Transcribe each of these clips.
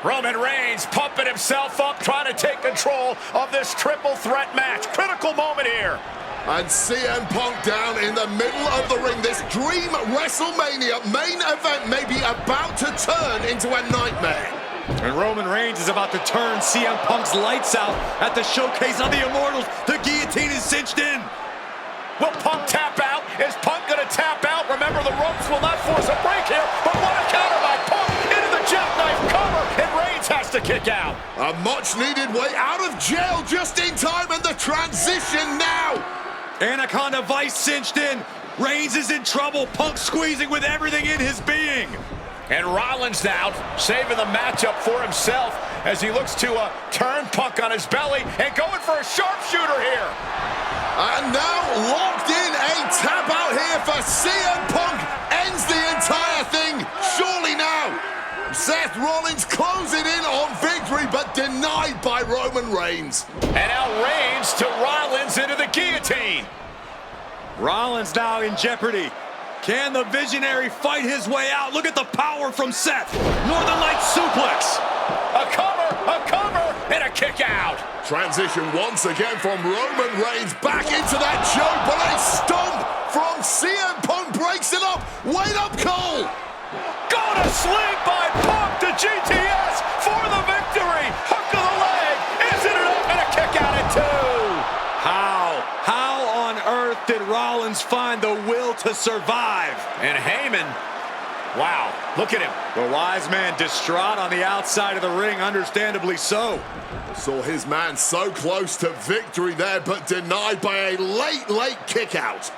Roman Reigns pumping himself up, trying to take control of this triple threat match. Critical moment here. And CM Punk down in the middle of the ring. This dream WrestleMania main event may be about to turn into a nightmare. And Roman Reigns is about to turn CM Punk's lights out at the showcase of the Immortals. The guillotine is cinched in. Will Punk tap out? Is Punk gonna tap out? Remember, the ropes will not force a break here, but what a counter by Punk into the jackknife cover, and Reigns has to kick out. A much-needed way out of jail just in time, and the transition now. Anaconda Vice cinched in. Reigns is in trouble. Punk squeezing with everything in his being. And Rollins now saving the matchup for himself as he looks to turn Punk on his belly and going for a sharpshooter here. And now locked in, a tap out here for CM Punk. Ends the entire thing, surely now. Seth Rollins closing in on victory, but denied by Roman Reigns. And now Reigns to Rollins into the guillotine. Rollins now in jeopardy. Can the Visionary fight his way out? Look at the power from Seth. Northern Lights suplex. A cover, and a kick out. Transition once again from Roman Reigns back into that choke, but a stomp from CM Punk breaks it up. Wait up, Cole. Gonna sleep by Punk to GTS for the victory. Hook of the leg. Isn't it up? And a kick out at 2. How on earth did Rollins find the will to survive? And Heyman, wow, look at him. The wise man distraught on the outside of the ring, understandably so. Saw his man so close to victory there, but denied by a late kick out.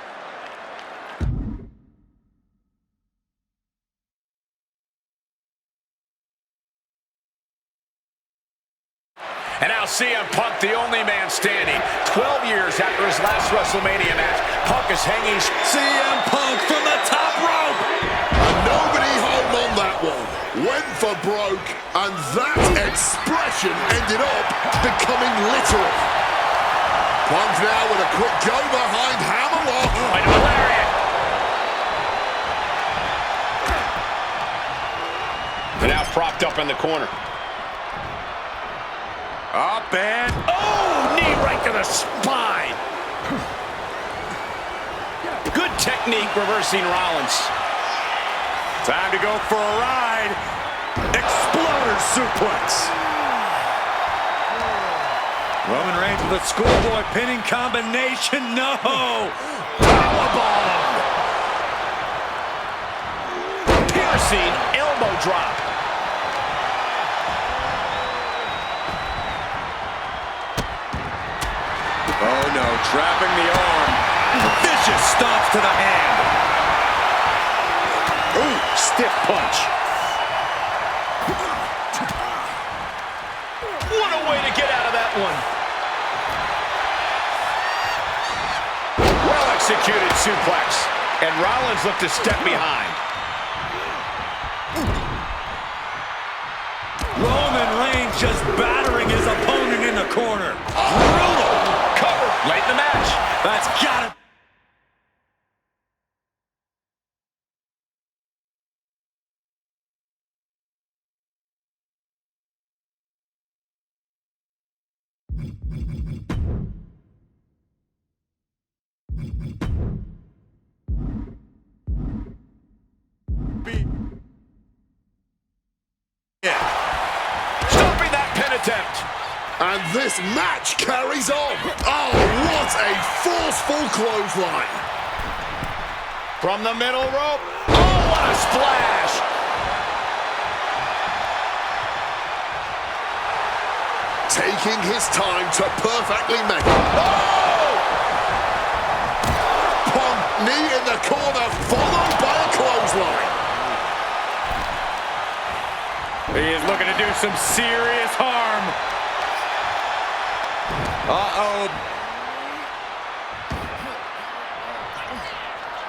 And now CM Punk, the only man standing. 12 years after his last WrestleMania match, Punk is hanging. CM Punk from the top rope. And nobody home on that one. Went for broke, and that expression ended up becoming literal. Punk now with a quick go behind hammerlock. Into a lariat. And now propped up in the corner. Up and... Oh, knee right to the spine. Good technique reversing Rollins. Time to go for a ride. Exploder suplex. Roman Reigns with a schoolboy pinning combination. No. Powerbomb. Piercing elbow drop. Oh no, trapping the arm. Vicious stomps to the hand. Ooh, stiff punch. What a way to get out of that one. Well-executed suplex. And Rollins looked a step behind. Roman Reigns just battering his opponent in the corner. Brutal. Cover late in the match. That's got it. Stopping that pin attempt. And this match carries on. Oh, what a forceful clothesline. From the middle rope. Oh, what a splash. Taking his time to perfectly make it. Oh! Punk knee in the corner, followed by a clothesline. He is looking to do some serious harm. Uh-oh.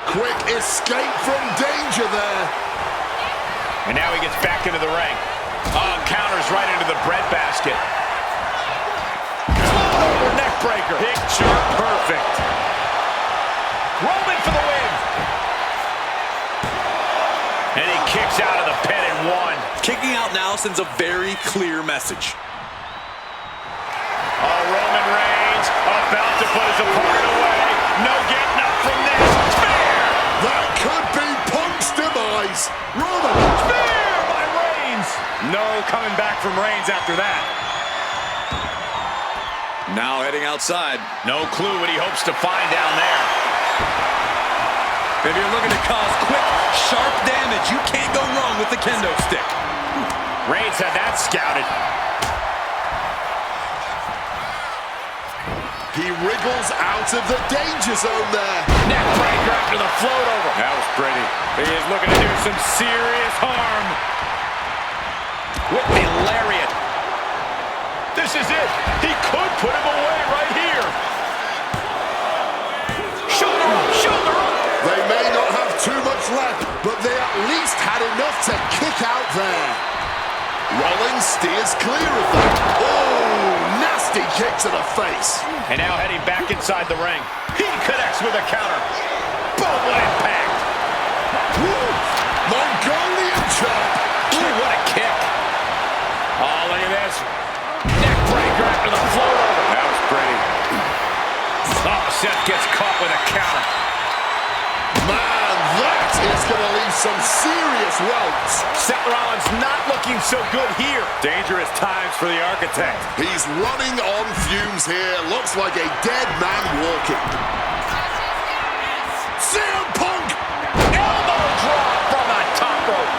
Quick escape from danger there. And now he gets back into the ring. Oh, counters right into the breadbasket. Over neck breaker. Picture perfect. Roman for the win. And he kicks out of the pin and one. Kicking out now sends a very clear message. Oh, Roman Reigns about to put his opponent away. No getting up from this. Spear! That could be Punk's demise. Roman. Spear by Reigns. No coming back from Reigns after that. Now heading outside. No clue what he hopes to find down there. If you're looking to cause quick, sharp damage, you can't go wrong with the kendo stick. Reigns had that scouted. He wriggles out of the danger zone there. Neck breaker after the float over. That was pretty. He is looking to do some serious harm. With the lariat. This is it. He could put him away right here. Shoulder up, shoulder up. They may not have too much left, but they at least had enough to kick out there. Rollins steers clear of that. Oh, nasty kick to the face. And now heading back inside the ring. He connects with a counter. Boom, what impact. Woo. Mongolian chop. Ooh, what a kick. Oh, look at this. Neck breaker after the float over. That was pretty. Oh, Seth gets caught with a counter. Man, that is going to leave some serious welts. Seth Rollins not looking so good here. Dangerous times for the architect. He's running on fumes here. Looks like a dead man walking. CM Punk! Elbow drop from the top rope.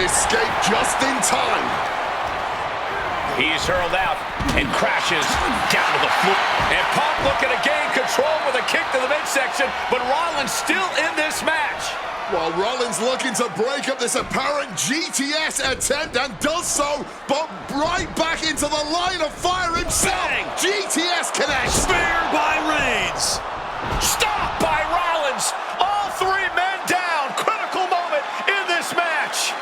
Escape just in time. He's hurled out and crashes down to the floor. And Punk looking to gain control with a kick to the midsection, but Rollins still in this match. While Rollins looking to break up this apparent GTS attempt and does so, but right back into the line of fire himself. Bang! GTS connects. Spear by Reigns. Stop by Rollins. All three men down. Critical moment in this match.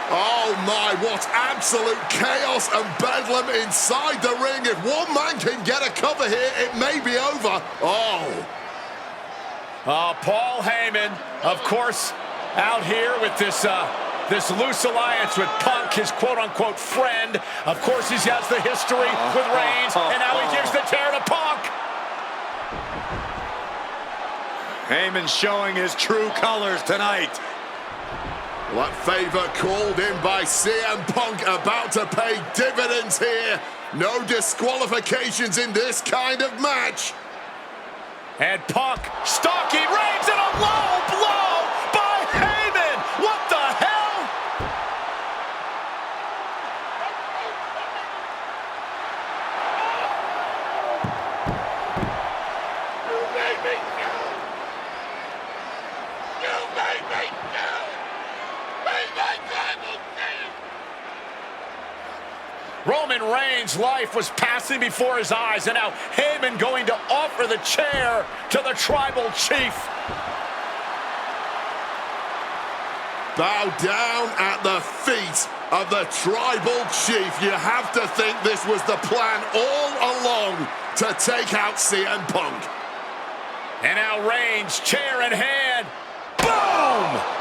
Oh my, what absolute chaos and bedlam inside the ring. If one man can get a cover here, it may be over. Oh, Paul Heyman, of course, out here with this loose alliance with Punk, his quote-unquote friend. Of course, he has the history with Reigns, and now he gives the tear to Punk. Heyman showing his true colors tonight. that favor called in by CM Punk about to pay dividends here. No disqualifications in this kind of match. And Punk stalking Reigns and a low blow by Heyman. What the hell? Roman Reigns' life was passing before his eyes, and now Heyman going to offer the chair to the tribal chief. Bow down at the feet of the tribal chief. You have to think this was the plan all along to take out CM Punk. And now Reigns, chair in hand. Boom!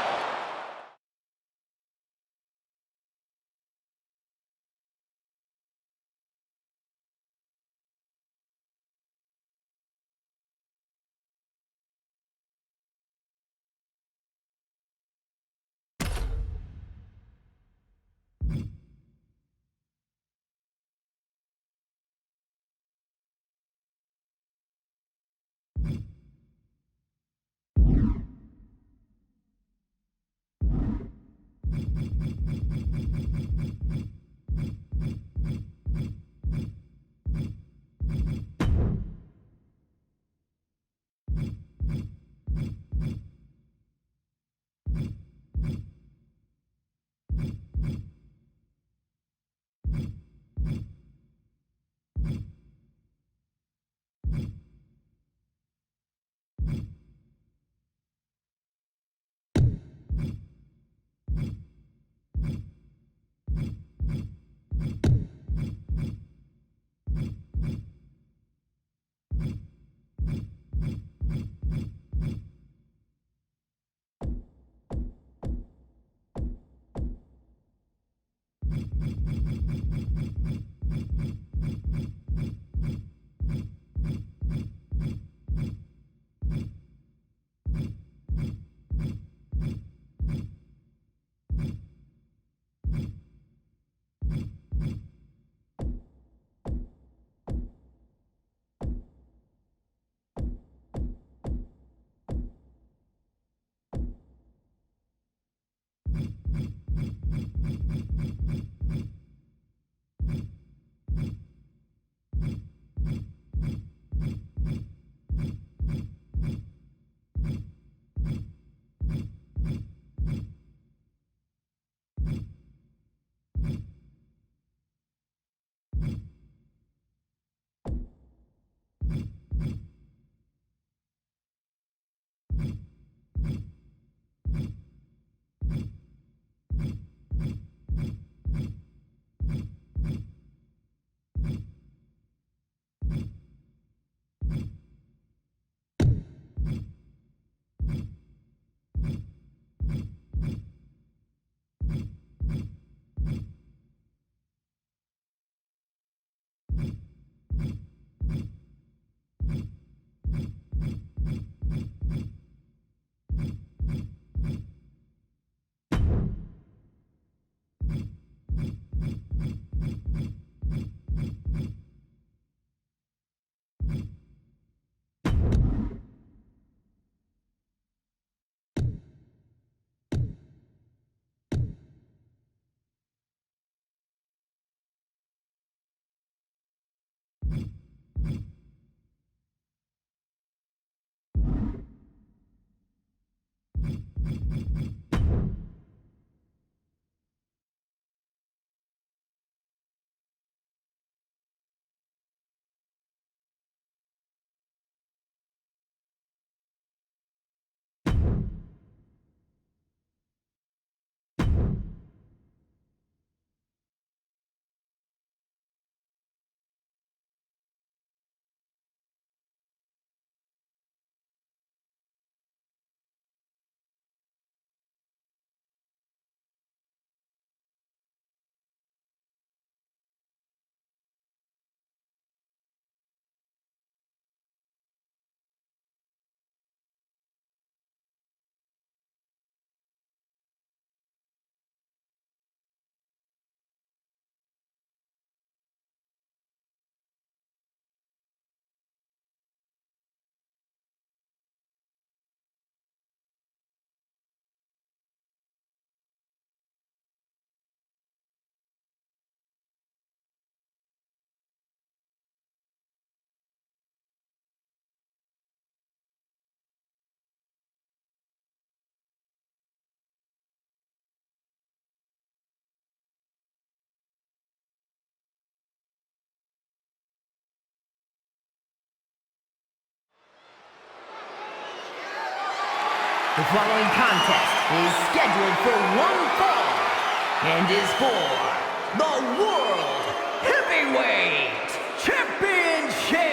The following contest is scheduled for one fall and is for the World Heavyweight Championship.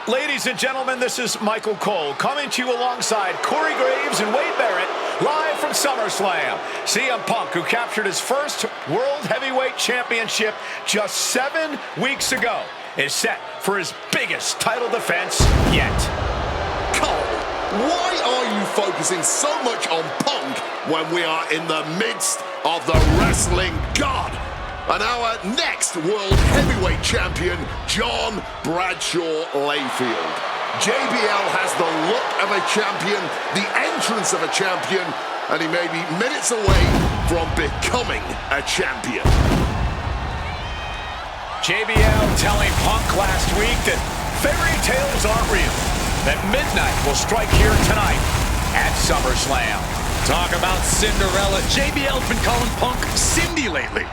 Ladies and gentlemen, this is Michael Cole coming to you alongside Corey Graves and Wade Barrett, live from SummerSlam. CM Punk, who captured his first World Heavyweight Championship just 7 weeks ago, is set for his biggest title defense yet. Cole, why are you focusing so much on Punk when we are in the midst of the wrestling god? And our next World Heavyweight Champion, John Bradshaw Layfield. JBL has the look of a champion, the entrance of a champion, and he may be minutes away from becoming a champion. JBL telling Punk last week that fairy tales aren't real, that midnight will strike here tonight at SummerSlam. Talk about Cinderella. JBL's been calling Punk Cindy lately.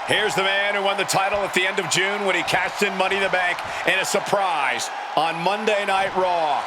Here's the man who won the title at the end of June when he cashed in Money in the Bank in a surprise on Monday Night Raw.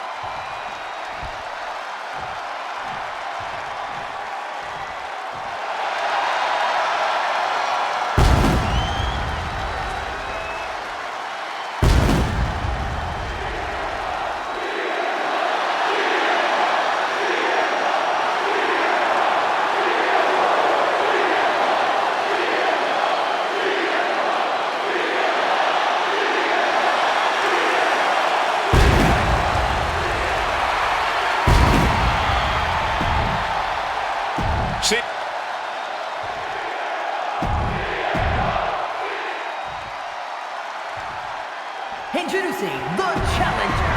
Introducing the challenger.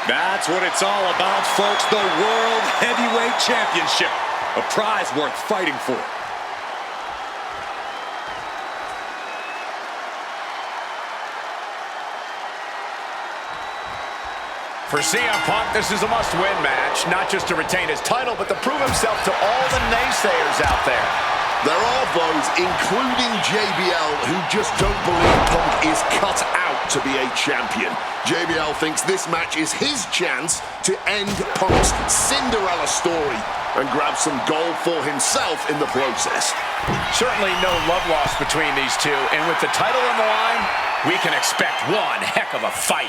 That's what it's all about, folks. The World Heavyweight Championship. A prize worth fighting for. For CM Punk, this is a must-win match, not just to retain his title, but to prove himself to all the naysayers out there. There are those, including JBL, who just don't believe Punk is cut out to be a champion. JBL thinks this match is his chance to end Punk's Cinderella story and grab some gold for himself in the process. Certainly no love lost between these two, and with the title on the line, we can expect one heck of a fight.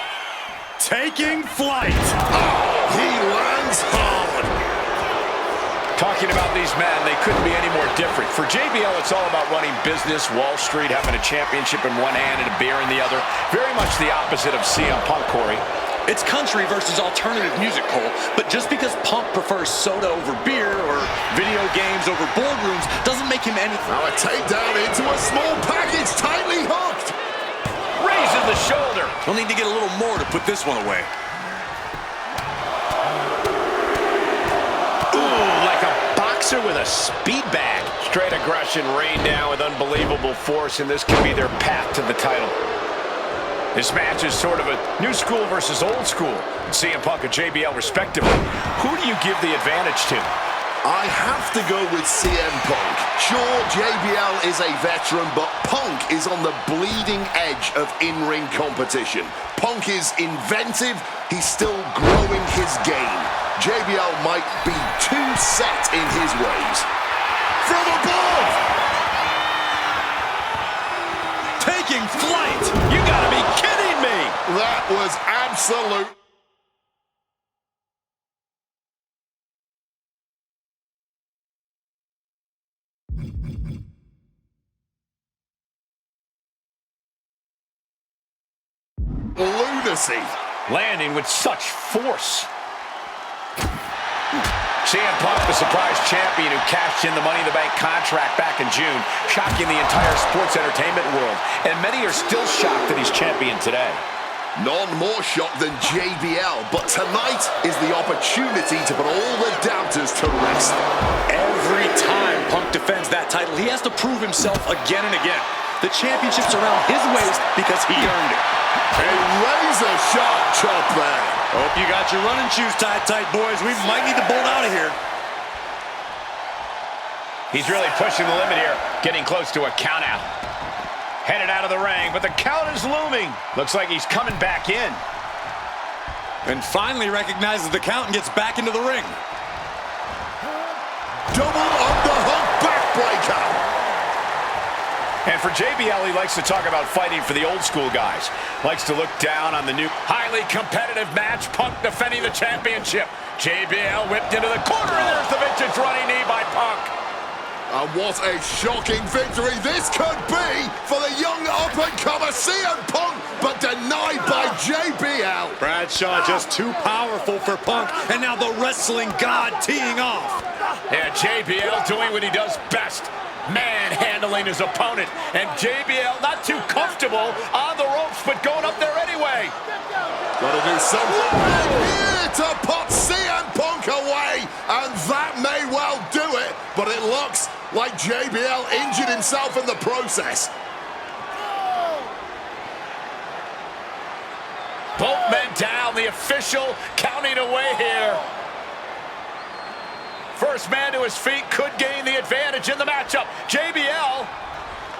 Taking flight. Oh, he lands hard. Talking about these men, they couldn't be any more different. For JBL, it's all about running business, Wall Street, having a championship in one hand and a beer in the other. Very much the opposite of CM Punk, Corey. It's country versus alternative music, Cole. But just because Punk prefers soda over beer or video games over boardrooms doesn't make him anything. Now a takedown into a small package, tightly hooked. Raises the shoulder. He'll need to get a little more to put this one away. With a speed bag. Straight aggression rained down with unbelievable force, and this could be their path to the title. This match is sort of a new school versus old school. CM Punk and JBL respectively. Who do you give the advantage to? I have to go with CM Punk. Sure, JBL is a veteran, but Punk is on the bleeding edge of in-ring competition. Punk is inventive. He's still growing his game. JBL might be too set in his ways. From above! Taking flight! You gotta be kidding me! That was absolute. Lunacy. Landing with such force. CM Punk, the surprise champion who cashed in the Money in the Bank contract back in June, shocking the entire sports entertainment world. And many are still shocked that he's champion today. None more shocked than JBL, but tonight is the opportunity to put all the doubters to rest. Every time Punk defends that title, he has to prove himself again and again. The championship's around his waist because he earned it. A razor-sharp chop there. Hope you got your running shoes tied tight, boys. We might need to bolt out of here. He's really pushing the limit here, getting close to a count-out. Headed out of the ring, but the count is looming. Looks like he's coming back in. And finally recognizes the count and gets back into the ring. Double underhook backbreaker. And for JBL, he likes to talk about fighting for the old school guys. Likes to look down on the new highly competitive match. Punk defending the championship. JBL whipped into the corner, and there's the vintage running knee by Punk. And what a shocking victory this could be for the young up-and-comer CM Punk, but denied by JBL. Bradshaw just too powerful for Punk, and now the wrestling god teeing off. Yeah, JBL doing what he does best, manhandling his opponent. And JBL not too comfortable on the ropes, but going up there anyway. Gotta do something here to put CM Punk away, and that may well do it, but it looks like JBL injured himself in the process. Both men down, the official counting away here. First man to his feet could gain the advantage in the matchup. JBL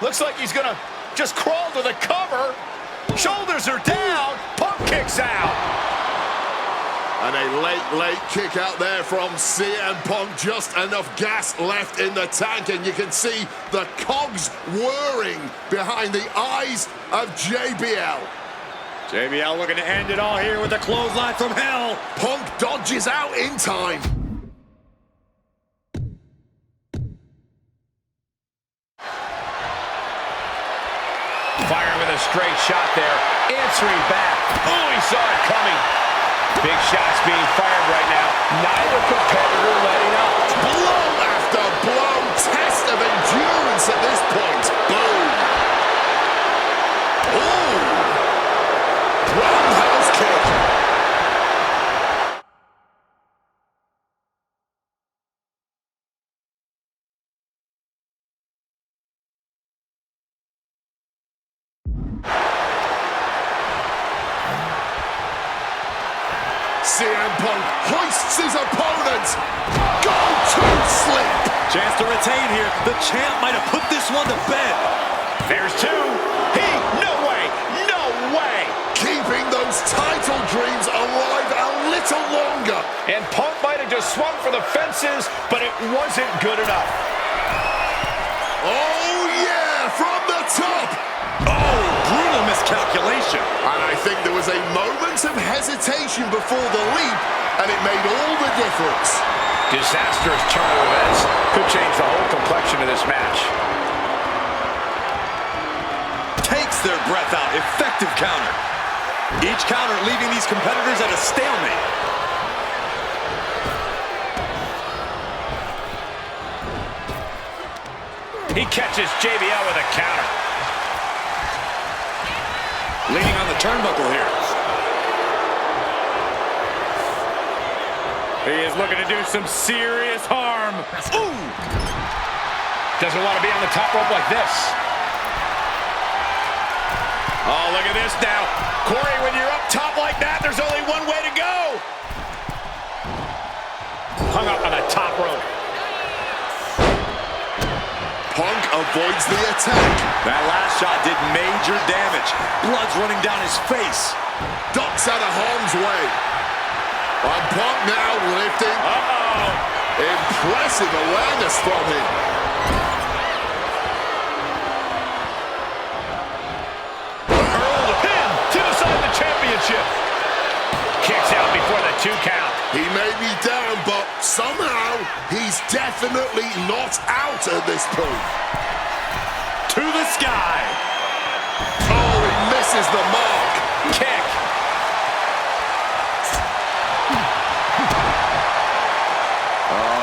looks like he's gonna just crawl to the cover. Shoulders are down. Punk kicks out. And a late kick out there from CM Punk. Just enough gas left in the tank, and you can see the cogs whirring behind the eyes of JBL. JBL looking to end it all here with a clothesline from hell. Punk dodges out in time. Firing with a straight shot there. Answering back. Oh, he saw it coming. Big shots being fired right now. Neither competitor letting up. Blow after blow. Test of endurance at this point. Boom. Ooh. Roundhouse kick. CM Punk hoists his opponent. Go to sleep. Chance to retain here. The champ might have put this one to bed. There's two. No way. Keeping those title dreams alive a little longer. And Punk might have just swung for the fences, but it wasn't good enough. Oh yeah, from the top. Oh, brutal miscalculation. And I think there was a moment of hesitation before the leap, and it made all the difference. Disastrous turn of events could change the whole complexion of this match. Takes their breath out. Effective counter. Each counter leaving these competitors at a stalemate. He catches JBL with a counter. Leaning on the turnbuckle here. He is looking to do some serious harm. Ooh! Doesn't want to be on the top rope like this. Oh, look at this now. Corey, when you're up top like that, there's only one way to go. Hung up on the top rope. Punk avoids the attack. That last shot did major damage. Blood's running down his face. Ducks out of harm's way. And Punk now lifting. Impressive awareness from him. Earl the pin to decide the championship. Kicks out before the 2 count. He may be down, but somehow he's definitely not out at this point. To the sky. Oh, he misses the mark. Kick. Oh,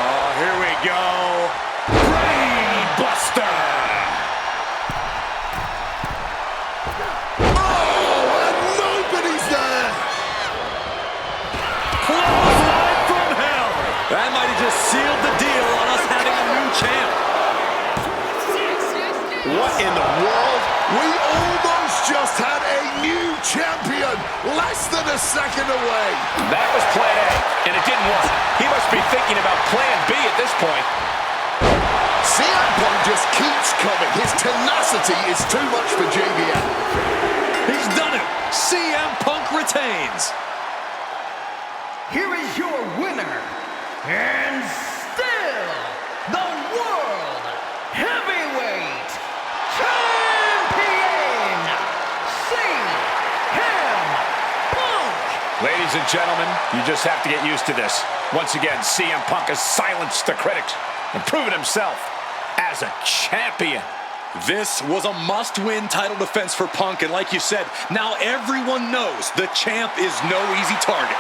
champion, less than a second away. That was plan A, and it didn't work. He must be thinking about plan B at this point. CM Punk just keeps coming. His tenacity is too much for JBL. He's done it. CM Punk retains. Here is your winner, and still the World Heavyweight Champion, CM Punk. Ladies and gentlemen, you just have to get used to this. Once again, CM Punk has silenced the critics and proven himself as a champion. This was a must-win title defense for Punk, and like you said, now everyone knows the champ is no easy target.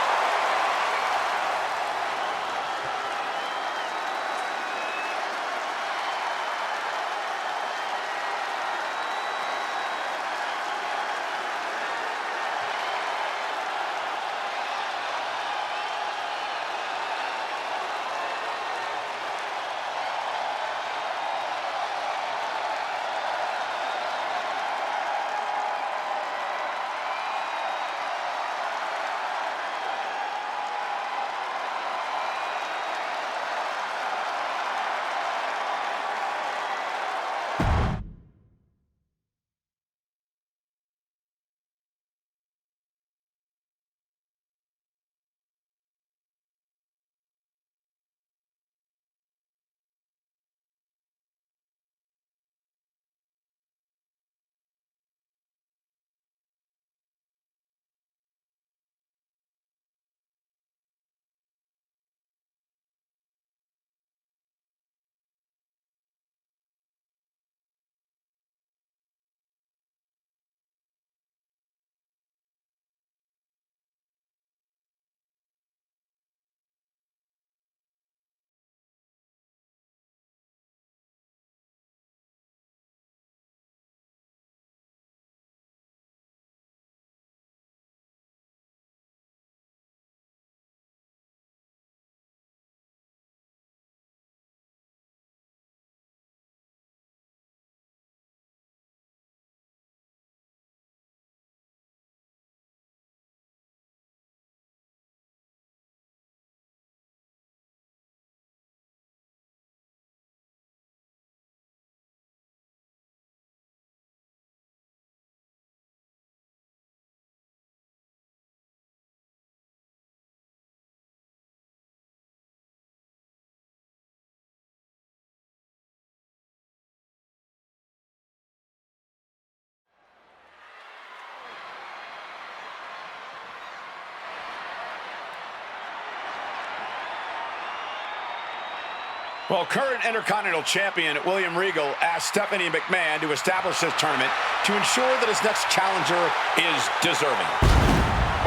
Well, current Intercontinental Champion William Regal asked Stephanie McMahon to establish this tournament to ensure that his next challenger is deserving.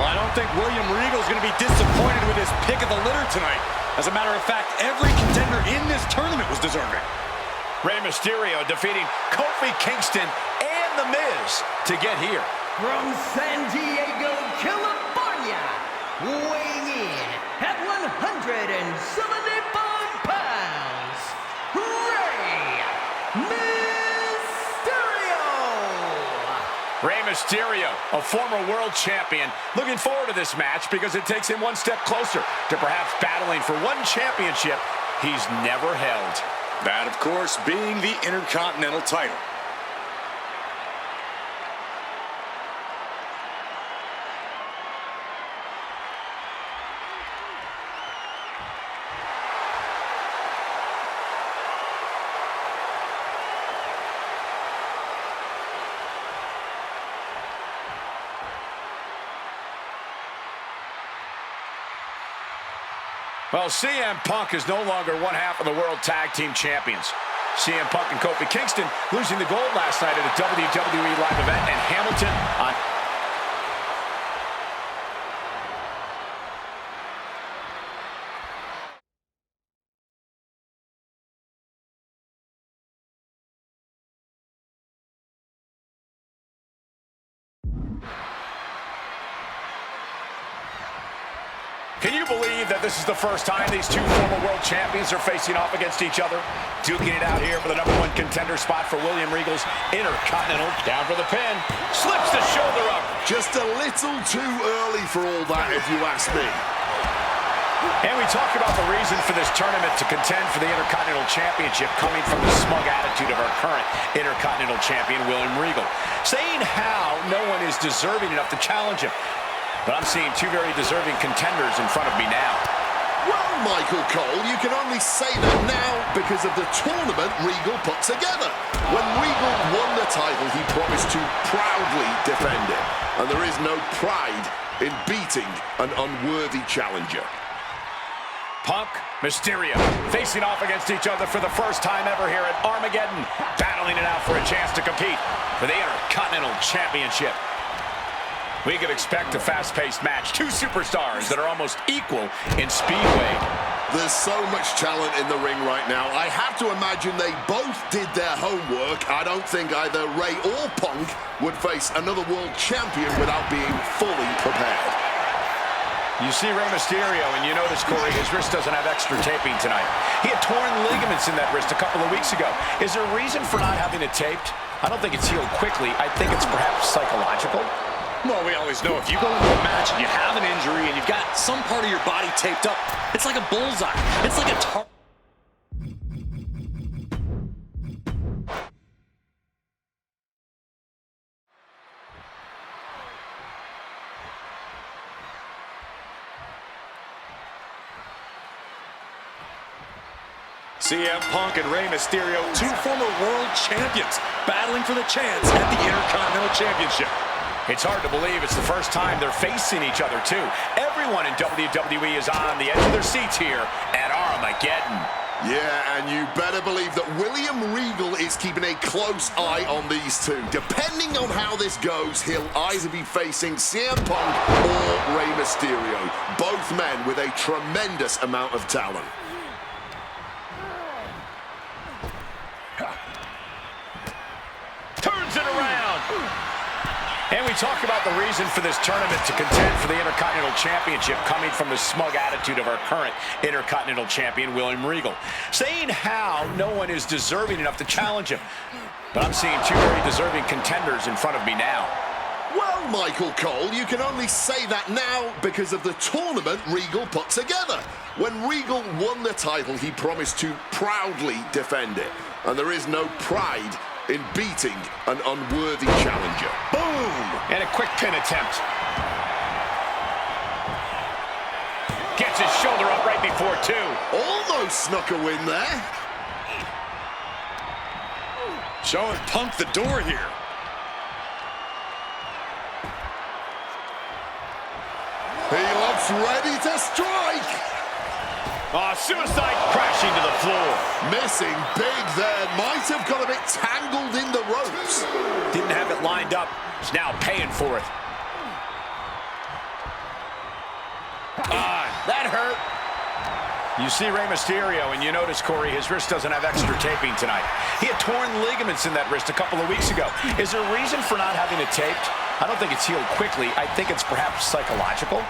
Well, I don't think William Regal is going to be disappointed with his pick of the litter tonight. As a matter of fact, every contender in this tournament was deserving. Rey Mysterio defeating Kofi Kingston and The Miz to get here. From San Diego, California, weighing in at 175 pounds, Rey Mysterio. Rey Mysterio, a former world champion, looking forward to this match because it takes him one step closer to perhaps battling for one championship he's never held. That, of course, being the Intercontinental title. Well, CM Punk is no longer one half of the World Tag Team Champions. CM Punk and Kofi Kingston losing the gold last night at a WWE live event in Hamilton on... Can you believe that this is the first time these two former world champions are facing off against each other? Duking it out here for the #1 contender spot for William Regal's Intercontinental. Down for the pin. Slips the shoulder up. Just a little too early for all that, if you ask me. And we talk about the reason for this tournament to contend for the Intercontinental Championship coming from the smug attitude of our current Intercontinental Champion, William Regal. Saying how no one is deserving enough to challenge him. But I'm seeing two very deserving contenders in front of me now. Well, Michael Cole, you can only say that now because of the tournament Regal put together. When Regal won the title, he promised to proudly defend it. And there is no pride in beating an unworthy challenger. Punk, Mysterio, facing off against each other for the first time ever here at Armageddon, battling it out for a chance to compete for the Intercontinental Championship. We could expect a fast-paced match. Two superstars that are almost equal in speedway. There's so much talent in the ring right now. I have to imagine they both did their homework. I don't think either Ray or Punk would face another world champion without being fully prepared. You see Rey Mysterio, and you notice, Corey, his wrist doesn't have extra taping tonight. He had torn ligaments in that wrist a couple of weeks ago. Is there a reason for not having it taped? I don't think it's healed quickly. I think it's perhaps psychological. Well, we always know if you go into a match and you have an injury and you've got some part of your body taped up, it's like a bullseye. It's like a target. CM Punk and Rey Mysterio, two former world champions, battling for the chance at the Intercontinental Championship. It's hard to believe it's the first time they're facing each other, too. Everyone in WWE is on the edge of their seats here at Armageddon. Yeah, and you better believe that William Regal is keeping a close eye on these two. Depending on how this goes, he'll either be facing CM Punk or Rey Mysterio. Both men with a tremendous amount of talent. Turns it around. And we talk about the reason for this tournament to contend for the Intercontinental Championship coming from the smug attitude of our current Intercontinental Champion, William Regal. Saying how no one is deserving enough to challenge him. But I'm seeing two very deserving contenders in front of me now. Well, Michael Cole, you can only say that now because of the tournament Regal put together. When Regal won the title, he promised to proudly defend it. And there is no pride in beating an unworthy challenger. Boom! And a quick pin attempt. Gets his shoulder up right before two. Almost snuck a win there. Showing Punk the door here. He looks ready to strike. Oh, suicide crashing to the floor. Missing big there. Might have got a bit tangled in the ropes. Didn't have it lined up. He's now paying for it. That hurt. You see Rey Mysterio, and you notice, Corey, his wrist doesn't have extra taping tonight. He had torn ligaments in that wrist a couple of weeks ago. Is there a reason for not having it taped? I don't think it's healed quickly. I think it's perhaps psychological.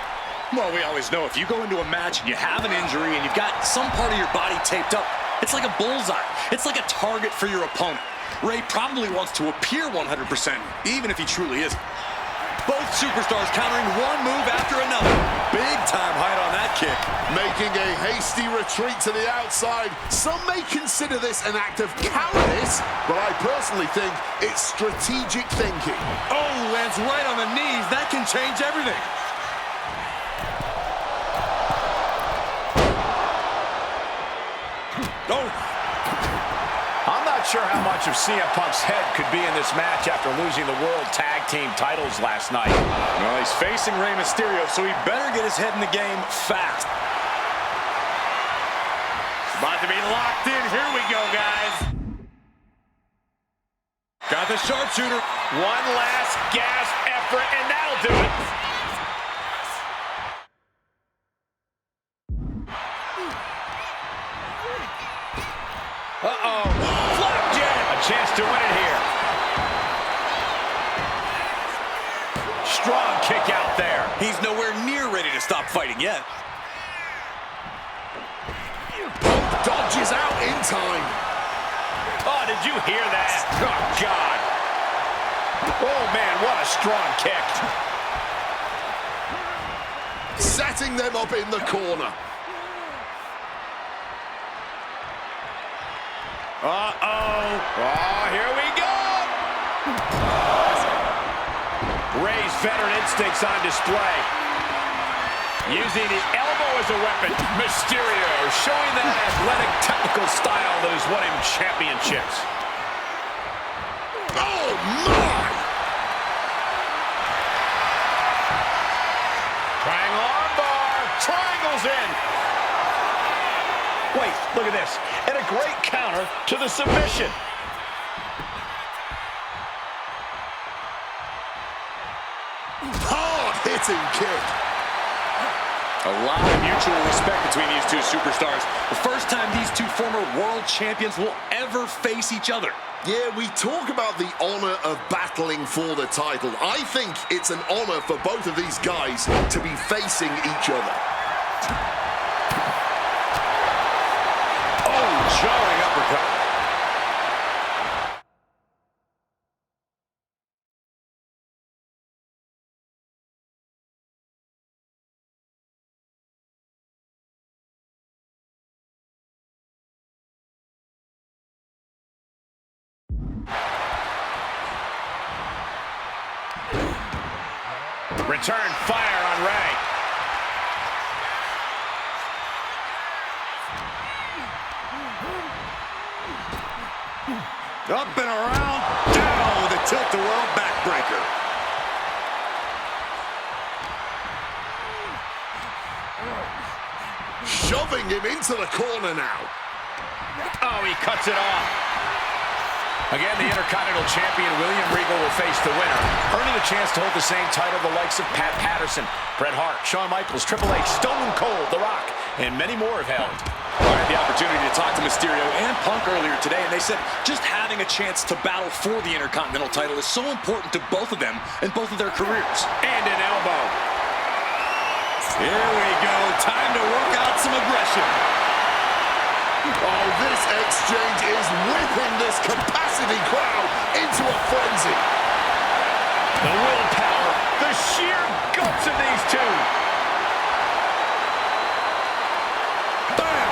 Well, we always know if you go into a match and you have an injury and you've got some part of your body taped up, it's like a bullseye. It's like a target for your opponent. Ray probably wants to appear 100%, even if he truly isn't. Both superstars countering one move after another. Big time height on that kick. Making a hasty retreat to the outside. Some may consider this an act of cowardice, but I personally think it's strategic thinking. Oh, lands right on the knees. That can change everything. Oh. I'm not sure how much of CM Punk's head could be in this match after losing the World Tag Team titles last night. Well, he's facing Rey Mysterio, so he better get his head in the game fast. It's about to be locked in. Here we go, guys. Got the sharpshooter. One last gasp effort, and that'll do it. Uh-oh. Flapjack. A chance to win it here. Strong kick out there. He's nowhere near ready to stop fighting yet. time. Oh, did you hear that? Oh, God. Oh, man, what a strong kick. Setting them up in the corner. Uh-oh. Oh, here we go. Ray's veteran instincts on display. Using the elbow as a weapon. Mysterio showing that athletic, technical style that has won him championships. Oh, my! Triangle armbar. Triangles in. Wait, look at this. And a great counter to the submission. Hard-hitting kick. A lot of mutual respect between these two superstars. The first time these two former world champions will ever face each other. Yeah, we talk about the honor of battling for the title. I think it's an honor for both of these guys to be facing each other. Oh, jarring uppercut. Return fire on Ray. Up and around, down with a tilt-the-world backbreaker. Shoving him into the corner now. Oh, he cuts it off. Again, the Intercontinental Champion William Regal will face the winner, earning a chance to hold the same title the likes of Pat Patterson, Bret Hart, Shawn Michaels, Triple H, Stone Cold, The Rock, and many more have held. I had the opportunity to talk to Mysterio and Punk earlier today, and they said just having a chance to battle for the Intercontinental title is so important to both of them and both of their careers. And an elbow. Here we go. Time to work out some aggression. Oh, this exchange is whipping this capacity crowd into a frenzy. The willpower, the sheer guts of these two. Bam!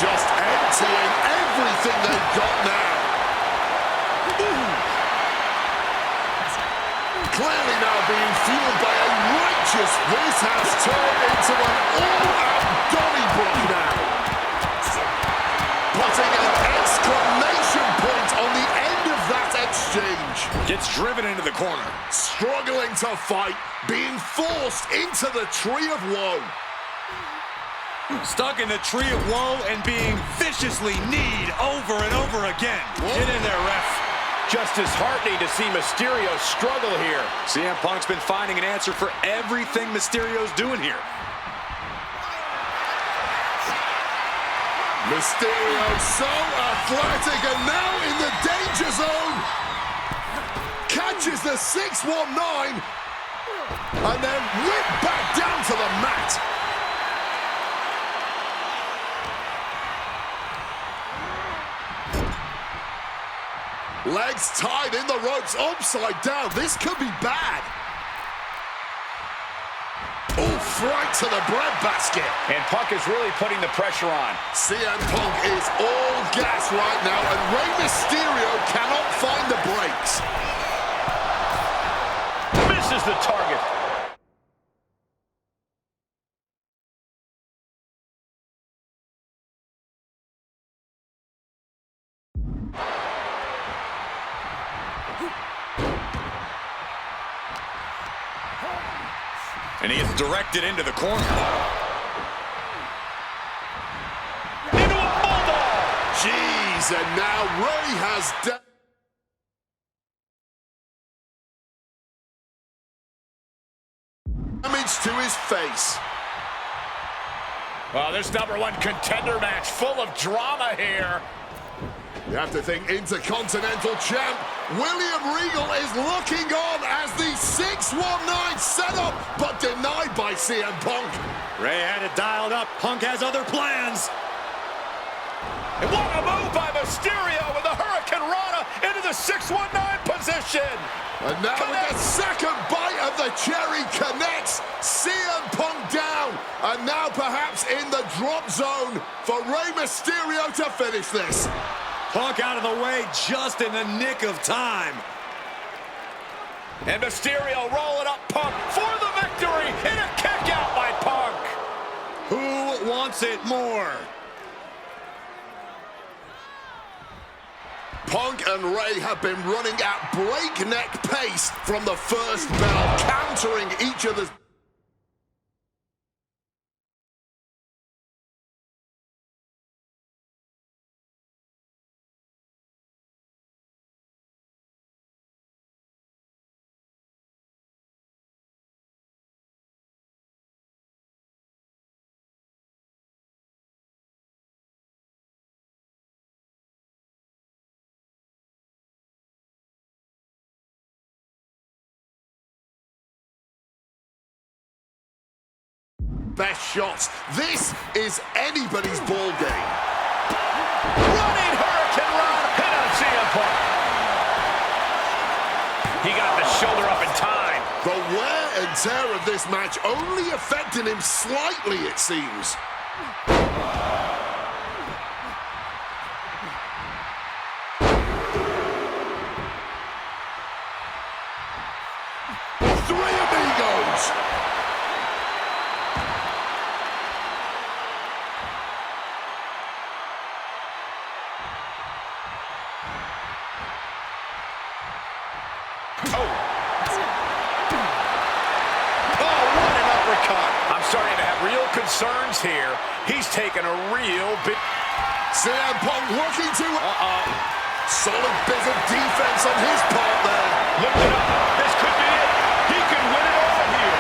Just emptying everything they've got now. Ooh. Clearly now being fueled by a righteous. This has turned into an all-out Donnybrook now. Putting an exclamation point on the end of that exchange. Gets driven into the corner. Struggling to fight, being forced into the tree of woe. Stuck in the tree of woe and being viciously kneed over and over again. Get in there, ref. Just disheartening to see Mysterio struggle here. CM Punk's been finding an answer for everything Mysterio's doing here. Mysterio so athletic and now in the danger zone. Catches the 619 and then whipped back down to the mat. Legs tied in the ropes, upside down. This could be bad. Oh, right to the breadbasket. And Punk is really putting the pressure on. CM Punk is all gas right now, and Rey Mysterio cannot find the brakes. Misses the target. And he is directed into the corner. Into a bulldog. Jeez, and now Rey has damage to his face. Well, this #1 contender match full of drama here. You have to think Intercontinental Champ William Regal is looking on as the 619 set up, but denied by CM Punk. Rey had it dialed up. Punk has other plans. And what a move by Mysterio with the Hurricane Rana into the 619 position. And now with the second bite of the cherry connects, CM Punk down. And now perhaps in the drop zone for Rey Mysterio to finish this. Punk out of the way just in the nick of time. And Mysterio rolling up Punk for the victory in a kick out by Punk. Who wants it more? Punk and Rey have been running at breakneck pace from the first bell, countering each other's... best shots. This is anybody's ball game. Running Hurricane Run hit on CM Punk. He got the shoulder up in time. The wear and tear of this match only affecting him slightly, it seems. Three amigos. I'm starting to have real concerns here. He's taking a real big... CM Punk looking to... Solid bit of defense on his part there. Lift it up. This could be it. He could win it all here.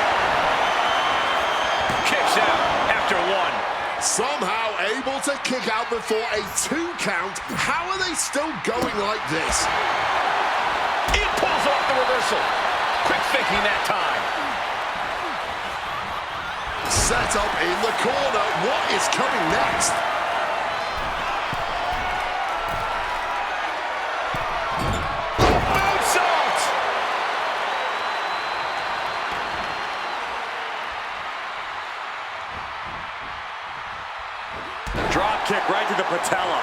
Kicks out after one. Somehow able to kick out before a 2 count. How are they still going like this? He pulls off the reversal. Quick thinking that time. Set up in the corner. What is coming next? Moonsault! Drop kick right to the patella.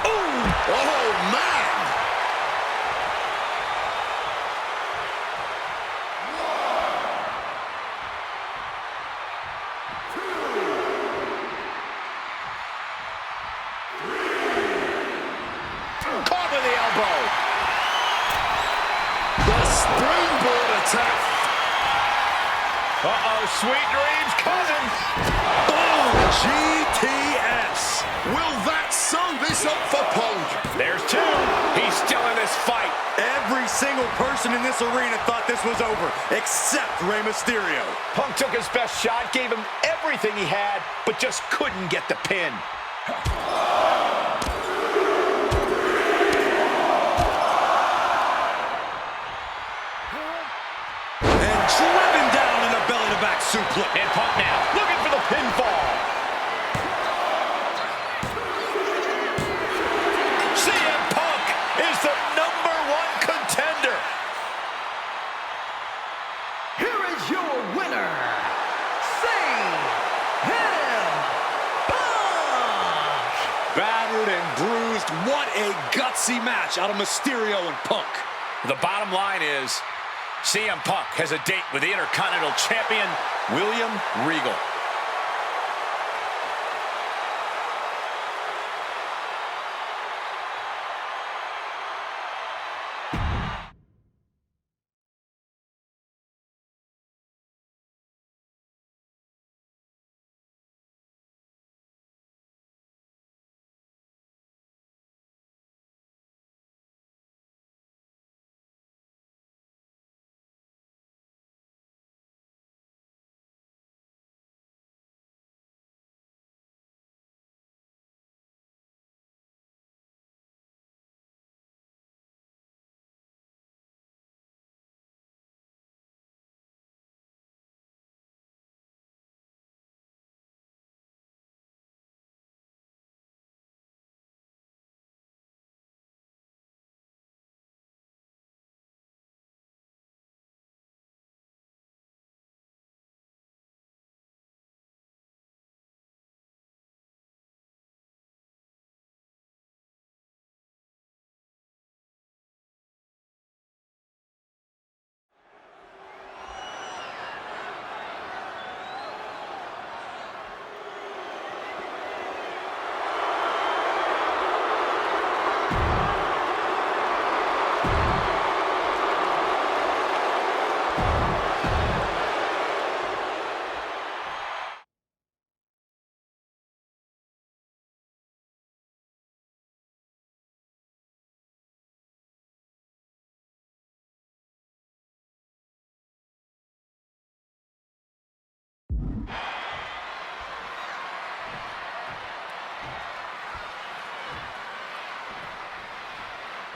Oh, man! Caught with the elbow. The springboard attack. Uh-oh, sweet dreams coming. Boom! GTS. Will that sew this up for Punk? There's 2. He's still in this fight. Every single person in this arena thought this was over, except Rey Mysterio. Punk took his best shot, gave him everything he had, but just couldn't get the pin. And driven down in a belly-to-back suplex. And Punk now looking for the pinfall. CM Punk is the #1 contender. Here is your winner, CM Punk! Battered and bruised. What a gutsy match out of Mysterio and Punk. The bottom line is, CM Punk has a date with the Intercontinental Champion, William Regal.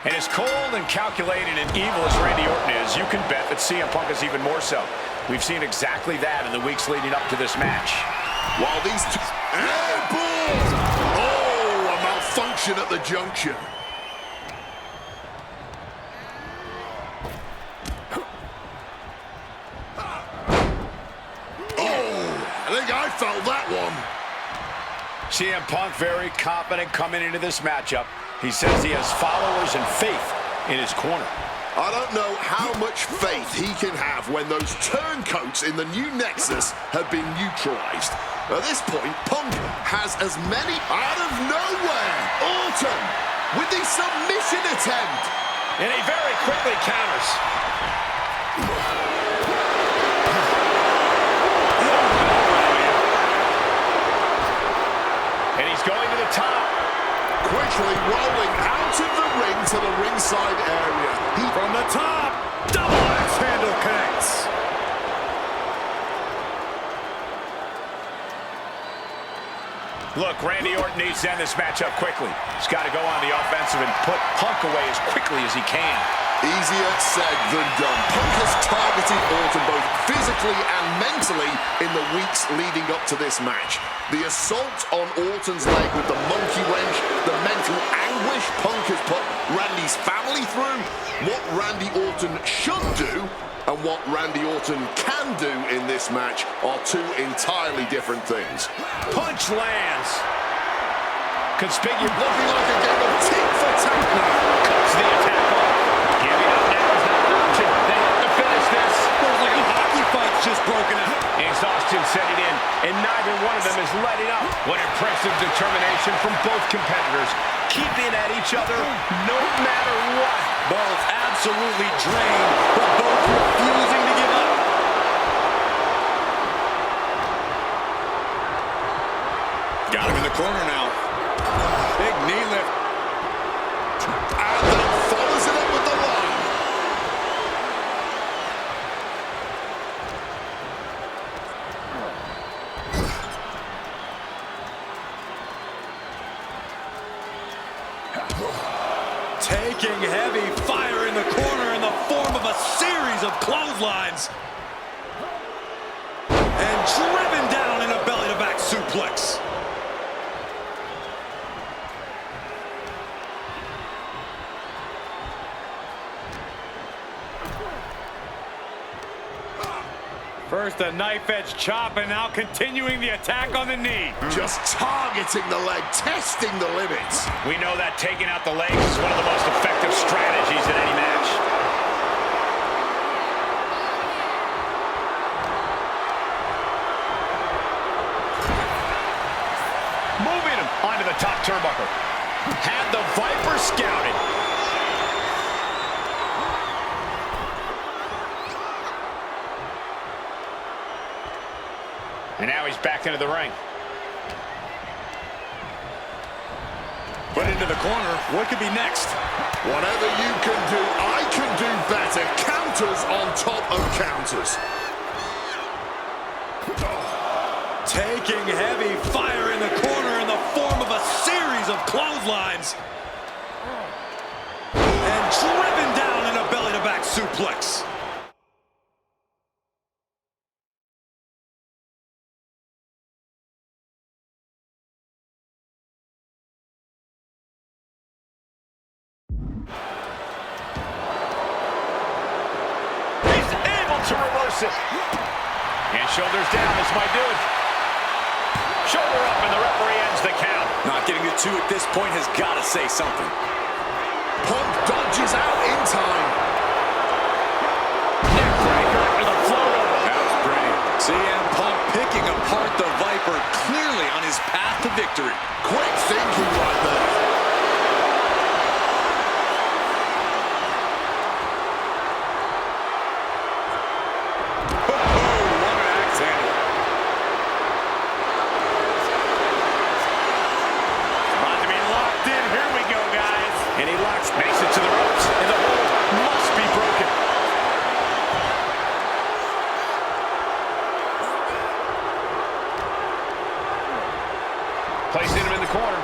And as cold and calculated and evil as Randy Orton is, you can bet that CM Punk is even more so. We've seen exactly that in the weeks leading up to this match. While these two... Airball! Oh, a malfunction at the junction. I felt that one. CM Punk very confident coming into this matchup. He says he has followers and faith in his corner. I don't know how much faith he can have when those turncoats in the new Nexus have been neutralized. At this point, Punk has as many out of nowhere. Orton with the submission attempt. And he very quickly counters. And he's going to the top. Quickly rolling out of the ring to the ringside area. From the top, double axe handle connects. Look, Randy Orton needs to end this matchup quickly. He's got to go on the offensive and put Punk away as quickly as he can. Easier said than done. Punk has targeted Orton both physically and mentally in the weeks leading up to this match. The assault on Orton's leg with the monkey wrench, the mental anguish Punk has put Randy's family through, what Randy Orton should do, and what Randy Orton can do in this match are two entirely different things. Punch lands. Conspicuous. Looking like a game of tit for tat now. Cuts the attack off. Giving up now is not an option. They have to finish this. Looks like a hockey fight's just broken out. Exhaustion set it in, and neither one of them is letting up. What impressive determination from both competitors, keeping at each other no matter what. Both absolutely drained, but both refusing to give up. Got him in the corner now. Big knee lift. And then follows it up with the line. Taking heavy fire in the corner in the form of a series of clotheslines. And driven down in a belly-to-back suplex. First a knife-edge chop, and now continuing the attack on the knee. Just targeting the leg, testing the limits. We know that taking out the legs is one of the most effective strategies in any match. Moving him onto the top turnbuckle. Had the Viper scouted. And now he's back into the ring. Put into the corner. What could be next? Whatever you can do, I can do better. Counters on top of counters. Taking heavy fire in the corner in the form of a series of clotheslines. And driven down in a belly-to-back suplex. To reverse it. And shoulders down, this might do it. Shoulder up, and the referee ends the count. Not getting the two at this point has got to say something. Punk dodges out in time. Neckbreaker with a float over. That was great. CM Punk picking apart the Viper, clearly on his path to victory. Quick thinking right there. And he locks, makes it to the ropes, and the hold must be broken. Placing him in the corner.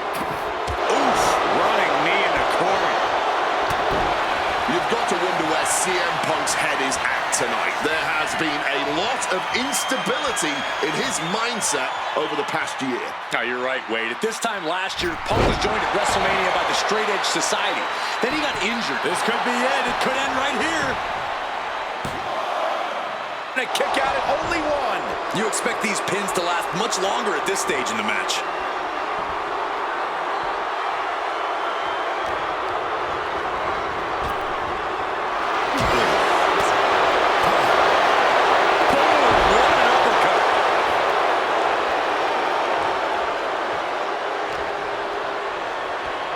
CM Punk's head is at tonight. There has been a lot of instability in his mindset over the past year. Oh, you're right, Wade. At this time last year, Punk was joined at WrestleMania by the Straight Edge Society. Then he got injured. This could be it. It could end right here. And a kick out at only one. You expect these pins to last much longer at this stage in the match.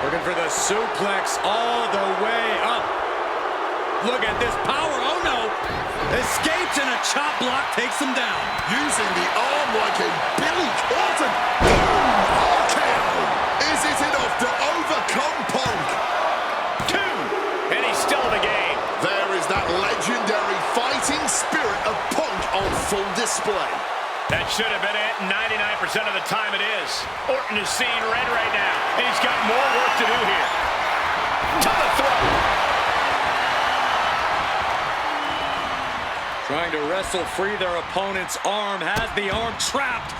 Looking for the suplex all the way up. Look at this power. Oh, no. Escapes and a chop block takes him down. Using the arm like a Billy Corgan. Boom! RKO! Is it enough to overcome Punk? 2. And he's still in the game. There is that legendary fighting spirit of Punk on full display. That should have been it. 99% of the time it is. Orton is seeing red right now, and he's got more work to do here. To the throat. Trying to wrestle free their opponent's arm. Has the arm trapped.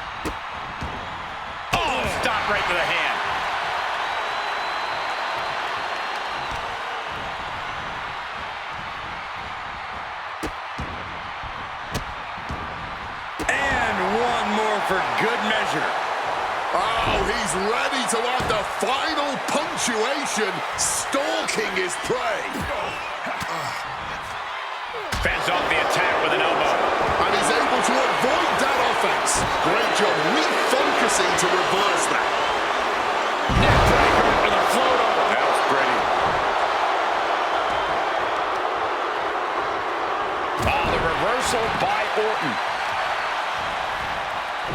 Oh, stop right to the hand. For good measure. Oh, he's ready to add the final punctuation, stalking his prey. Fends off the attack with an elbow. And he's able to avoid that offense. Great job refocusing to reverse that. Neckbreaker with a float over. That was pretty. Oh, the reversal by Orton.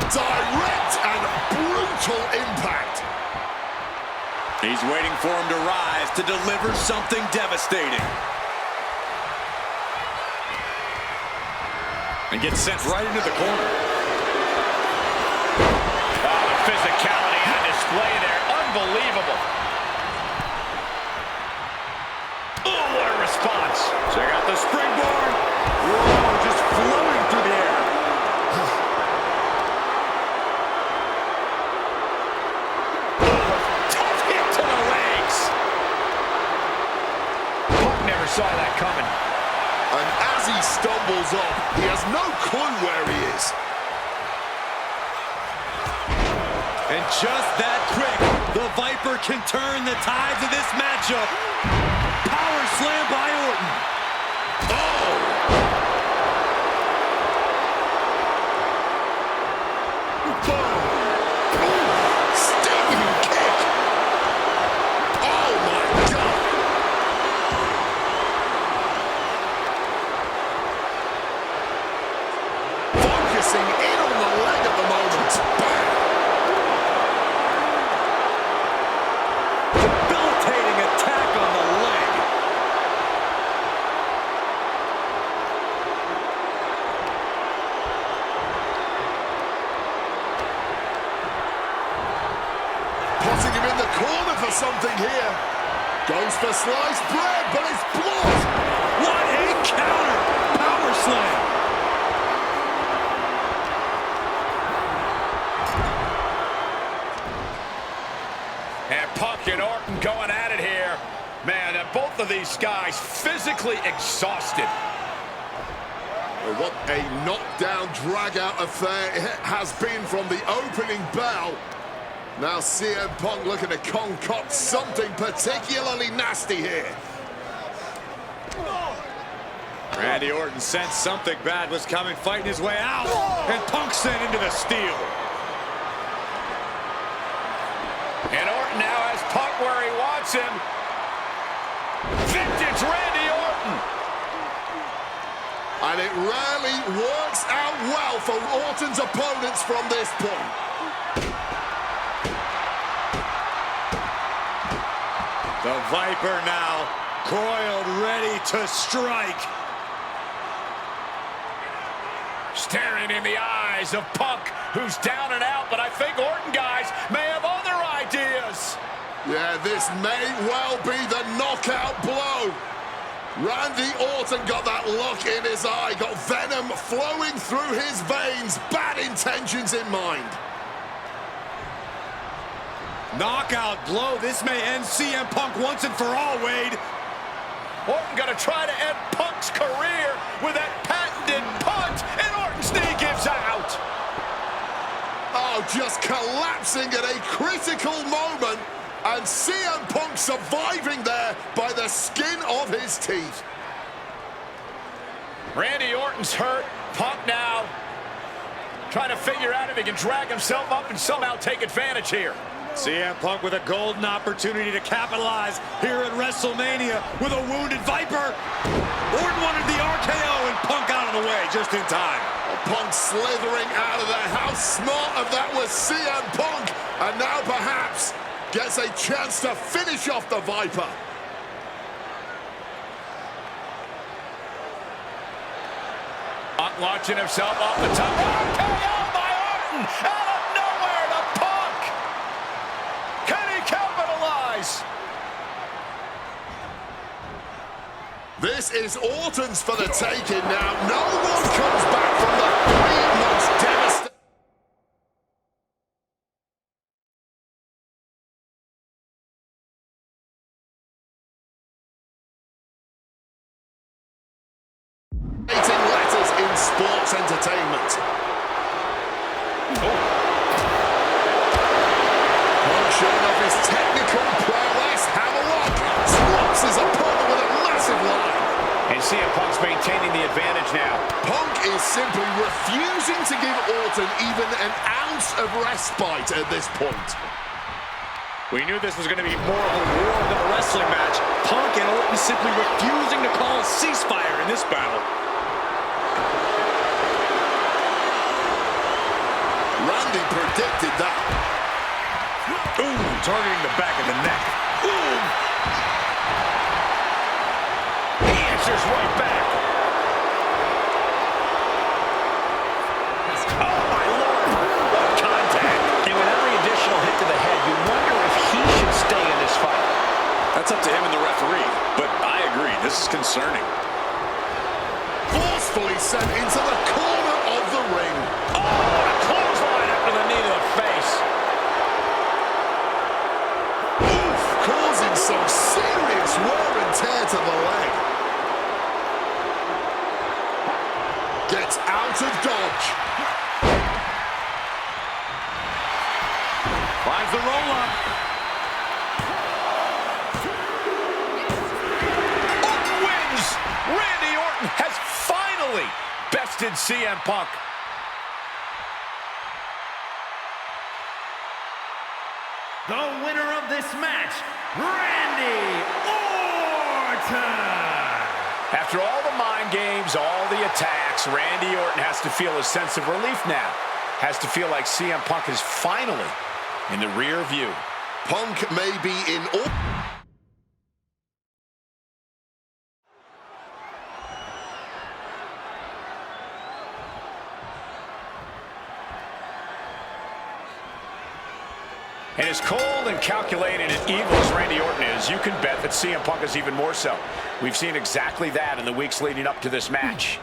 Direct and brutal impact. He's waiting for him to rise to deliver something devastating. And gets sent right into the corner. Oh, the physicality on display there. Unbelievable. Oh, what a response. Check out the springboard. Whoa, just flowing through the air. Saw that coming. And as he stumbles up, he has no clue where he is. And just that quick, the Viper can turn the tides of this matchup. Power slam by Orton. Oh! Boom! Stinging kick! Oh my God! Focusing in on the leg at the moment. Bang! Debilitating attack on the leg. Putting him in the corner for something here. Goes for sliced bread, but it's blocked. What a counter! Power slam. And Punk and Orton going at it here. Man, both of these guys physically exhausted. What a knockdown, drag-out affair it has been from the opening bell. Now CM Punk looking to concoct something particularly nasty here. Randy Orton sensed something bad was coming, fighting his way out. And Punk sent into the steel. And Orton now has Punk where he wants him. Vintage Randy Orton. And it rarely works out well for Orton's opponents from this point. The Viper now coiled, ready to strike. Staring in the eyes of Punk, who's down and out, but I think Orton, guys, may have other ideas. Yeah, this may well be the knockout blow. Randy Orton got that look in his eye, got venom flowing through his veins, bad intentions in mind. Knockout blow. This may end CM Punk once and for all, Wade. Orton gonna try to end Punk's career with that patented punt, and Orton's knee gives out. Oh, just collapsing at a critical moment, and CM Punk surviving there by the skin of his teeth. Randy Orton's hurt. Punk now trying to figure out if he can drag himself up and somehow take advantage here. CM Punk with a golden opportunity to capitalize here at WrestleMania with a wounded Viper. Orton wanted the RKO and Punk out of the way just in time. Punk slithering out of there. How smart of that was CM Punk. And now perhaps gets a chance to finish off the Viper. Punk launching himself off the top. RKO by Orton! Out of nowhere to Punk! Can he capitalize? This is Orton's for the taking now. No one comes back from the three most devastating. Letters in sports entertainment. Punk showing off his technical prowess. Hammerlock slaps his opponent with a massive line. And CM Punk's maintaining the advantage now. Punk is simply refusing to give Orton even an ounce of respite at this point. We knew this was going to be more of a war than a wrestling match. Punk and Orton simply refusing to call a ceasefire in this battle. Randy predicted that. Ooh, targeting the back of the neck. Boom! He answers right back. Oh, my Lord. What contact. And with every additional hit to the head, you wonder if he should stay in this fight. That's up to him and the referee, but I agree, this is concerning. Forcefully sent into the corner of the ring. Oh, a clothesline after the knee to the face. Oof, causing some serious wear and tear to the leg. Gets out of dodge. Finds the roll-up. Orton wins. Randy Orton has finally bested CM Punk. The winner of this match, Randy Orton! After all the mind games, all the attacks, Randy Orton has to feel a sense of relief now. Has to feel like CM Punk is finally in the rear view. Punk may be in all. And as cold and calculated and evil as Randy Orton is, you can bet that CM Punk is even more so. We've seen exactly that in the weeks leading up to this match.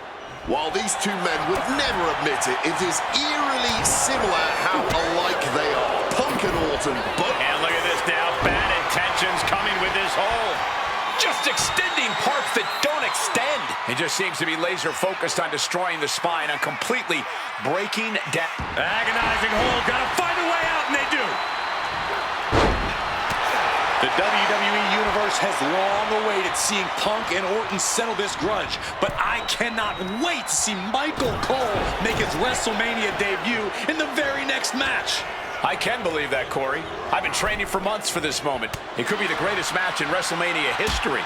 While these two men would never admit it, it is eerily similar how alike they are. Punk and Orton both. And look at this now, bad intentions coming with this hold. Just extending parts that don't extend. He just seems to be laser focused on destroying the spine, on completely breaking down. Agonizing hold, gotta find a way out, and they do. The WWE Universe has long awaited seeing Punk and Orton settle this grudge, but I cannot wait to see Michael Cole make his WrestleMania debut in the very next match. I can believe that, Corey. I've been training for months for this moment. It could be the greatest match in WrestleMania history.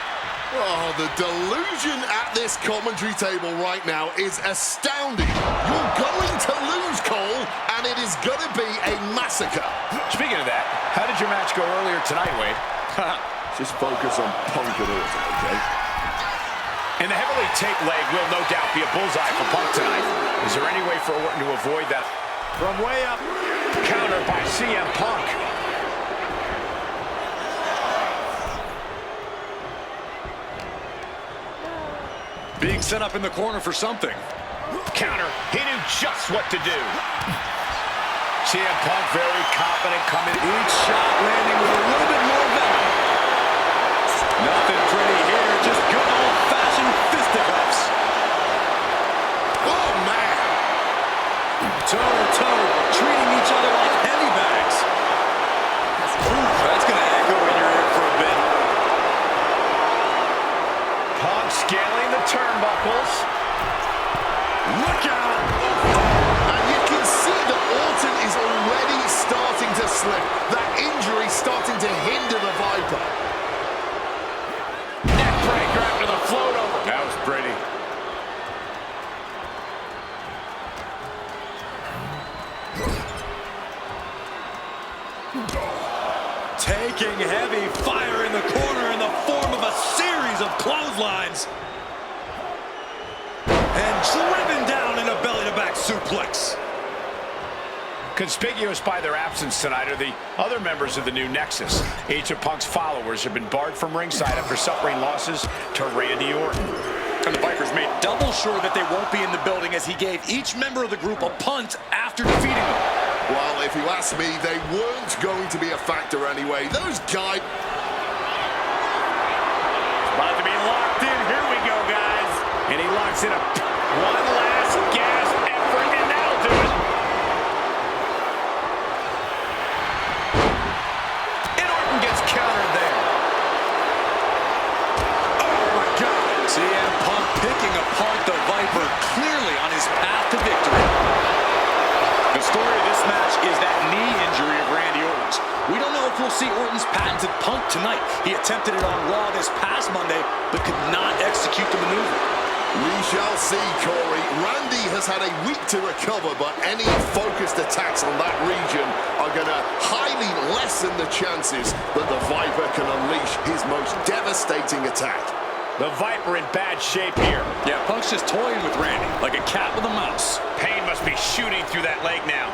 Oh, the delusion at this commentary table right now is astounding. You're going to lose, Cole, and it is going to be a massacre. Speaking of that, how did your match go earlier tonight, Wade? Just focus on Punk and Orton, okay? And the heavily taped leg will no doubt be a bullseye for Punk tonight. Is there any way for Orton to avoid that? From way up, counter by CM Punk. Being set up in the corner for something. Counter. He knew just what to do. CM Punk very confident coming. Each shot landing with a little bit more venom. Nothing pretty here, just good old-fashioned fisticuffs. Oh, man. Toe-to-toe, treating each other like heavy bags. Ooh, that's going to echo in your ear for a bit. Punk scaling the turnbuckles. Look out! And you can see that Orton is already starting to slip. That injury starting to hinder the Viper. Neckbreaker after the float over. That was pretty. Taking heavy fire in the corner in the form of a series of clotheslines. And driven down in a belly-to-back suplex. Conspicuous by their absence tonight are the other members of the new Nexus. Each of Punk's followers have been barred from ringside after suffering losses to Randy Orton. And the Vipers made double sure that they won't be in the building as he gave each member of the group a punt after defeating them. Well, if you ask me, they weren't going to be a factor anyway. Those guys... About to be locked in. Here we go, guys. And he locks in one last gasp effort, and that'll do it. And Orton gets countered there. Oh, my God. CM Punk picking apart the Viper, clearly on his path to victory. The story of this match is that knee injury of Randy Orton's. We don't know if we'll see Orton's patented punk tonight. He attempted it on Raw this past Monday, but could not execute the maneuver. We shall see, Corey. Randy has had a week to recover, but any focused attacks on that region are going to highly lessen the chances that the Viper can unleash his most devastating attack. The Viper in bad shape here. Yeah, Punk's just toying with Randy, like a cat with a mouse. Pain must be shooting through that leg now.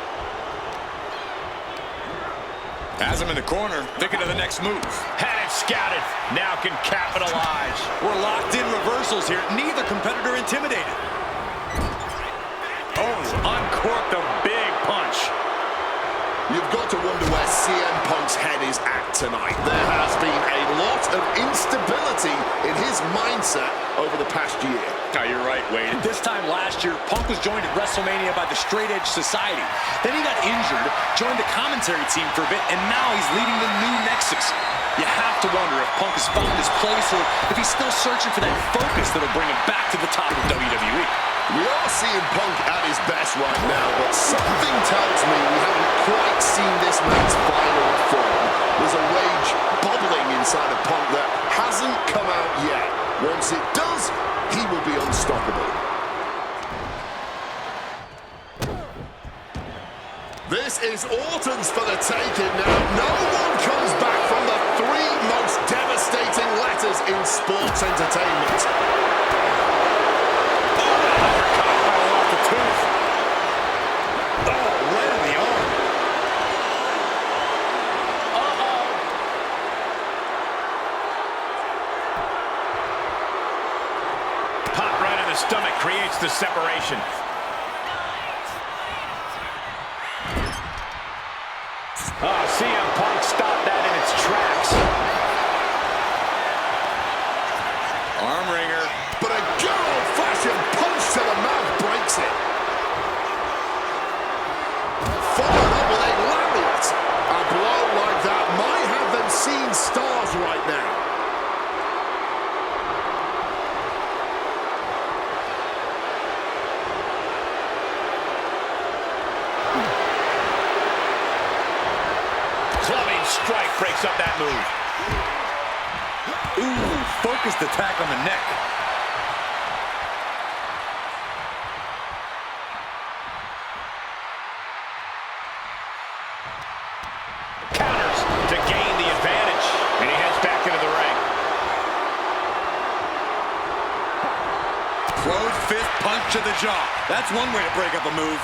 Has him in the corner, thinking of the next move. Had it scouted, now can capitalize. We're locked in reversals here, neither competitor intimidated. Oh, uncorked a big punch. You've got to wonder where CM Punk's head is at tonight. There has been a lot of instability in his mindset over the past year. Oh, you're right, Wade. This time last year, Punk was joined at WrestleMania by the Straight Edge Society. Then he got injured, joined the commentary team for a bit, and now he's leading the new Nexus. You have to wonder if Punk has found his place or if he's still searching for that focus that'll bring him back to the top of WWE. We are seeing Punk at his best right now, but something tells me we haven't quite seen this man's final form. There's a rage bubbling inside of Punk that hasn't come out yet. Once it does, he will be unstoppable. This is Orton's for the taking now. No one comes back from the three most devastating letters in sports entertainment. Stomach creates the separation. Oh, CM Punk stopped that in its tracks. Arm wringer. But a good old-fashioned punch to the mouth breaks it. Followed up with a lariat. A blow like that might have them seeing stars right now. Strike breaks up that move. Ooh, focused attack on the neck. Counters to gain the advantage. And he heads back into the ring. Closed fist punch to the jaw. That's one way to break up a move.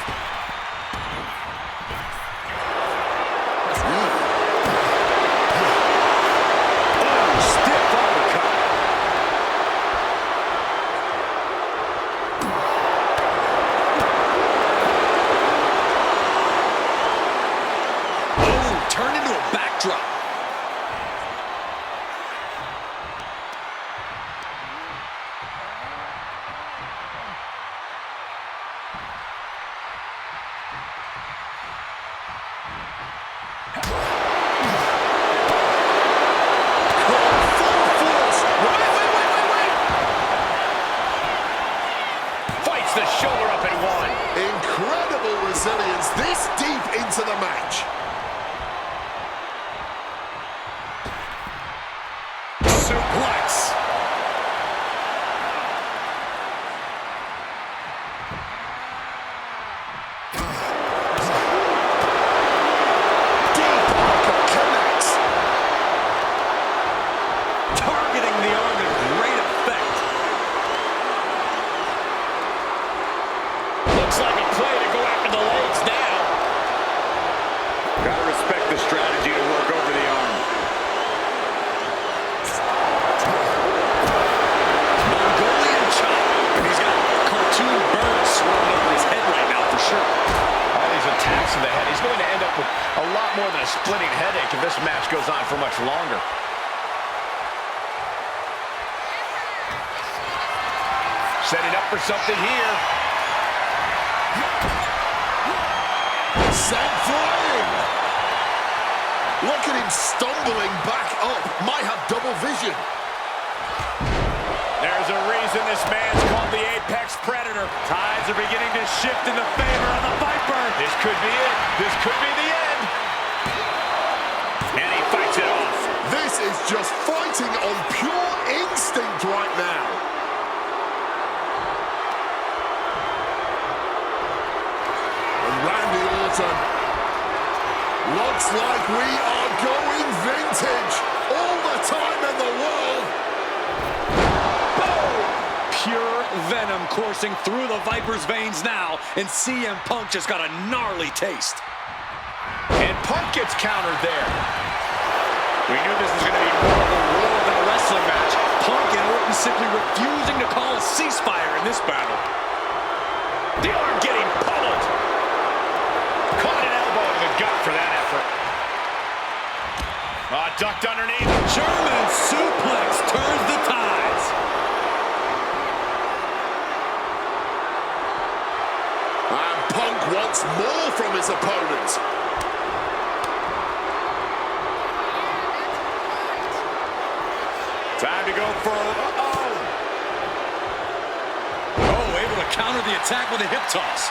Gets the shoulder up and one. Incredible resilience this deep into the match. Suplex. Splitting headache if this match goes on for much longer. Setting up for something here. Sent flying. Look at him stumbling back up. Might have double vision. There's a reason this man's called the Apex Predator. Tides are beginning to shift in the favor of the Viper. This could be it. This could be the end. And he fights it off. This is just fighting on pure instinct right now. And Randy Orton. Looks like we are going vintage. All the time in the world. Boom! Pure venom coursing through the Viper's veins now. And CM Punk just got a gnarly taste. And Punk gets countered there. We knew this was going to be more of a war than a wrestling match. Punk and Orton simply refusing to call a ceasefire in this battle. The arm getting pummeled. Caught an elbow in the gut for that effort. Ducked underneath. German suplex turns the tides. And Punk wants more from his opponent. Time to go for able to counter the attack with a hip toss.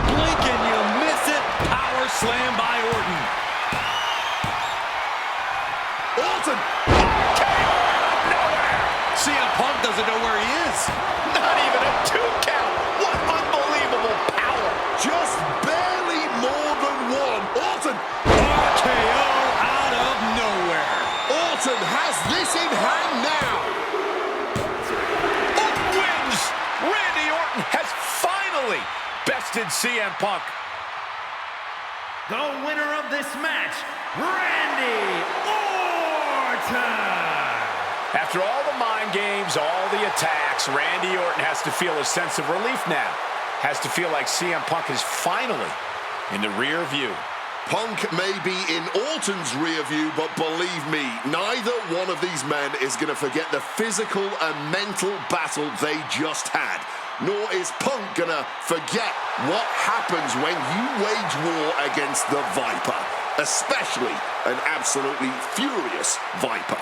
Blink and you miss it. Power slam by Orton. Orton! nowhere. CM Punk doesn't know where he is. Not even a 2 count. What unbelievable power. Just barely more than one. Orton! RKO out of nowhere. Orton has this in hand now. Orton wins. Randy Orton has finally bested CM Punk. The winner of this match, Randy Orton. After all the mind games, all the attacks, Randy Orton has to feel a sense of relief now. Has to feel like CM Punk is finally in the rear view. Punk may be in Orton's rear view, but believe me, neither one of these men is going to forget the physical and mental battle they just had. Nor is Punk going to forget what happens when you wage war against the Viper, especially an absolutely furious Viper.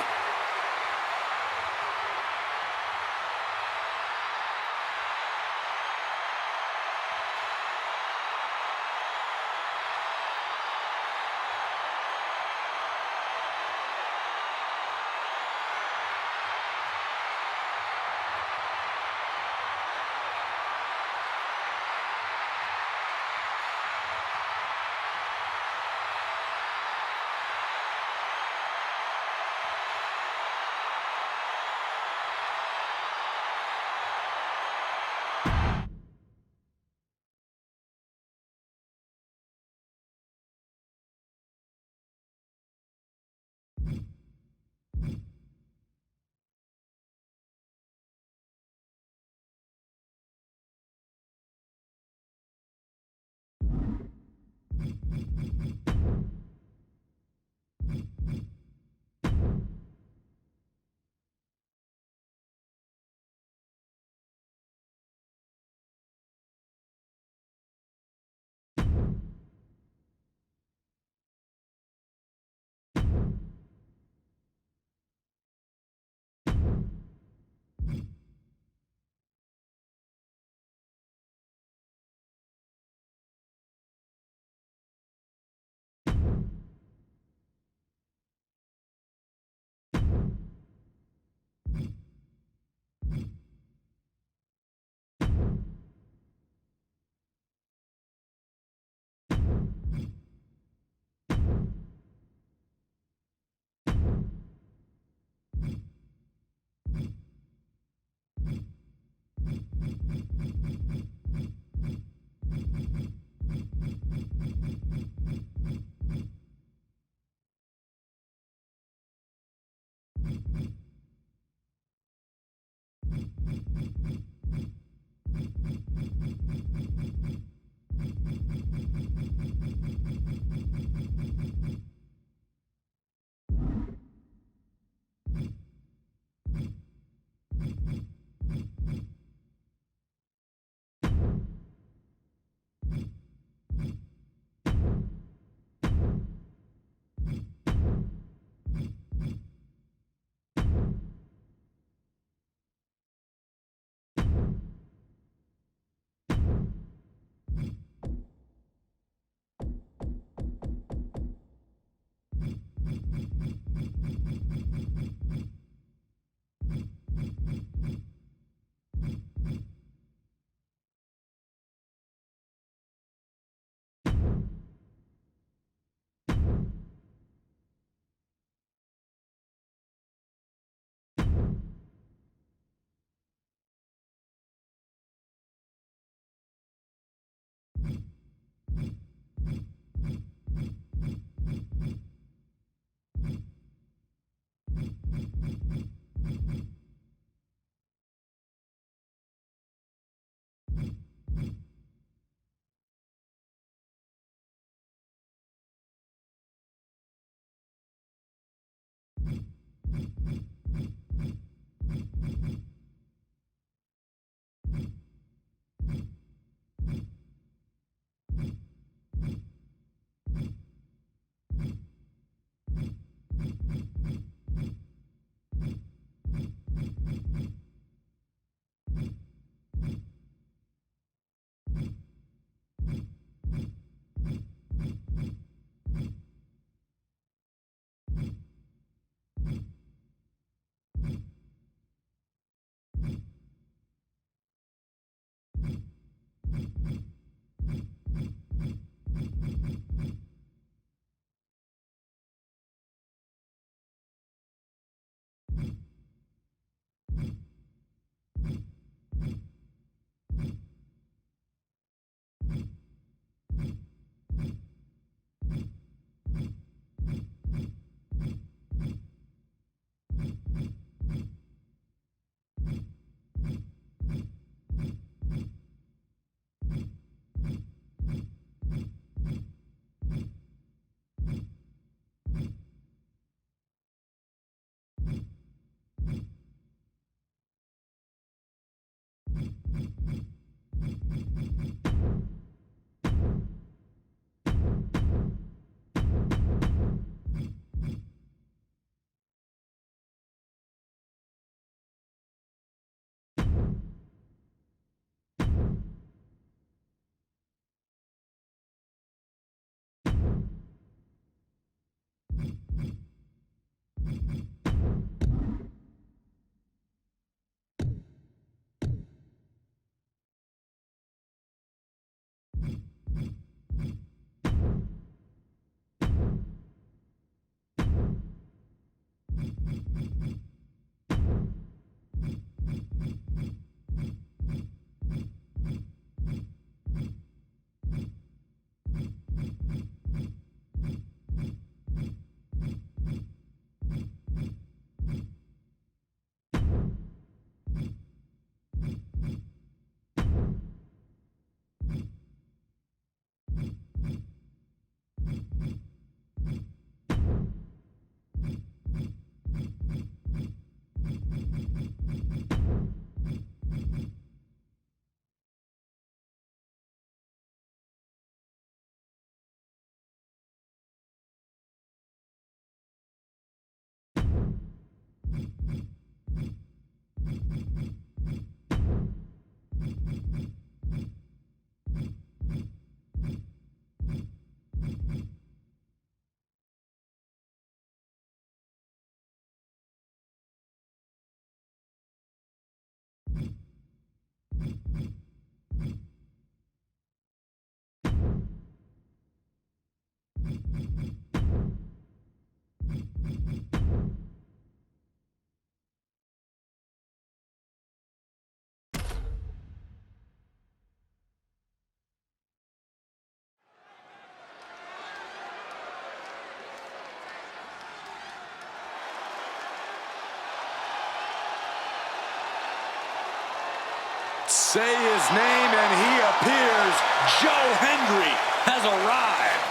Say his name and he appears. Joe Hendry has arrived.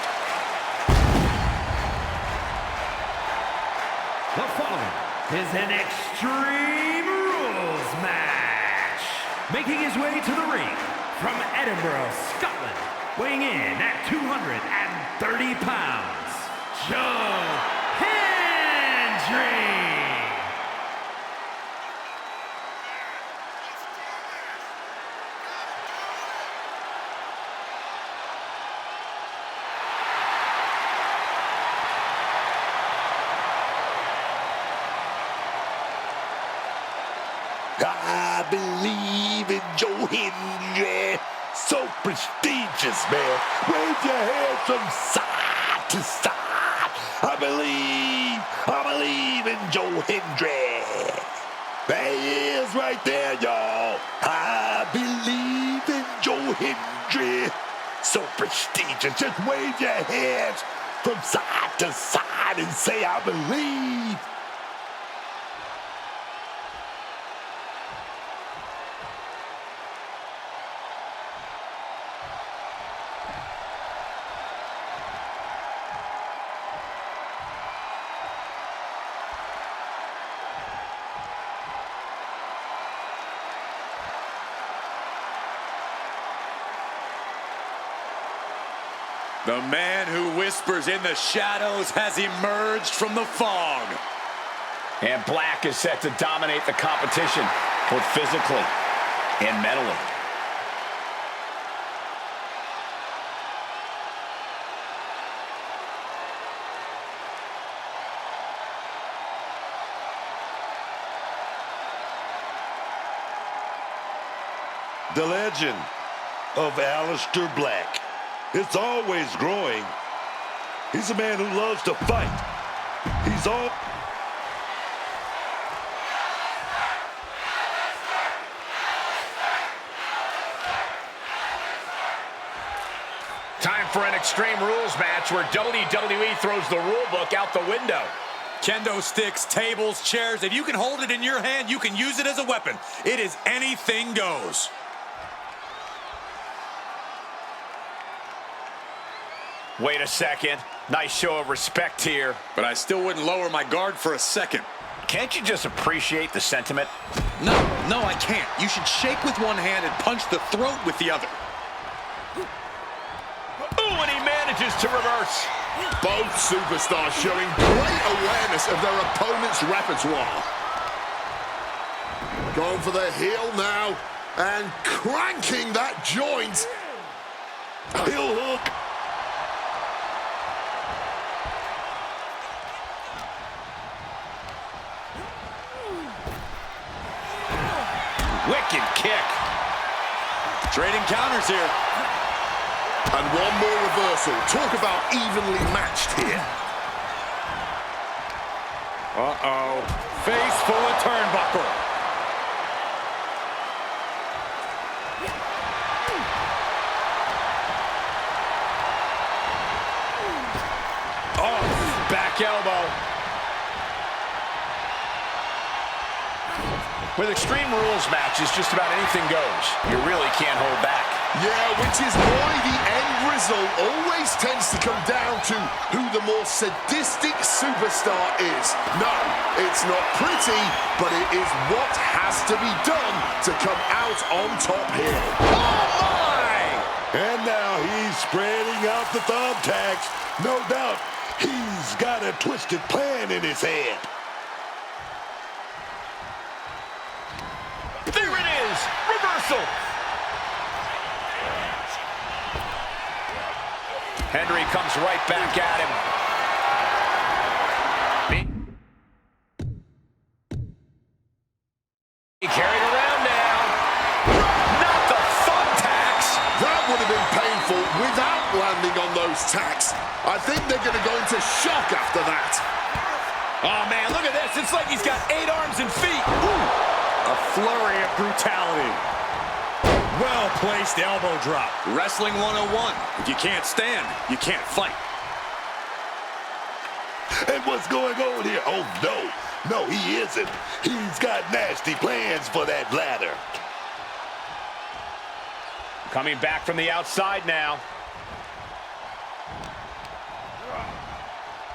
The following is an Extreme Rules match. Making his way to the ring from Edinburgh, Scotland, weighing in at 230 pounds, Joe Hendry. I believe in Joe Hendry. So prestigious, man. Wave your hands from side to side. I believe in Joe Hendry. There he is right there, y'all. I believe in Joe Hendry. So prestigious. Just wave your hands from side to side and say, I believe. The man who whispers in the shadows has emerged from the fog. And Black is set to dominate the competition, both physically and mentally. The legend of Aleister Black. It's always growing. He's a man who loves to fight. He's all... Time for an Extreme Rules match where WWE throws the rule book out the window. Kendo sticks, tables, chairs. If you can hold it in your hand, you can use it as a weapon. It is anything goes. Wait a second. Nice show of respect here. But I still wouldn't lower my guard for a second. Can't you just appreciate the sentiment? No, I can't. You should shake with one hand and punch the throat with the other. Ooh, and he manages to reverse. Both superstars showing great awareness of their opponent's repertoire. Going for the heel now and cranking that joint. Heel hook. Wicked kick. Trading counters here. And one more reversal. Talk about evenly matched here. Uh-oh. Face full of turnbuckle. Oh, back elbow. With Extreme Rules matches, just about anything goes. You really can't hold back. Yeah, which is why the end result always tends to come down to who the more sadistic superstar is. No, it's not pretty, but it is what has to be done to come out on top here. Oh, my! And now he's spreading out the thumbtacks. No doubt he's got a twisted plan in his head. There it is! Reversal! Hendry comes right back at him. He carried around now. Not the thumbtacks! That would have been painful without landing on those tacks. I think they're going to go into shock after that. Oh, man, look at this. It's like he's got 8 arms and feet. Ooh. A flurry of brutality. Well-placed elbow drop. Wrestling 101. If you can't stand, you can't fight. And what's going on here? Oh, no. No, he isn't. He's got nasty plans for that ladder. Coming back from the outside now.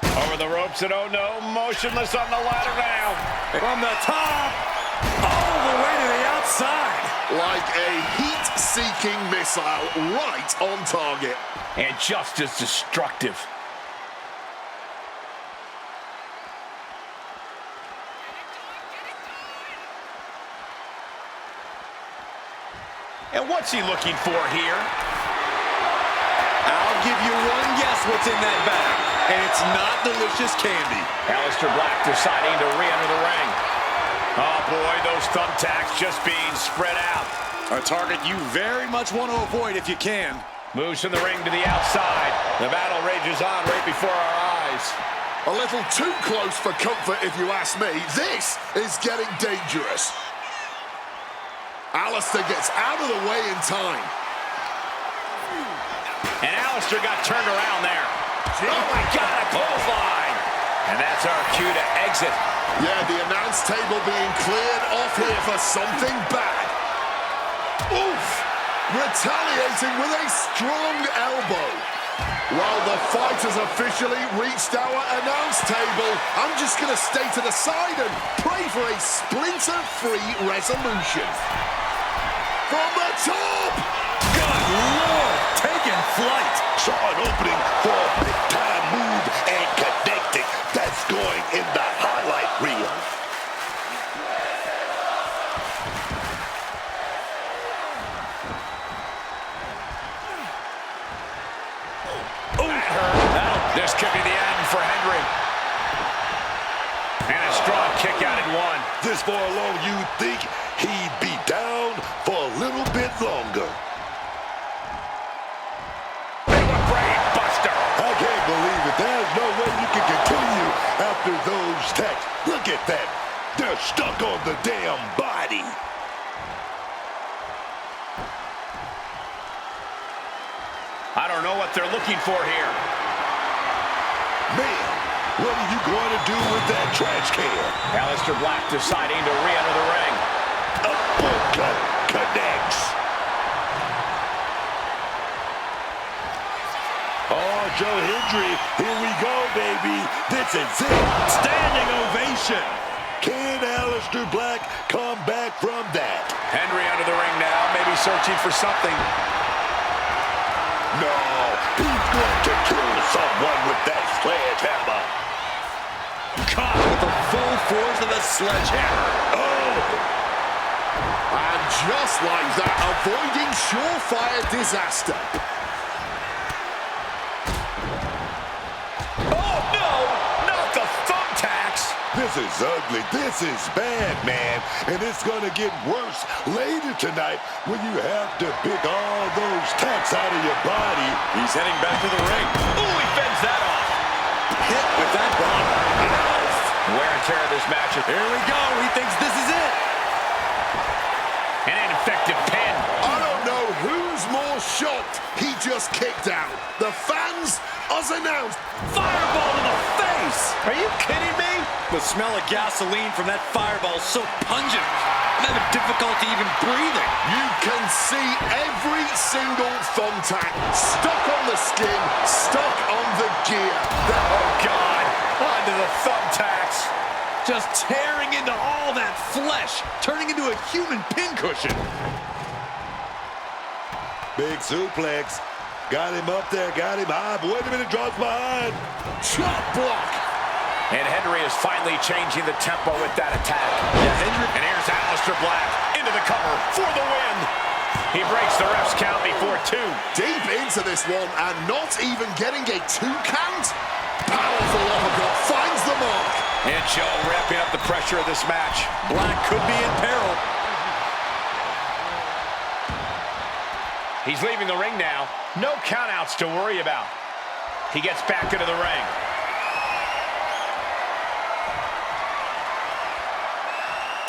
Over the ropes and oh no, motionless on the ladder now. From the top, all the way to the outside. Like a heat-seeking missile right on target. And just as destructive. And what's he looking for here? I'll give you one guess what's in that bag. And it's not delicious candy. Aleister Black deciding to re-enter the ring. Oh boy, those thumbtacks just being spread out. A target you very much want to avoid if you can. Moves from the ring to the outside. The battle rages on right before our eyes. A little too close for comfort, if you ask me. This is getting dangerous. Aleister gets out of the way in time. And Aleister got turned around there. Oh my God, a clothesline. And that's our cue to exit. Yeah, the announce table being cleared off here for something bad. Oof! Retaliating with a strong elbow. While the fight has officially reached our announce table, I'm just going to stay to the side and pray for a splinter-free resolution. From the top! Good Lord! Taking flight! Saw an opening for a big-time move and connecting. That's going in the highlight reel. This could be the end for Henry. And a strong kick out at one. This far along, you'd think he'd be down for a little bit longer. Brain buster. I can't believe it. There's no way you can continue after those attacks. Look at that. They're stuck on the damn body. I don't know what they're looking for here. Man, what are you going to do with that trash can? Aleister Black deciding to re-enter the ring. Uppercut connects. Oh, Joe Hendry, here we go, baby. This is it. Standing ovation. Can Aleister Black come back from that? Henry under the ring now, maybe searching for something. No, he's going to kill someone with that sledgehammer. Caught with the full force of the sledgehammer. Oh! And just like that, avoiding surefire disaster. Oh no, not the thumbtacks. This is ugly. This is bad, man. And it's going to get worse later tonight when you have to pick all those tacks out of your body. He's heading back to the ring. Ooh, he fends that off. Hit with that bomb. Wear and tear of this match. Here we go. He thinks this is it. An ineffective pin. I don't know who's more shocked he just kicked out. The fans, us announced. Fireball to the face. Are you kidding me? The smell of gasoline from that fireball is so pungent. I'm having difficulty even breathing. You can see every single thumbtack stuck on the skin, stuck on the gear. Oh God, onto the thumbtacks. Just tearing into all that flesh, turning into a human pincushion. Big suplex. Got him up there, got him high. But wait a minute, drops behind. Chop block. And Henry is finally changing the tempo with that attack. Yeah, Hendry. And here's Aleister Black into the cover for the win. He breaks the ref's count before two. Deep into this one and not even getting a 2 count. Powerful uppercut finds the mark. And Joe ramping up the pressure of this match. Black could be in peril. He's leaving the ring now. No countouts to worry about. He gets back into the ring.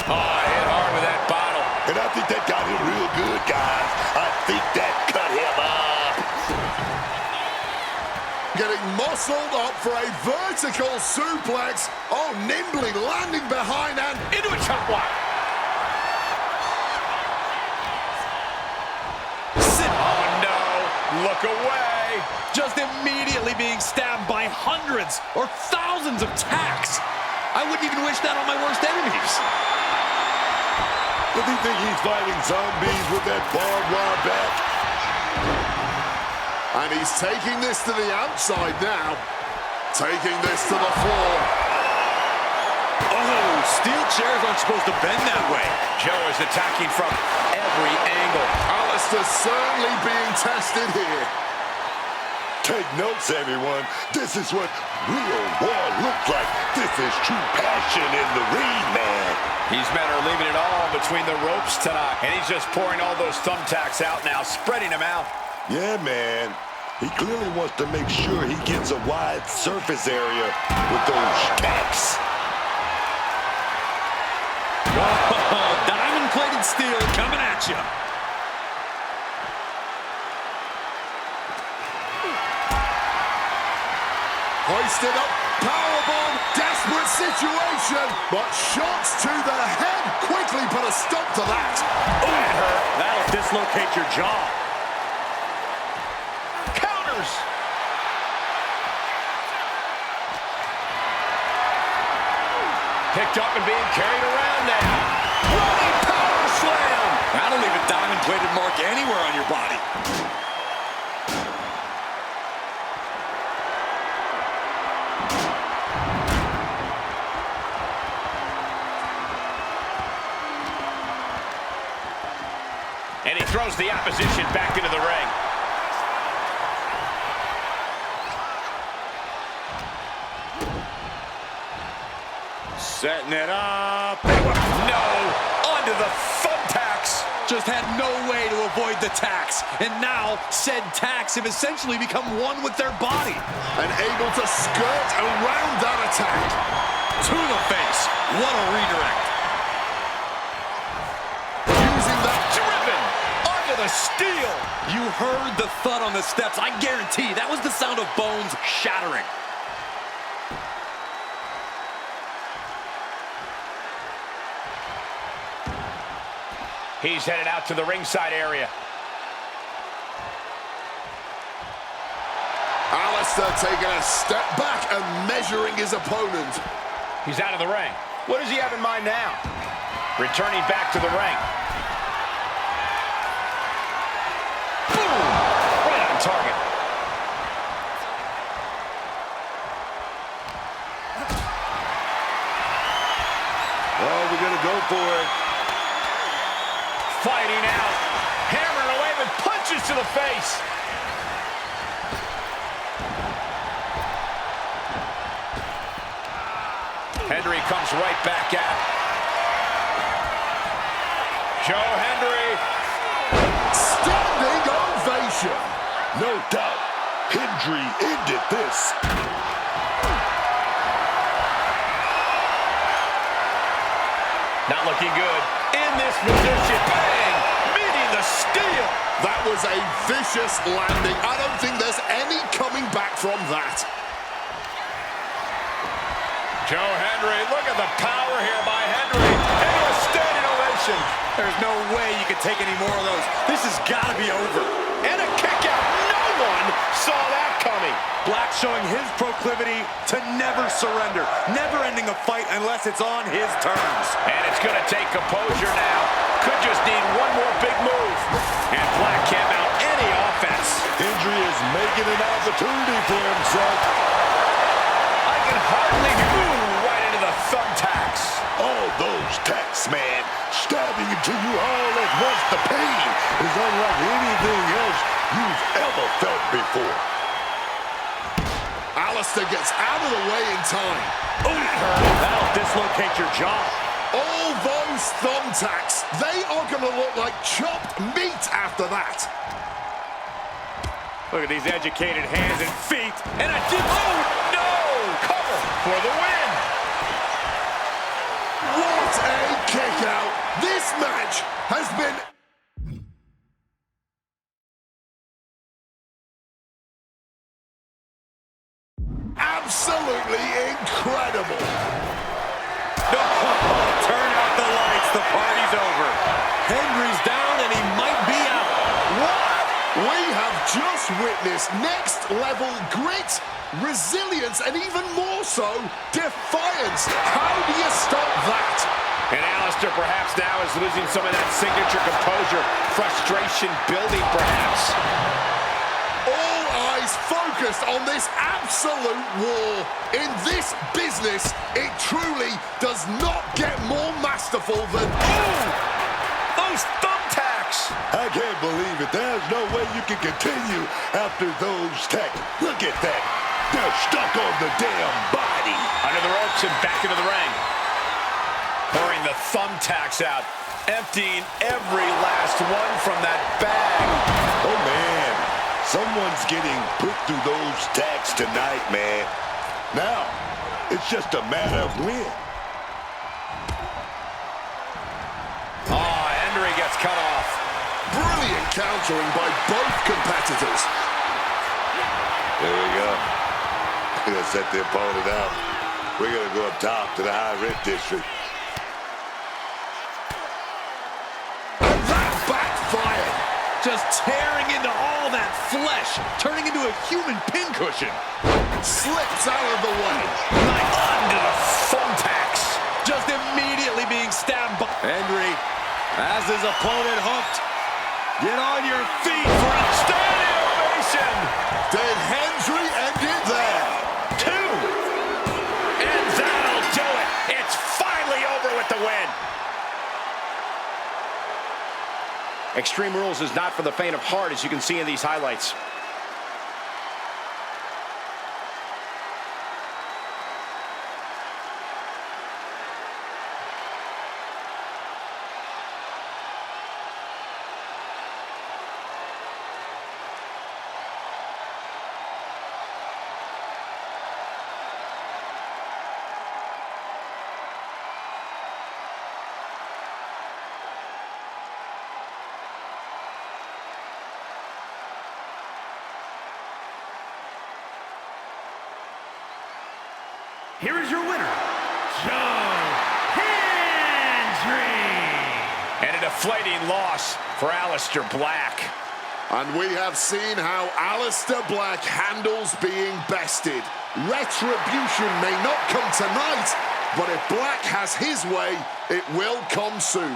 Oh, hit hard with that bottle. And I think that got him real good, guys. I think that cut him up. Getting muscled up for a vertical suplex. Oh, nimbly landing behind and Into a chop block. Sit look away. Just immediately being stabbed by hundreds or thousands of tacks. I wouldn't even wish that on my worst enemies. Does he think he's fighting zombies with that barbed wire bat? And he's taking this to the outside now. Taking this to the floor. Oh, steel chairs aren't supposed to bend that way. Joe is attacking from every angle. Alistair certainly being tested here. Take notes, everyone. This is what real war looks like. This is true passion in the ring, man. These men are leaving it all between the ropes tonight. And he's just pouring all those thumbtacks out now, spreading them out. Yeah, man. He clearly wants to make sure he gets a wide surface area with those tacks. Oh, diamond-plated steel coming at you. Hoisted up, powerbomb, desperate situation, but shots to the head quickly put a stop to that. Oh, that hurt. That'll dislocate your jaw. Counters. Picked up and being carried around now. Running power slam. That'll leave a diamond-plated mark anywhere on your body. And he throws the opposition back into the ring. Setting it up. No, onto the thumbtacks. Just had no way to avoid the tacks. And now, said tacks have essentially become one with their body. And able to skirt around that attack. To the face. What a redirect. Using that Driven onto the steel. You heard the thud on the steps. I guarantee that was the sound of bones shattering. He's headed out to the ringside area. Alistair taking a step back and measuring his opponent. He's out of the ring. What does he have in mind now? Returning back to the ring. Boom! Right on target. Oh, we're going to go for it. Fighting out. Hammering away with punches to the face. Hendry comes right back at him. Joe Hendry. Standing ovation. No doubt, Hendry ended this. Not looking good. In this position. Bang! Meeting the steel. That was a vicious landing. I don't think there's any coming back from that. Joe Hendry, look at the power here by Hendry. And a standing ovation. There's no way you can take any more of those. This has got to be over. And a kick out. No one saw that coming. Black showing his proclivity to never surrender. Never ending a fight unless it's on his terms. And it's going to take composure now. Could just need one more big move. And Black can't mount any offense. Hendry is making an opportunity for himself. I can hardly move right into the thumbtacks. All those tacks, man, stabbing into you all at once. The pain is unlike anything else you've ever felt before. Alistair gets out of the way in time. Oh, that'll dislocate your jaw. All those thumbtacks, they are going to look like chopped meat after that. Look at these educated hands and feet. And a deep, oh no! Cover for the win. What a kick out. This match has been absolutely incredible. Turn out the lights. The party's over. Hendry's down and he might be out. What? We have just witnessed next-level grit, resilience, and even more so, defiance. How do you stop that? And Alistair perhaps now is losing some of that signature composure, frustration building perhaps. All eyes focused on this absolute war. In this business, it truly does not get more masterful than... Oh! Those thumbtacks! I can't believe it. There's no way you can continue after those tacks. Look at that. They're stuck on the damn body. Under the ropes and back into the ring. Pouring the thumbtacks out, emptying every last one from that bag. Oh, man. Someone's getting put through those tacks tonight, man. Now, it's just a matter of when. Oh, Henry gets cut off. Brilliant countering by both competitors. There we go. We're going to set the opponent out. We're going to go up top to the high rent district. And that backfired. Just tearing into all that flesh, turning into a human pincushion. Slips out of the way. Under the thumbtacks. Just immediately being stabbed by Henry has his opponent hooked. Get on your feet for a Standing ovation. Did Hendry end it there? 2. And that'll do it. It's finally over with the win. Extreme Rules is not for the faint of heart, as you can see in these highlights. Here is your winner, Joe Hendry. And a deflating loss for Alistair Black. And we have seen how Alistair Black handles being bested. Retribution may not come tonight, but if Black has his way, it will come soon.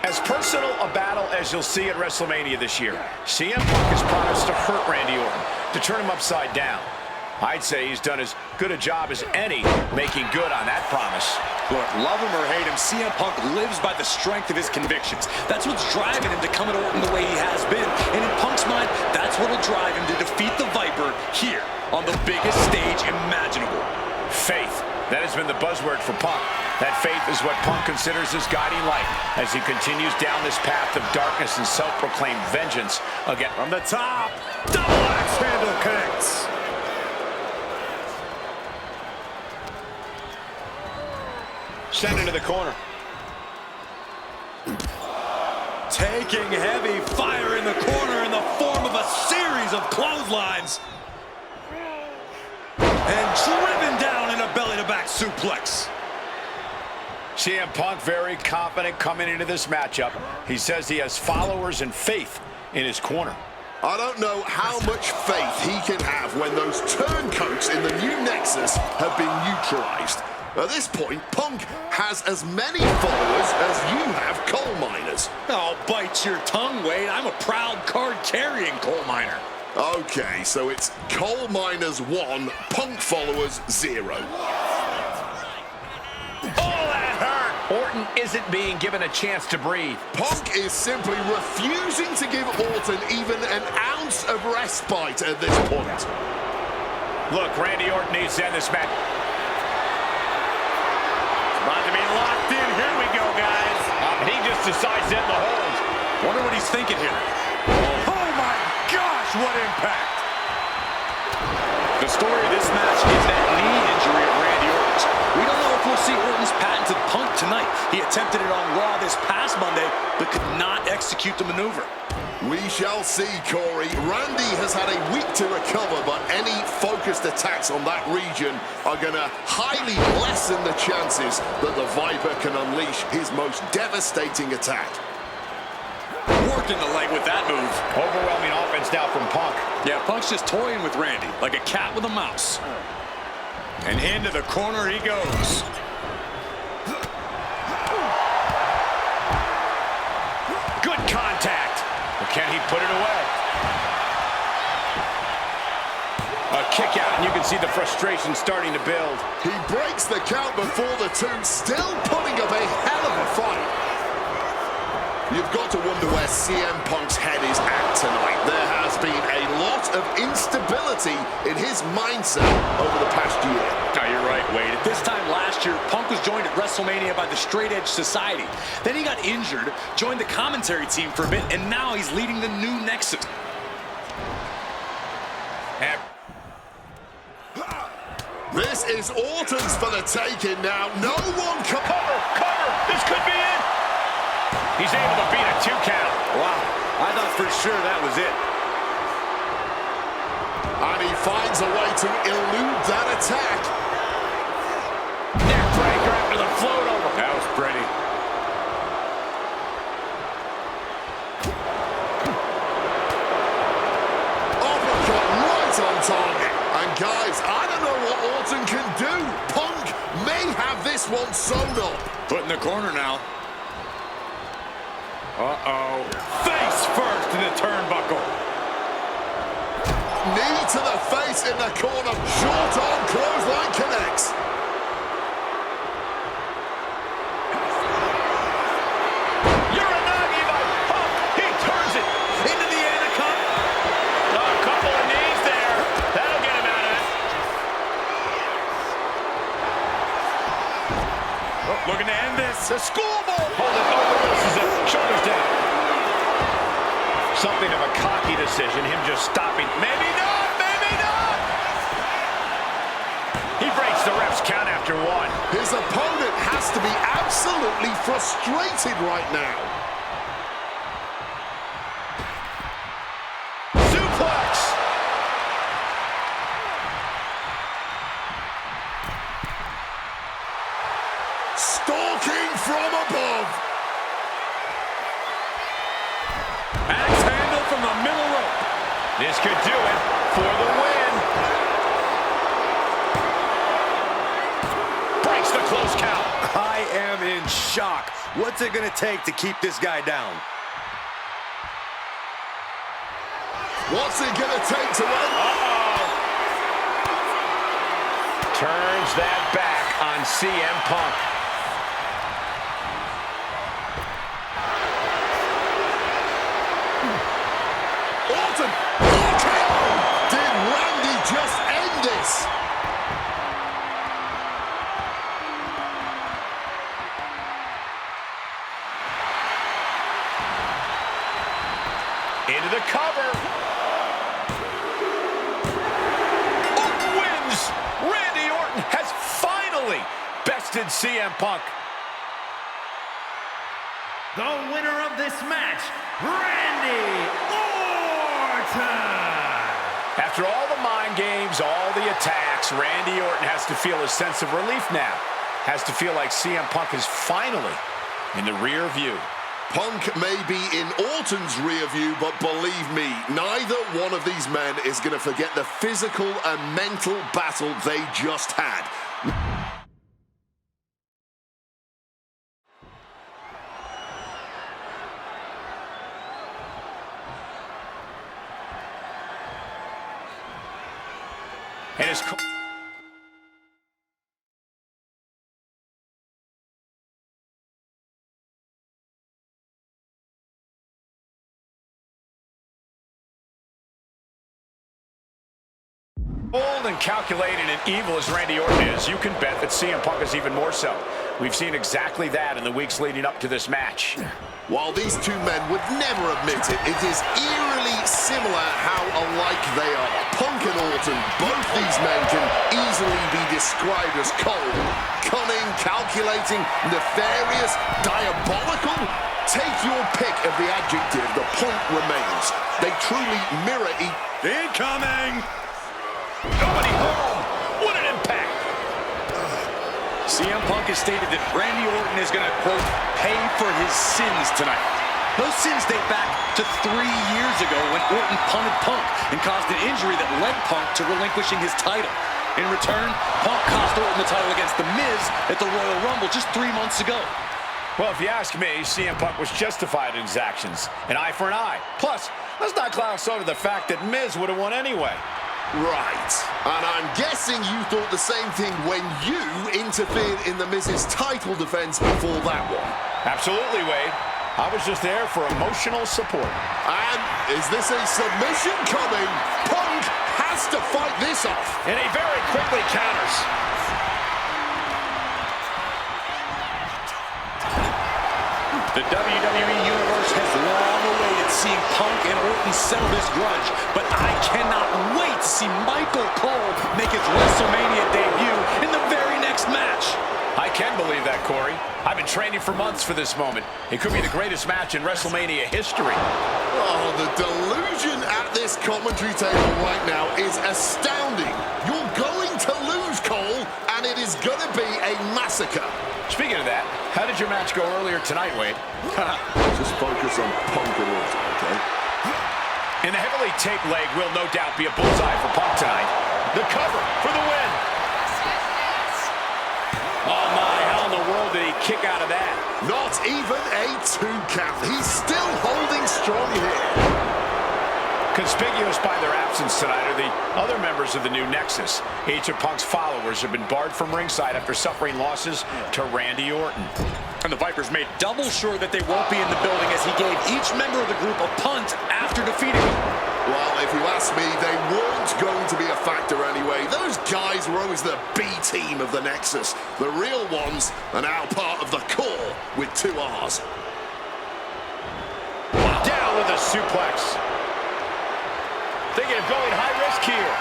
As personal a battle as you'll see at WrestleMania this year, CM Punk has promised to hurt Randy Orton, to turn him upside down. I'd say he's done as good a job as any making good on that promise. Look, love him or hate him, CM Punk lives by the strength of his convictions. That's what's driving him to come at Orton the way he has been. And in Punk's mind, that's what'll drive him to defeat the Viper here on the biggest stage imaginable. Faith. That has been the buzzword for Punk. That faith is what Punk considers his guiding light as he continues down this path of darkness and self-proclaimed vengeance again. From the top, double axe handle connects. Send into the corner. Taking heavy fire in the corner in the form of a series of clotheslines. And driven down in a belly-to-back suplex. CM Punk very confident coming into this matchup. He says he has followers and faith in his corner. I don't know how much faith he can have when those turncoats in the new Nexus have been neutralized. At this point, Punk has as many followers as you have coal miners. Oh, bite your tongue, Wade. I'm a proud card-carrying coal miner. Okay, so it's coal miners 1, Punk followers 0. Oh, that hurt! Orton isn't being given a chance to breathe. Punk is simply refusing to give Orton even an ounce of respite at this point. Look, Randy Orton needs to end this match. About to be locked in. Here we go, guys. And he just decides to end the hold. Wonder what he's thinking here. Oh, my gosh, what impact! The story of this match is that knee injury of Randy Orton's. We don't know if we'll see Orton's patented Punk tonight. He attempted it on Raw this past Monday, but could not execute the maneuver. We shall see, Corey. Randy has had a week to recover, but any focused attacks on that region are going to highly lessen the chances that the Viper can unleash his most devastating attack. Working the leg with that move. Overwhelming offense now from Punk. Yeah, Punk's just toying with Randy, like a cat with a mouse. And into the corner he goes. Good contact. But can he put it away? A kick out, and you can see the frustration starting to build. He breaks the count before the 2, still putting up a hell of a fight. You've got to wonder where CM Punk's head is at tonight. There has been a lot of instability in his mindset over the past year. Oh, you're right, Wade. At this time last year, Punk was joined at WrestleMania by the Straight Edge Society. Then he got injured, joined the commentary team for a bit, and now he's leading the new Nexus. This is Orton's for the taking now. No one can... Cover! This could be it! He's able to beat a 2 count. Wow, I thought for sure that was it. And he finds a way to elude that attack. Neck breaker after the float over. That was pretty. Uppercut right on target. And guys, I don't know what Orton can do. Punk may have this one sewn up. Put in the corner now. Uh-oh. Face first in the turnbuckle. Knee to the face in the corner. Short arm clothesline connects. Uranagi by Punk. He turns it into the anaconda. A couple of knees there. That'll get him out of it. Oh, looking to end this. The schoolboy. Holding over. This is shoulders down. Something of a cocky decision. Him just stopping. Maybe not. Maybe not. He breaks the ref's count after 1. His opponent has to be absolutely frustrated right now. Suplex. Stalking from above. Axe handle from the middle rope. This could do it for the win. Breaks the close count. I am in shock. What's it going to take to keep this guy down? What's it going to take to win? Turns that back on CM Punk. Orton! RKO! Did Randy just end this? Into the cover. Orton wins. Randy Orton has finally bested CM Punk. The winner of this match, Randy Orton! After all the mind games, all the attacks, Randy Orton has to feel a sense of relief now. Has to feel like CM Punk is finally in the rear view. Punk may be in Orton's rear view, but believe me, neither one of these men is going to forget the physical and mental battle they just had. Bold and calculated and evil as Randy Orton is, you can bet that CM Punk is even more so. We've seen exactly that in the weeks leading up to this match. While these two men would never admit it, it is eerily similar how alike they are. Punk and Orton, both these men can easily be described as cold. Cunning, calculating, nefarious, diabolical. Take your pick of the adjective, the point remains. They truly mirror each... Incoming! Nobody home! What an impact! CM Punk has stated that Randy Orton is going to, quote, pay for his sins tonight. Those sins date back to 3 years ago when Orton punted Punk and caused an injury that led Punk to relinquishing his title. In return, Punk cost Orton the title against The Miz at the Royal Rumble just 3 months ago. Well, if you ask me, CM Punk was justified in his actions. An eye for an eye. Plus, let's not gloss over the fact that Miz would have won anyway. Right. And I'm guessing you thought the same thing when you interfered in the Miz's title defense before that one. Absolutely, Wade. I was just there for emotional support. And is this a submission coming? Punk has to fight this off. And he very quickly counters. The WWE Universe has long awaited seeing Punk and Orton settle this grudge, but I cannot wait to see Michael Cole make his WrestleMania debut in the very next match. I can believe that, Corey. I've been training for months for this moment. It could be the greatest match in WrestleMania history. Oh, the delusion at this commentary table right now is astounding. You're going to lose, Cole, and it is going to be a massacre. Speaking of that, how did your match go earlier tonight, Wade? Just focus on Punk and Orton, okay? And the heavily taped leg will no doubt be a bullseye for Punk tonight. The cover for the win. Oh my, how in the world did he kick out of that? Not even a 2 count. He's still holding strong here. Conspicuous by their absence tonight are the other members of the new Nexus. Each of Punk's followers have been barred from ringside after suffering losses to Randy Orton. And the Vipers made double sure that they won't be in the building as he gave each member of the group a punt after defeating him. Well, if you ask me, they weren't going to be a factor anyway. Those guys were always the B team of the Nexus. The real ones are now part of the core with 2 R's. Down with a suplex. Thinking of going high risk here.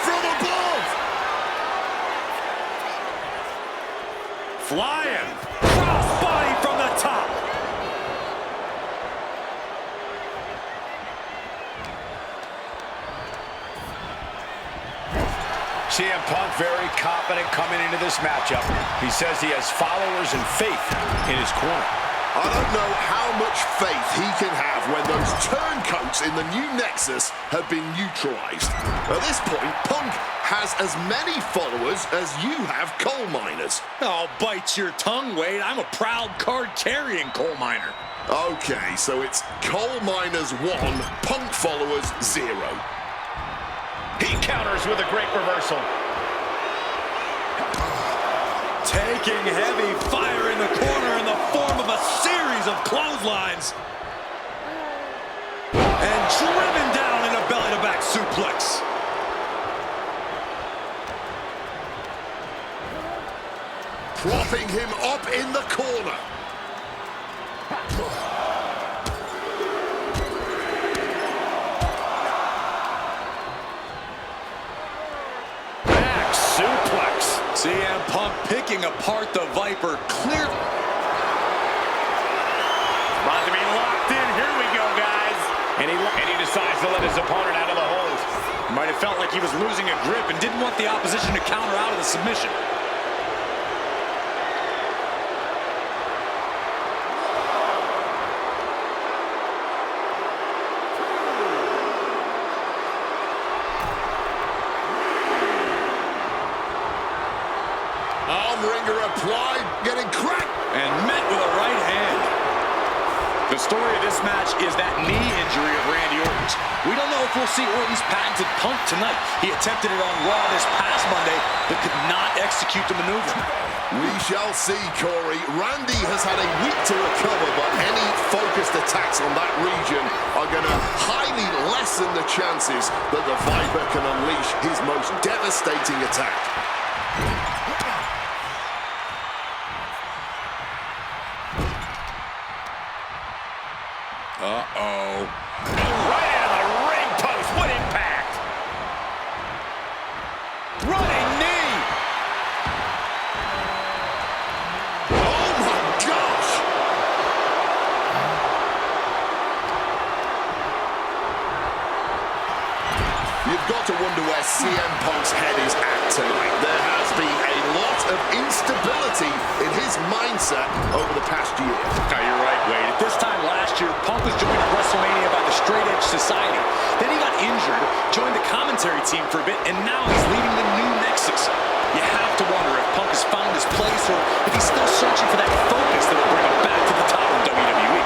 From above! Flying. Crossbody from the top. CM Punk very confident coming into this matchup. He says he has followers and faith in his corner. I don't know how much faith he can have when those turncoats in the new Nexus have been neutralized. At this point, Punk has as many followers as you have coal miners. Oh, bite your tongue, Wade. I'm a proud card-carrying coal miner. Okay, so it's coal miners 1, Punk followers 0. He counters with a great reversal. Taking heavy fire in the corner in the form of a series of clotheslines. And driven down in a belly-to-back suplex. Propping him up in the corner. Back suplex. CM Punk picking apart the Viper clear. About to be locked in. Here we go, guys. And he decides to let his opponent out of the hold. Might have felt like he was losing a grip and didn't want the opposition to counter out of the submission. Ringer applied, getting cracked. And met with a right hand. The story of this match is that knee injury of Randy Orton's. We don't know if we'll see Orton's patented Punk tonight. He attempted it on Raw this past Monday, but could not execute. execute the maneuver. We shall see, Corey. Randy has had a week to recover, but any focused attacks on that region are going to highly lessen the chances that the Viper can unleash his most devastating attack. Uh-oh. Right into the ring post. What impact? Running knee. Oh, my gosh. You've got to wonder where CM Punk's head is at tonight. There has been a lot of instability in his mindset over the past year. No, you're right, Wade. At this time last year, Punk was joined at WrestleMania by the Straight Edge Society. Then he got injured, joined the commentary team for a bit, and now he's leading the new Nexus. You have to wonder if Punk has found his place or if he's still searching for that focus that will bring him back to the top of WWE.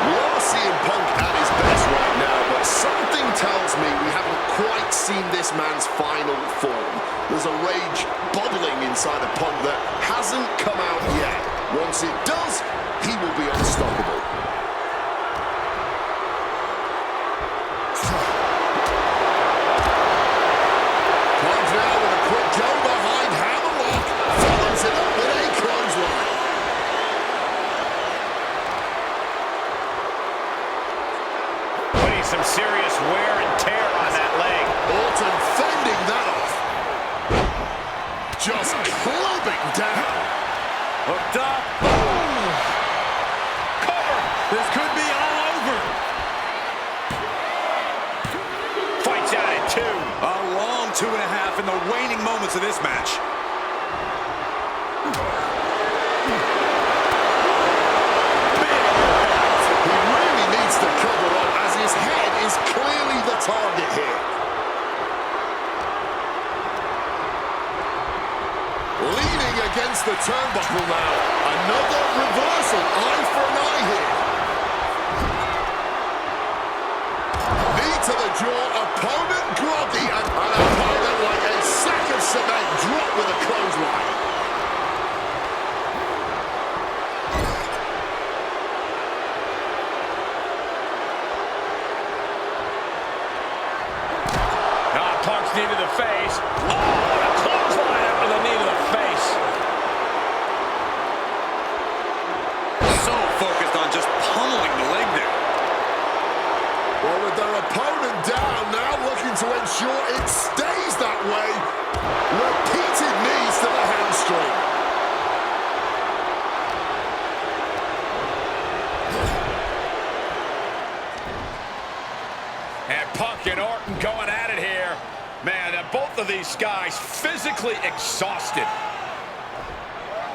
We are seeing Punk at his best right now, but something tells me we haven't quite seen this man's final form. There's a rage bubbling inside of Punk that hasn't come out yet. Once it does, he will be unstoppable. Comes now with a quick go behind hammerlock. Follows it up with a clothesline. Putting some serious wear and tear on that leg. Orton fending that off. Just clubbing down. Hooked up. Boom. Cover. This could be all over. Fights out at 2. A long 2.5 in the waning moments of this match. He really needs to cover up as his head is clearly the target here. Leaning against the turnbuckle now. Another reversal. Eye for an eye here. Knee to the jaw. Opponent groggy. And an opponent like a sack of cement dropped with a clothesline. Punk's knee to the face. Oh, a clothesline after the knee to the face. So focused on just pummeling the leg there. Well, with their opponent down, now looking to ensure it stays that way. Repeated knees to the hamstring. And Punk and Orton going at it here. Man, both of these guys physically exhausted.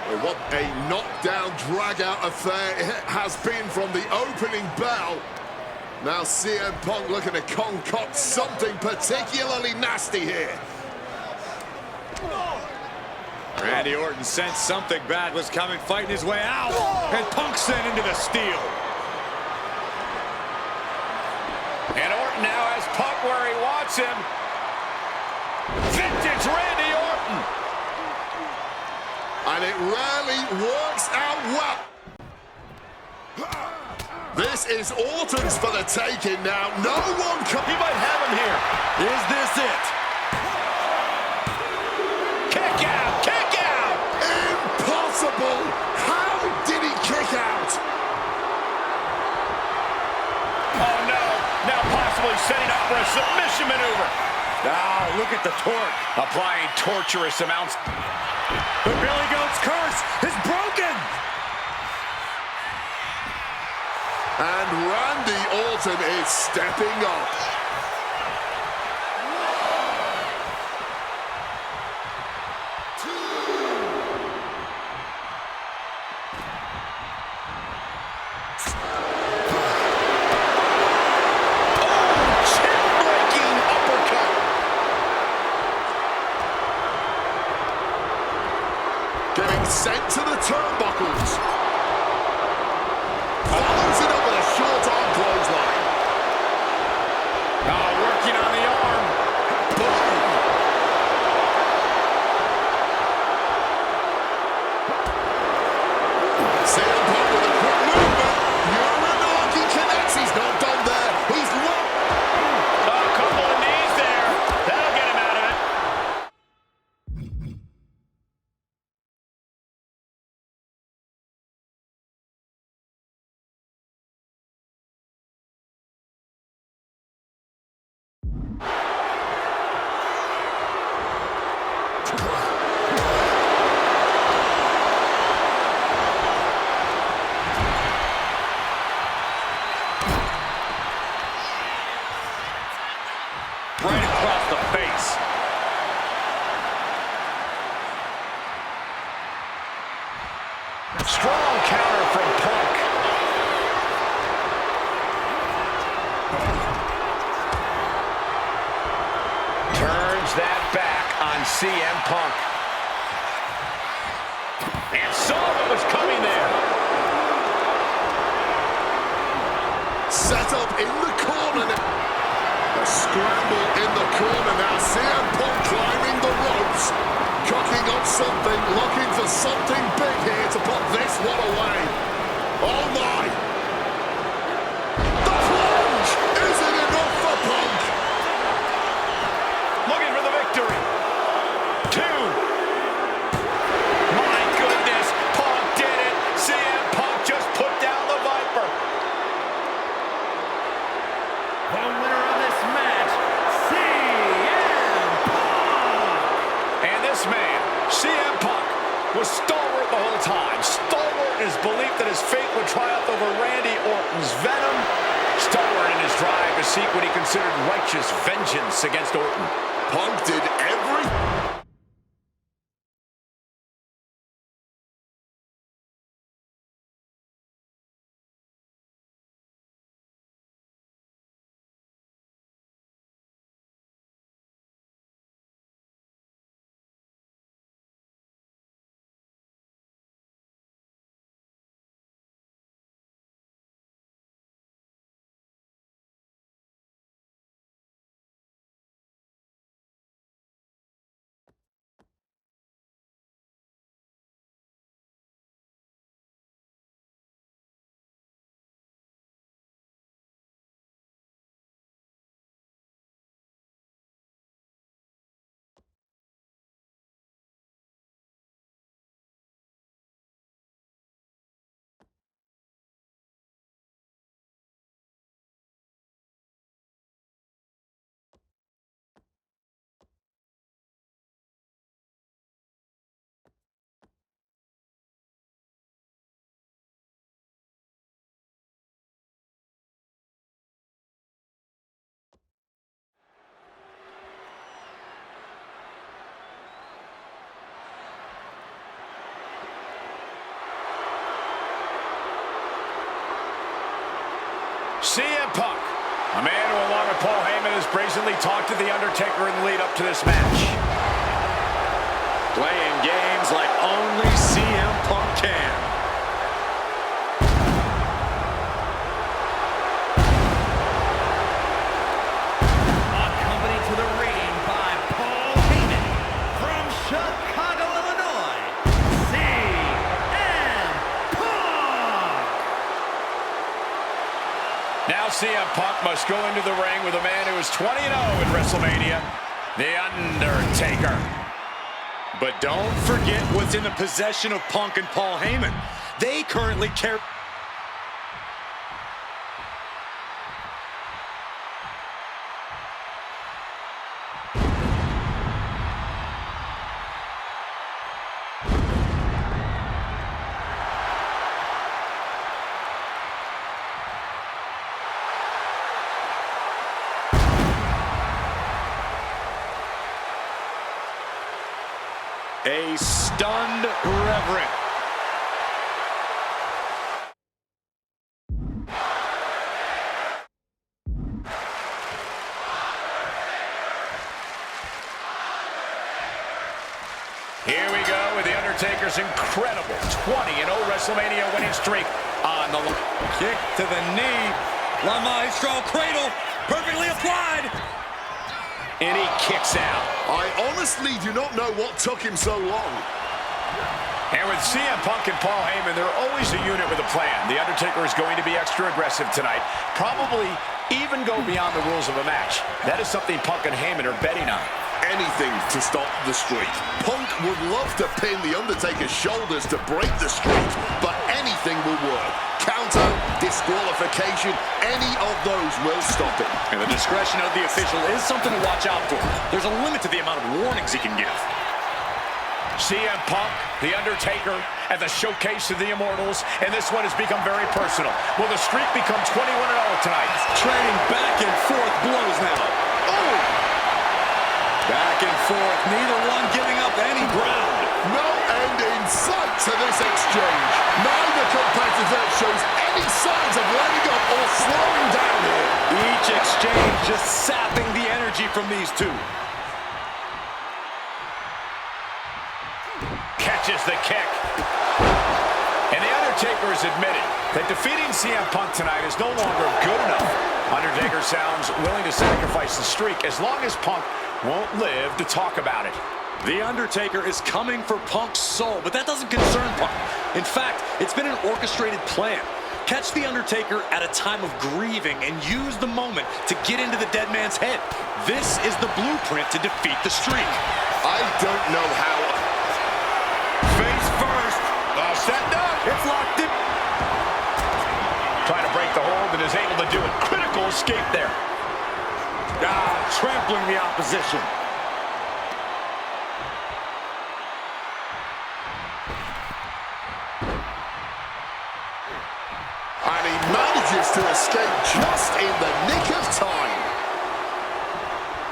Well, what a knockdown, drag-out affair it has been from the opening bell. Now CM Punk looking to concoct something particularly nasty here. Randy Orton sensed something bad was coming, fighting his way out. And Punk sent into the steel. And Orton now has Punk where he wants him. Vintage Randy Orton. And it rarely works out well. This is Orton's for the taking now. No one can... He might have him here. Is this it? Kick out! Kick out! Impossible! How did he kick out? Oh no! Now possibly setting up for a submission maneuver. Now look at the torque. Applying torturous amounts. The Billy Goat's curse is broken. And Randy Orton is stepping up. Getting sent to the turnbuckles. Follows it up with a short arm clothesline. Oh, working on the arm. Boom. Strong counter from Punk. Turns that back on CM Punk. And saw what was coming there. Set up in the corner. A scramble in the corner now. CM Punk climbing the ropes. Cocking up something, looking for something big here to put this one away. Oh my! The plunge! Is it enough for Punk? Looking for the victory. 2. My goodness, Punk did it. CM Punk just put down the Viper. The winner of this match, CM Punk! And this man, CM Punk, was stalwart the whole time. Stalwart in his belief that his fate would triumph over Randy Orton's venom. Stalwart in his drive to seek what he considered righteous vengeance against Orton. Punk did everything. CM Punk, a man who along with Paul Heyman has brazenly talked to The Undertaker in the lead up to this match. Playing games like only CM Punk can. Accompanied to the ring by Paul Heyman from Chicago, Illinois, CM Punk! Now CM Punk must go into the ring with a man who is 20-0 in WrestleMania, The Undertaker. But don't forget what's in the possession of Punk and Paul Heyman. They currently carry... A stunned reverend. Here we go with The Undertaker's incredible 20-0 WrestleMania winning streak on the line. Kick to the knee. La Maestro cradle. Perfectly applied. And he kicks out. I honestly do not know what took him so long. And with CM Punk and Paul Heyman, they're always a unit with a plan. The Undertaker is going to be extra aggressive tonight. Probably even go beyond the rules of a match. That is something Punk and Heyman are betting on. Anything to stop the streak. Punk would love to pin The Undertaker's shoulders to break the streak, but anything will work. Counter, disqualification, any of those will stop it. And the discretion of the official is something to watch out for. There's a limit to the amount of warnings he can give. CM Punk, The Undertaker, at the showcase of the Immortals, and this one has become very personal. Will the streak become 21-0 tonight? Trading back and forth blows now. Oh! Back and forth, neither one giving up any ground. No end in sight to this exchange. from these two. Catches the kick. And The Undertaker has admitted that defeating CM Punk tonight is no longer good enough. Undertaker sounds willing to sacrifice the streak as long as Punk won't live to talk about it. The Undertaker is coming for Punk's soul, but that doesn't concern Punk. In fact, it's been an orchestrated plan. Catch The Undertaker at a time of grieving and use the moment to get into the dead man's head. This is the blueprint to defeat the streak. I don't know how. Face first. Set up. It's locked in. Trying to break the hold and is able to do it. Critical escape there. Trampling the opposition. And he manages to escape just in the nick of time.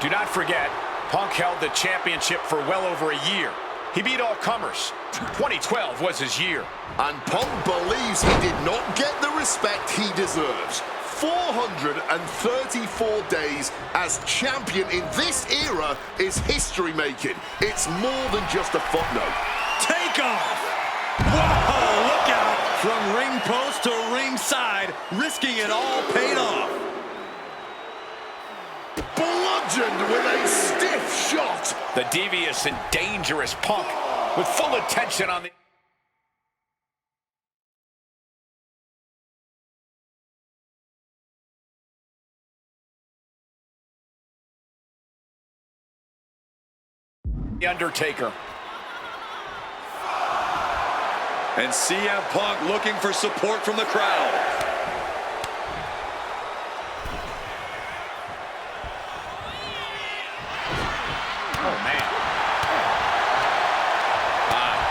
Do not forget, Punk held the championship for well over a year. He beat all comers. 2012 was his year. And Punk believes he did not get the respect he deserves. 434 days as champion in this era is history-making. It's more than just a footnote. Take off! Whoa, look out! From ring post to ringside, risking it all paid off. Bludgeoned with a stiff shot. The devious and dangerous Punk with full attention on the... Undertaker. And CM Punk looking for support from the crowd. Oh, man.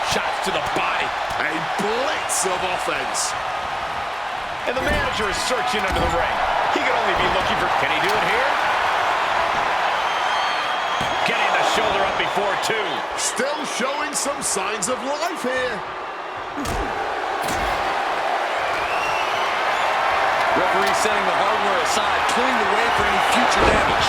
Shots to the body. A blitz of offense. And the manager is searching under the ring. He could only be looking for... Can he do it here? Getting the shoulder up before two. Still showing some signs of life here. Referee setting the hardware aside, clearing the way for any future damage.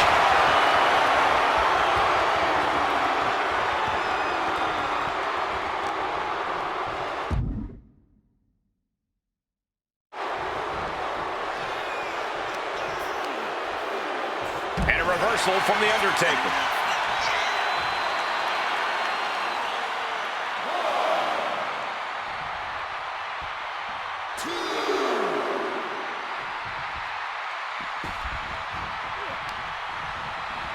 And a reversal from The Undertaker.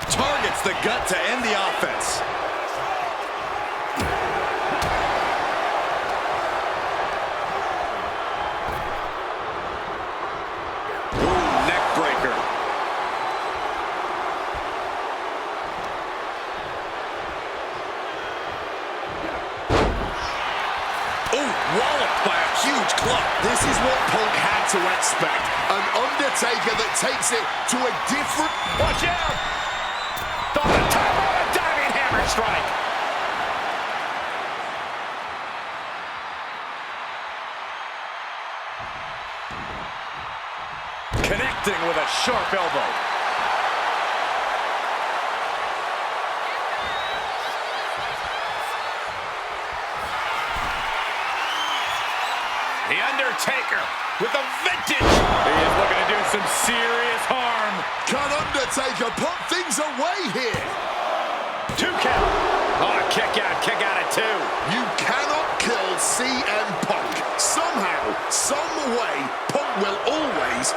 Targets the gut to end the offense. Ooh, neck breaker. Ooh, walloped by a huge club. This is what Punk had to expect. An Undertaker that takes it to a different... Watch out! Thought the top of a diving hammer strike. Connecting with a sharp elbow. The Undertaker with a vintage. He is looking to do some serious harm. Can Undertaker put things away here? 2 count. Oh, kick out at 2. You cannot kill CM Punk. Somehow, some way, Punk will always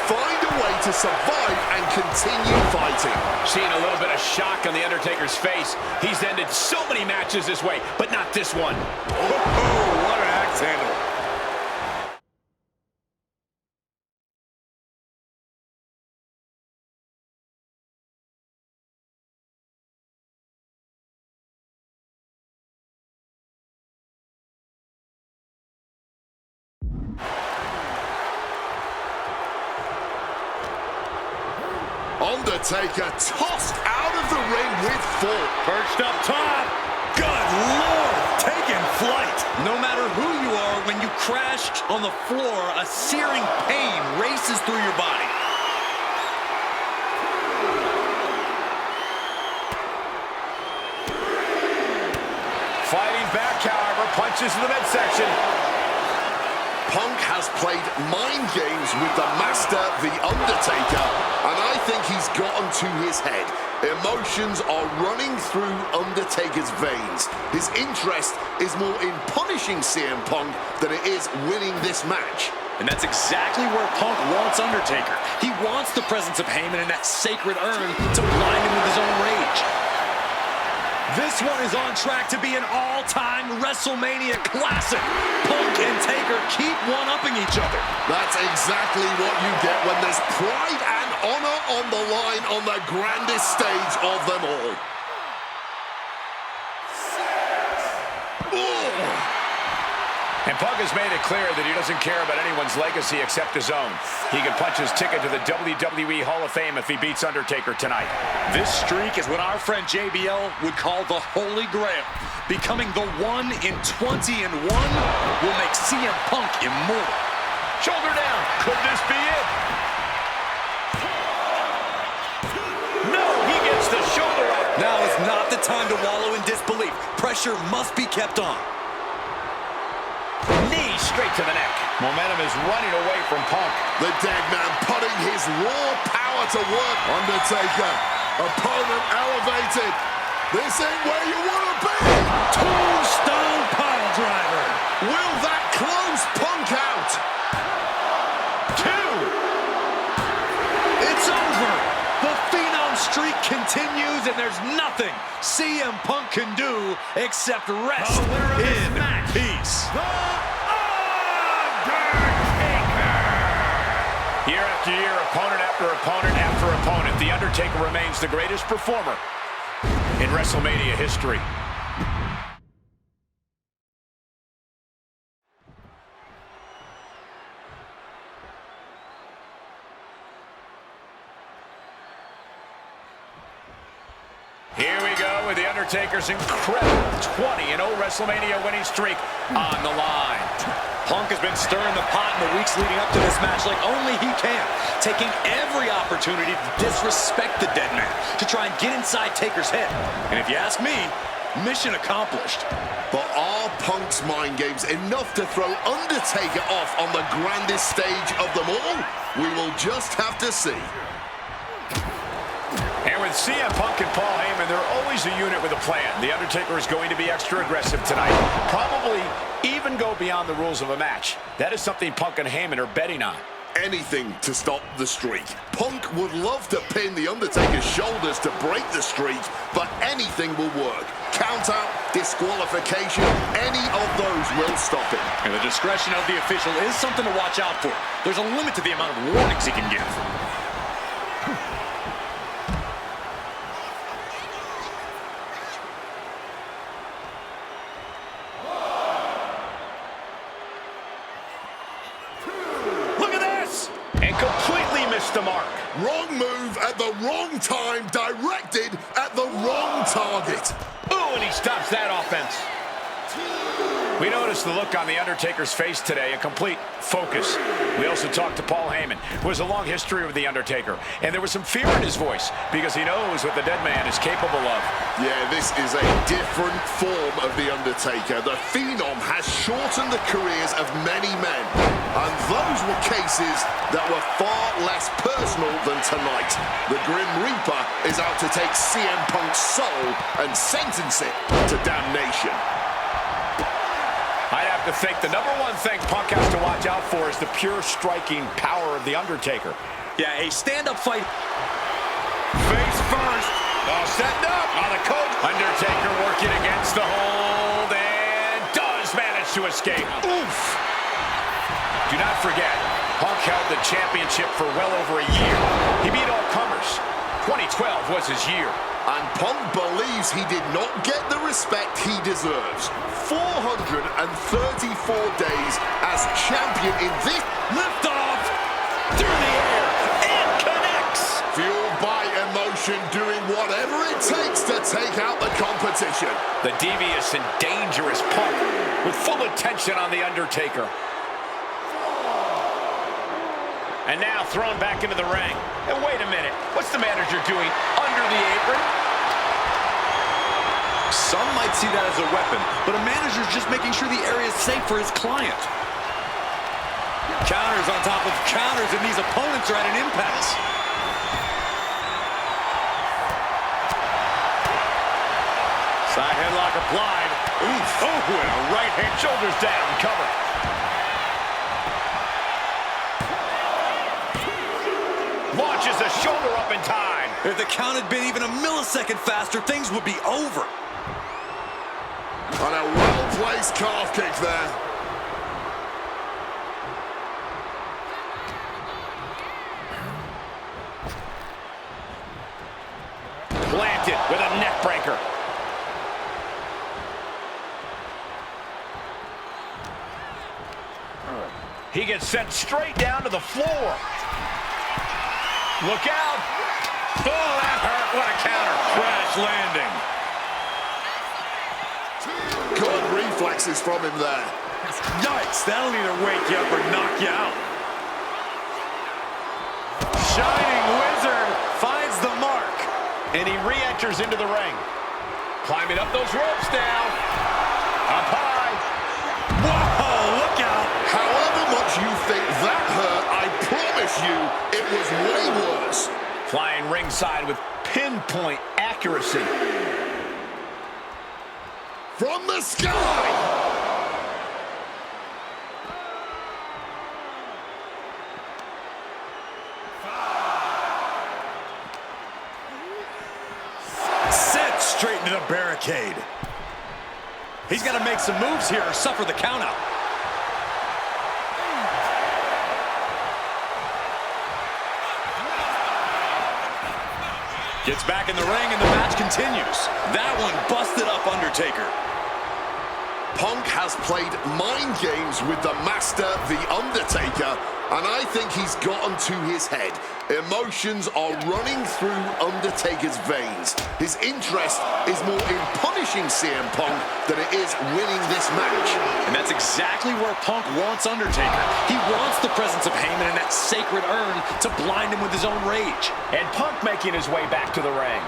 find a way to survive and continue fighting. Seeing a little bit of shock on The Undertaker's face. He's ended so many matches this way, but not this one. Oh, what an axe handle. Undertaker tossed out of the ring with force. Perched up top. Good Lord, taking flight. No matter who you are, when you crash on the floor, a searing pain races through your body. however, punches to the midsection. Punk has played mind games with the master, The Undertaker, and I think he's gotten to his head. Emotions are running through Undertaker's veins. His interest is more in punishing CM Punk than it is winning this match. And that's exactly where Punk wants Undertaker. He wants the presence of Heyman in that sacred urn to blind him with his own rage. This one is on track to be an all-time WrestleMania classic. Punk and Taker keep one-upping each other. That's exactly what you get when there's pride and honor on the line on the grandest stage of them all. And Punk has made it clear that he doesn't care about anyone's legacy except his own. He can punch his ticket to the WWE Hall of Fame if he beats Undertaker tonight. This streak is what our friend JBL would call the Holy Grail. Becoming the 1 in 20 and 1 will make CM Punk immortal. Shoulder down. Could this be it? No, he gets the shoulder up. Now is not the time to wallow in disbelief. Pressure must be kept on. Knee straight to the neck. Momentum is running away from Punk. The dead man putting his raw power to work. Undertaker, opponent elevated. This ain't where you want to be. Tombstone pile driver. Will that close Punk out? 2. It's over. The Phenom streak continues, and there's nothing CM Punk can do except rest in peace. Year after year, opponent after opponent after opponent, The Undertaker remains the greatest performer in WrestleMania history. Here we go with The Undertaker's incredible 20-0 WrestleMania winning streak on the line. Punk has been stirring the pot in the weeks leading up to this match like only he can, taking every opportunity to disrespect the dead man, to try and get inside Taker's head. And if you ask me, mission accomplished. But are Punk's mind games enough to throw Undertaker off on the grandest stage of them all? We will just have to see. And with CM Punk and Paul Heyman, they're always a unit with a plan. The Undertaker is going to be extra aggressive tonight. Probably even go beyond the rules of a match. That is something Punk and Heyman are betting on. Anything to stop the streak. Punk would love to pin The Undertaker's shoulders to break the streak, but anything will work. Count out, disqualification, any of those will stop him. And the discretion of the official is something to watch out for. There's a limit to the amount of warnings he can give. Completely missed the mark. Wrong move at the wrong time, directed at the wrong target. Ooh, and he stops that offense. We noticed the look on The Undertaker's face today, a complete focus. We also talked to Paul Heyman, who has a long history with The Undertaker, and there was some fear in his voice because he knows what the dead man is capable of. Yeah, this is a different form of The Undertaker. The Phenom has shortened the careers of many men, and those were cases that were far less personal than tonight. The Grim Reaper is out to take CM Punk's soul and sentence it to damnation. I'd have to think the number one thing Punk has to watch out for is the pure striking power of The Undertaker. Yeah, a stand-up fight. Face first. All setting up. On the coach. Undertaker working against the hold and does manage to escape. Oof. Do not forget, Punk held the championship for well over a year. He beat all comers. 2012 was his year. And Punk believes he did not get the respect he deserves. 434 days as champion in this. Liftoff through the air and connects. Fueled by emotion, doing whatever it takes to take out the competition. The devious and dangerous Punk with full attention on The Undertaker. And now thrown back into the ring. And wait a minute, what's the manager doing under the apron? Some might see that as a weapon, but a manager's just making sure the area is safe for his client. Counters on top of counters, and these opponents are at an impasse. Side headlock applied. Oof. Oh, and a right hand. Shoulders down, cover. Launches a shoulder up in time. If the count had been even a millisecond faster, things would be over. On a well-placed calf kick there. Planted with a neck breaker. He gets sent straight down to the floor. Look out. Oh, that hurt. What a counter. Crash landing. Good reflexes from him there. Yikes, that'll either wake you up or knock you out. Shining Wizard finds the mark. And he re-enters into the ring. Climbing up those ropes now. Up high. Whoa, look out. However much you think that hurt, I promise you it was way worse. Flying ringside with pinpoint accuracy. From the sky. Sent straight into the barricade. He's got to make some moves here or suffer the countout. Gets back in the ring and the match continues. That one busted up Undertaker. Punk has played mind games with the master, The Undertaker, and I think he's gotten to his head. Emotions are running through Undertaker's veins. His interest is more in punishing CM Punk than it is winning this match. And that's exactly where Punk wants Undertaker. He wants the presence of Heyman in that sacred urn to blind him with his own rage. And Punk making his way back to the ring.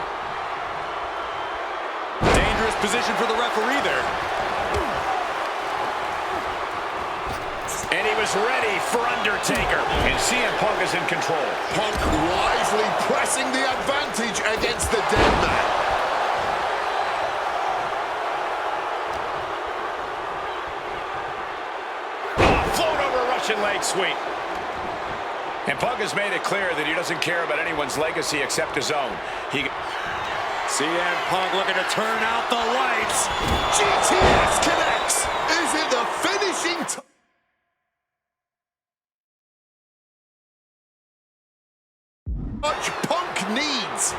Dangerous position for the referee there. And he was ready for Undertaker. And CM Punk is in control. Punk wisely pressing the advantage against the dead man. Oh, float over Russian leg sweep. And Punk has made it clear that he doesn't care about anyone's legacy except his own. CM Punk looking to turn out the lights. GTS connects. Is it the finishing much Punk needs?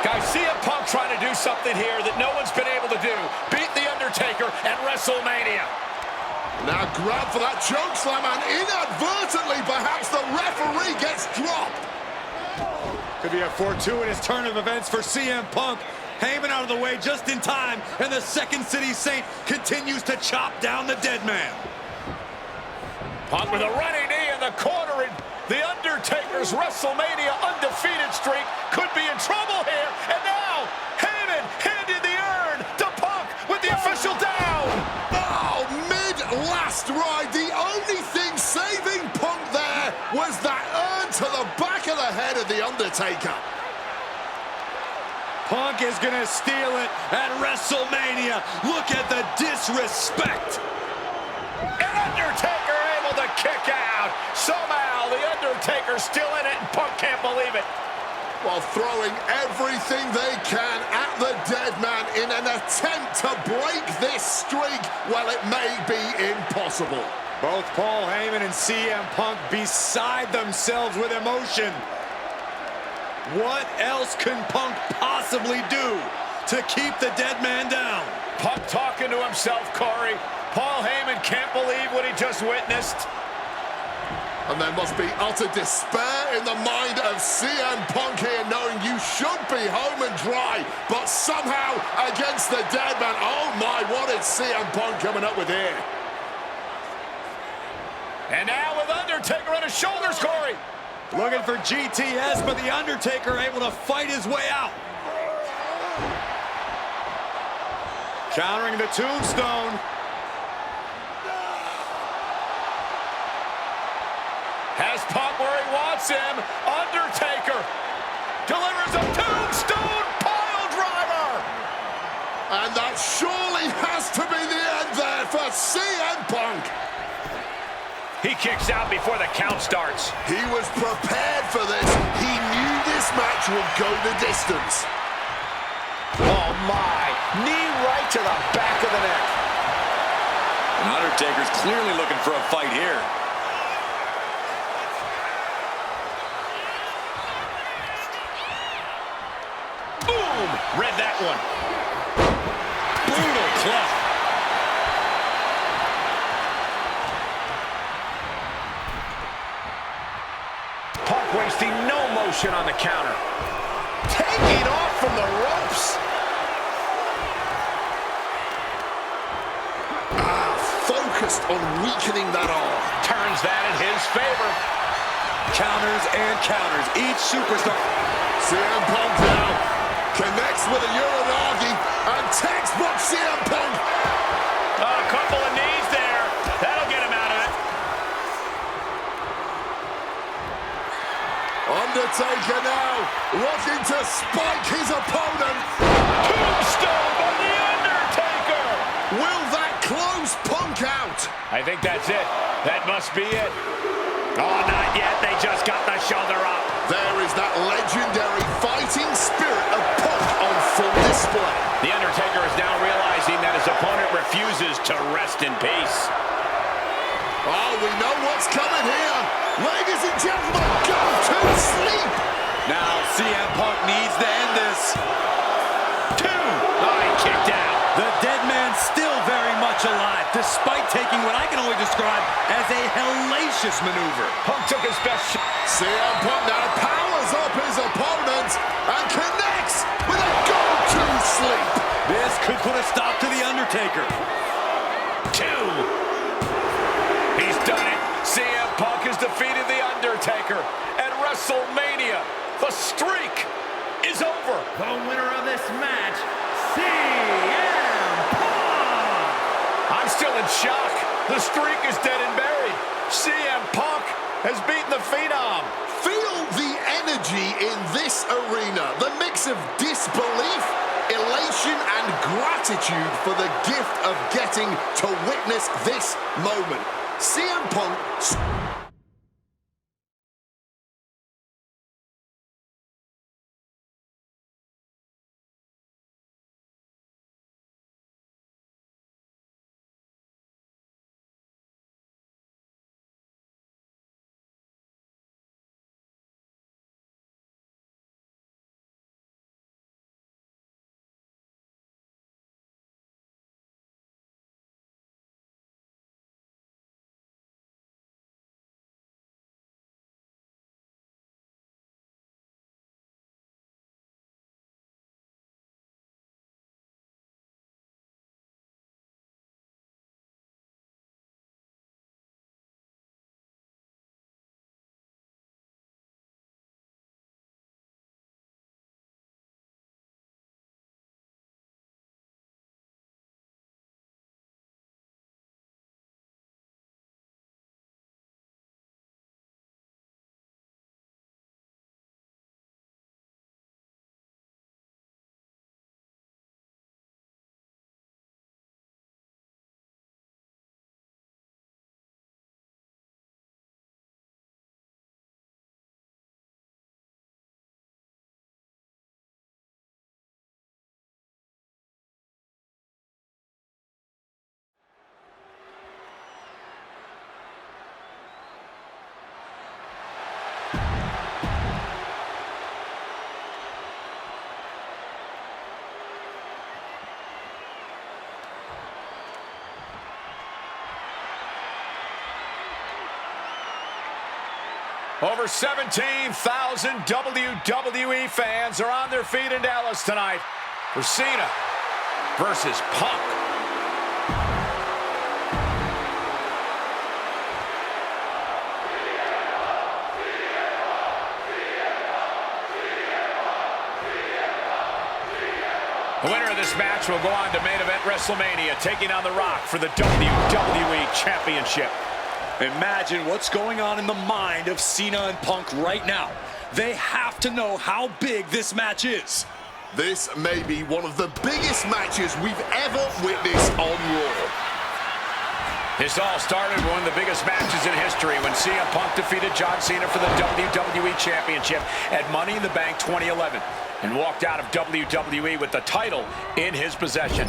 Guys, CM Punk trying to do something here that no one's been able to do. Beat The Undertaker at WrestleMania. Now grab for that choke slam, and inadvertently perhaps the referee gets dropped. Could be a fortuitous turn of events for CM Punk. Heyman out of the way just in time, and the Second City Saint continues to chop down the dead man. Punk with a running knee in the corner, and The Undertaker's WrestleMania undefeated streak could be in trouble here. And now, Heyman handed the urn to Punk with the official down. Oh, mid-last ride, the only thing saving Punk there was that urn to the back of the head of The Undertaker. Punk is gonna steal it at WrestleMania. Look at the disrespect. And Undertaker able to kick out. Somehow, The Undertaker's still in it, and Punk can't believe it. While throwing everything they can at the dead man in an attempt to break this streak, well, it may be impossible. Both Paul Heyman and CM Punk beside themselves with emotion. What else can Punk possibly do to keep the dead man down? Punk talking to himself, Corey. Paul Heyman can't believe what he just witnessed. And there must be utter despair in the mind of CM Punk here, knowing you should be home and dry, but somehow against the dead man. Oh my, what is CM Punk coming up with here? And now with Undertaker on his shoulders, Corey. Looking for GTS, but The Undertaker able to fight his way out. Countering the tombstone. Has Punk where he wants him. Undertaker delivers a tombstone pile driver. And that surely has to be the end there for CM Punk. He kicks out before the count starts. He was prepared for this. He knew this match would go the distance. Oh my, knee right to the back of the neck. And Undertaker's clearly looking for a fight here. Boom, read that one. Brutal club. Punk wasting no motion on the counter. Taking off from the ropes. Focused on weakening that arm. Turns that in his favor. Counters and counters. Each superstar. CM Punk now connects with a Uranagi and textbook CM Punk. A couple of knees there. That'll get him out of it. Undertaker now looking to spike his opponent. Tombstone by The Undertaker. Will that close Punk out? I think that's it. That must be it. Oh, not yet. They just got the shoulder up. There is that legendary fighting spirit of Punk on full display. The Undertaker is now realizing that his opponent refuses to rest in peace. Oh, we know what's coming here. Ladies and gentlemen, go to sleep. Now CM Punk needs to end this. Two. Oh, he kicked out. The dead man's still very much alive, despite taking what I can only describe as a hellacious maneuver. Punk took his best shot. CM Punk now powers up his opponent and connects with a go-to-sleep. This could put a stop to The Undertaker. Two. He's done it. CM Punk has defeated The Undertaker at WrestleMania. The streak is over. The winner of this match, CM Punk! I'm still in shock. The streak is dead and buried. CM Punk has beaten the Phenom. Feel the energy in this arena. The mix of disbelief, elation, and gratitude for the gift of getting to witness this moment. CM Punk. Over 17,000 WWE fans are on their feet in Dallas tonight for Cena versus Punk. The winner of this match will go on to main event WrestleMania, taking on The Rock for the WWE Championship. Imagine what's going on in the mind of Cena and Punk right now. They have to know how big this match is. This may be one of the biggest matches we've ever witnessed on Raw. This all started with one of the biggest matches in history when CM Punk defeated John Cena for the WWE Championship at Money in the Bank 2011 and walked out of WWE with the title in his possession.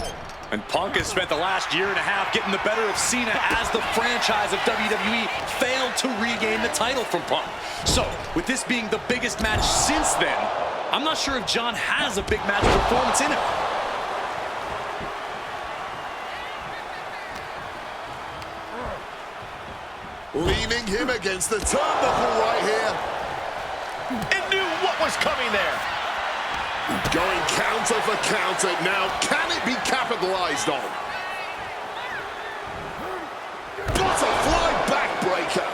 And Punk has spent the last year and a half getting the better of Cena as the franchise of WWE failed to regain the title from Punk. So, with this being the biggest match since then, I'm not sure if John has a big match performance in him. Leaning him against the turnbuckle right here. And knew what was coming there. Going counter for counter. Now, can it be capitalized on? Butterfly backbreaker.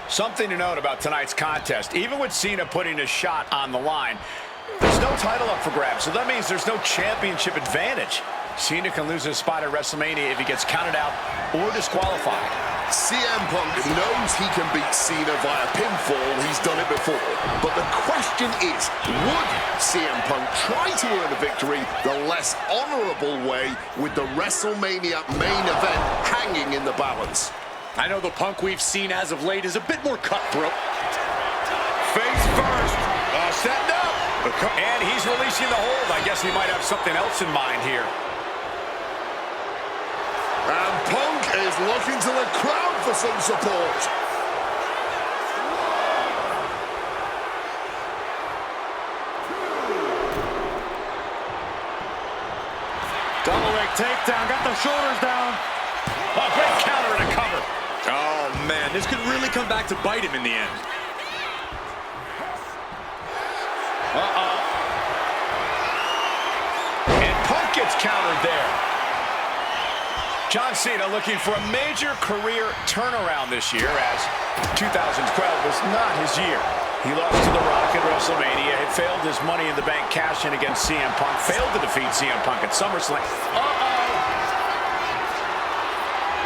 Something to note about tonight's contest. Even with Cena putting a shot on the line, there's no title up for grabs, so that means there's no championship advantage. Cena can lose his spot at WrestleMania if he gets counted out or disqualified. CM Punk knows he can beat Cena via pinfall. He's done it before. But the question is, would CM Punk try to earn a victory the less honorable way with the WrestleMania main event hanging in the balance? I know the Punk we've seen as of late is a bit more cutthroat. Face first. Setting up. And he's releasing the hold. I guess he might have something else in mind here. And Punk is looking to the crowd for some support. Double leg takedown, got the shoulders down. A great counter and a cover. Oh, man, this could really come back to bite him in the end. And Punk gets countered there. John Cena looking for a major career turnaround this year, as 2012 was not his year. He lost to The Rock at WrestleMania, had failed his Money in the Bank cash-in against CM Punk, failed to defeat CM Punk at SummerSlam.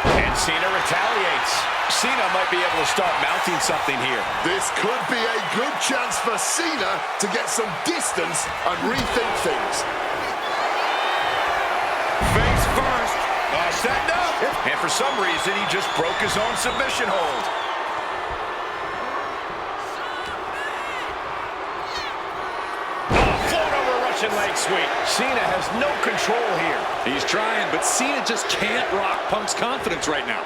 And Cena retaliates. Cena might be able to start mounting something here. This could be a good chance for Cena to get some distance and rethink things. Face first. Setting up. And for some reason, he just broke his own submission hold. Float over a Russian leg sweep. Cena has no control here. He's trying, but Cena just can't rock Punk's confidence right now.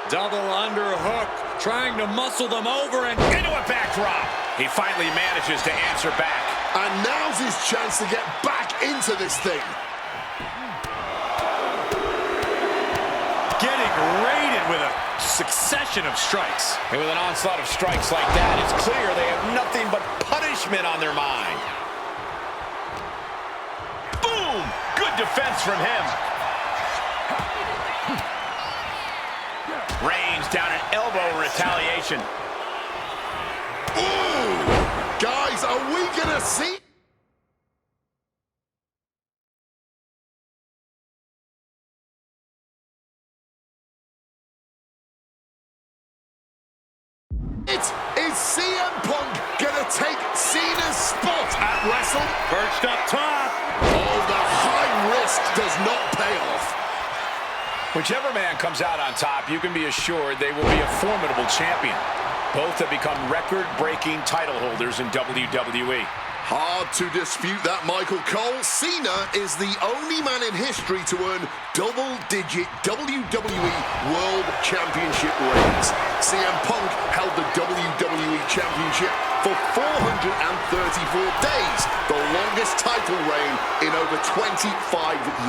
Double underhook, trying to muscle them over and into a backdrop. He finally manages to answer back. And now's his chance to get back into this thing. getting raided with a succession of strikes. And with an onslaught of strikes like that, it's clear they have nothing but punishment on their mind. Boom! Good defense from him. Reigns down an elbow in retaliation. Ooh! Guys, are we gonna see? It is CM Punk gonna take Cena's spot at Wrestle? Perched up top. Oh, the high risk does not pay off. Whichever man comes out on top, you can be assured they will be a formidable champion. Both have become record-breaking title holders in WWE. Hard to dispute that, Michael Cole. Cena is the only man in history to earn double-digit WWE World Championship reigns. CM Punk held the WWE Championship for 434 days, the longest title reign in over 25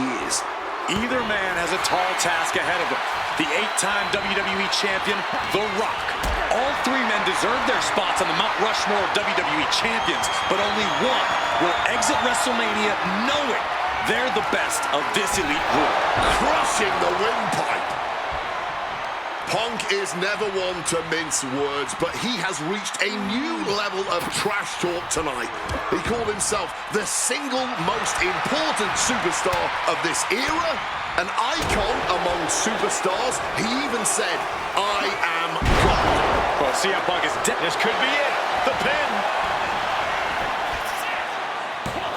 years. Either man has a tall task ahead of him. The 8-time WWE Champion, The Rock. All three men deserve their spots on the Mount Rushmore of WWE Champions, but only one will exit WrestleMania knowing they're the best of this elite group. Crushing the windpipe. Punk is never one to mince words, but he has reached a new level of trash talk tonight. He called himself the single most important superstar of this era, an icon among superstars. He even said, "I am God." Well, CM Punk is dead. This could be it. The pin.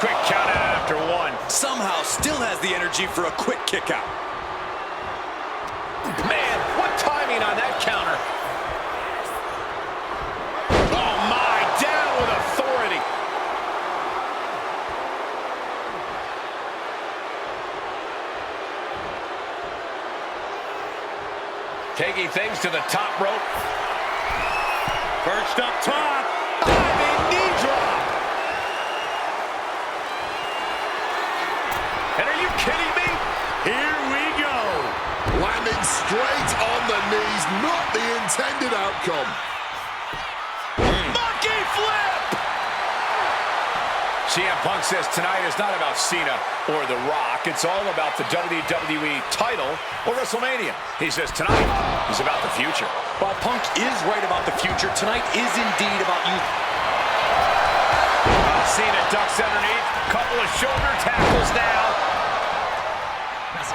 Quick count out after one. Somehow still has the energy for a quick kick out. Man, what timing on that counter. Oh my, down with authority. Taking things to the top rope. Perched up top. Diving knee drop. And are you kidding me? Here we go. Landing straight on the knees, not the intended outcome. Monkey flip! CM Punk says tonight is not about Cena or The Rock. It's all about the WWE title or WrestleMania. He says tonight is about the future. While Punk is right about the future, tonight is indeed about youth. Cena ducks underneath. Couple of shoulder tackles now.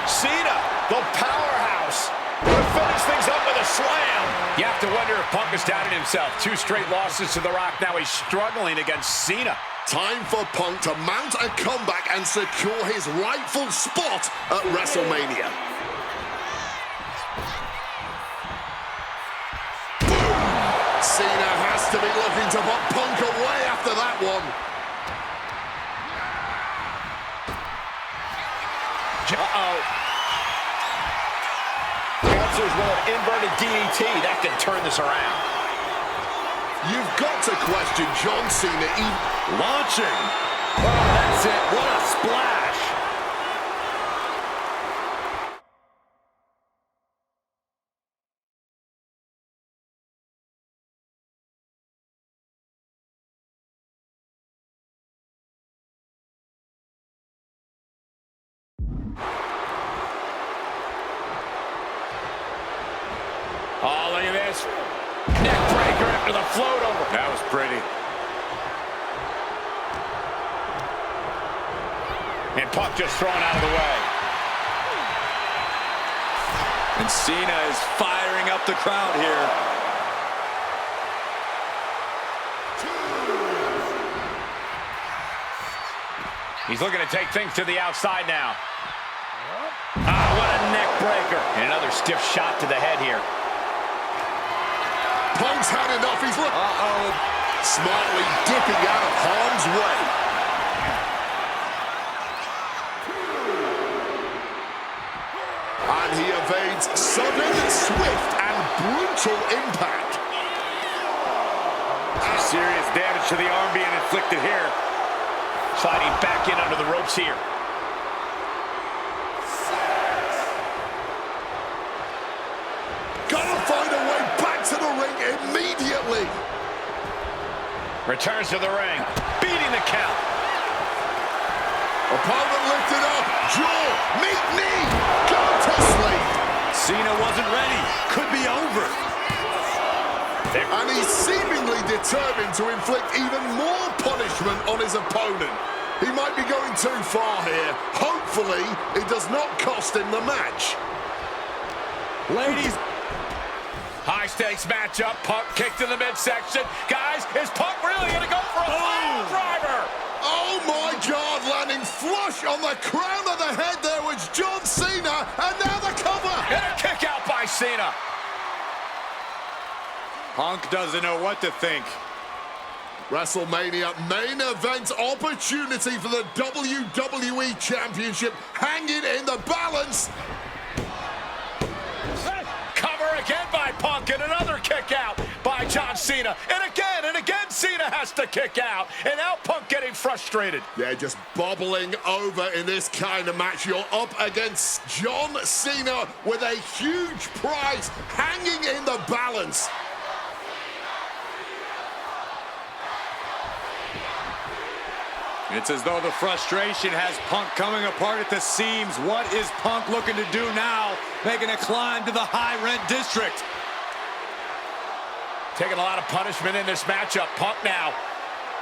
Cena, the powerhouse, to finish things up with a slam. You have to wonder if Punk has doubted himself. 2 straight losses to The Rock. Now he's struggling against Cena. Time for Punk to mount a comeback and secure his rightful spot at WrestleMania. Boom! Cena has to be looking to put Punk away after that one. Uh-oh. Answers with an inverted DDT. That can turn this around. You've got to question John Cena Launching. Oh, that's it. What a splash. Oh, look at this. Neck breaker after the float over. That was pretty. And Punk just thrown out of the way. And Cena is firing up the crowd here. He's looking to take things to the outside now. Ah, what a neck breaker. And another stiff shot to the head here. Punk's had enough. He's smartly dipping out of harm's way. And he evades sudden, swift, and brutal impact. Serious damage to the arm being inflicted here. Sliding back in under the ropes here. Gotta find a way back to the ring immediately. Returns to the ring. Beating the count. Opponent lifted up. Jaw. Meet knee. Go to sleep. Cena wasn't ready. Could be over. And he's seemingly determined to inflict even more punishment on his opponent. He might be going too far here. Hopefully, it does not cost him the match. Ladies. High stakes matchup. Punk kicked in the midsection. Guys, is Punk really going to go for a pile driver? Oh my God, landing flush on the crown of the head there was John Cena, and now the cover. And a kick out by Cena. Punk doesn't know what to think. WrestleMania main event opportunity for the WWE Championship hanging in the balance. Cover again by Punk, and another kick out by John Cena. And again, Cena has to kick out. And now Punk getting frustrated. Yeah, just bobbling over in this kind of match. You're up against John Cena with a huge prize hanging in the balance. It's as though the frustration has Punk coming apart at the seams. What is Punk looking to do now? Making a climb to the high rent district. Taking a lot of punishment in this matchup. Punk now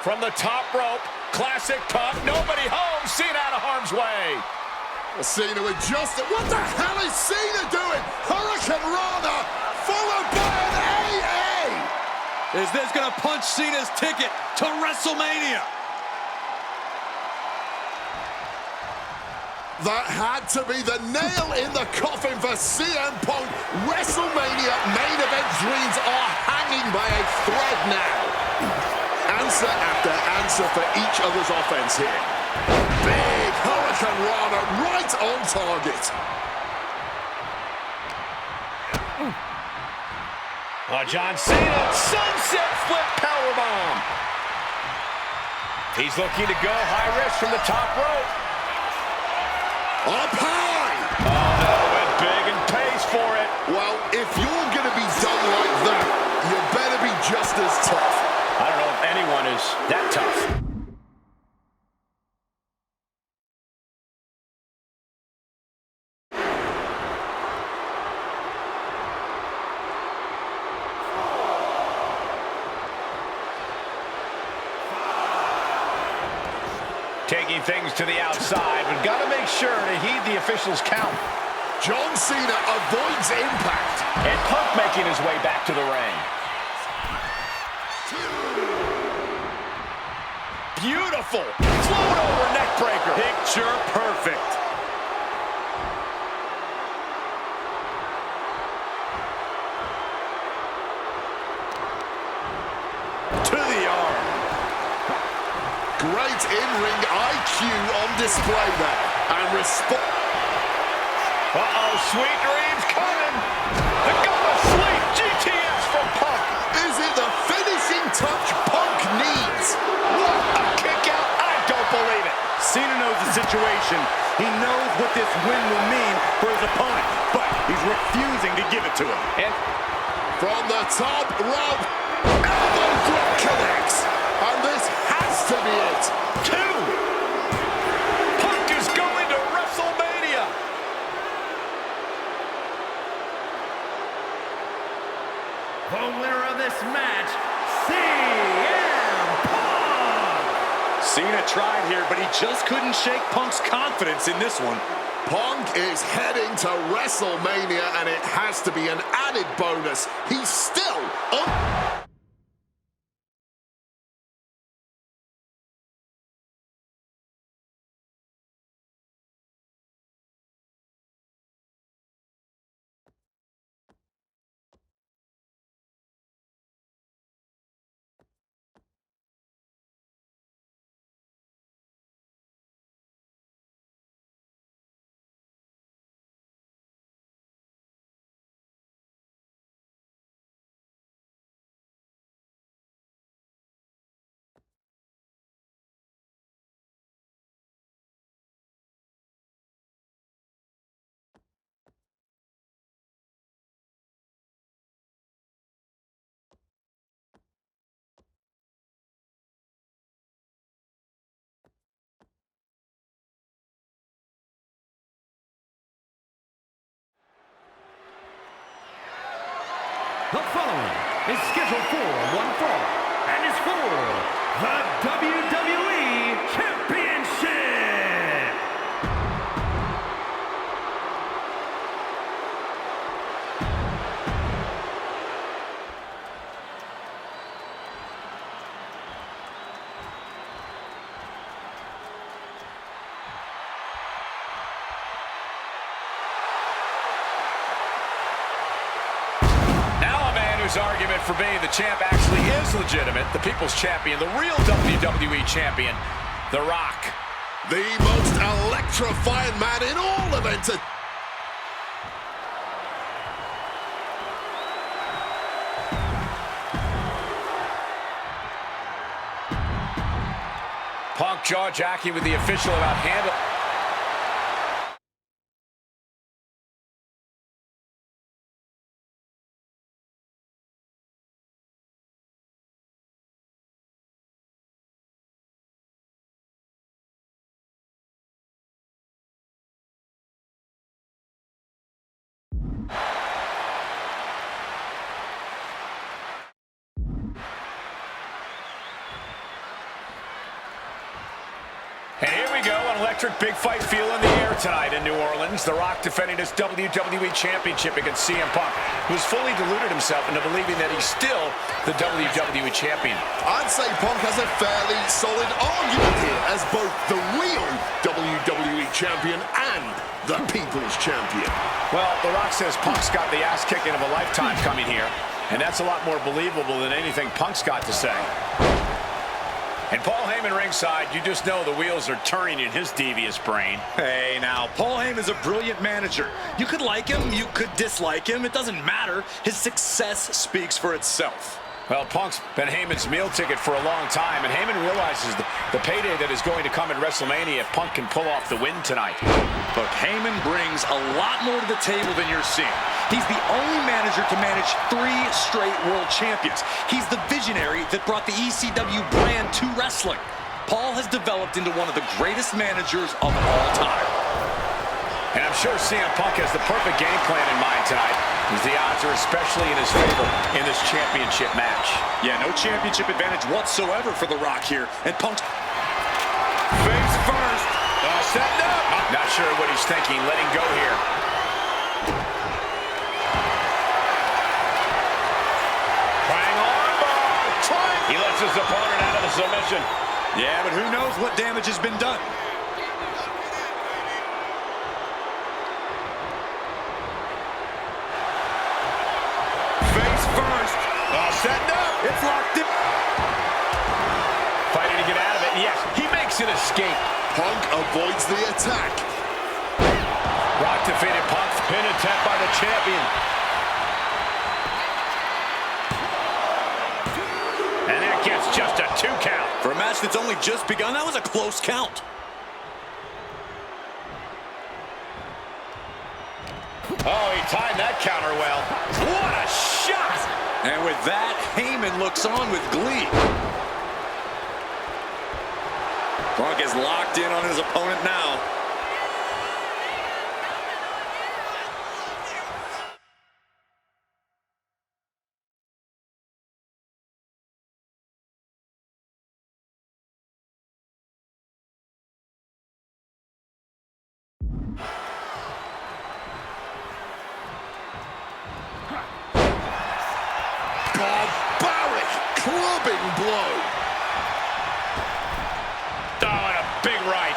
from the top rope. Classic Punk. Nobody home. Cena out of harm's way. Cena with just... What the hell is Cena doing? Hurricane Rana followed by an AA. Is this going to punch Cena's ticket to WrestleMania? That had to be the nail in the coffin for CM Punk. WrestleMania main event dreams are hanging by a thread now. Answer after answer for each other's offense here. Big Hurricane Rana right on target. John Cena, sunset flip powerbomb. He's looking to go high risk from the top rope. Up high! Oh, no, went big and pays for it. Well, if you're going to be done like that, you better be just as tough. I don't know if anyone is that tough. Taking things to the outside, but got to make sure to heed the officials' count. John Cena avoids impact. And Punk making his way back to the ring. Beautiful. Float over neck breaker. Picture perfect. To the arm. Great in-ring IQ on display there. And response. Uh-oh, sweet dreams coming. The God of Sleep, GTS from Punk. Is it the finishing touch Punk needs? What a kick out. I don't believe it. Cena knows the situation. He knows what this win will mean for his opponent, but he's refusing to give it to him. And from the top rope, elbow drop connects. And this has to be it. 2. Punk is going to WrestleMania. The winner of this match, CM Punk! Cena tried here, but he just couldn't shake Punk's confidence in this one. Punk is heading to WrestleMania, and it has to be an added bonus. He's still on... The following is scheduled for one fall and is for the WWE Championship. Whose argument for being the champ actually is legitimate. The People's Champion, the real WWE Champion, The Rock. The most electrifying man in all of entertainment. Punk jaw-jacking with the official about handle. an electric big fight feel in the air tonight in New Orleans. The Rock defending his WWE Championship against CM Punk, who's fully deluded himself into believing that he's still the WWE Champion. I'd say Punk has a fairly solid argument here as both the real WWE Champion and the People's Champion. Well, The Rock says Punk's got the ass kicking of a lifetime coming here, and that's a lot more believable than anything Punk's got to say. And Paul Heyman ringside, you just know the wheels are turning in his devious brain. Hey, now, Paul Heyman's a brilliant manager. You could like him, you could dislike him. It doesn't matter. His success speaks for itself. Well, Punk's been Heyman's meal ticket for a long time, and Heyman realizes the payday that is going to come at WrestleMania if Punk can pull off the win tonight. Look, Heyman brings a lot more to the table than you're seeing. He's the only manager to manage 3 straight world champions. He's the visionary that brought the ECW brand to wrestling. Paul has developed into one of the greatest managers of all time. And I'm sure CM Punk has the perfect game plan in mind tonight, as the odds are especially in his favor in this championship match. Yeah, no championship advantage whatsoever for The Rock here. And Punk's face first. Setting up. Not sure what he's thinking, letting go here. Trying on bar. He lets his opponent out of the submission. Yeah, but who knows what damage has been done. Setting up. It's locked in. Fighting to get out of it. Yes, he makes an escape. Punk avoids the attack. Rock defeated Punk's pin attempt by the champion. And that gets just a 2 count. For a match that's only just begun, that was a close count. Oh, he timed that counter well. What a shot! And with that, Heyman looks on with glee. Punk is locked in on his opponent now. Barbaric clubbing blow. Oh, and a big right.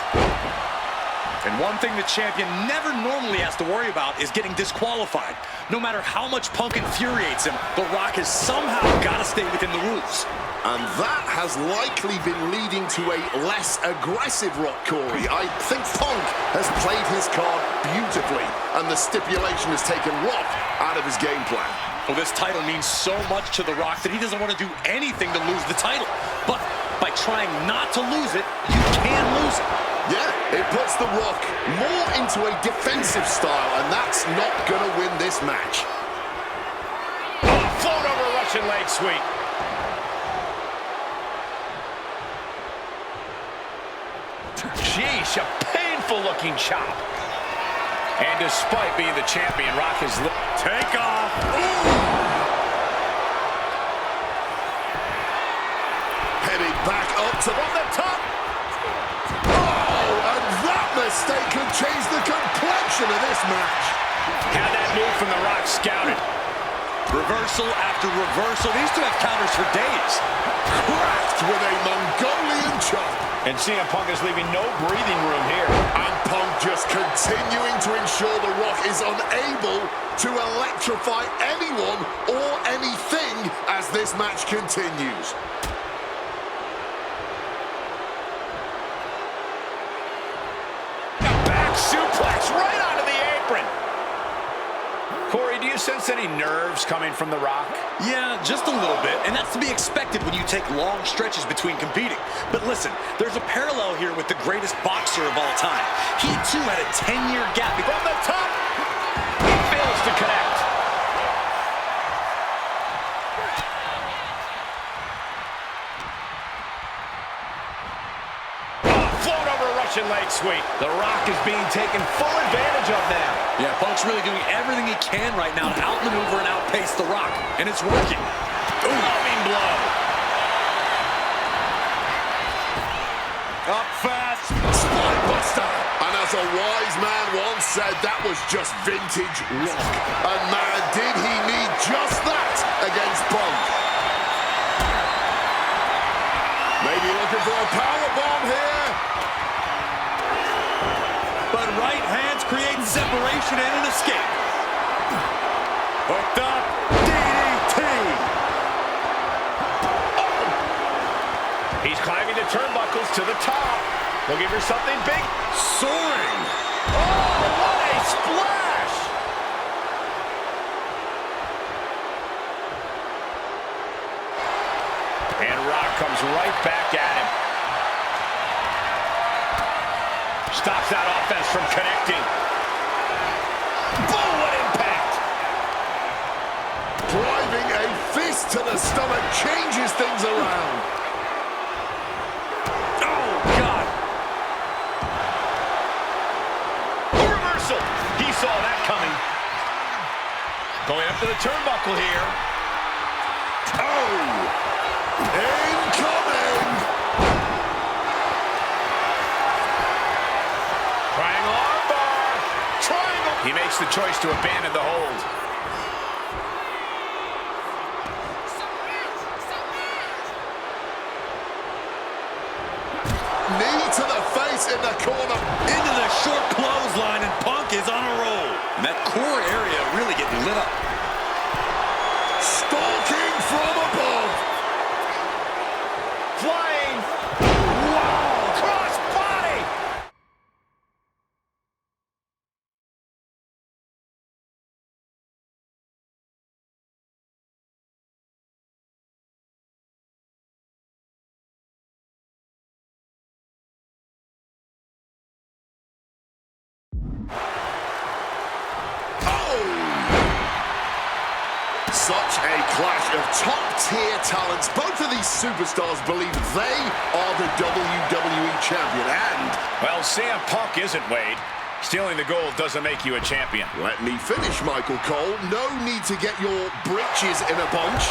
And one thing the champion never normally has to worry about is getting disqualified. No matter how much Punk infuriates him, The Rock has somehow got to stay within the rules. And that has likely been leading to a less aggressive Rock, Corey. I think Punk has played his card beautifully, and the stipulation has taken Rock out of his game plan. Well, this title means so much to The Rock that he doesn't want to do anything to lose the title. But by trying not to lose it, you can lose it. Yeah, it puts The Rock more into a defensive style, and that's not going to win this match. Oh, float over Russian leg sweep. Sheesh, a painful-looking chop. And despite being the champion, Rock is... Take off. Heading back up to from the top. Oh, and that mistake could change the complexion of this match. Had that move from The Rock scouted. Reversal after reversal. These two have counters for days. Cracked with a Mongolian chop. And CM Punk is leaving no breathing room here. And Punk just continuing to ensure The Rock is unable to electrify anyone or anything as this match continues. A back suplex right onto the apron. Corey, do you sense any nerves coming from The Rock? Yeah, just a little bit, and that's to be expected when you take long stretches between competing. But listen, there's a parallel here with the greatest boxer of all time. He, too, had a 10-year gap. From the top, he fails to connect. Float over Russian leg sweep. The Rock is being taken full advantage of now. Yeah, Punk's really doing everything he can right now to outmaneuver and outpace The Rock, and it's working. Loving blow. Up fast. Spinebuster as a wise man once said, that was just vintage Rock. And man, did he need just that against Punk. Maybe looking for a powerbomb here. But right hands create separation and an escape. Hooked up. DDT. He's climbing the turnbuckles to the top. Looking for something big. Soaring. Oh, what a splash! And Rock comes right back at him. Stops that offense from connecting. Boom, what impact! Driving a fist to the stomach changes things around. Oh, God! A reversal! He saw that coming. Going up to the turnbuckle here. Oh! Incoming! Triangle armbar! Triangle! He makes the choice to abandon the hold. Knee to the face in the corner. Into the short clothesline, and Punk is on a roll. And that core area really getting lit up. Stalking from above. Flying! Wow! Cross body! Such a clash of top-tier talents. Both of these superstars believe they are the WWE champion. And, Well, CM Punk isn't, Wade. Stealing the gold doesn't make you a champion. let me finish, Michael Cole. No need to get your britches in a bunch.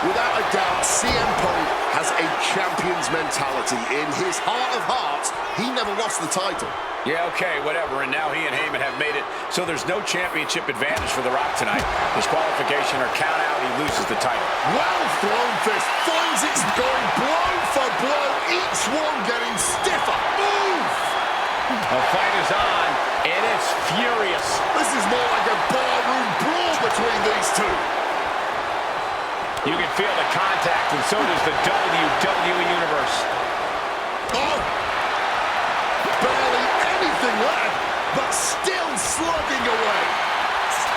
Without a doubt, CM Punk has a champion's mentality. In his heart of hearts, he never lost the title. Yeah, okay, whatever. And now he and Heyman have made it so there's no championship advantage for The Rock tonight. Disqualification or count out, he loses the title. Well thrown fist finds it's going blow for blow, each one getting stiffer. Move! The fight is on, and it's furious. This is more like a barroom brawl between these two. You can feel the contact, and so does the WWE Universe. Oh! Barely anything left, but still slugging away.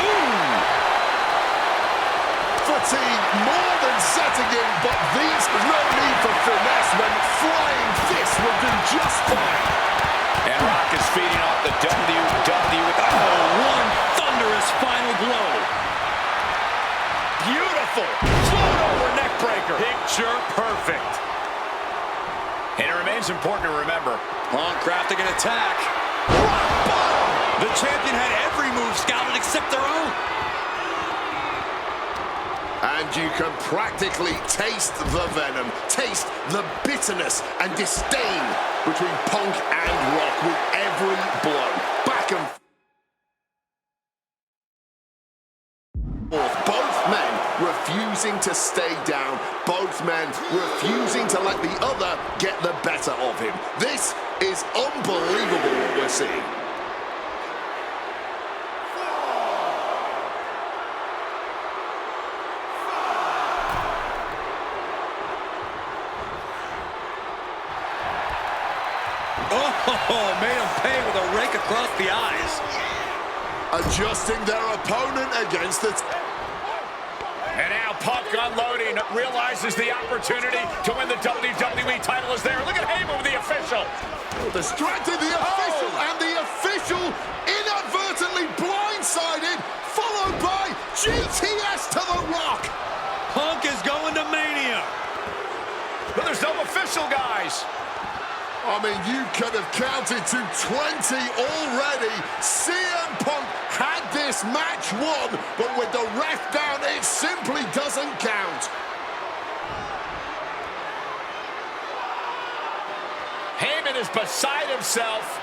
Ooh! Fatigue more than setting in, but these no need for finesse when flying fists will do just fine. And Rock is feeding off the WWE. Oh, one thunderous final blow. Beautiful! Float over neck breaker. Picture perfect. And it remains important to remember. Punk crafting an attack. Rock bottom. The champion had every move scouted except their own. And you can practically taste the venom, taste the bitterness and disdain between Punk and Rock with every blow. Back and forth. Both men refusing to stay down. Both men refusing to let the other get the better of him. This is unbelievable what we're seeing. Oh, made him pay with a rake across the eyes. Adjusting their opponent against it. And now Punk unloading, realizes the opportunity to win the WWE title is there. Look at Heyman with the official. Distracted the official, and the official inadvertently blindsided, followed by GTS to the Rock. Punk is going to Mania. But there's no official, guys. I mean, you could have counted to 20 already. CM Punk had this match won, but with the ref down, it simply doesn't count. Heyman is beside himself.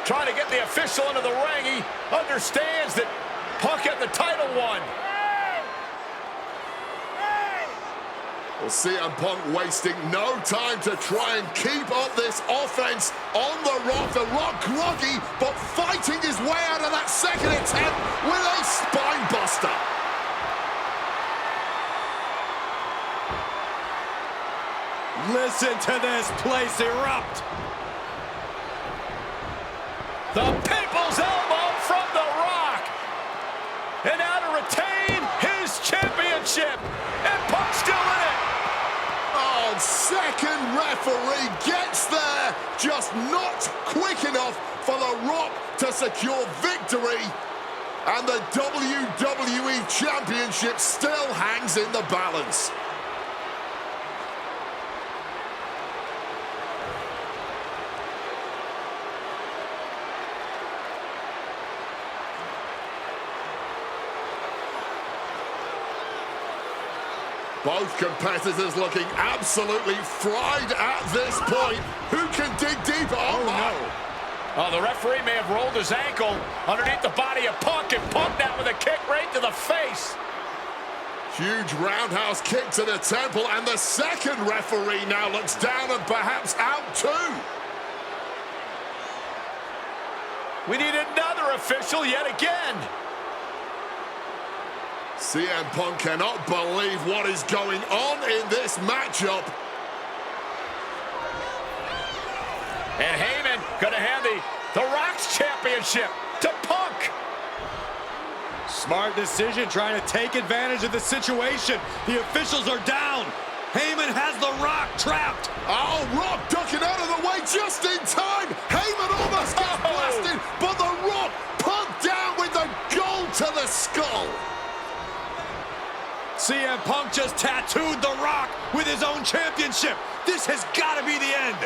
trying to get the official into the ring. He understands that Punk had the title won. Well, CM Punk wasting no time to try and keep up this offense on The Rock. The Rock groggy, but fighting his way out of that second attempt with a spine buster. Listen to this place erupt. The People's Elbow from The Rock. And now to retain his championship. And Punk's still in it. Oh, second referee gets there. Just not quick enough for The Rock to secure victory. And the WWE Championship still hangs in the balance. Both competitors looking absolutely fried at this point. Who can dig deeper? Oh, no. Oh, the referee may have rolled his ankle underneath the body of Punk, and Punk now with a kick right to the face. Huge roundhouse kick to the temple, and the second referee now looks down and perhaps out too. We need another official yet again. CM Punk cannot believe what is going on in this matchup. And Heyman gonna hand the Rock's championship to Punk. Smart decision, trying to take advantage of the situation. The officials are down. Heyman has The Rock trapped. Oh, Rock ducking out of the way just in time. Heyman almost got blasted, but The Rock pumped down with the goal to the skull. CM Punk just tattooed The Rock with his own championship. This has got to be the end.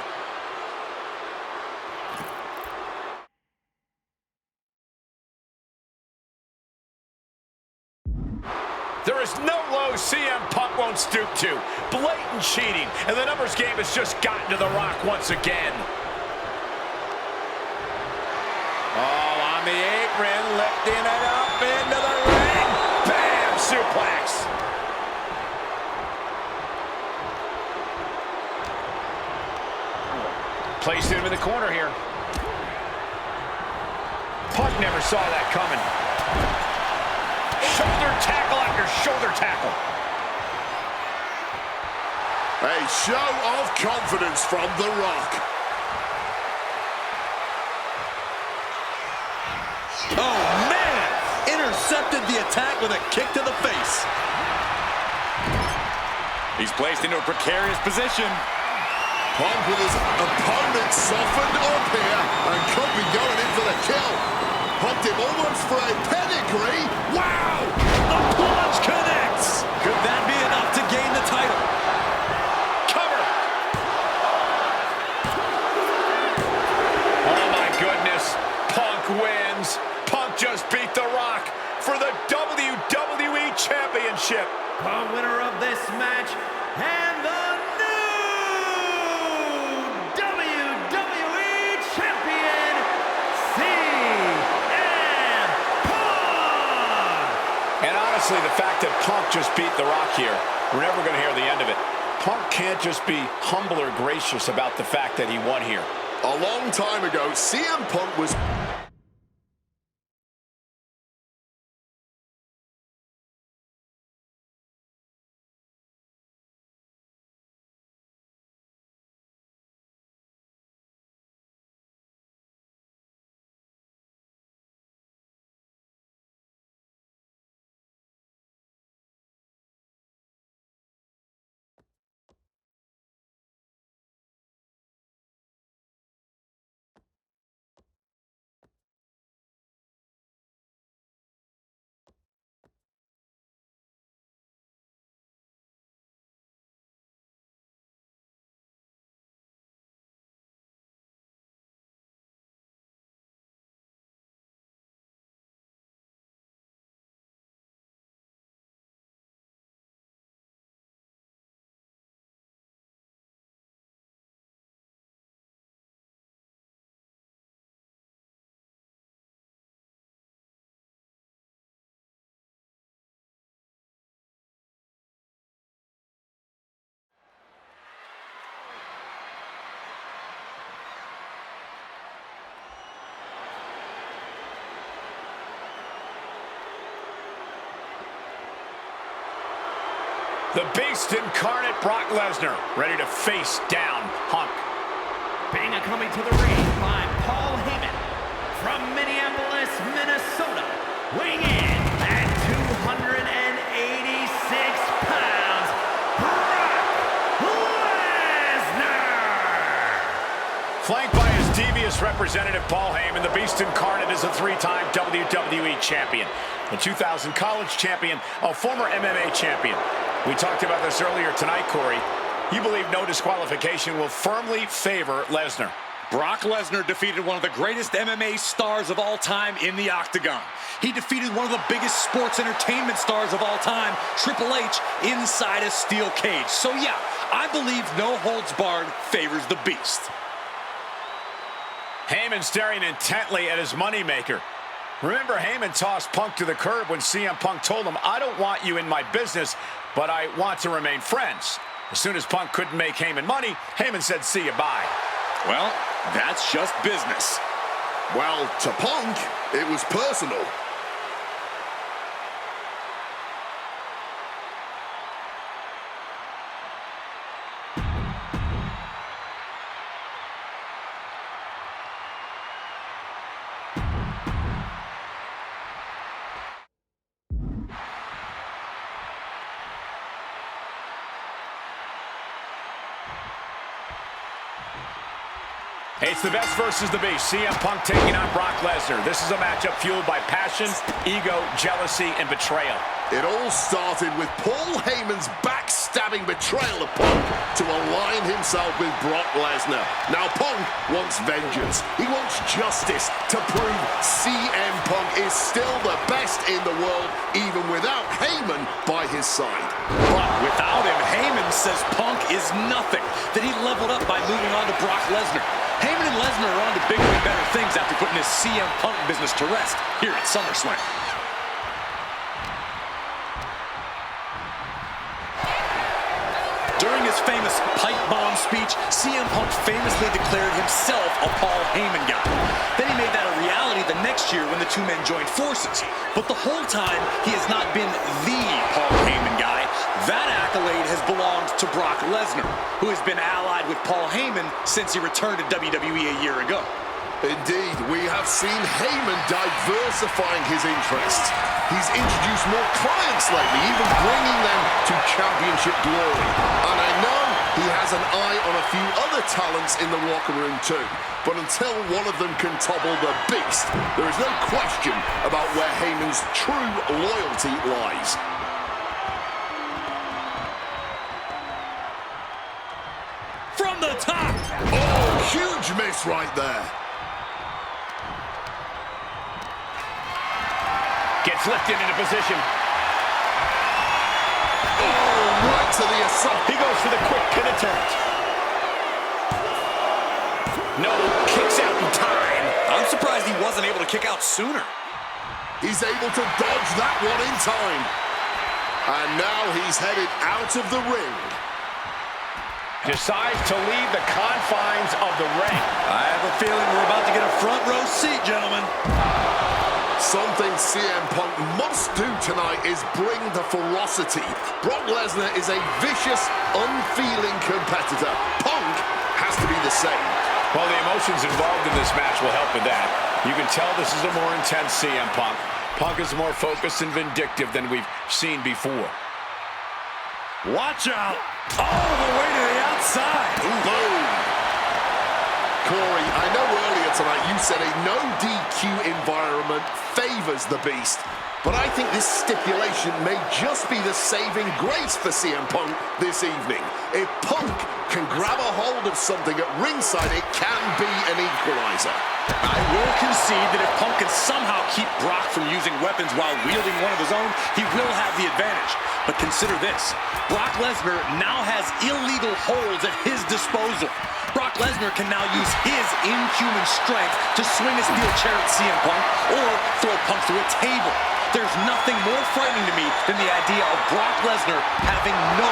There is no low CM Punk won't stoop to. Blatant cheating, and the numbers game has just gotten to The Rock once again. Oh, on the apron, lifting it up into the ring. Bam! Suplex. Placed him in the corner here. Punk never saw that coming. Shoulder tackle after shoulder tackle. A show of confidence from The Rock. Oh, man! Intercepted the attack with a kick to the face. He's placed into a precarious position. Punk with his opponent softened up here and could be going in for the kill. Punked him almost for a pedigree. Wow! The plunge connects. Could that be enough to gain the title? Cover. Oh my goodness. Punk wins. Punk just beat The Rock for the WWE Championship. The winner of this match and the new WWE Champion, CM Punk! And honestly, the fact that Punk just beat The Rock here, we're never going to hear the end of it. Punk can't just be humble or gracious about the fact that he won here. A long time ago, CM Punk was The Beast incarnate Brock Lesnar, ready to face down Punk. Being coming to the ring by Paul Heyman from Minneapolis, Minnesota, weighing in at 286 pounds, Brock Lesnar! Flanked by his devious representative, Paul Heyman, the Beast incarnate is a three-time WWE champion, a 2000 college champion, a former MMA champion. We talked about this earlier tonight, Corey. You believe no disqualification will firmly favor Lesnar. Brock Lesnar defeated one of the greatest MMA stars of all time in the octagon. He defeated one of the biggest sports entertainment stars of all time, Triple H, inside a steel cage. So yeah, I believe no holds barred favors the Beast. Heyman staring intently at his moneymaker. Remember, Heyman tossed Punk to the curb when CM Punk told him, "I don't want you in my business, but I want to remain friends." As soon as Punk couldn't make Heyman money, Heyman said, "See you, bye." Well, that's just business. Well, to Punk, it was personal. It's the Best versus the Beast. CM Punk taking on Brock Lesnar. This is a matchup fueled by passion, ego, jealousy, and betrayal. It all started with Paul Heyman's backstabbing betrayal of Punk to align himself with Brock Lesnar. Now Punk wants vengeance. He wants justice to prove CM Punk is still the best in the world, even without Heyman by his side. But without him, Heyman says Punk is nothing, that he leveled up by moving on to Brock Lesnar. Heyman and Lesnar are on to bigger and better things after putting his CM Punk business to rest here at SummerSlam. During his famous pipe bomb speech, CM Punk famously declared himself a Paul Heyman guy. Then he made that a reality the next year when the two men joined forces. But the whole time, he has not been the Paul Heyman guy. That accolade has belonged to Brock Lesnar, who has been allied with Paul Heyman since he returned to WWE a year ago. Indeed, we have seen Heyman diversifying his interests. He's introduced more clients lately, even bringing them to championship glory. And I know he has an eye on a few other talents in the locker room too. But until one of them can topple the Beast, there is no question about where Heyman's true loyalty lies. From the top! Oh, huge miss right there. Gets lifted into position. Oh, right to the assault. He goes for the quick pin attempt. No, kicks out in time. I'm surprised he wasn't able to kick out sooner. He's able to dodge that one in time. And now he's headed out of the ring. Decides to leave the confines of the ring. I have a feeling we're about to get a front row seat, gentlemen. Something CM Punk must do tonight is bring the ferocity. Brock Lesnar is a vicious, unfeeling competitor. Punk has to be the same. Well, the emotions involved in this match will help with that. You can tell this is a more intense CM Punk. Punk is more focused and vindictive than we've seen before. Watch out! All the way to the outside! Boom! Corey, I know earlier tonight you said a no DQ environment favors the Beast, but I think this stipulation may just be the saving grace for CM Punk this evening. If Punk can grab a hold of something at ringside, it can be an equalizer. I will concede that if Punk can somehow keep Brock from using weapons while wielding one of his own, he will have the advantage. But consider this, Brock Lesnar now has illegal holds at his disposal. Brock Lesnar can now use his inhuman strength to swing a steel chair at CM Punk or throw Punk through a table. There's nothing more frightening to me than the idea of Brock Lesnar having no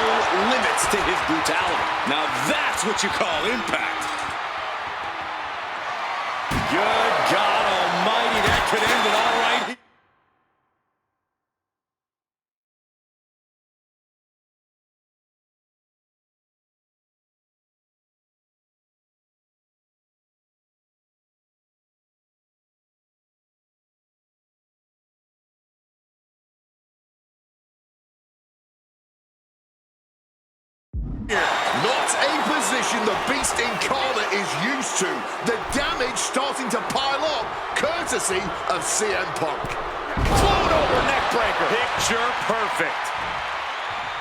limits to his brutality. Now that's what you call impact. Good God Almighty, that could end it all right. What a position the Beast Incarnate is used to. The damage starting to pile up, courtesy of CM Punk. Float over neckbreaker. Picture perfect.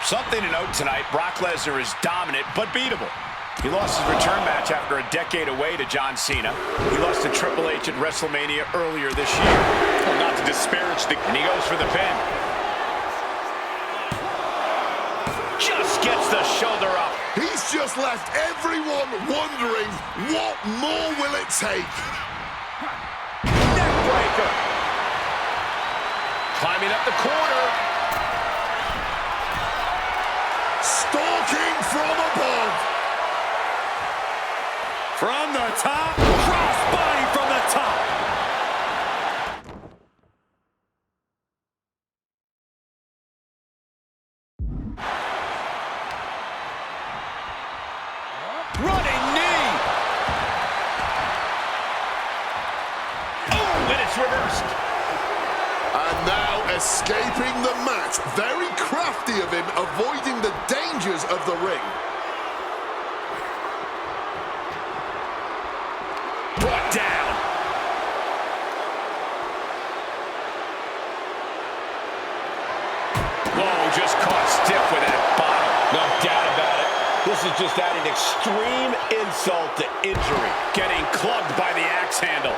Something to note tonight, Brock Lesnar is dominant but beatable. He lost his return match after a decade away to John Cena. He lost to Triple H at WrestleMania earlier this year. Well, not to disparage the... And he goes for the pin. Just gets the shoulder up. He's just left everyone wondering, what more will it take? Neckbreaker. Climbing up the corner. Stalking from above. From the top, crossbody from the top. Running knee. Oh, and it's reversed. And now escaping the mat. Very crafty of him, avoiding the dangers of the ring. Brought down. Whoa, just caught stiff with that bottle. No doubt about it. This is just adding extreme insult to injury. Getting clubbed by the axe handle.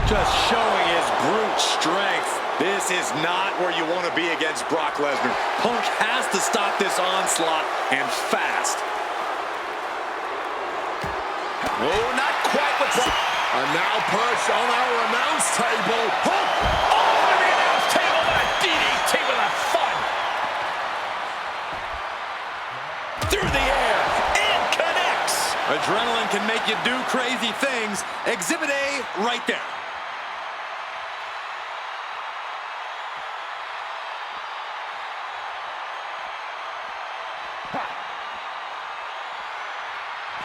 Just showing his brute strength. This is not where you want to be against Brock Lesnar. Punk has to stop this onslaught, and fast. Oh, not quite with Brock. And now perched on our announce table. Hook over the announce table with a DDT with a thud. Through the air, and connects. Adrenaline can make you do crazy things. Exhibit A right there.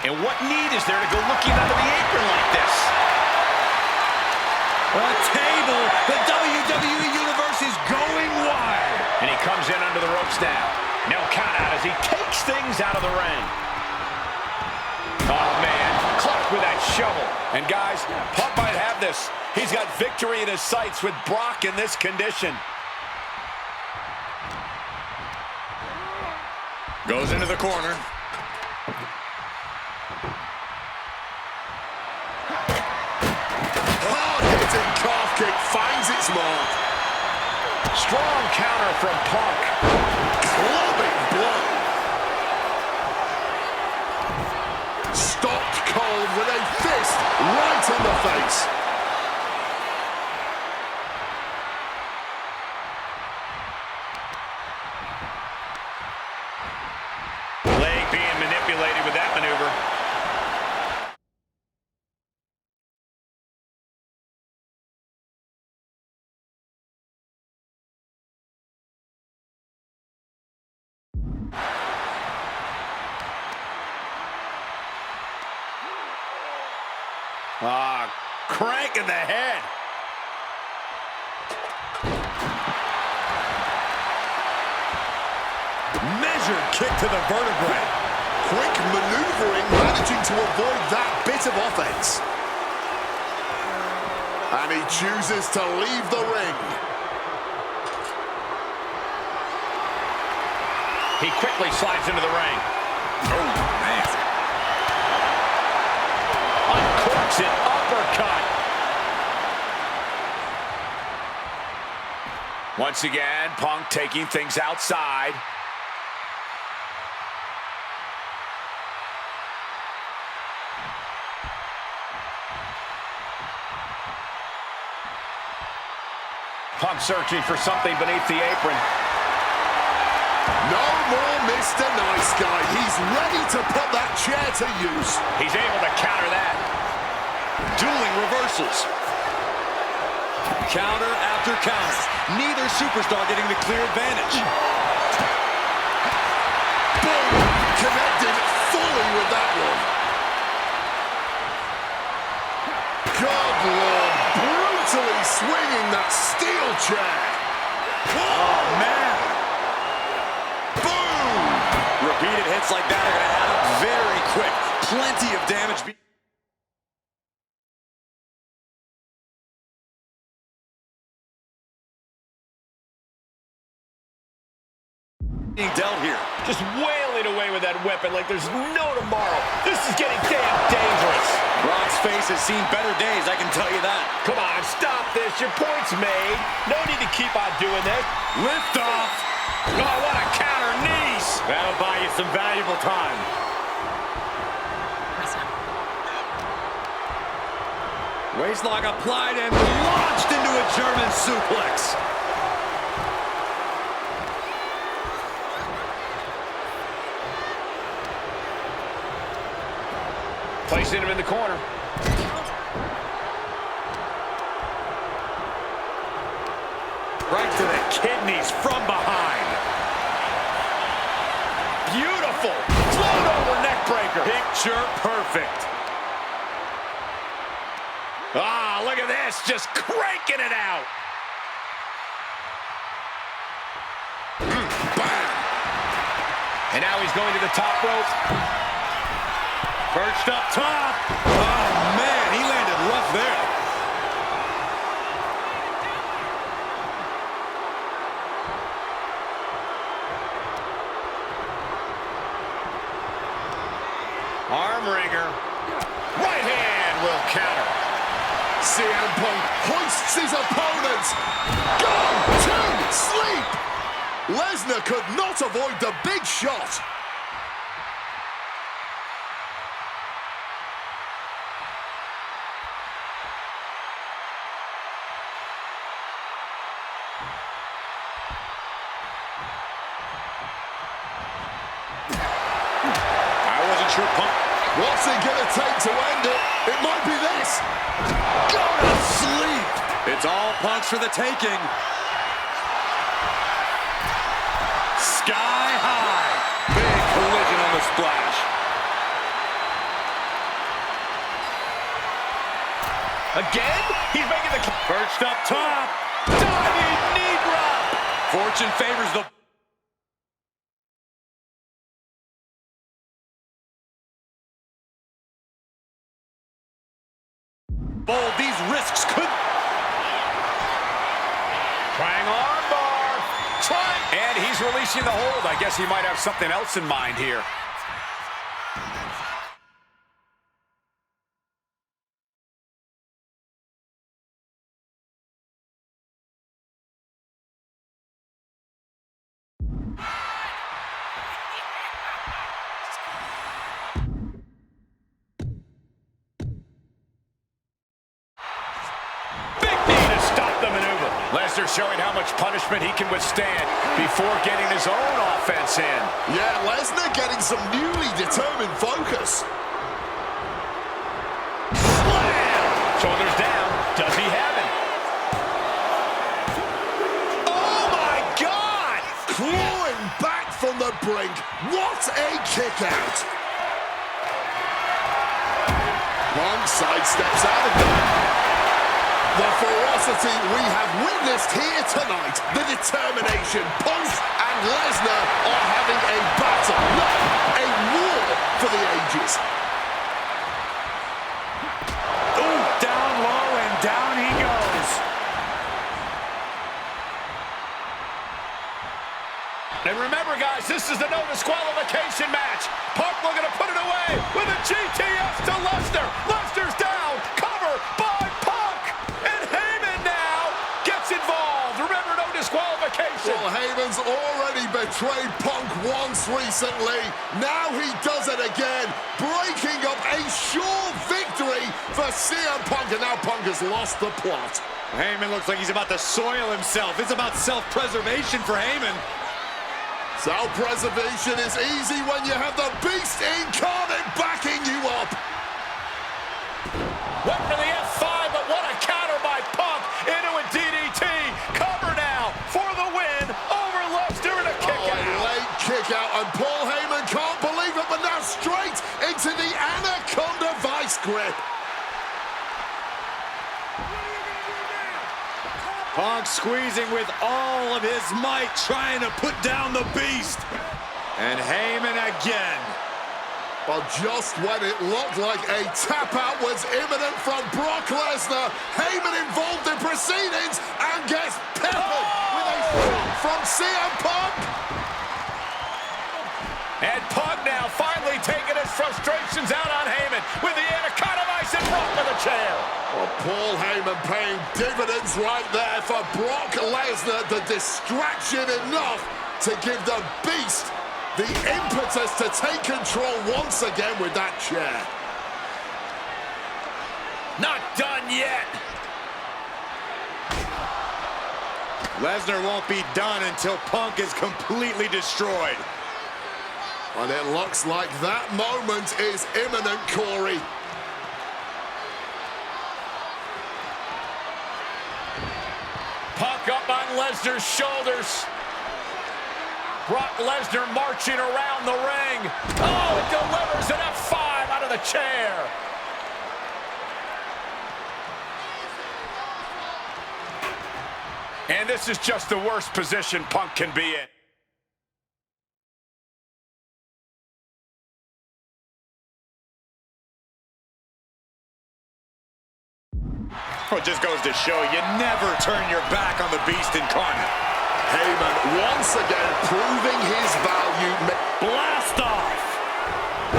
And what need is there to go looking under the apron like this? A table. The WWE Universe is going wild. And he comes in under the ropes now. No count out as he takes things out of the ring. Oh, man. Clocked with that shovel. And, guys, Punk might have this. He's got victory in his sights with Brock in this condition. Goes into the corner. Hard-hitting calf kick finds its mark. Strong counter from Punk. Clubbing blow. Stopped cold with a fist right in the face. Leg being manipulated with that maneuver. Crank in the head. Measured kick to the vertebrae. Quick maneuvering, managing to avoid that bit of offense. And he chooses to leave the ring. He quickly slides into the ring. Oh, man. Uncorks it, uppercut. Once again, Punk taking things outside. Punk searching for something beneath the apron. No more Mr. Nice Guy. He's ready to put that chair to use. He's able to counter that. Dueling reversals. Counter after counter. Neither superstar getting the clear advantage. Boom! Connected fully with that one. God, Lord, brutally swinging that steel chair. Oh, man. Boom! hits like that are going to add up very quick. Plenty of damage. Being dealt here. Just wailing away with that weapon like there's no tomorrow. This is getting damn dangerous. Brock's face has seen better days, I can tell you that. Come on, stop this. Your point's made. No need to keep on doing this. Lift off. Oh, what a counter knees. That'll buy you some valuable time. Waistlock applied and launched into a German suplex. Placing him in the corner. Right to the kidneys from behind. Beautiful. Float over neck breaker. Picture perfect. Ah, look at this. Just cranking it out. Bam! And now he's going to the top rope. Perched up top. Oh, man, he landed rough there. Arm wringer. Right hand will counter. CM Punk hoists his opponent. Gone to sleep. Lesnar could not avoid the big shot. Sure, Punk. What's it gonna take to end it? It might be this. Go to sleep. It's all Punk's for the taking. Sky high. Big collision on the splash. Again? He's making the... Perched up top. Diving knee drop. Fortune favors the... bold. These risks could... Trying armbar. Trying. And he's releasing the hold. I guess he might have something else in mind here. Lesnar showing how much punishment he can withstand before getting his own offense in. Yeah, Lesnar getting some newly determined focus. Slam! Shoulders down. Does he have it? Oh, my God! Clawing back from the brink. What a kick out. Punk sidesteps out of that. The ferocity we have witnessed here tonight, the determination, Punk and Lesnar are having a battle, no, a war for the ages. Ooh, down low and down he goes. And remember, guys, this is the no disqualification match. Punk looking to put it away with a GTS to Lesnar. Lesnar's down, cover by Punk. And Heyman now gets involved. Remember, no disqualification. Well, Heyman's already betrayed Punk once recently. Now he does it again, breaking up a sure victory for CM Punk. And now Punk has lost the plot. Heyman looks like he's about to soil himself. It's about self-preservation for Heyman. Self-preservation is easy when you have the beast incarnate backing you up. Went for the F5, but what a counter by Punk into a DDT. Cover now for the win over Lesnar and a kick out. A late kick out, and Paul Heyman can't believe it, but now straight into the Anaconda Vice grip. Punk squeezing with all of his might, trying to put down the beast. And Heyman again. But just when it looked like a tap-out was imminent from Brock Lesnar, Heyman involved in proceedings and gets peppered with a shot from CM Punk. And Punk now finally taking his frustrations out on Heyman with the Anaconda Vice and Brock with a chair. Well, Paul Heyman paying dividends right there for Brock Lesnar. The distraction enough to give the Beast the impetus to take control once again with that chair. Not done yet. Lesnar won't be done until Punk is completely destroyed. And it looks like that moment is imminent, Corey. Punk up on Lesnar's shoulders. Brock Lesnar marching around the ring. Oh, it delivers an F5 out of the chair. And this is just the worst position Punk can be in. Well, it just goes to show you never turn your back on the Beast incarnate. Heyman once again proving his value. Blast off!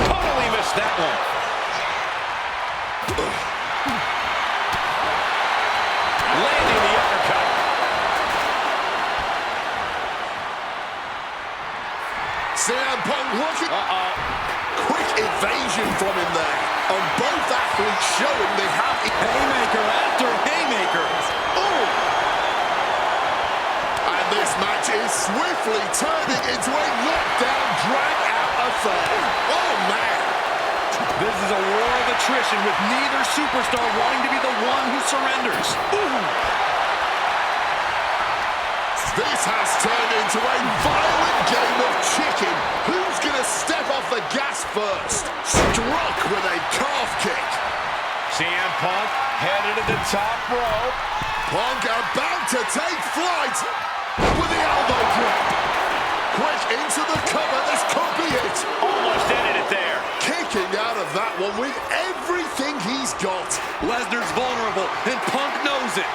Totally missed that one. Landing the uppercut. CM Punk looking. Quick evasion from him there. And both athletes showing they have... Haymaker after haymaker. Oh! And this match is swiftly turning into a knockdown, drag-out affair. Oh, man. This is a war of attrition with neither superstar wanting to be the one who surrenders. Ooh. This has turned into a violent game of chicken. Who's going to step off the gas first? Struck with a calf kick. CM Punk headed to the top rope. Punk about to take flight with the elbow drop. Quick into the cover. This could be it. Almost ended it there. Kicking out of that one with everything he's got. Lesnar's vulnerable, and Punk knows it.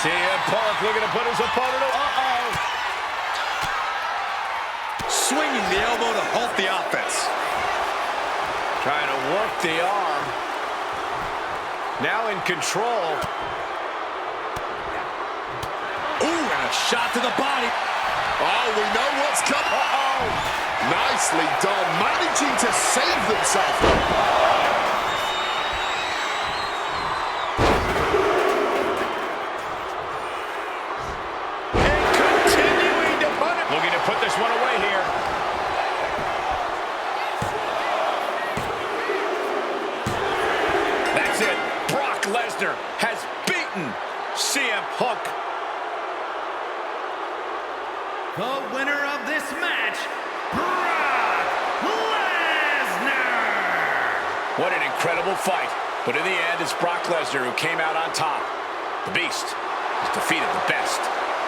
CM Punk looking to put his opponent on. Swinging the elbow to halt the offense. Trying to work the arm. Now in control. Ooh, and a shot to the body. Oh, we know what's coming. Nicely done, managing to save themselves. Looking to put this one away here. That's it. Brock Lesnar has beaten CM Punk. The winner of this match, Brock Lesnar! What an incredible fight. But in the end, it's Brock Lesnar who came out on top. The Beast has defeated the best.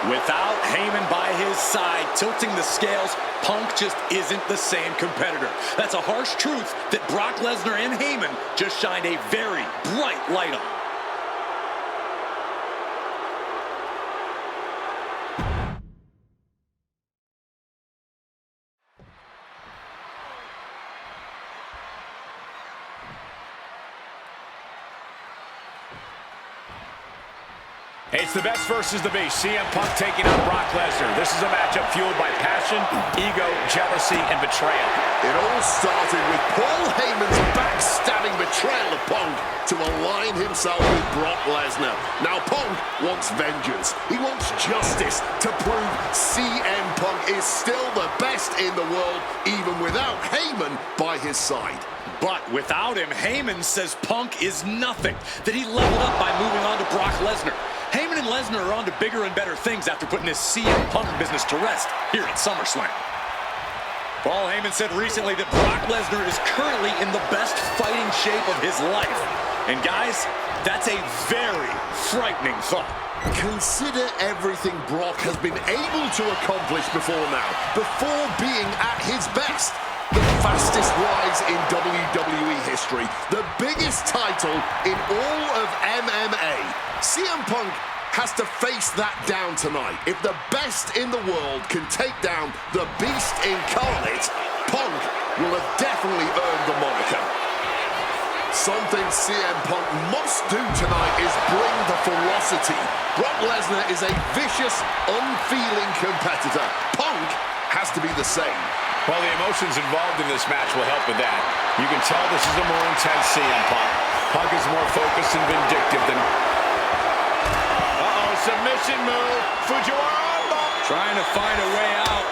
Without Heyman by his side, tilting the scales, Punk just isn't the same competitor. That's a harsh truth that Brock Lesnar and Heyman just shined a very bright light on. It's the best versus the Beast. CM Punk taking on Brock Lesnar. This is a matchup fueled by passion, ego, jealousy, and betrayal. It all started with Paul Heyman's backstabbing betrayal of Punk to align himself with Brock Lesnar. Now Punk wants vengeance. He wants justice to prove CM Punk is still the best in the world, even without Heyman by his side. But without him, Heyman says Punk is nothing, that he leveled up by moving on to Brock Lesnar. Heyman and Lesnar are on to bigger and better things after putting this CM Punk business to rest here at SummerSlam. Paul Heyman said recently that Brock Lesnar is currently in the best fighting shape of his life. And guys, that's a very frightening thought. Consider everything Brock has been able to accomplish before now, before being at his best. The fastest rise in WWE history, the biggest title in all of MMA. CM Punk has to face that down tonight. If the best in the world can take down the Beast incarnate, Punk will have definitely earned the moniker. Something CM Punk must do tonight is bring the ferocity. Brock Lesnar is a vicious, unfeeling competitor. Punk has to be the same. Well, the emotions involved in this match will help with that. You can tell this is a more intense CM Punk. Punk is more focused and vindictive than... Uh-oh, submission move. Fujiwara. Trying to find a way out.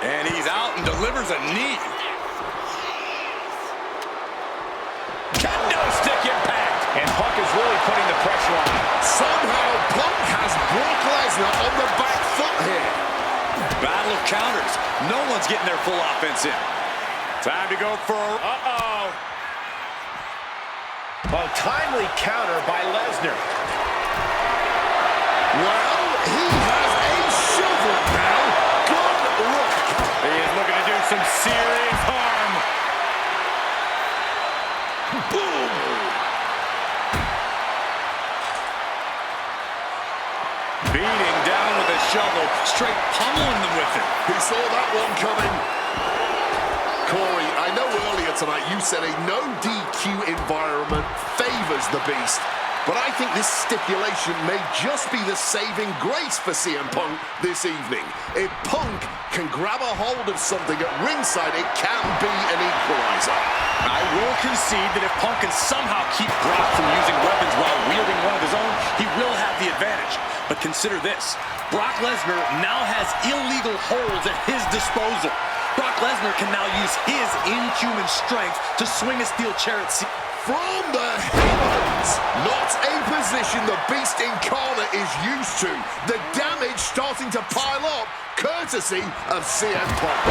And he's out and delivers a knee. Kendo stick impact. And Punk is really putting the pressure on him. Somehow, Punk has Brock Lesnar on the back foot here. Battle of counters. No one's getting their full offense in. Time to go for a... Uh-oh. A timely counter by Lesnar. Well, he has a shovel now. Good luck. He is looking to do some serious harm. Boom. Beating down with a shovel, straight pummeling them with it. He saw that one coming. Corey, I know earlier tonight you said a no DQ environment favors the Beast, but I think this stipulation may just be the saving grace for CM Punk this evening. If Punk can grab a hold of something at ringside, it can be an equalizer. I will concede that if Punk can somehow keep Brock from using weapons while wielding one of his own, he will have the advantage. But consider this, Brock Lesnar now has illegal holds at his disposal. Brock Lesnar can now use his inhuman strength to swing a steel chair at From the heavens, not a position the Beast incarnate is used to. The damage starting to pile up, courtesy of CM Punk.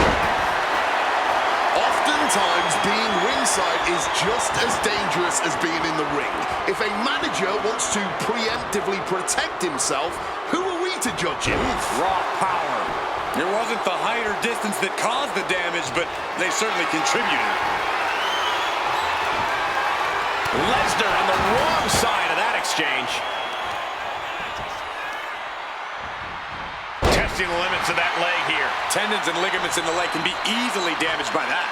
Oftentimes, being ringside is just as dangerous as being in the ring. If a manager wants to preemptively protect himself, who are we to judge him? raw power. It wasn't the height or distance that caused the damage, but they certainly contributed. Lesnar on the wrong side of that exchange. Testing the limits of that leg here. Tendons and ligaments in the leg can be easily damaged by that.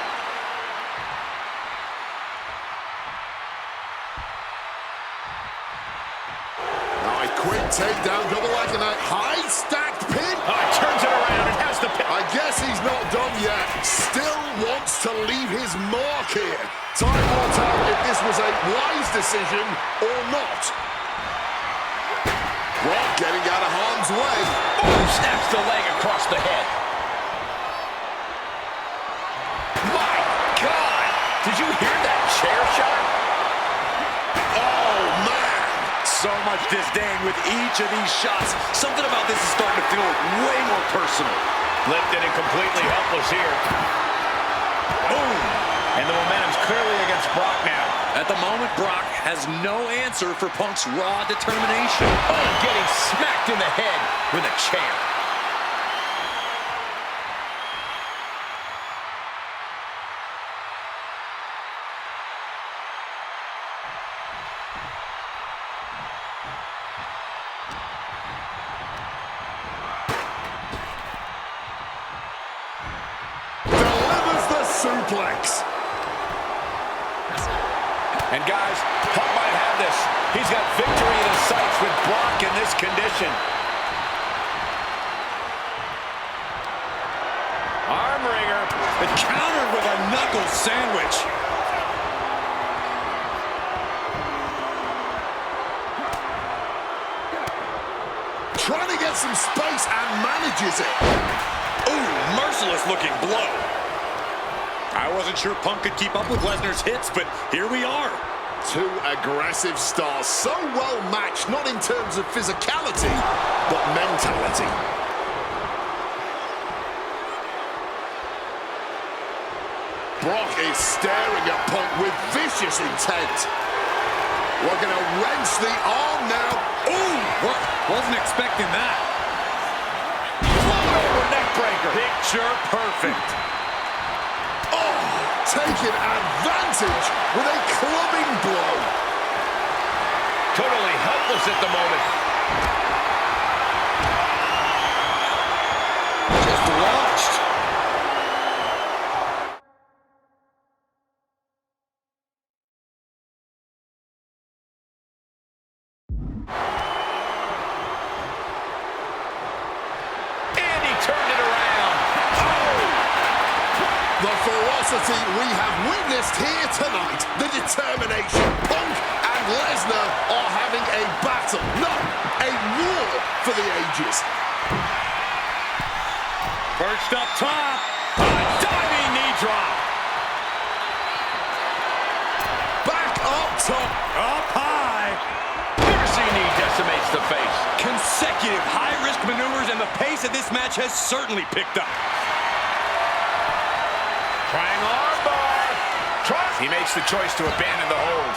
Now a quick takedown, double leg and a high stacked pin. Oh, he turns it around and has the pin. I guess he's not done yet. Still wants to leave his mark here. Time will tell if this was a wise decision or not. Brock getting out of harm's way. Oh, snaps the leg across the head. My God! Did you hear that chair shot? Oh, man. So much disdain with each of these shots. Something about this is starting to feel way more personal. Lifted and completely helpless here. Boom! And the momentum's clearly against Brock now. At the moment, Brock has no answer for Punk's raw determination. Oh, getting smacked in the head with a chair. Delivers the suplex. And guys, Punk might have this. He's got victory in his sights with Brock in this condition. Arm wringer. And countered with a knuckle sandwich. Trying to get some space and manages it. Ooh, merciless looking blow. I wasn't sure Punk could keep up with Lesnar's hits, but here we are. Two aggressive stars, so well matched, not in terms of physicality, but mentality. Brock is staring at Punk with vicious intent. Looking to wrench the arm now. Ooh! Wasn't expecting that. Over neck breaker. Picture perfect. Oh! Taking advantage with a clubbing blow. Totally helpless at the moment. Just launched. And he turned it around. The ferocity we have witnessed here tonight. The determination. Punk and Lesnar are having a battle. No, a war for the ages. Perched up top. A diving knee drop. Back up top. Up high. Mercy knee decimates the face. Consecutive high-risk maneuvers, and the pace of this match has certainly picked up. Trying armbar. He makes the choice to abandon the hold.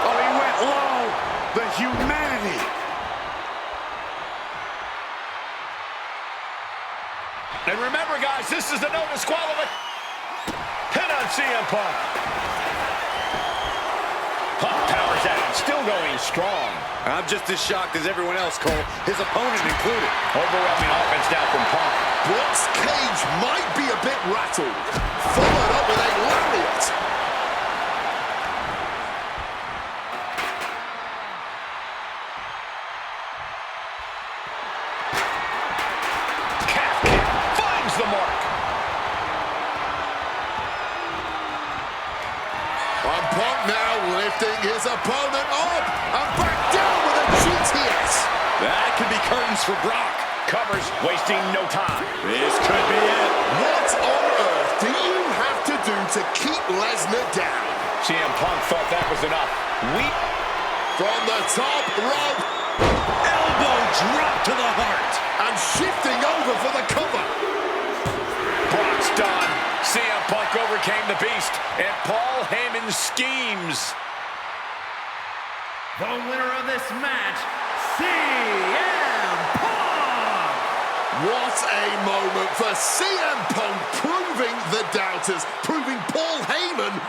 Oh, he went low. The humanity. And remember, guys, this is the no disqualification. Hit on CM Punk. Punk powers out, still going strong. I'm just as shocked as everyone else, Cole, his opponent included. Overwhelming offense now from Punk. Brock's cage might be a bit rattled. Followed up with a lariat. Calf kick finds the mark. And Punk now lifting his opponent up and back down with a GTS. That could be curtains for Brock. Covers, wasting no time. This could be it. What on earth do you have to do to keep Lesnar down? CM Punk thought that was enough. From the top rope Elbow drop to the heart. and shifting over for the cover. Brock's done. CM Punk overcame the beast, and Paul Heyman schemes. The winner of this match, CM Punk! What a moment for CM Punk, proving the doubters, proving Paul Heyman.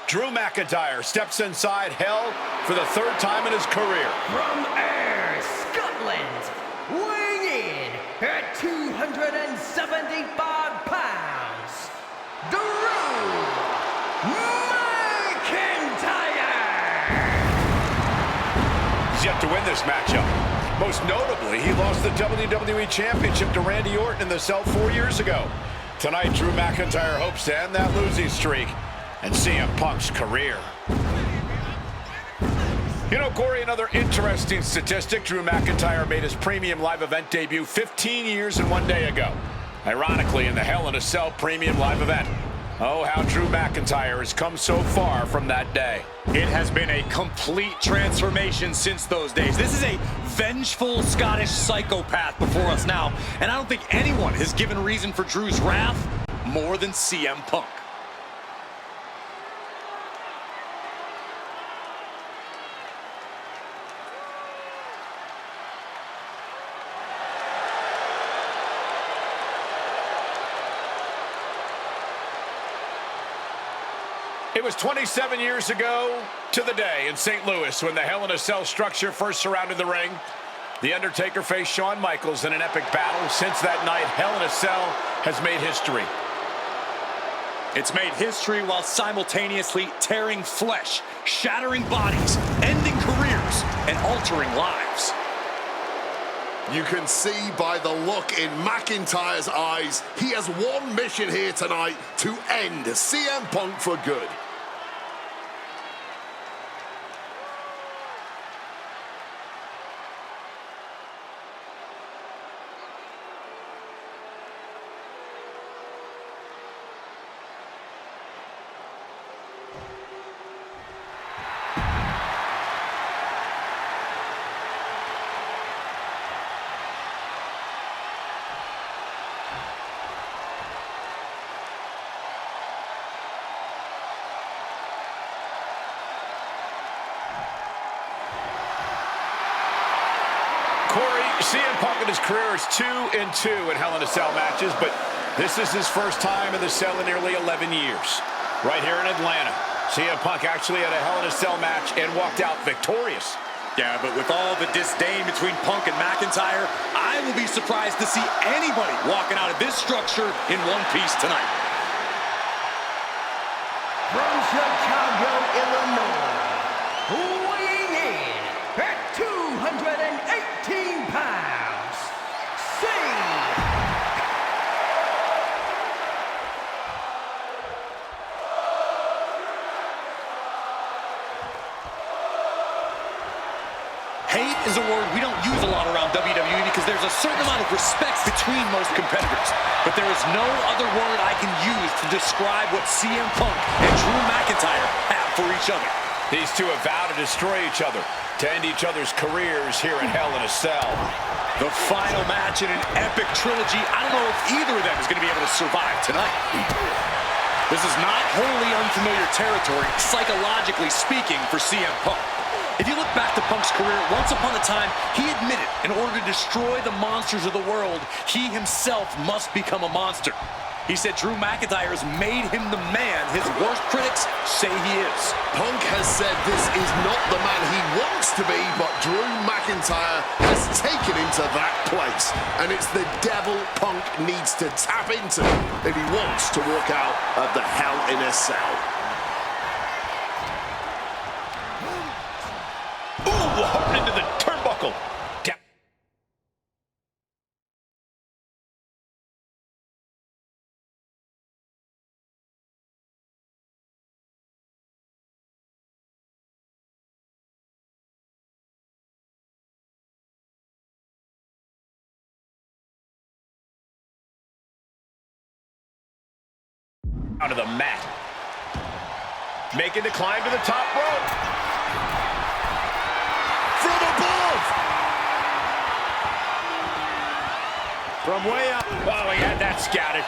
Drew McIntyre steps inside Hell for the third time in his career. From Ayr, Scotland, weighing at 275 pounds, Drew McIntyre! He's yet to win this matchup. Most notably, he lost the WWE Championship to Randy Orton in the cell 4 years ago. Tonight, Drew McIntyre hopes to end that losing streak and CM Punk's career. You know, Corey, another interesting statistic. Drew McIntyre made his premium live event debut 15 years and 1 day ago. Ironically, in the Hell in a Cell premium live event. Oh, how Drew McIntyre has come so far from that day. It has been a complete transformation since those days. This is a vengeful Scottish psychopath before us now, and I don't think anyone has given reason for Drew's wrath more than CM Punk. It was 27 years ago to the day in St. Louis when the Hell in a Cell structure first surrounded the ring. The Undertaker faced Shawn Michaels in an epic battle. Since that night, Hell in a Cell has made history. It's made history while simultaneously tearing flesh, shattering bodies, ending careers, and altering lives. You can see by the look in McIntyre's eyes, he has one mission here tonight: to end CM Punk for good. Corey, CM Punk in his career is 2-2 in Hell in a Cell matches, but this is his first time in the cell in nearly 11 years. Right here in Atlanta, CM Punk actually had a Hell in a Cell match and walked out victorious. Yeah, but with all the disdain between Punk and McIntyre, I will be surprised to see anybody walking out of this structure in one piece tonight. From Chicago, Illinois, weighing in at 218 pounds, Hate is a word we don't use a lot around WWE because there's a certain amount of respect between most competitors. But there is no other word I can use to describe what CM Punk and Drew McIntyre have for each other. These two have vowed to destroy each other, to end each other's careers here in Hell in a Cell. The final match in an epic trilogy. I don't know if either of them is going to be able to survive tonight. This is not wholly unfamiliar territory, psychologically speaking, for CM Punk. If you look back to Punk's career, once upon a time, he admitted in order to destroy the monsters of the world, he himself must become a monster. He said Drew McIntyre has made him the man his worst critics say he is. Punk has said this is not the man he wants to be, but Drew McIntyre has taken him to that place. And it's the devil Punk needs to tap into if he wants to walk out of the Hell in a Cell. Ooh, hard into the turnbuckle. Out of the mat. Making the climb to the top rope. From above! From way up. Oh, he had that scouted.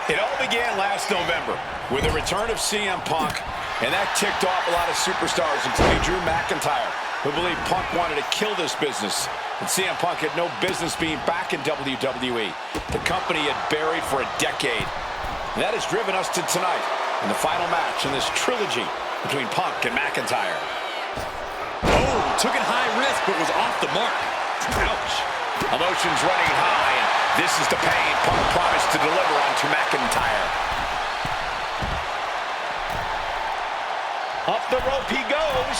It all began last November with the return of CM Punk, and that ticked off a lot of superstars, including Drew McIntyre, who believed Punk wanted to kill this business. And CM Punk had no business being back in WWE, the company had buried for a decade. And that has driven us to tonight in the final match in this trilogy between Punk and McIntyre. Oh, took it high risk, but was off the mark. Ouch. Emotions running high, and this is the pain Punk promised to deliver onto McIntyre. Up the rope he goes.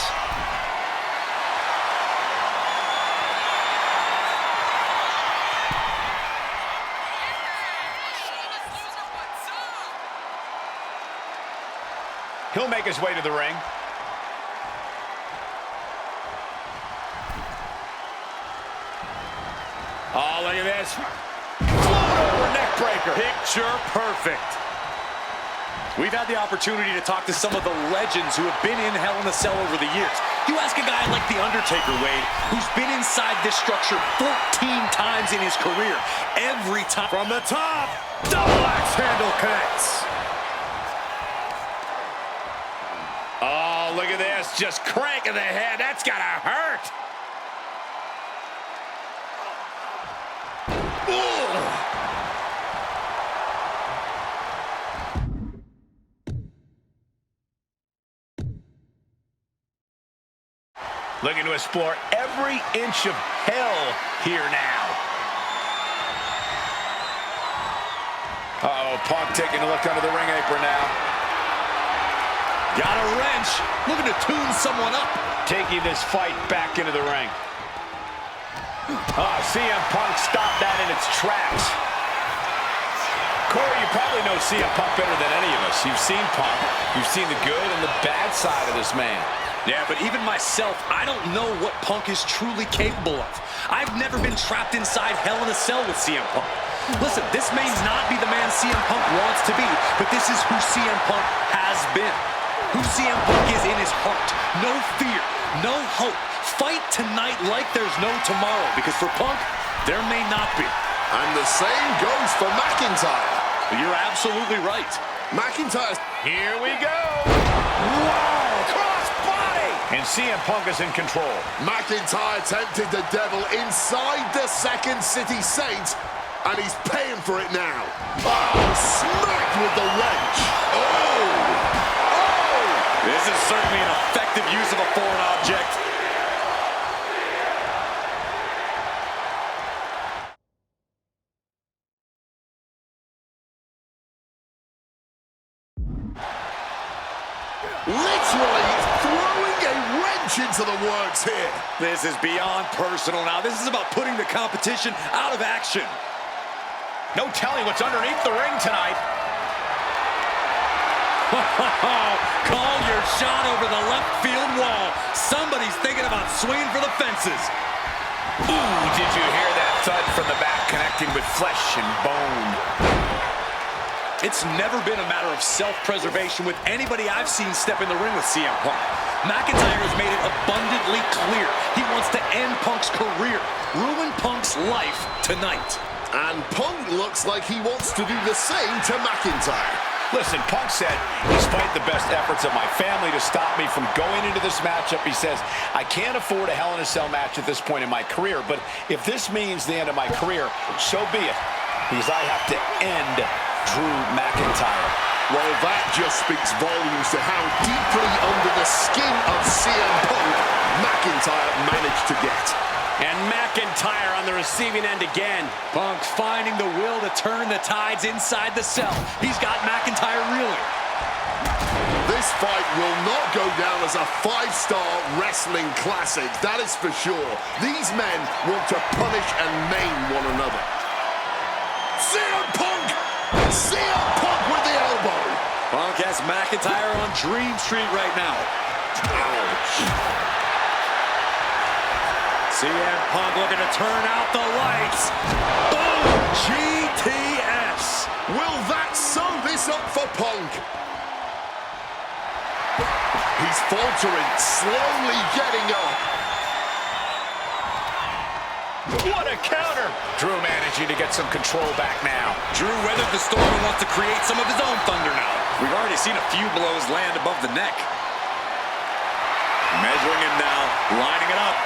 He'll make his way to the ring. Oh, look at this. Float over neck breaker. Picture perfect. We've had the opportunity to talk to some of the legends who have been in Hell in a Cell over the years. You ask a guy like The Undertaker, Wade, who's been inside this structure 14 times in his career. Every time. From the top, double axe handle connects. Oh, look at this. Just cranking the head. That's gotta hurt. Looking to explore every inch of hell here now. Uh-oh, Punk taking a look under the ring apron now. Got a wrench. Looking to tune someone up. Taking this fight back into the ring. Oh, CM Punk stopped that in its tracks. Corey, you probably know CM Punk better than any of us. You've seen Punk. You've seen the good and the bad side of this man. Yeah, but even myself, I don't know what Punk is truly capable of. I've never been trapped inside Hell in a Cell with CM Punk. Listen, this may not be the man CM Punk wants to be, but this is who CM Punk has been. Who CM Punk is in his heart. No fear, no hope. Fight tonight like there's no tomorrow, because for Punk, there may not be. And the same goes for McIntyre. You're absolutely right. McIntyre. Here we go. Wow, cross body. And CM Punk is in control. McIntyre tempted the devil inside the Second City Saints, and he's paying for it now. Oh, smacked with the wrench. Oh! This is certainly an effective use of a foreign object. Literally throwing a wrench into the works here. This is beyond personal now. This is about putting the competition out of action. No telling what's underneath the ring tonight. Call your shot over the left field wall. Somebody's thinking about swinging for the fences. Ooh, did you hear that thud from the back connecting with flesh and bone? It's never been a matter of self-preservation with anybody I've seen step in the ring with CM Punk. McIntyre has made it abundantly clear he wants to end Punk's career, ruin Punk's life tonight. And Punk looks like he wants to do the same to McIntyre. Listen, Punk said, despite the best efforts of my family to stop me from going into this matchup, he says, I can't afford a Hell in a Cell match at this point in my career, but if this means the end of my career, so be it, because I have to end Drew McIntyre. Well, that just speaks volumes to how deeply under the skin of CM Punk McIntyre managed to get. And McIntyre on the receiving end again. Punk finding the will to turn the tides inside the cell. He's got McIntyre reeling. This fight will not go down as a 5-star wrestling classic, that is for sure. These men want to punish and maim one another. CM Punk! CM Punk with the elbow! Punk has McIntyre on Dream Street right now. Ouch. CM Punk looking to turn out the lights. Boom! GTS. Will that sew this up for Punk? He's faltering, slowly getting up. What a counter! Drew managing to get some control back now. Drew weathered the storm and wants to create some of his own thunder now. We've already seen a few blows land above the neck. Measuring him now, lining it up.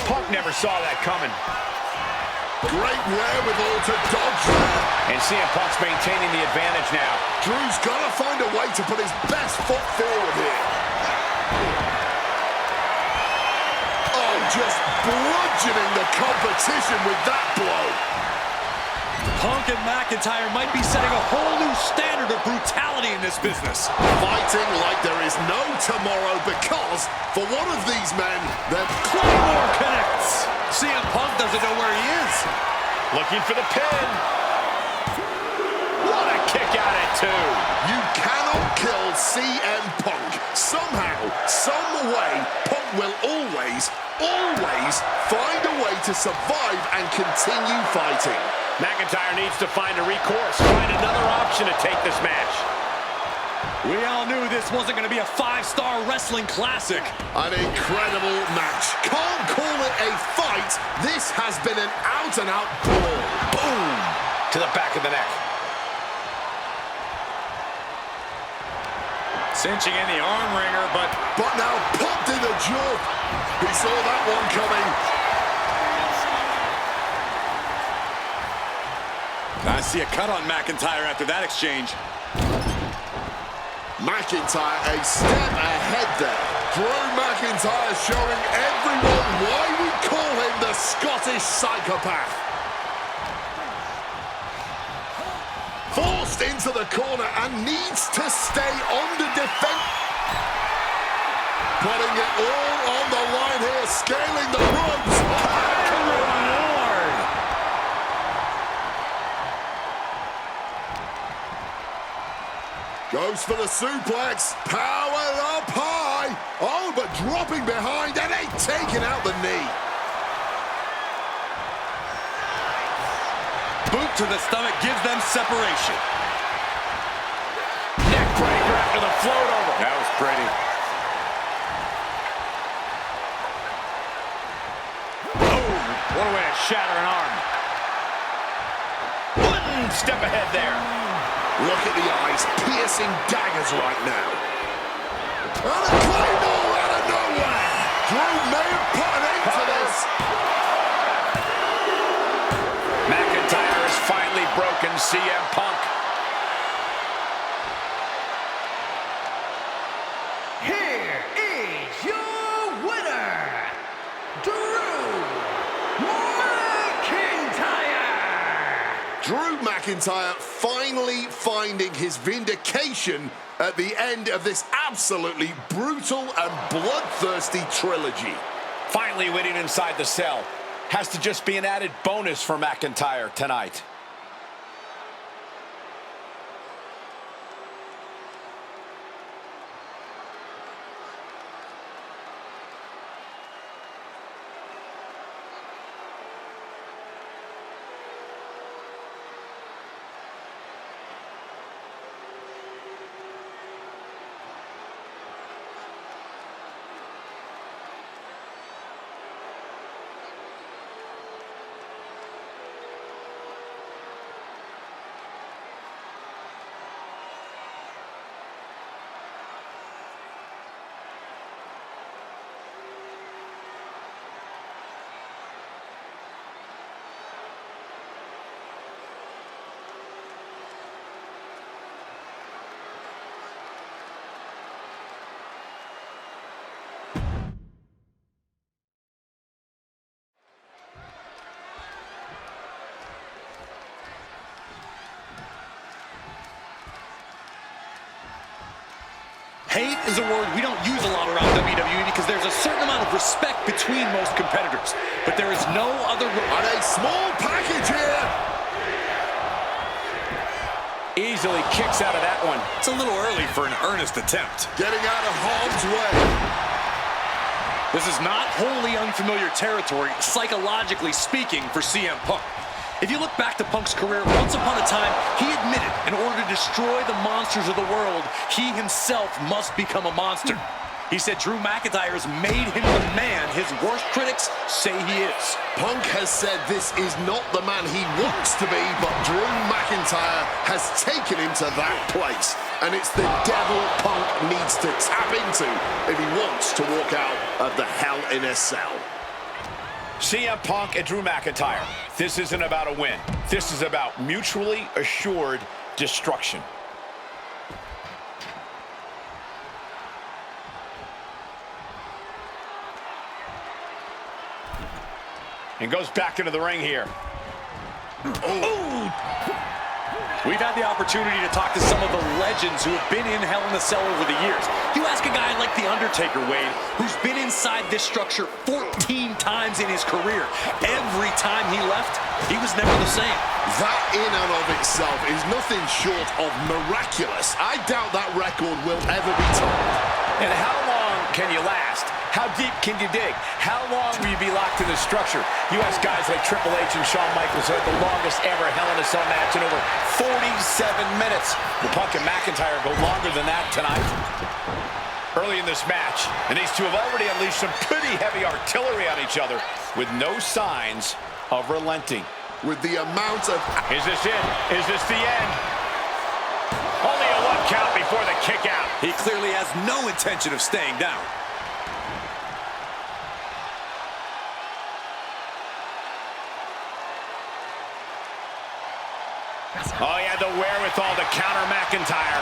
Punk never saw that coming. Great wherewithal to dodge there. And CM Punk's maintaining the advantage now. Drew's got to find a way to put his best foot forward here. Oh, just bludgeoning the competition with that blow. Punk and McIntyre might be setting a whole new standard of brutality in this business. Fighting like there is no tomorrow because, for one of these men, the Claymore connects. CM Punk doesn't know where he is. Looking for the pin. What a kick out at 2. You cannot kill CM Punk. Somehow, some way, Punk will always find a way to survive and continue fighting. McIntyre needs to find a recourse, find another option to take this match. We all knew this wasn't going to be a 5-star wrestling classic. An incredible match. Can't call it a fight. This has been an out-and-out brawl. Boom! To the back of the neck. Cinching in the arm wringer, but now popped in the jaw. He saw that one coming. I see a cut on McIntyre after that exchange. McIntyre a step ahead there. Drew McIntyre showing everyone why we call him the Scottish Psychopath. Forced into the corner and needs to stay on the defense. Putting it all on the line here, scaling the ropes. Goes for the suplex, powered up high. Oh, but dropping behind and taking out the knee. Boot to the stomach gives them separation. Neck breaker after the float over. That was pretty. Boom! What a way to shatter an arm. One step ahead there. Look at the eyes, piercing daggers right now. And a Claymore out of nowhere. Drew may have put an end to this. McIntyre has finally broken CM Punk. Here is your winner, Drew McIntyre. Drew McIntyre finally finding his vindication at the end of this absolutely brutal and bloodthirsty trilogy. Finally winning inside the cell. Has to just be an added bonus for McIntyre tonight. Hate is a word we don't use a lot around WWE because there's a certain amount of respect between most competitors. But there is no other... And a small package here. Easily kicks out of that one. It's a little early for an earnest attempt. Getting out of harm's way. This is not wholly unfamiliar territory, psychologically speaking, for CM Punk. If you look back to Punk's career, once upon a time, he admitted in order to destroy the monsters of the world, he himself must become a monster. He said Drew McIntyre has made him the man his worst critics say he is. Punk has said this is not the man he wants to be, but Drew McIntyre has taken him to that place. And it's the devil Punk needs to tap into if he wants to walk out of the Hell in a Cell. CM Punk and Drew McIntyre. This isn't about a win. This is about mutually assured destruction. And goes back into the ring here. Ooh. We've had the opportunity to talk to some of the legends who have been in Hell in a Cell over the years. You ask a guy like The Undertaker, Wade, who's been inside this structure 14 times in his career. Every time he left, he was never the same. That in and of itself is nothing short of miraculous. I doubt that record will ever be topped. And how long can you last? How deep can you dig? How long will you be locked in this structure? You ask guys like Triple H and Shawn Michaels who had the longest ever Hell in a Cell match in over 47 minutes. Will Punk and McIntyre go longer than that tonight? Early in this match, and these two have already unleashed some pretty heavy artillery on each other with no signs of relenting. With the amount of... Is this it? Is this the end? Only a 1 count before the kick out. He clearly has no intention of staying down. Oh, he had the wherewithal to counter McIntyre.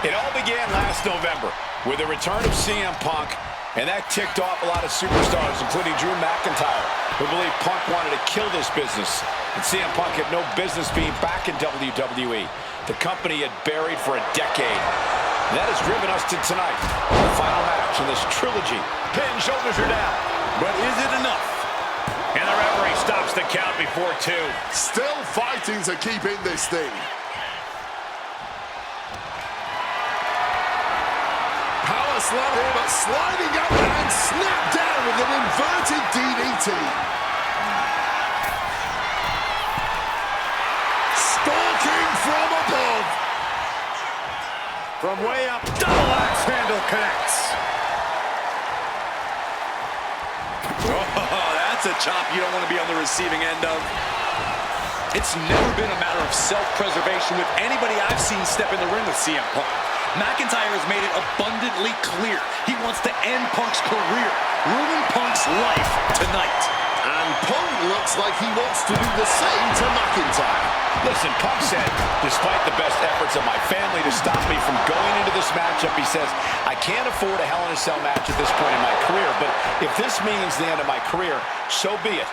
It all began last November with the return of CM Punk, and that ticked off a lot of superstars, including Drew McIntyre, who believed Punk wanted to kill this business, and CM Punk had no business being back in WWE. The company had buried for a decade. And that has driven us to tonight, the final match in this trilogy. Pin, shoulders are down. But is it enough? And the referee stops the count before 2. Still fighting to keep in this thing. Power slam here, but sliding up and snap down with an inverted DDT. Stalking from above. From way up, double axe handle connects. Oh, that's a chop you don't want to be on the receiving end of. It's never been a matter of self-preservation with anybody I've seen step in the ring with CM Punk. McIntyre has made it abundantly clear he wants to end Punk's career, ruin Punk's life tonight. And Punk looks like he wants to do the same to McIntyre. Listen, Punk said, despite the best efforts of my family to stop me from going into this matchup, he says, I can't afford a Hell in a Cell match at this point in my career, but if this means the end of my career, so be it,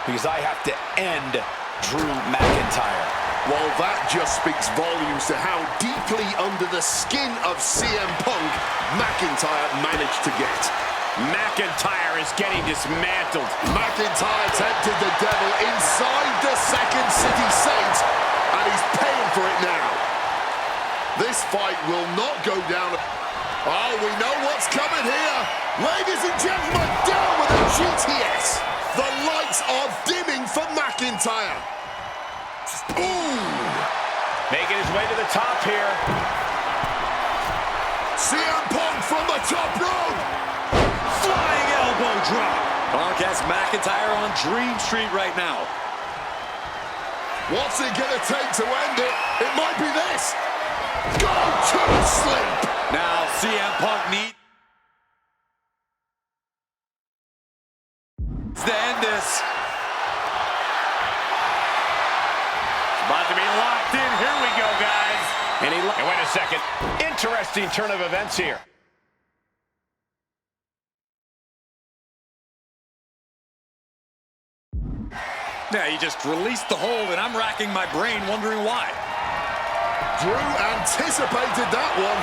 because I have to end Drew McIntyre. Well, that just speaks volumes to how deeply under the skin of CM Punk McIntyre managed to get. McIntyre is getting dismantled. McIntyre tempted the devil inside the Second City Saints, and he's paying for it now. This fight will not go down. Oh, we know what's coming here. Ladies and gentlemen, down with a GTS. The lights are dimming for McIntyre. Ooh. Making his way to the top here. CM Punk from the top rope. Flying elbow drop. Punk has McIntyre on Dream Street right now. What's it gonna take to end it? It might be this. Go to sleep. Now CM Punk needs to end this. About to be locked in. Here we go, guys. And wait a second. Interesting turn of events here. Yeah, he just released the hold, and I'm racking my brain wondering why. Drew anticipated that one.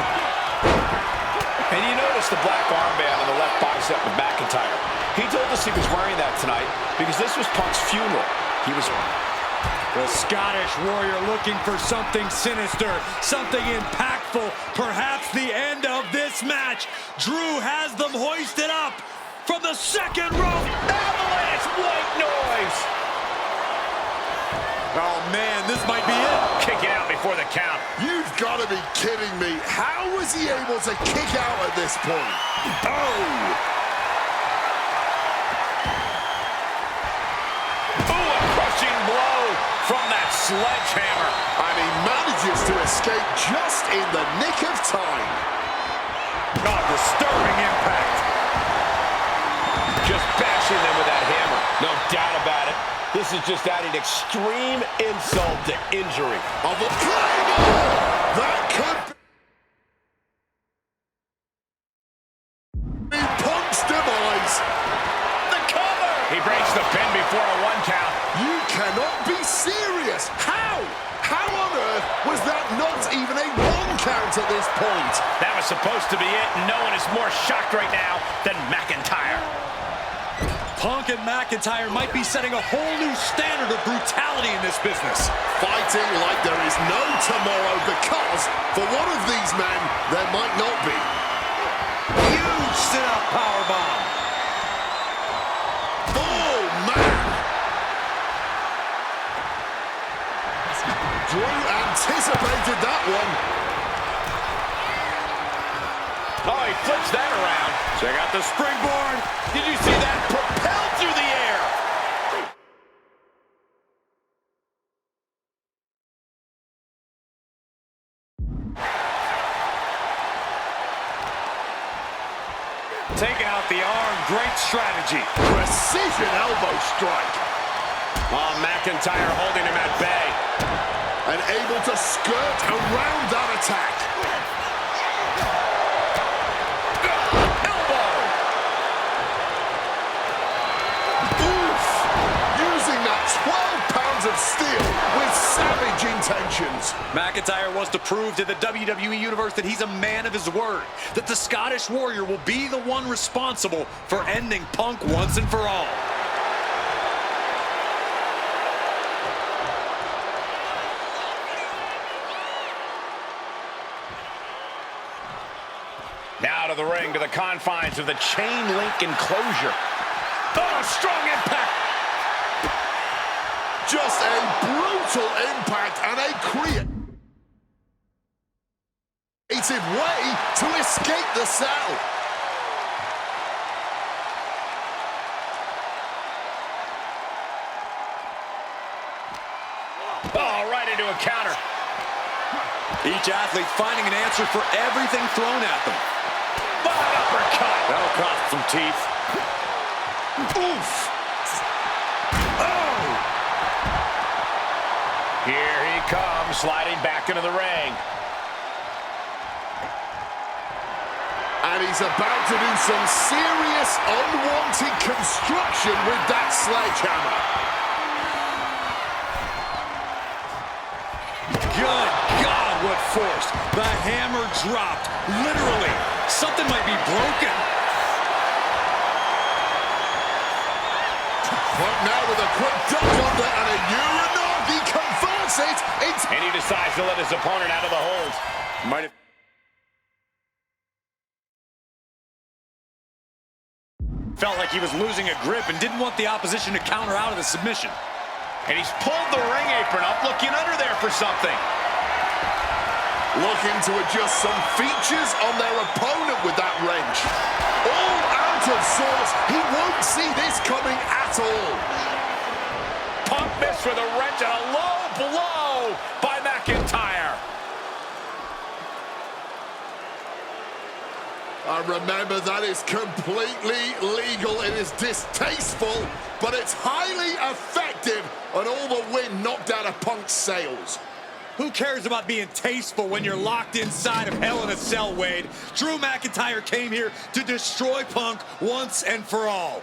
And you notice the black armband on the left bicep of McIntyre. He told us he was wearing that tonight because this was Punk's funeral. He was... The Scottish Warrior looking for something sinister, something impactful, perhaps the end of this match. Drew has them hoisted up from the second rope. Avalanche white noise! Oh, man, this might be it. Kicking out before the count. You've got to be kidding me. How was he able to kick out at this point? Oh! Ooh, a crushing blow from that sledgehammer. And he manages to escape just in the nick of time. Oh, disturbing impact. Just bashing them with that hammer. No doubt about it. This is just adding extreme insult to injury. Of a Claymore! That could be Punk's demise. The cover! He breaks the pin before a 1 count. You cannot be serious. How? How on earth was that not even a 1 count at this point? That was supposed to be it, and no one is more shocked right now than McIntyre. Punk and McIntyre might be setting a whole new standard of brutality in this business. Fighting like there is no tomorrow because for one of these men, there might not be. Huge sit-up powerbomb. Oh, man! Drew anticipated that one. Oh, he flips that around. Check out the springboard. Did you see that? Propelled through the air. Taking out the arm, great strategy. Precision elbow strike. Oh, McIntyre holding him at bay. And able to skirt around that attack. Elbow. Oof! Using that 12 pounds of steel with savage intentions. McIntyre wants to prove to the WWE Universe that he's a man of his word, that the Scottish Warrior will be the one responsible for ending Punk once and for all. Now to the ring, to the confines of the chain link enclosure. Oh, strong impact. Just a brutal impact and a creative way to escape the cell. Oh, right into a counter. Each athlete finding an answer for everything thrown at them. Body uppercut. That'll cost some teeth. Oof! Oh! Here he comes, sliding back into the ring. And he's about to do some serious unwanted construction with that sledgehammer. Good God, what force. The hammer dropped. Literally. Something might be broken. But now with a quick duck under and a Uranagi converts it into... And he decides to let his opponent out of the hold. Might have... Felt like he was losing a grip and didn't want the opposition to counter out of the submission. And he's pulled the ring apron up, looking under there for something. Looking to adjust some features on their opponent with that wrench. All out of sorts. He won't see this coming at all. Punk missed with a wrench and a low blow by McIntyre. Remember, that is completely legal. It is distasteful, but it's highly effective, and all the wind knocked out of Punk's sails. Who cares about being tasteful when you're locked inside of Hell in a Cell, Wade? Drew McIntyre came here to destroy Punk once and for all.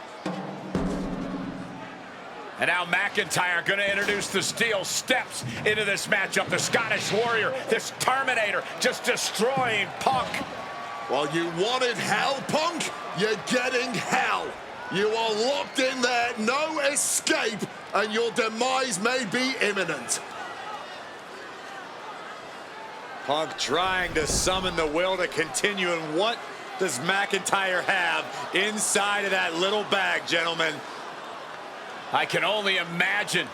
And now McIntyre going to introduce the steel steps into this matchup. The Scottish Warrior, this Terminator, just destroying Punk. Well, you wanted hell, Punk? You're getting hell. You are locked in there, no escape, and your demise may be imminent. Punk trying to summon the will to continue, and what does McIntyre have inside of that little bag, gentlemen? I can only imagine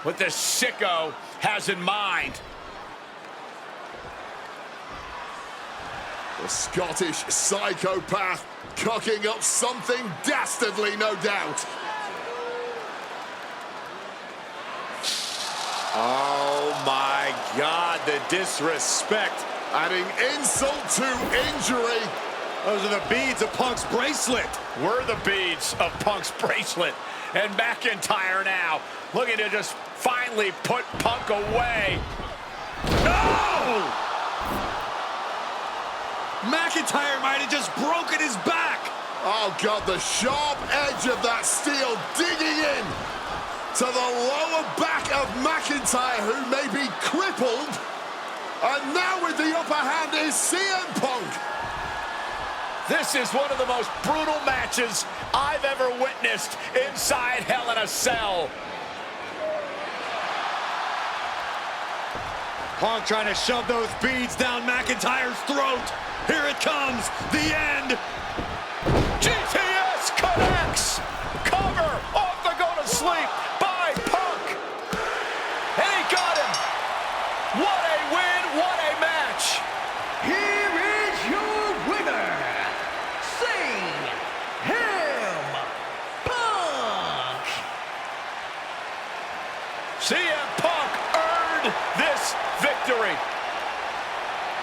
what this sicko has in mind. The Scottish psychopath cooking up something dastardly, no doubt. Oh my God, the disrespect. Adding insult to injury. Those are the beads of Punk's bracelet. We're the beads of Punk's bracelet. And McIntyre now looking to just finally put Punk away. No! McIntyre might have just broken his back. Oh, God, the sharp edge of that steel digging in to the lower back of McIntyre, who may be crippled. And now with the upper hand is CM Punk. This is one of the most brutal matches I've ever witnessed inside Hell in a Cell. Punk trying to shove those beads down McIntyre's throat. Here it comes, the end. GTS connects. Cover off the go-to-sleep by Punk. And he got him. What a win, what a match. Here is your winner, CM Punk. CM Punk earned this victory.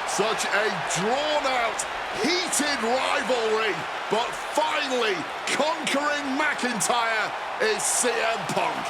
Such a drawn-out, heated rivalry, but finally conquering McIntyre is CM Punk.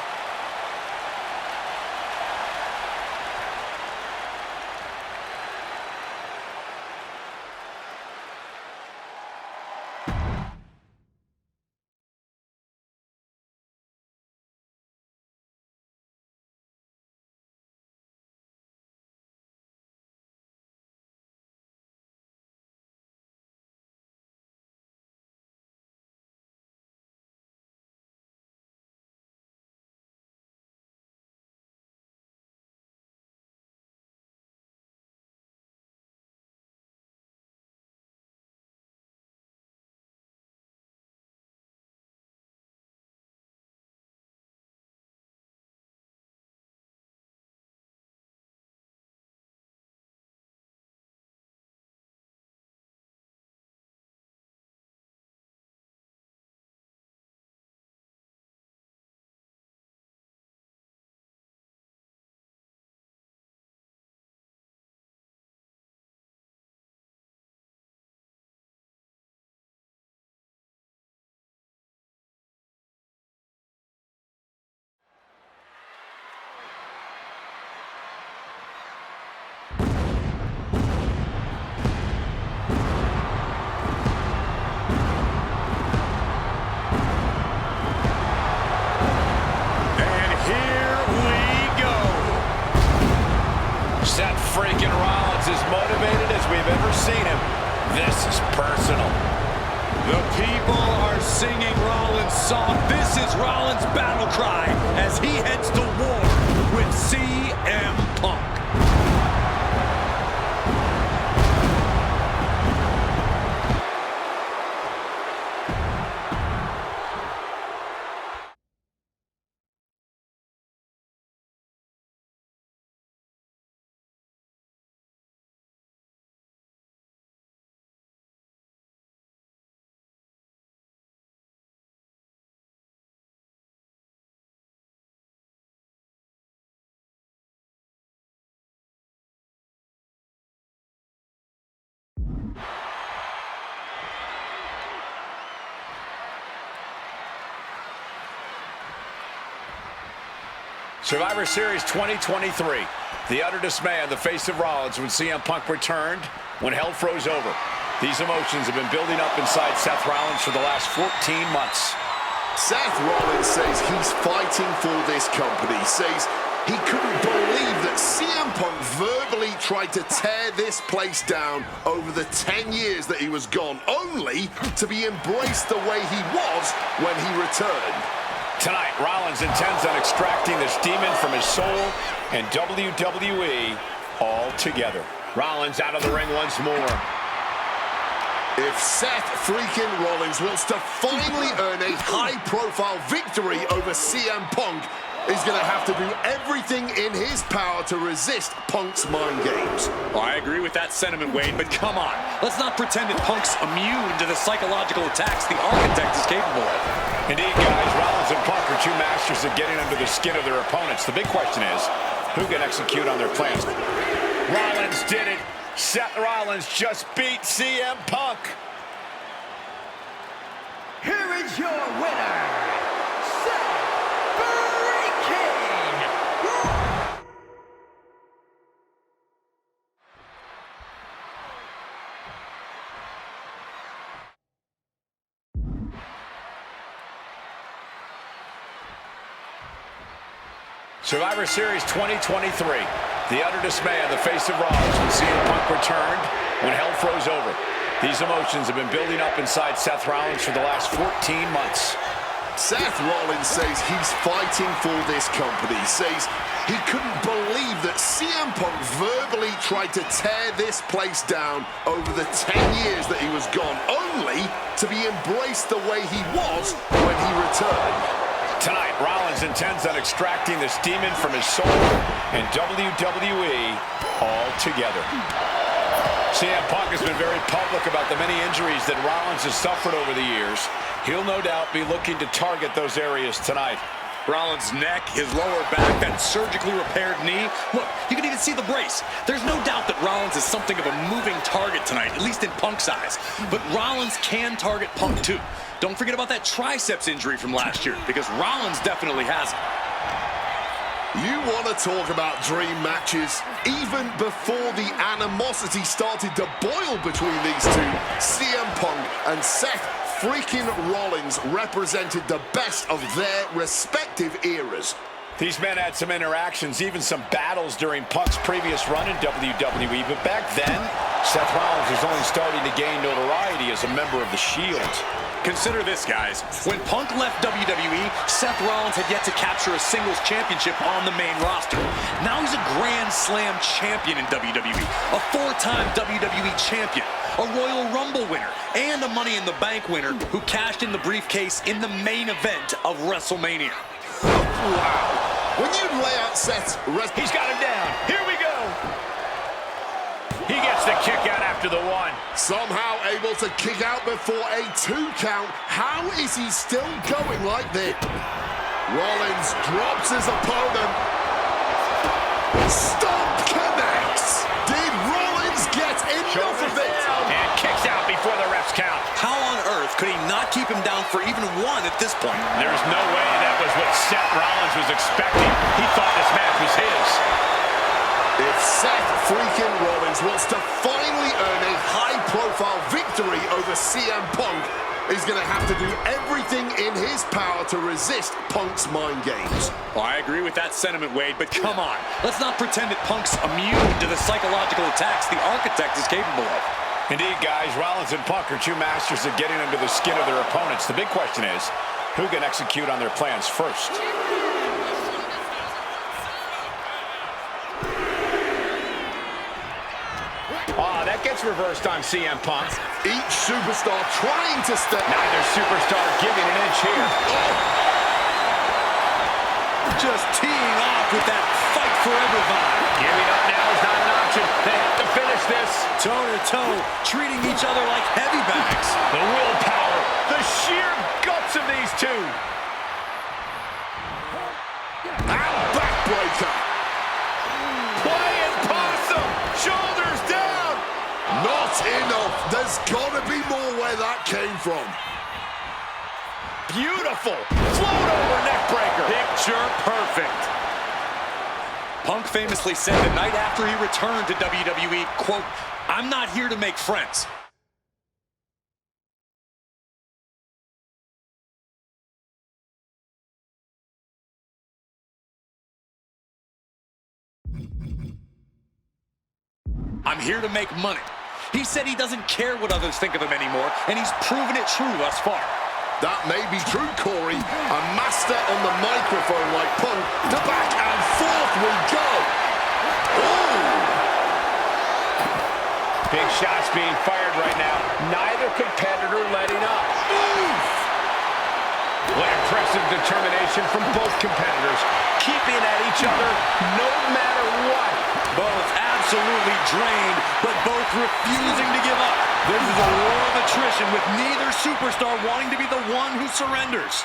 Seth freaking Rollins is motivated as we've ever seen him. This is personal. The people are singing Rollins' song. This is Rollins' battle cry as he heads to war with CM Punk. Survivor Series 2023. The utter dismay on the face of Rollins when CM Punk returned, when hell froze over. These emotions have been building up inside Seth Rollins for the last 14 months. Seth Rollins says he's fighting for this company, says he couldn't believe that CM Punk verbally tried to tear this place down over the 10 years that he was gone, only to be embraced the way he was when he returned. Tonight, Rollins intends on extracting this demon from his soul and WWE altogether. Rollins out of the ring once more. If Seth freaking Rollins wants to finally earn a high-profile victory over CM Punk, he's going to have to do everything in his power to resist Punk's mind games. Well, I agree with that sentiment, Wade, but come on. Let's not pretend that Punk's immune to the psychological attacks the Architect is capable of. Indeed, guys, Rollins and Punk are two masters at getting under the skin of their opponents. The big question is, who can execute on their plans? Rollins did it. Seth Rollins just beat CM Punk. Here is your winner, Seth freaking Rollins. Survivor Series 2023. The utter dismay on the face of Rollins when CM Punk returned, when hell froze over. These emotions have been building up inside Seth Rollins for the last 14 months. Seth Rollins says he's fighting for this company, says he couldn't believe that CM Punk verbally tried to tear this place down over the 10 years that he was gone, only to be embraced the way he was when he returned. Tonight, Rollins intends on extracting this demon from his soul and WWE altogether. CM Punk has been very public about the many injuries that Rollins has suffered over the years. He'll no doubt be looking to target those areas tonight. Rollins' neck, his lower back, that surgically repaired knee. Look, you can even see the brace. There's no doubt that Rollins is something of a moving target tonight, at least in Punk's eyes. But Rollins can target Punk too. Don't forget about that triceps injury from last year, because Rollins definitely has it. You want to talk about dream matches? Even before the animosity started to boil between these two, CM Punk and Seth freaking Rollins represented the best of their respective eras. These men had some interactions, even some battles during Punk's previous run in WWE, but back then, Seth Rollins was only starting to gain notoriety as a member of the Shield. Consider this, guys. When Punk left WWE, Seth Rollins had yet to capture a singles championship on the main roster. Now he's a Grand Slam champion in WWE, a four-time WWE champion, a Royal Rumble winner, and a Money in the Bank winner who cashed in the briefcase in the main event of WrestleMania. Wow. When you lay out Seth's... He's got him down. Here we go. He gets the kick out after the one. Somehow able to kick out before a 2 count. How is he still going like this? Rollins drops his opponent. Stomp connects. Did Rollins get enough of it? And kicks out before the refs count. How on earth could he not keep him down for even one at this point? There's no way that was what Seth Rollins was expecting. He thought this match was his. If Seth freaking Rollins wants to finally earn a high-profile victory over CM Punk, he's going to have to do everything in his power to resist Punk's mind games. Well, I agree with that sentiment, Wade, but come on. Let's not pretend that Punk's immune to the psychological attacks the Architect is capable of. Indeed, guys, Rollins and Punk are two masters at getting under the skin of their opponents. The big question is, who can execute on their plans first? That gets reversed on CM Punk. Each superstar trying to step... Neither superstar giving an inch here. Just teeing off with that fight forever vibe. Giving up now is not an option. They have to finish this. Toe to toe, treating each other like heavy bags. The willpower, the sheer guts of these two. And backbreaker. Flying possum, shoulders down. Not enough. There's got to be more where that came from. Beautiful. Float over neck breaker. Picture perfect. Punk famously said the night after he returned to WWE, quote, "I'm not here to make friends. I'm here to make money." He said he doesn't care what others think of him anymore, and he's proven it true thus far. That may be true, Corey. A master on the microphone like Punk. To back and forth we go. Ooh. Big shots being fired right now. Neither competitor letting up. Oof. What impressive determination from both competitors. Keeping at each other no matter what. Both absolutely drained, but both refusing to give up. This is a war of attrition with neither superstar wanting to be the one who surrenders.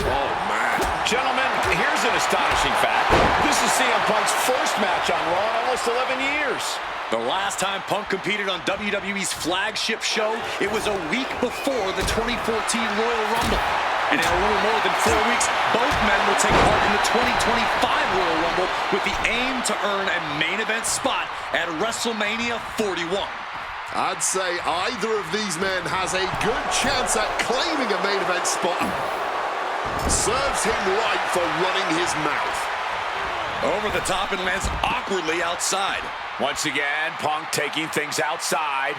Oh, man. Gentlemen, here's an astonishing fact. This is CM Punk's first match on Raw in almost 11 years. The last time Punk competed on WWE's flagship show, it was a week before the 2014 Royal Rumble. And in a little more than 4 weeks, both men will take part in the 2025 Royal Rumble with the aim to earn a main event spot at WrestleMania 41. I'd say either of these men has a good chance at claiming a main event spot. Serves him right for running his mouth. Over the top and lands awkwardly outside. Once again, Punk taking things outside.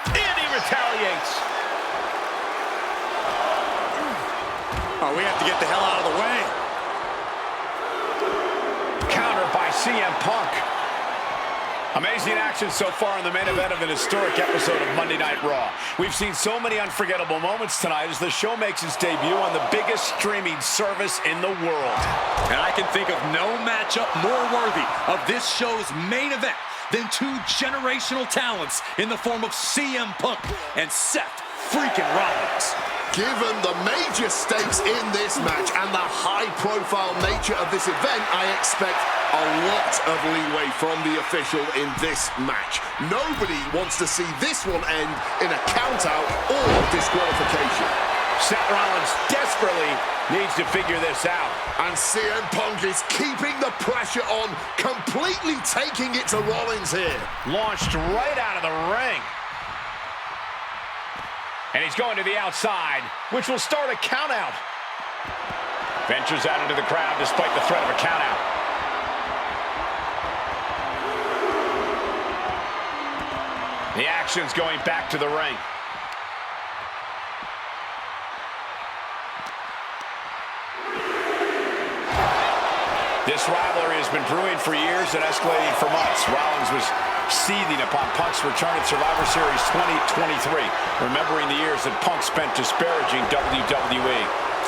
And he retaliates. Oh, we have to get the hell out of the way. Counter by CM Punk. Amazing action so far in the main event of an historic episode of Monday Night Raw. We've seen so many unforgettable moments tonight as the show makes its debut on the biggest streaming service in the world. And I can think of no matchup more worthy of this show's main event than two generational talents in the form of CM Punk and Seth freaking Rollins. Given the major stakes in this match and the high-profile nature of this event, I expect a lot of leeway from the official in this match. Nobody wants to see this one end in a count-out or disqualification. Seth Rollins desperately needs to figure this out. And CM Punk is keeping the pressure on, completely taking it to Rollins here. Launched right out of the ring. And he's going to the outside, which will start a countout. Ventures out into the crowd despite the threat of a countout. The action's going back to the ring. This rivalry has been brewing for years and escalating for months. Rollins was seething upon Punk's return at Survivor Series 2023, remembering the years that Punk spent disparaging WWE.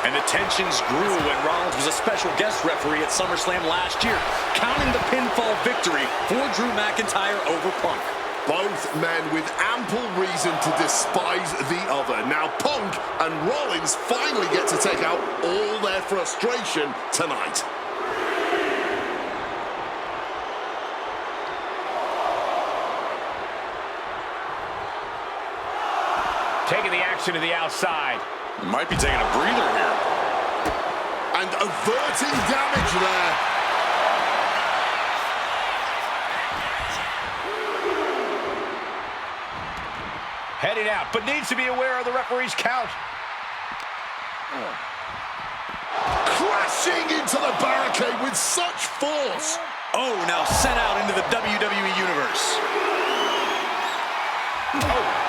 And the tensions grew when Rollins was a special guest referee at SummerSlam last year, counting the pinfall victory for Drew McIntyre over Punk. Both men with ample reason to despise the other. Now Punk and Rollins finally get to take out all their frustration tonight. Taking the action to the outside. Might be taking a breather here. And averting damage there. Heading out, but needs to be aware of the referee's count. Crashing into the barricade with such force. Oh, now sent out into the WWE Universe. Oh.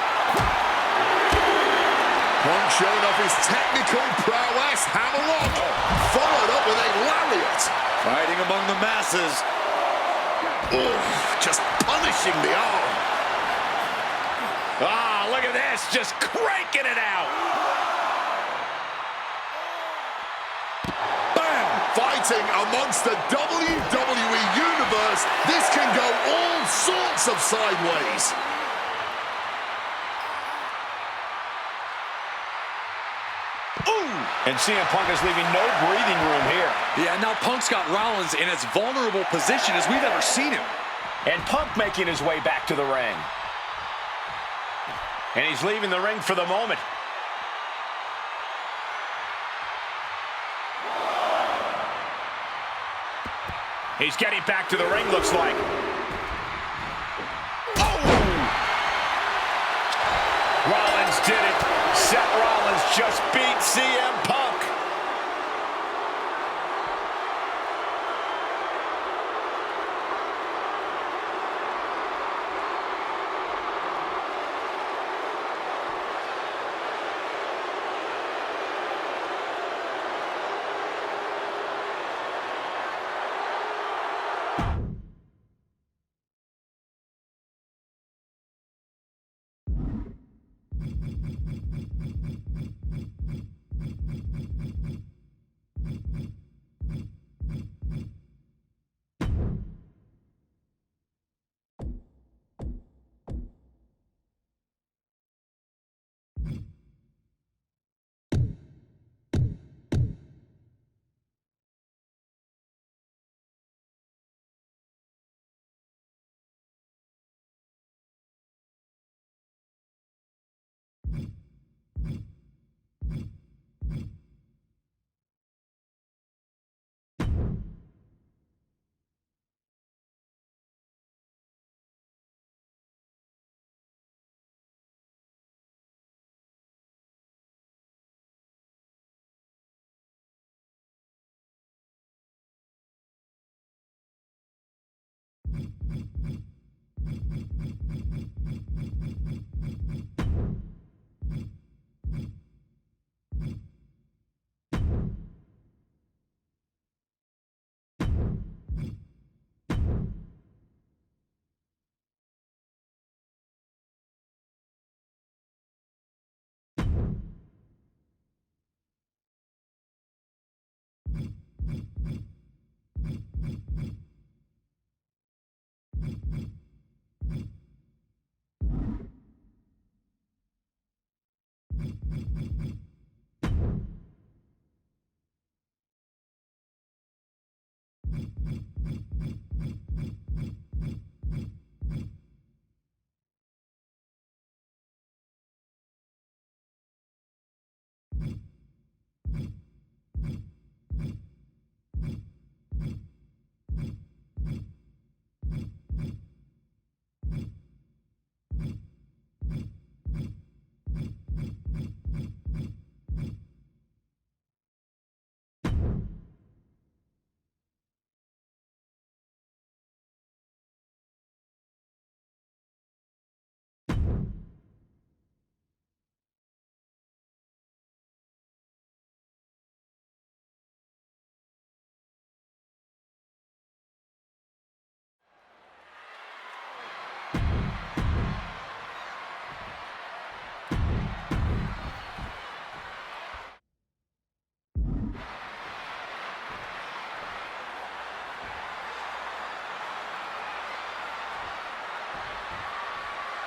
Punk showing off his technical prowess. Hammerlock. Followed up with a lariat. Fighting among the masses. Just punishing the arm. Ah, look at this. Just cranking it out. Bam! Fighting amongst the WWE Universe. This can go all sorts of sideways. And CM Punk is leaving no breathing room here. Yeah, now Punk's got Rollins in as vulnerable position as we've ever seen him. And Punk making his way back to the ring. And he's leaving the ring for the moment. He's getting back to the ring, looks like. Oh! Rollins did it. Seth Rollins just beat CM Punk.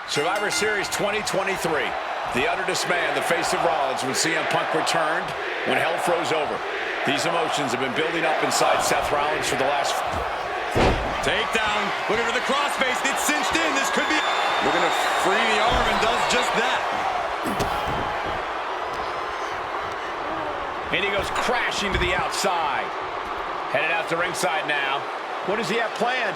Survivor Series 2023. The utter dismay on the face of Rollins when CM Punk returned, when hell froze over. These emotions have been building up inside Seth Rollins for the last... Takedown. Looking for the crossface. It's cinched in. This could be... Looking to free the arm and does just that. And he goes crashing to the outside. Headed out to ringside now. What does he have planned?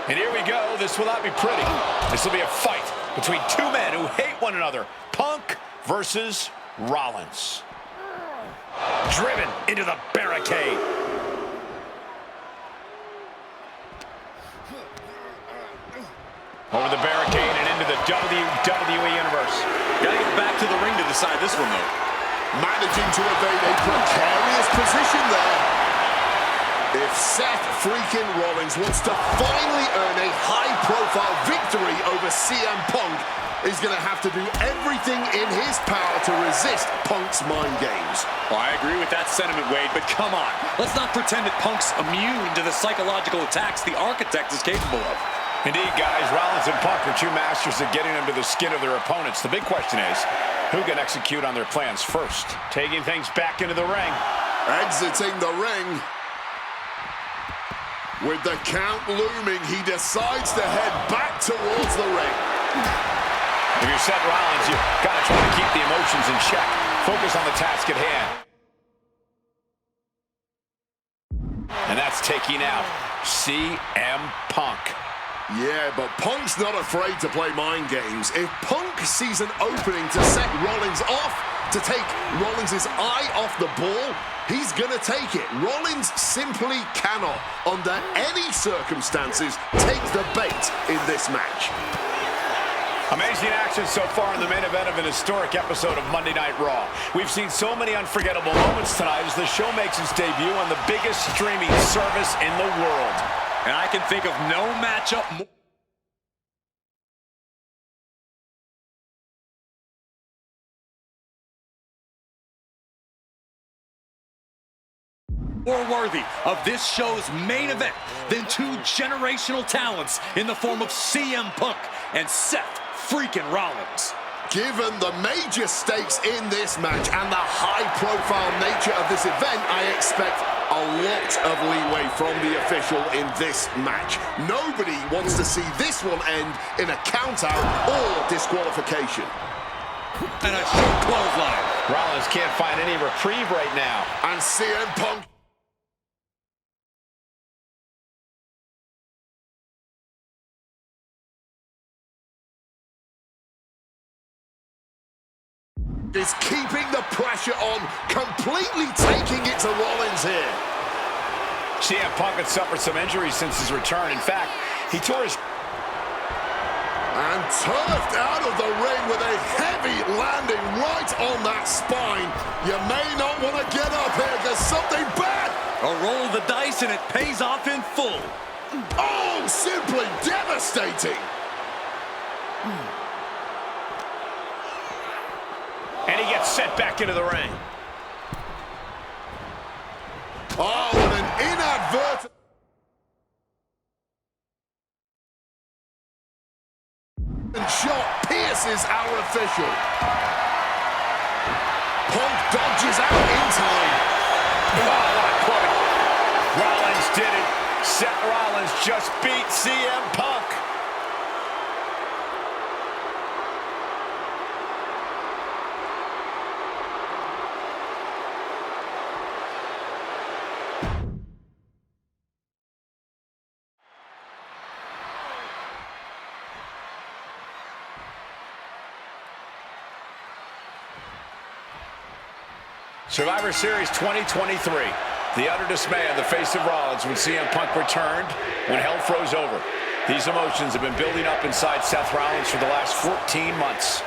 And here we go. This will not be pretty. This will be a fight between two men who hate one another. Punk versus Rollins. Driven into the barricade. Over the barricade and into the WWE Universe. Gotta get back to the ring to decide this one, though. Managing to evade a precarious position there. If Seth freaking Rollins wants to finally earn a high-profile victory over CM Punk, he's going to have to do everything in his power to resist Punk's mind games. Well, I agree with that sentiment, Wade, but come on. Let's not pretend that Punk's immune to the psychological attacks the Architect is capable of. Indeed, guys, Rollins and Punk are two masters at getting under the skin of their opponents. The big question is, who can execute on their plans first? Taking things back into the ring. Exiting the ring. With the count looming, he decides to head back towards the ring. If you're Seth Rollins, you've got to try to keep the emotions in check. Focus on the task at hand. And that's taking out CM Punk. Yeah, but Punk's not afraid to play mind games. If Punk sees an opening to set Rollins off, to take Rollins' eye off the ball, he's gonna take it. Rollins simply cannot, under any circumstances, take the bait in this match. Amazing action so far in the main event of an historic episode of Monday Night Raw. We've seen so many unforgettable moments tonight as the show makes its debut on the biggest streaming service in the world. And I can think of no matchup more worthy of this show's main event than two generational talents in the form of CM Punk and Seth freaking Rollins. Given the major stakes in this match and the high-profile nature of this event, I expect a lot of leeway from the official in this match. Nobody wants to see this one end in a count-out or disqualification. And a short clothesline. Rollins can't find any reprieve right now. And CM Punk is keeping the pressure on, completely taking it to Rollins here. CM Punk had suffered some injuries since his return. In fact, he tore his... And turfed out of the ring with a heavy landing right on that spine. You may not want to get up here because something bad. A roll of the dice and it pays off in full. Oh, simply devastating. And he gets sent back into the ring. Oh, and an inadvertent shot pierces our official. Punk dodges out in time. Oh, what a quote. Rollins did it. Seth Rollins just beat CM Punk. Survivor Series 2023. The utter dismay on the face of Rollins when CM Punk returned, when hell froze over. These emotions have been building up inside Seth Rollins for the last 14 months.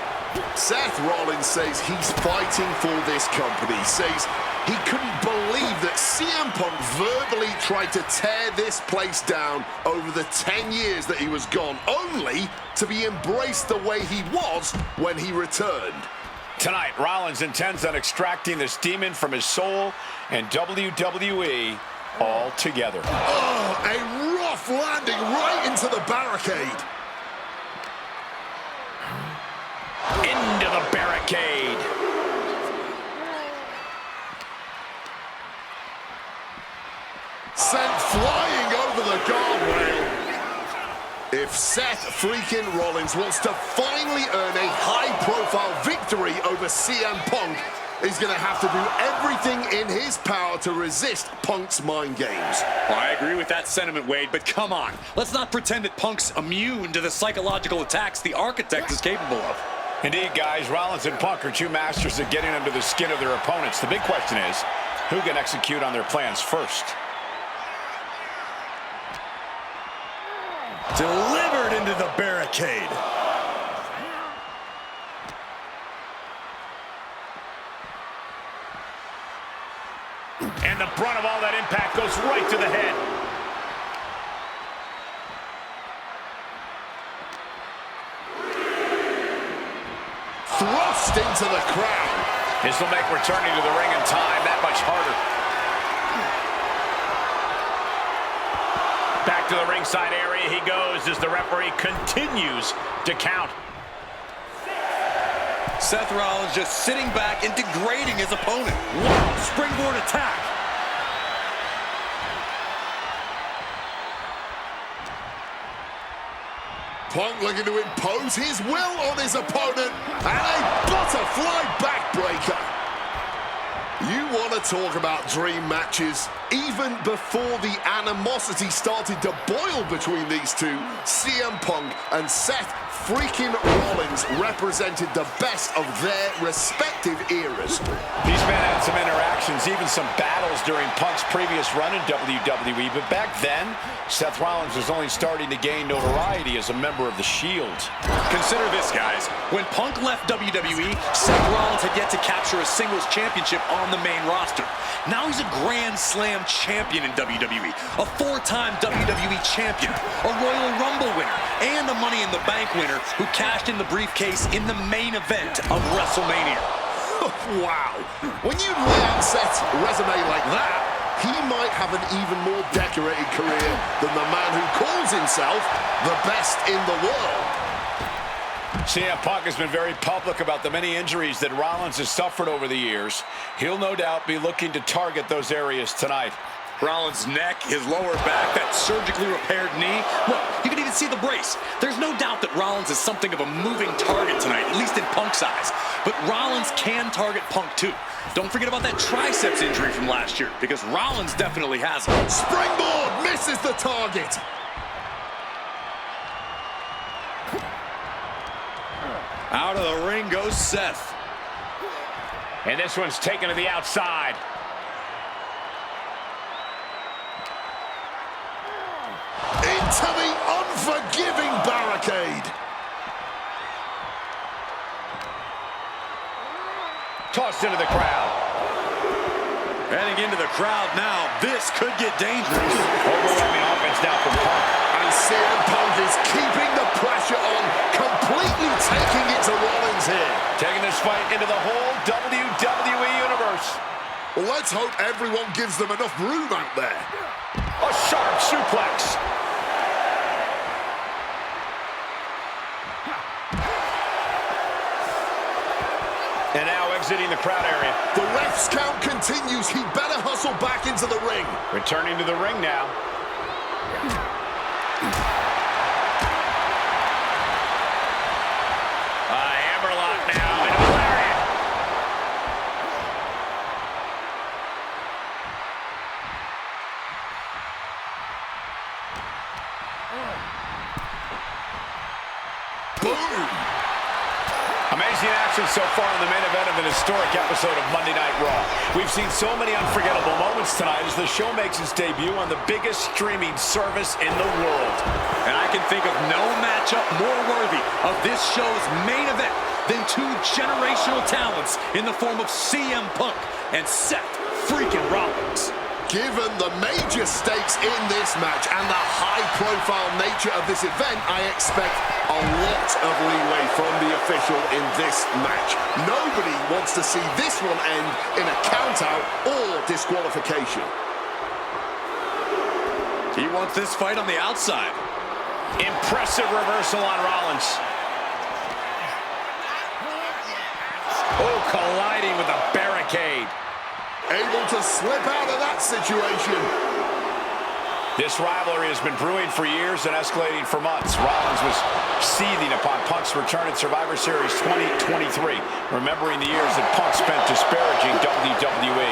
Seth Rollins says he's fighting for this company, says he couldn't believe that CM Punk verbally tried to tear this place down over the 10 years that he was gone, only to be embraced the way he was when he returned. Tonight, Rollins intends on extracting this demon from his soul and WWE altogether. Oh, a rough Seth landing right into the barricade. Into the barricade. Sent flying over the guardrail. If Seth freaking Rollins wants to finally earn a high-profile victory over CM Punk, he's going to have to do everything in his power to resist Punk's mind games. Well, I agree with that sentiment, Wade, but come on. Let's not pretend that Punk's immune to the psychological attacks the Architect is capable of. Indeed, guys, Rollins and Punk are two masters at getting under the skin of their opponents. The big question is, who can execute on their plans first? Delivered into the barricade. And the brunt of all that impact goes right to the head. Thrust into the crowd. This will make returning to the ring in time that much harder. Back to the ringside area he goes as the referee continues to count. Seth Rollins just sitting back and degrading his opponent. Wow, springboard attack. Punk looking to impose his will on his opponent, and a butterfly backbreaker. You want to talk about dream matches? Even before the animosity started to boil between these two, CM Punk and Seth freaking Rollins represented the best of their respective eras. These men had some interactions, even some battles during Punk's previous run in WWE, but back then, Seth Rollins was only starting to gain notoriety as a member of the Shield. Consider this, guys. When Punk left WWE, Seth Rollins had yet to capture a singles championship on the main roster. Now he's a Grand Slam champion in WWE, a four-time WWE champion, a Royal Rumble winner, and a Money in the Bank winner who cashed in the briefcase in the main event of WrestleMania. Wow. When you lay out Seth's resume like that, he might have an even more decorated career than the man who calls himself the best in the world. CM Punk has been very public about the many injuries that Rollins has suffered over the years. He'll no doubt be looking to target those areas tonight. Rollins' neck, his lower back, that surgically repaired knee. Look, you can even see the brace. There's no doubt that Rollins is something of a moving target tonight, at least in Punk's eyes. But Rollins can target Punk too. Don't forget about that triceps injury from last year, because Rollins definitely has it. Springboard misses the target. Out of the ring goes Seth. And this one's taken to the outside. Into the unforgiving barricade. Tossed into the crowd. Heading into the crowd now. This could get dangerous. Overwhelming offense now from Punk. And CM Punk is keeping the pressure on, completely taking it to Rollins here. Taking this fight into the whole WWE Universe. Well, let's hope everyone gives them enough room out there. A sharp suplex. And now exiting the crowd area. The ref's count continues. He better hustle back into the ring. Returning to the ring now. A hammerlock now and a lariat. Boom! Amazing action so far in the main event of an historic episode of Monday Night Raw. We've seen so many unforgettable moments tonight as the show makes its debut on the biggest streaming service in the world. And I can think of no matchup more worthy of this show's main event than two generational talents in the form of CM Punk and Seth freaking Rollins. Given the major stakes in this match and the high-profile nature of this event, I expect a lot of leeway from the official in this match. Nobody wants to see this one end in a count-out or disqualification. He wants this fight on the outside. Impressive reversal on Rollins. Oh, colliding with a barricade. Able to slip out of that situation. This rivalry has been brewing for years and escalating for months. Rollins was seething upon Punk's return at Survivor Series 2023, remembering the years that Punk spent disparaging WWE.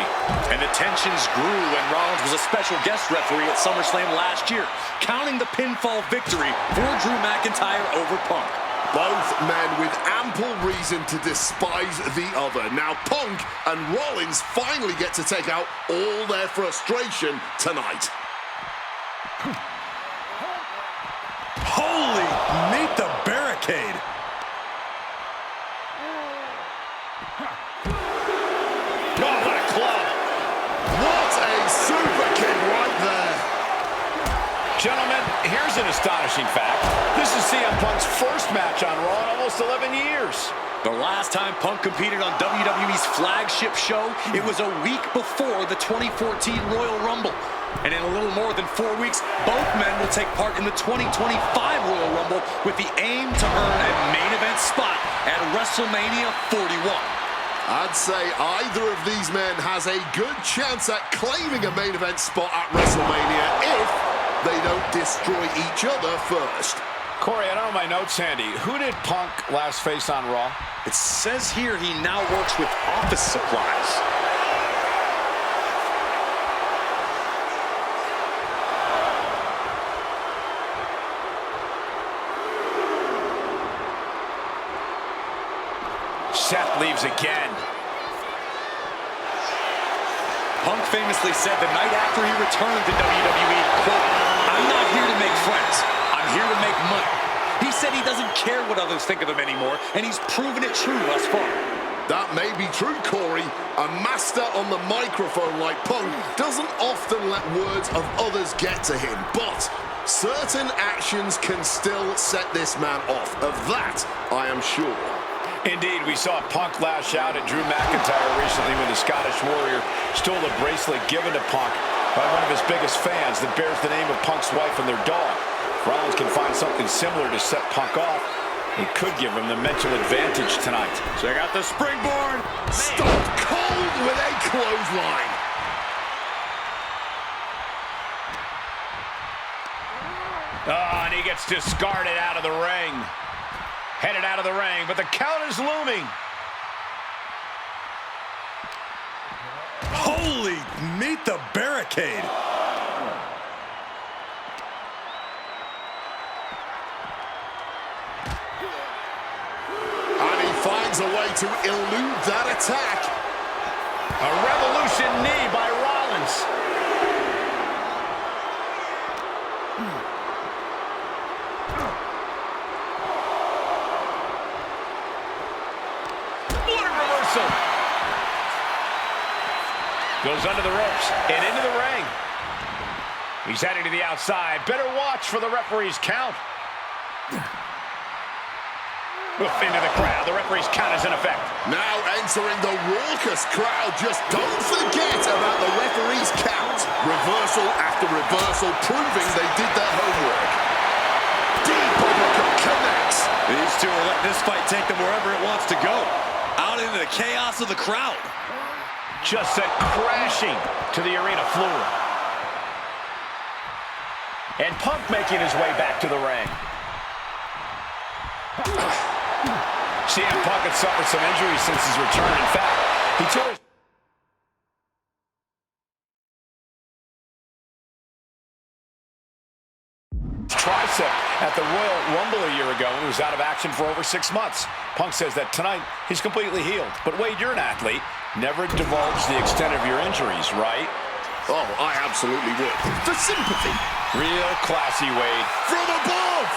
And the tensions grew when Rollins was a special guest referee at SummerSlam last year, counting the pinfall victory for Drew McIntyre over Punk. Both men with ample reason to despise the other. Now Punk and Rollins finally get to take out all their frustration tonight. Holy, meet the barricade. Oh, what a club. What a super kick right there. Gentlemen, here's an astonishing fact. This is CM Punk's first match on Raw in almost 11 years. The last time Punk competed on WWE's flagship show, it was a week before the 2014 Royal Rumble. And in a little more than 4 weeks, both men will take part in the 2025 Royal Rumble with the aim to earn a main event spot at WrestleMania 41. I'd say either of these men has a good chance at claiming a main event spot at WrestleMania if they don't destroy each other first. Corey, I don't know my notes handy. Who did Punk last face on Raw? It says here he now works with office supplies. Seth leaves again. Punk famously said the night after he returned to WWE, quote, "I'm not here to make friends. I'm here to make money." He said he doesn't care what others think of him anymore, and he's proven it true thus far. That may be true, Corey. A master on the microphone like Punk doesn't often let words of others get to him, but certain actions can still set this man off. Of that, I am sure. Indeed, we saw Punk lash out at Drew McIntyre recently when the Scottish Warrior stole a bracelet given to Punk by one of his biggest fans that bears the name of Punk's wife and their dog. If Rollins can find something similar to set Punk off, it could give him the mental advantage tonight. Check out the springboard. Stone cold with a clothesline. Oh, and he gets discarded out of the ring. Headed out of the ring, but the count is looming. Holy, meet the barricade. And he finds a way to elude that attack. A revolution knee by Rollins. What a reversal. Goes under the ropes and into the ring. He's heading to the outside. Better watch for the referee's count. Into the crowd. The referee's count is in effect. Now entering the raucous crowd. Just don't forget about the referee's count. Reversal after reversal, proving they did their homework. Deep uppercut connects. These two are letting this fight take them wherever it wants to go. Out into the chaos of the crowd. Just sent crashing to the arena floor. And Punk making his way back to the ring. CM Punk had suffered some injuries since his return. In fact, he tore his tricep at the Royal Rumble a year ago and was out of action for over 6 months. Punk says that tonight he's completely healed. But Wade, you're an athlete. Never divulge the extent of your injuries, right? Oh, I absolutely would. For sympathy. Real classy, Wade. From above.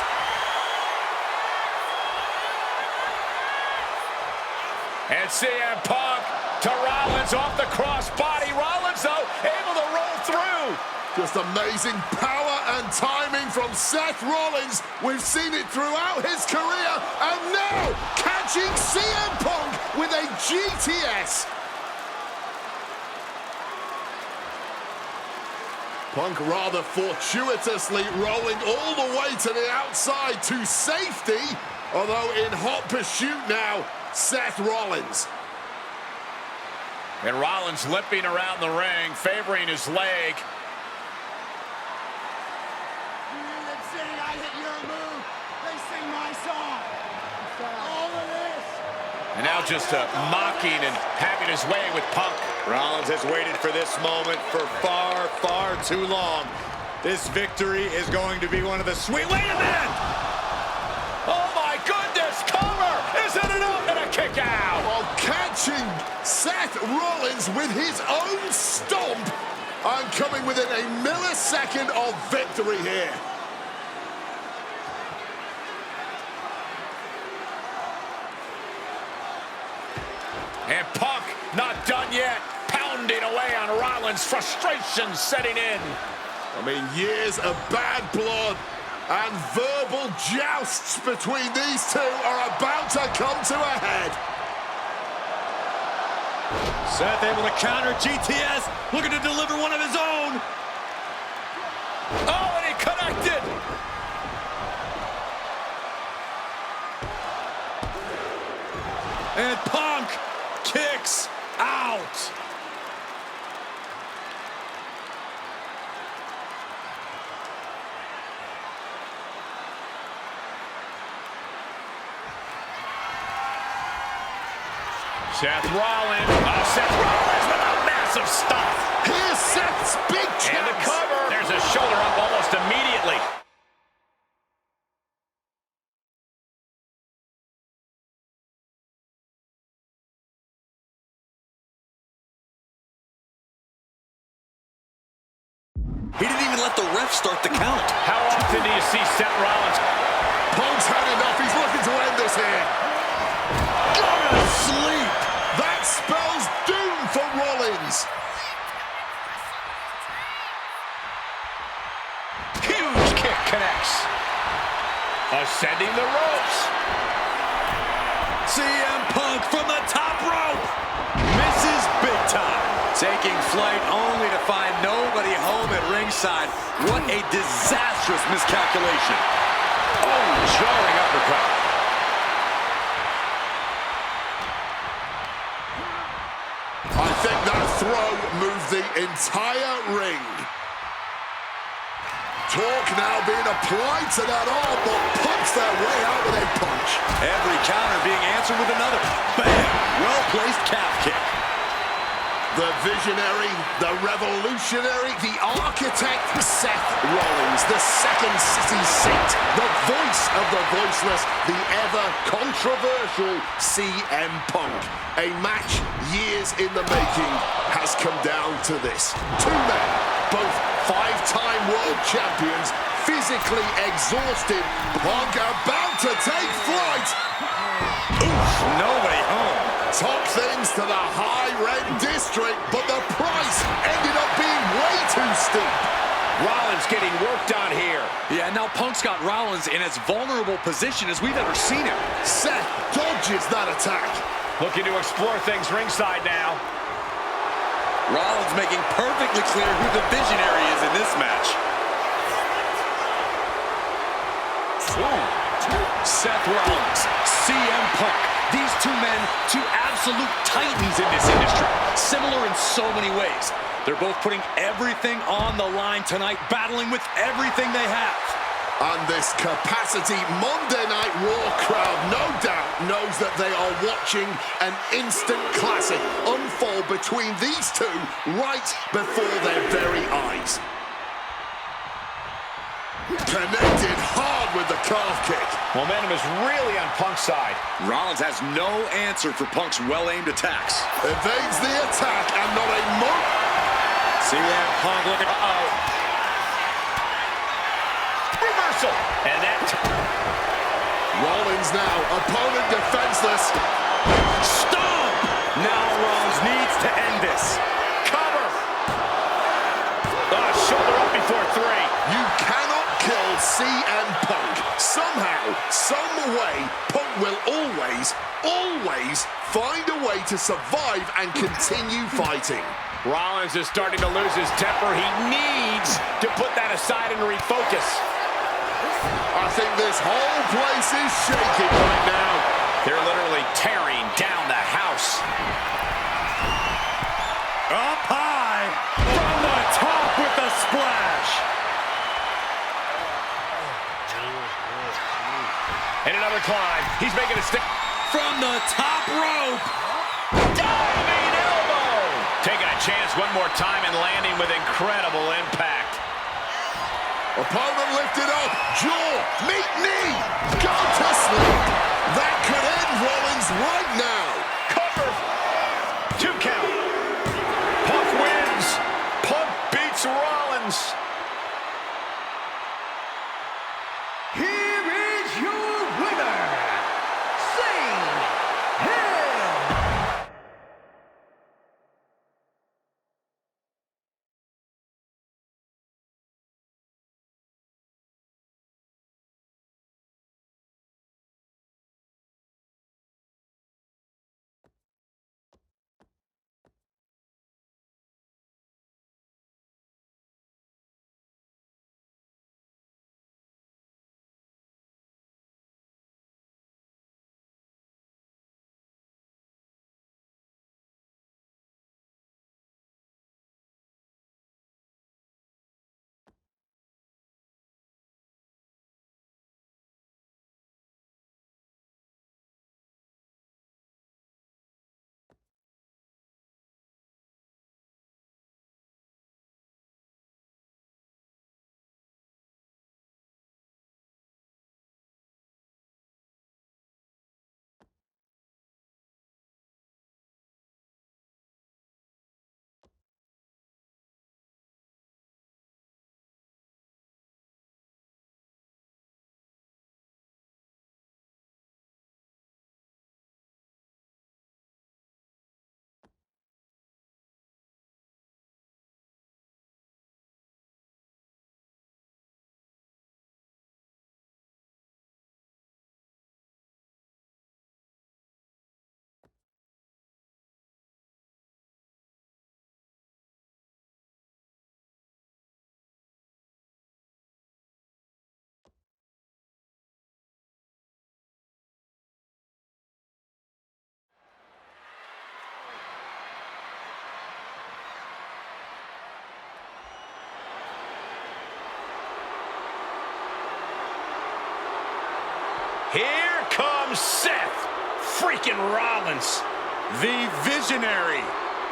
And CM Punk to Rollins off the crossbody. Rollins, though, able to roll through. Just amazing power and timing from Seth Rollins. We've seen it throughout his career. And now, catching CM Punk with a GTS. Punk rather fortuitously rolling all the way to the outside to safety, although in hot pursuit now, Seth Rollins. And Rollins limping around the ring, favoring his leg. And now just mocking and having his way with Punk. Rollins has waited for this moment for far, far too long. This victory is going to be one of the sweet... Wait a minute! Oh my goodness, cover! Isn't it up? And a kick out! While catching Seth Rollins with his own stomp and coming within a millisecond of victory here. And Punk not done yet, pounding away on Rollins, frustration setting in. I mean, years of bad blood and verbal jousts between these two are about to come to a head. Seth able to counter GTS, looking to deliver one of his own. Oh, and he connected. And Punk kicks out. Seth Rollins. Oh, Seth Rollins with a massive stop. Here's Seth's big chance. And the cover. There's a shoulder up almost immediately. He didn't even let the ref start the count. How often do you see Seth Rollins? Punk's had enough. He's looking to end this here. Go to sleep. That spells doom for Rollins. Huge kick connects. Ascending the ropes. CM Punk from the top rope. Misses big time. Taking flight only to find nobody home at ringside. What a disastrous miscalculation. Oh, jarring uppercut. I think that throw moved the entire ring. Torque now being applied to that arm, but punch their way out with a punch. Every counter being answered with another. Bam! Well-placed calf kick. The visionary, the revolutionary, the architect, Seth Rollins, the second city saint, the voice of the voiceless, the ever-controversial CM Punk. A match years in the making has come down to this. Two men, both five-time world champions, physically exhausted. Punk about to take flight. Oof, nobody home. Top things to the high-rent district, but the price ended up being way too steep. Rollins getting worked on here. Yeah, now Punk's got Rollins in as vulnerable position as we've ever seen him. Seth dodges that attack. Looking to explore things ringside now. Rollins making perfectly clear who the visionary is in this match. Seth Rollins, CM Punk. These two men, two absolute titans in this industry. Similar in so many ways. They're both putting everything on the line tonight, battling with everything they have. And this capacity Monday Night Raw crowd, no doubt, knows that they are watching an instant classic unfold between these two right before their very eyes. Connected hard with the calf kick. Momentum is really on Punk's side. Rollins has no answer for Punk's well-aimed attacks. Evades the attack and not a moment. CM Punk looking... Uh-oh. Reversal. And that... Rollins now, opponent defenseless. Stomp! Now Rollins needs to end this. Cover. Shoulder up before three. You cannot kill CM Punk. Somehow, some way, Punk will always find a way to survive and continue fighting. Rollins is starting to lose his temper. He needs to put that aside and refocus. I think this whole place is shaking right now. They're literally tearing down the house. Up high from the top with the splash. And another climb. He's making a stick. From the top rope. Diving elbow. Taking a chance one more time and landing with incredible impact. Opponent lifted up. Jaw. Meet knee. Go to sleep. That could end Rollins right now. Cover. 2 count. Punk wins. Punk beats Rollins. Here is your winner, Hell. Here comes Seth freaking Rollins. The visionary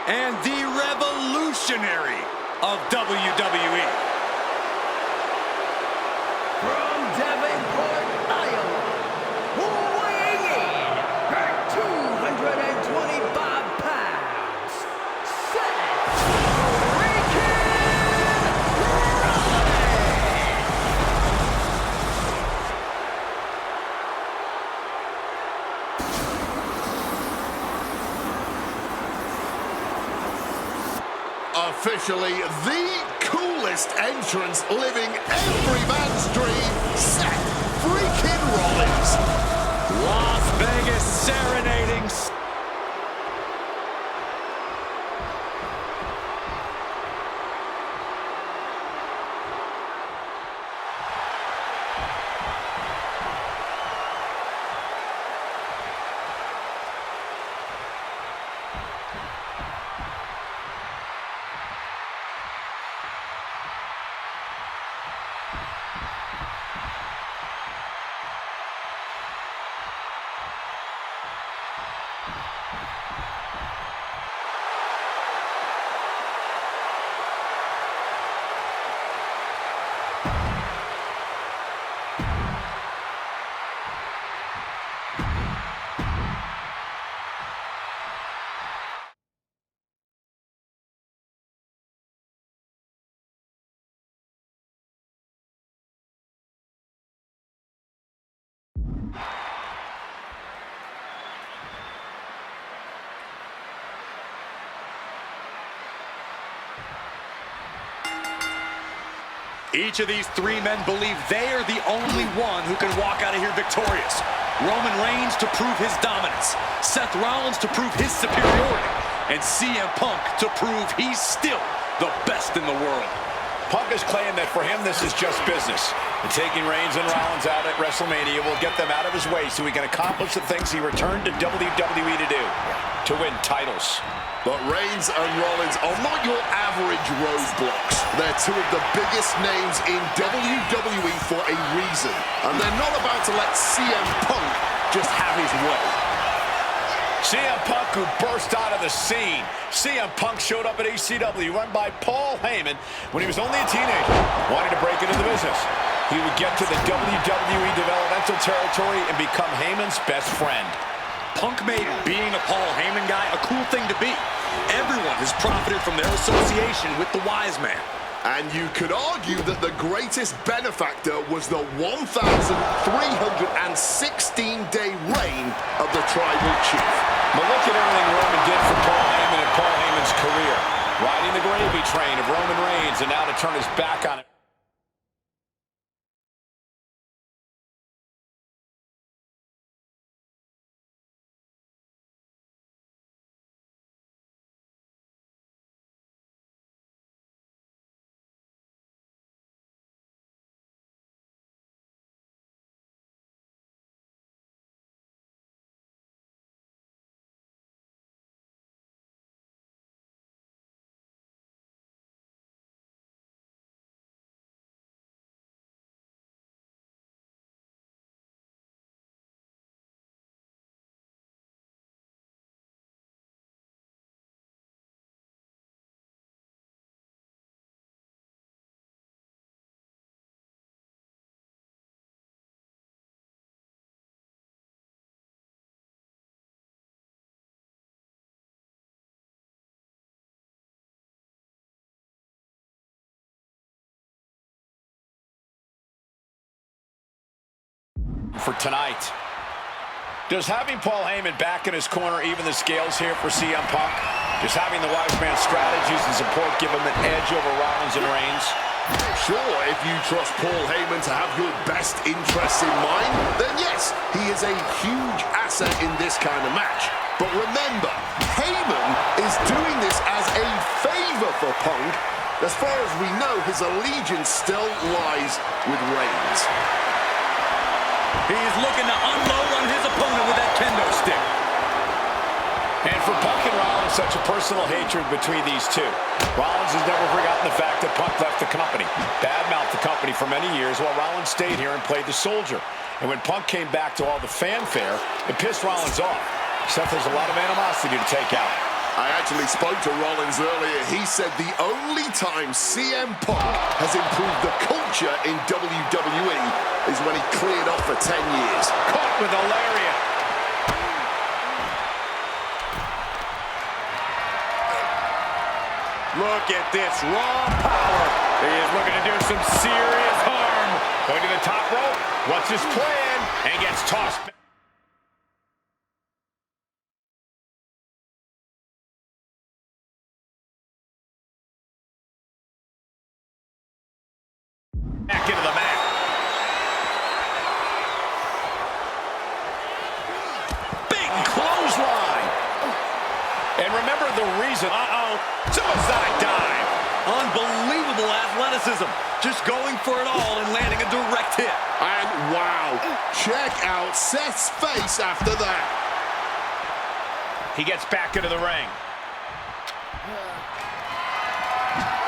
and the revolutionary of WWE. From Davenport, Iowa, weighing in at 225 pounds, Seth freaking Rollins! Officially the coolest entrance living every man's dream, Seth freaking Rollins. Las Vegas serenading. Each of these three men believe they are the only one who can walk out of here victorious. Roman Reigns to prove his dominance. Seth Rollins to prove his superiority. and CM Punk to prove he's still the best in the world. Punk has claimed that for him, this is just business. And taking Reigns and Rollins out at WrestleMania will get them out of his way so he can accomplish the things he returned to WWE to do, to win titles. But Reigns and Rollins are not your average roadblocks. They're two of the biggest names in WWE for a reason. And they're not about to let CM Punk just have his way. CM Punk, who burst out of the scene. CM Punk showed up at ECW, run by Paul Heyman, when he was only a teenager, wanting to break into the business. He would get to the WWE developmental territory and become Heyman's best friend. Punk made being a Paul Heyman guy a cool thing to be. Everyone has profited from their association with the wise man. And you could argue that the greatest benefactor was the 1,316-day reign of the Tribal Chief. But look at everything Roman did for Paul Heyman and Paul Heyman's career. Riding the gravy train of Roman Reigns, and now to turn his back on it. For tonight. Does having Paul Heyman back in his corner even the scales here for CM Punk? Does having the wise man's strategies and support give him an edge over Rollins and Reigns? Sure, if you trust Paul Heyman to have your best interests in mind, then yes, he is a huge asset in this kind of match. But remember, Heyman is doing this as a favor for Punk. As far as we know, his allegiance still lies with Reigns. He's looking to unload on his opponent with that kendo stick. And for Punk and Rollins, such a personal hatred between these two. Rollins has never forgotten the fact that Punk left the company, badmouthed the company for many years, while Rollins stayed here and played the soldier. And when Punk came back to all the fanfare, it pissed Rollins off. Seth has a lot of animosity to take out. I actually spoke to Rollins earlier. He said the only time CM Punk has improved the culture in WWE is when he cleared off for 10 years. Caught with a lariat. Look at this raw power. He is looking to do some serious harm. Going to the top rope. What's his plan? And gets tossed back. Back into the mat. Big clothesline. And remember the reason. Suicide dive. Unbelievable athleticism. Just going for it all and landing a direct hit. And wow, check out Seth's face after that. He gets back into the ring.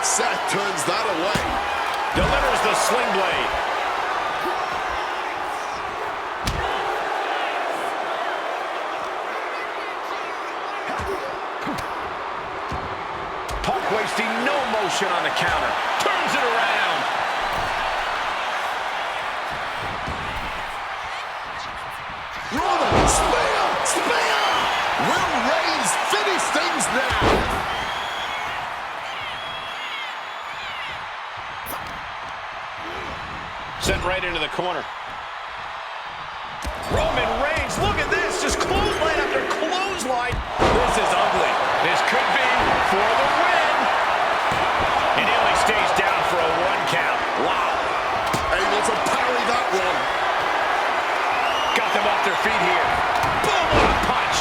Seth turns that away. Delivers the sling blade. Punk wasting no motion on the counter. Turns it around. Roman, spear! Spear! Will Reigns finish things now? Sent right into the corner. Roman Reigns, look at this. Just clothesline after clothesline. This is ugly. This could be for the win. And he only stays down for a 1 count. Wow. Able to parry that one. Got them off their feet here. Boom, what a punch.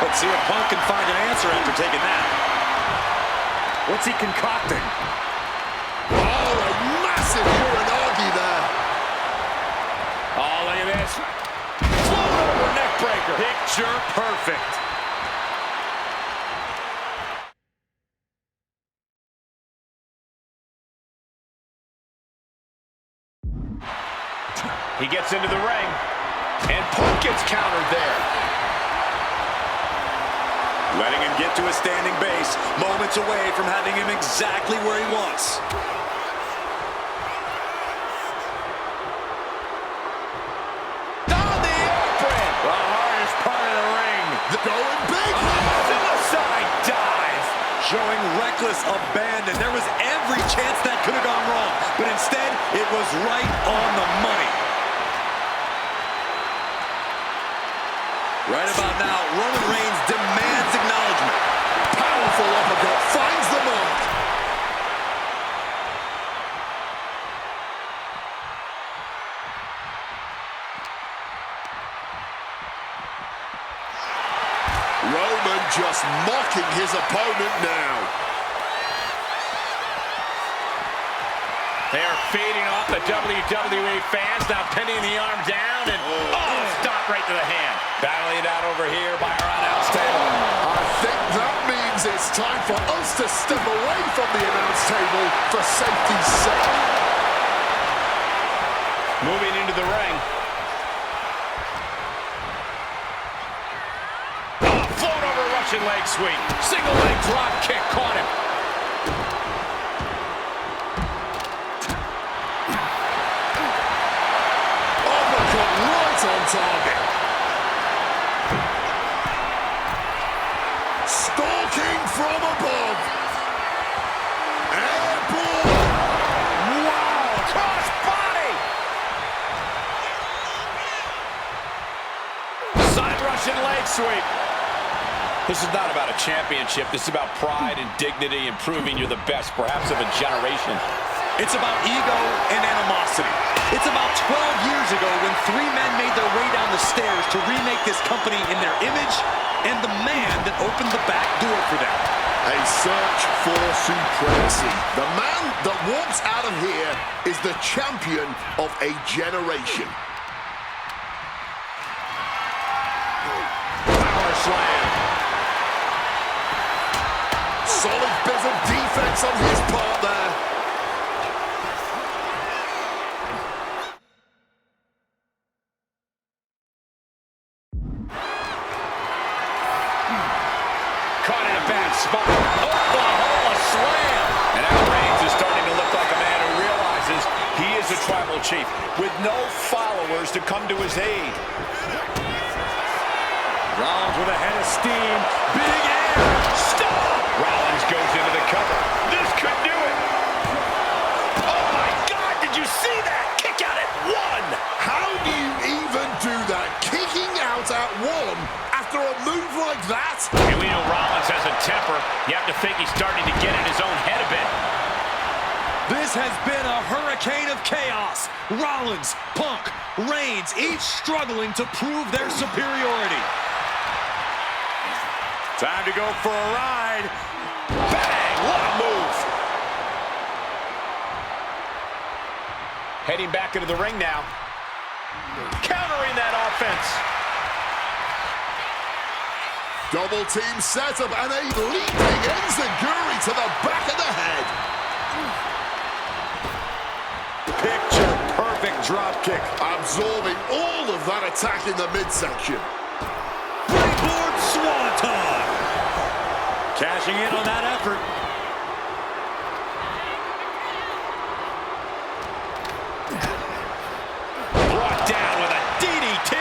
Oh, Let's see if Punk can find an answer after taking that. What's he concocting? Oh, a massive Uranagi there. Oh, look at this. Float over neck breaker. Picture perfect. He gets into the ring, and Punk gets countered there. Letting him get to a standing base, moments away from having him exactly where he wants. Down the apron! The hardest part of the ring. Going big. Suicide dive! Showing reckless abandon. There was every chance that could have gone wrong, but instead, it was right on the money. Right about now, Roman Reigns demands acknowledgement. Powerful uppercut finds the mark. Roman just mocking his opponent now. They are feeding off the WWE fans, now pinning the arm down, and stop right to the hand. Battling it out over here by our announce table. I think that means it's time for us to step away from the announce table for safety's sake. Moving into the ring. Float over Russian leg sweep. Single leg drop kick caught him. Uppercut right on target. Stalking from above. Airborne. Wow! Cross body! Side Russian leg sweep. This is not about a championship. This is about pride and dignity and proving you're the best, perhaps of a generation. It's about ego and animosity. It's about 12 years ago when three men made their way down the stairs to remake this company in their image and the man that opened the back door for them. A search for supremacy. The man that walks out of here is the champion of a generation. Power slam. Solid bit of defense on his part there. Caught in a bad spot. Oklahoma slam. And now Reigns is starting to look like a man who realizes he is a tribal chief with no followers to come to his aid. Rollins with a head of steam. Big air. Stop! Rollins goes into the cover. This could do it. Oh my God, did you see that? Kick out at one. How do you even do that? Kicking out at one after a move like that? And we know Rollins has a temper. You have to think he's starting to get in his own head a bit. This has been a hurricane of chaos. Rollins, Punk, Reigns, each struggling to prove their superiority. Time to go for a ride. Bang! What a move! Heading back into the ring now. Countering that offense. Double team setup and a leaping enziguri to the back of the head. Picture perfect drop kick. Absorbing all of that attack in the midsection. Springboard Swanton. Cashing in on that effort. Brought down with a DDT.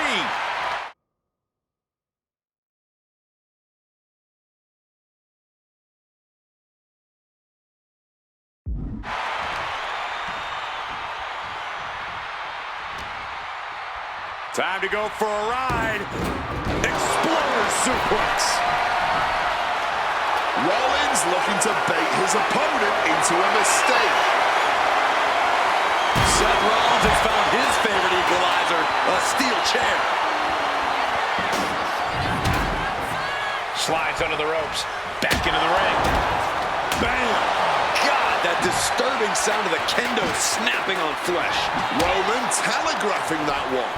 Time to go for a ride. Exploder suplex. Rollins looking to bait his opponent into a mistake. Seth Rollins has found his favorite equalizer, a steel chair. slides under the ropes. Back into the ring. Bam! God, that disturbing sound of the kendo snapping on flesh. Roman telegraphing that one.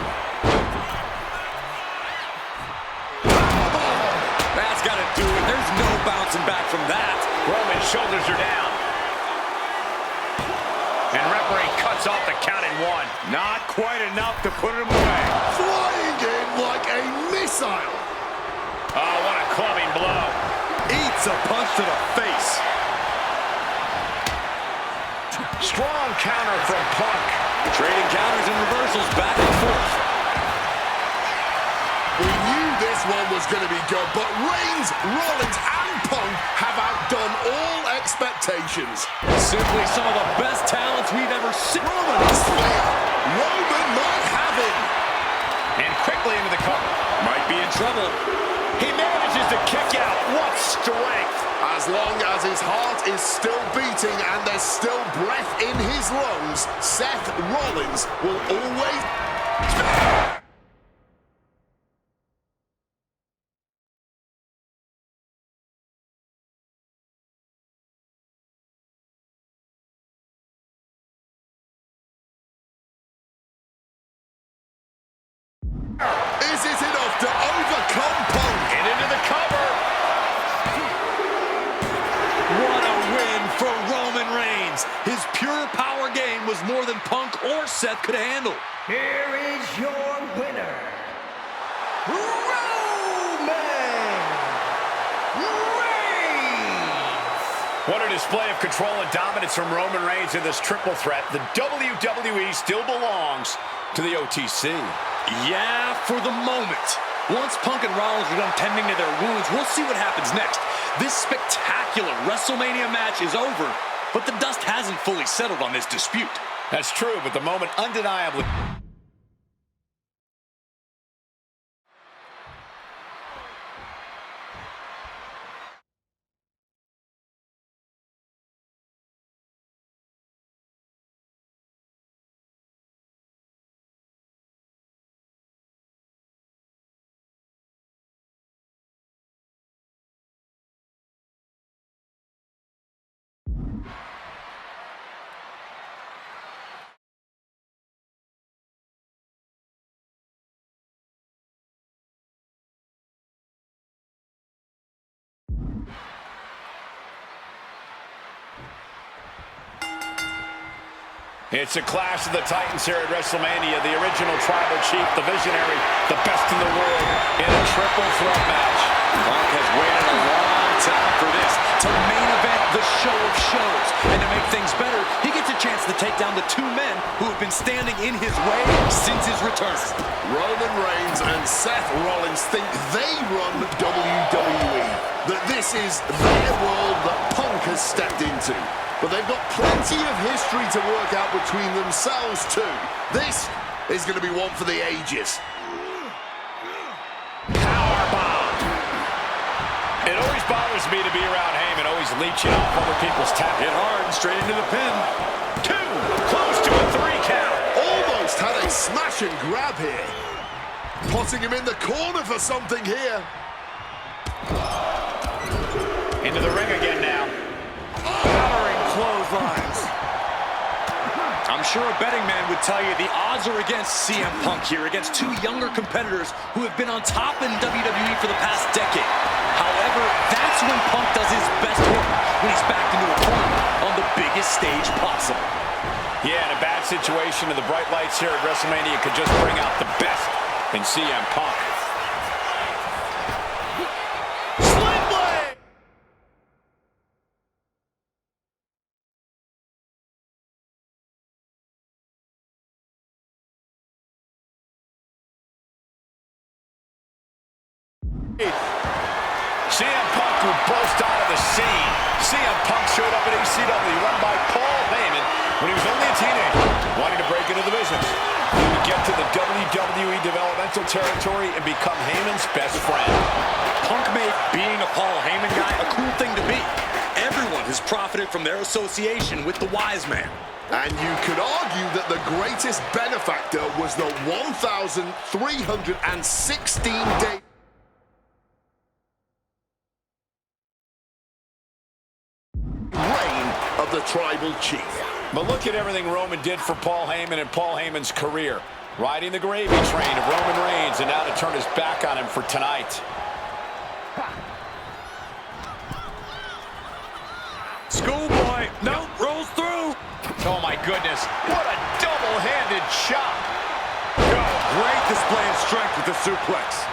That's got to do it. There's no bouncing back from that. Roman's shoulders are down. And referee cuts off the count in one. Not quite enough to put him away. Flying in like a missile. Oh, what a clubbing blow. Eats a punch to the face. Strong counter from Punk. Trading counters and reversals back and forth. We knew this one was going to be good, but Reigns, Rollins, and Punk have outdone all expectations. Simply some of the best talents we've ever seen. Roman might have him. And quickly into the cover. Might be in trouble. He manages to kick out. What strength. As long as his heart is still beating and there's still breath in his lungs, Seth Rollins will always... Is it enough to overcome Punk? And into the cover. What a win for Roman Reigns. His pure power game was more than Punk or Seth could handle. Here is your winner, Roman Reigns. What a display of control and dominance from Roman Reigns in this triple threat. The WWE still belongs to the OTC. Yeah, for the moment. Once Punk and Rollins are done tending to their wounds, we'll see what happens next. This spectacular WrestleMania match is over, but the dust hasn't fully settled on this dispute. That's true, but the moment undeniably... It's a clash of the Titans here at WrestleMania. The original tribal chief, the visionary, the best in the world in a triple threat match. Punk has waited a long time for this, to main event the show of shows. And to make things better, he gets a chance to take down the two men who have been standing in his way since his return. Roman Reigns and Seth Rollins think they run WWE, that this is their world that Punk has stepped into. But they've got plenty of history to work out between themselves too. This is going to be one for the ages. Powerbomb. It always bothers me to be around Heyman, always leeching off other people's talent. Hit hard and straight into the pin. 2, close to a 3 count. Almost had a smash and grab here. Putting him in the corner for something here. Into the ring again now. Clotheslines. I'm sure a betting man would tell you the odds are against CM Punk here, against two younger competitors who have been on top in WWE for the past decade. However, that's when Punk does his best work, when he's backed into a corner on the biggest stage possible. Yeah, in a bad situation, and the bright lights here at WrestleMania could just bring out the best in CM Punk. CM Punk would burst out of the scene. CM Punk showed up at ECW, run by Paul Heyman, when he was only a teenager, wanting to break into the business. He would get to the WWE developmental territory and become Heyman's best friend. Punk made being a Paul Heyman guy a cool thing to be. Everyone has profited from their association with the wise man. And you could argue that the greatest benefactor was the 1,316 day the tribal chief. But look at everything Roman did for Paul Heyman and Paul Heyman's career. Riding the gravy train of Roman Reigns, and now to turn his back on him for tonight. Schoolboy, no, rolls through. Oh my goodness, what a double-handed shot. Oh, great display of strength with the suplex.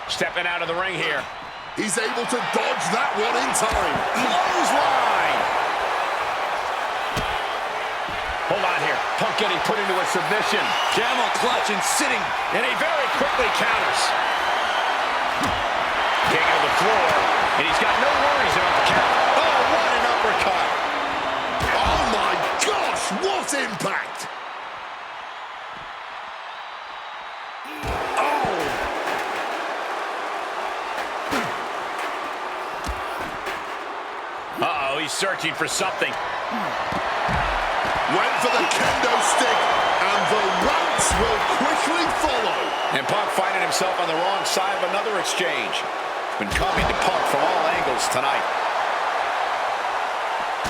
Stepping out of the ring here. He's able to dodge that one in time. Clothesline. Hold on here. Punk getting put into a submission. Camel clutch and sitting. And he very quickly counters. King of the floor. And he's got no worries about the count. Oh, what an uppercut. Oh my gosh, what impact! Uh-oh, he's searching for something. Went for the kendo stick, and the rants will quickly follow. And Punk finding himself on the wrong side of another exchange. Been coming to Punk from all angles tonight.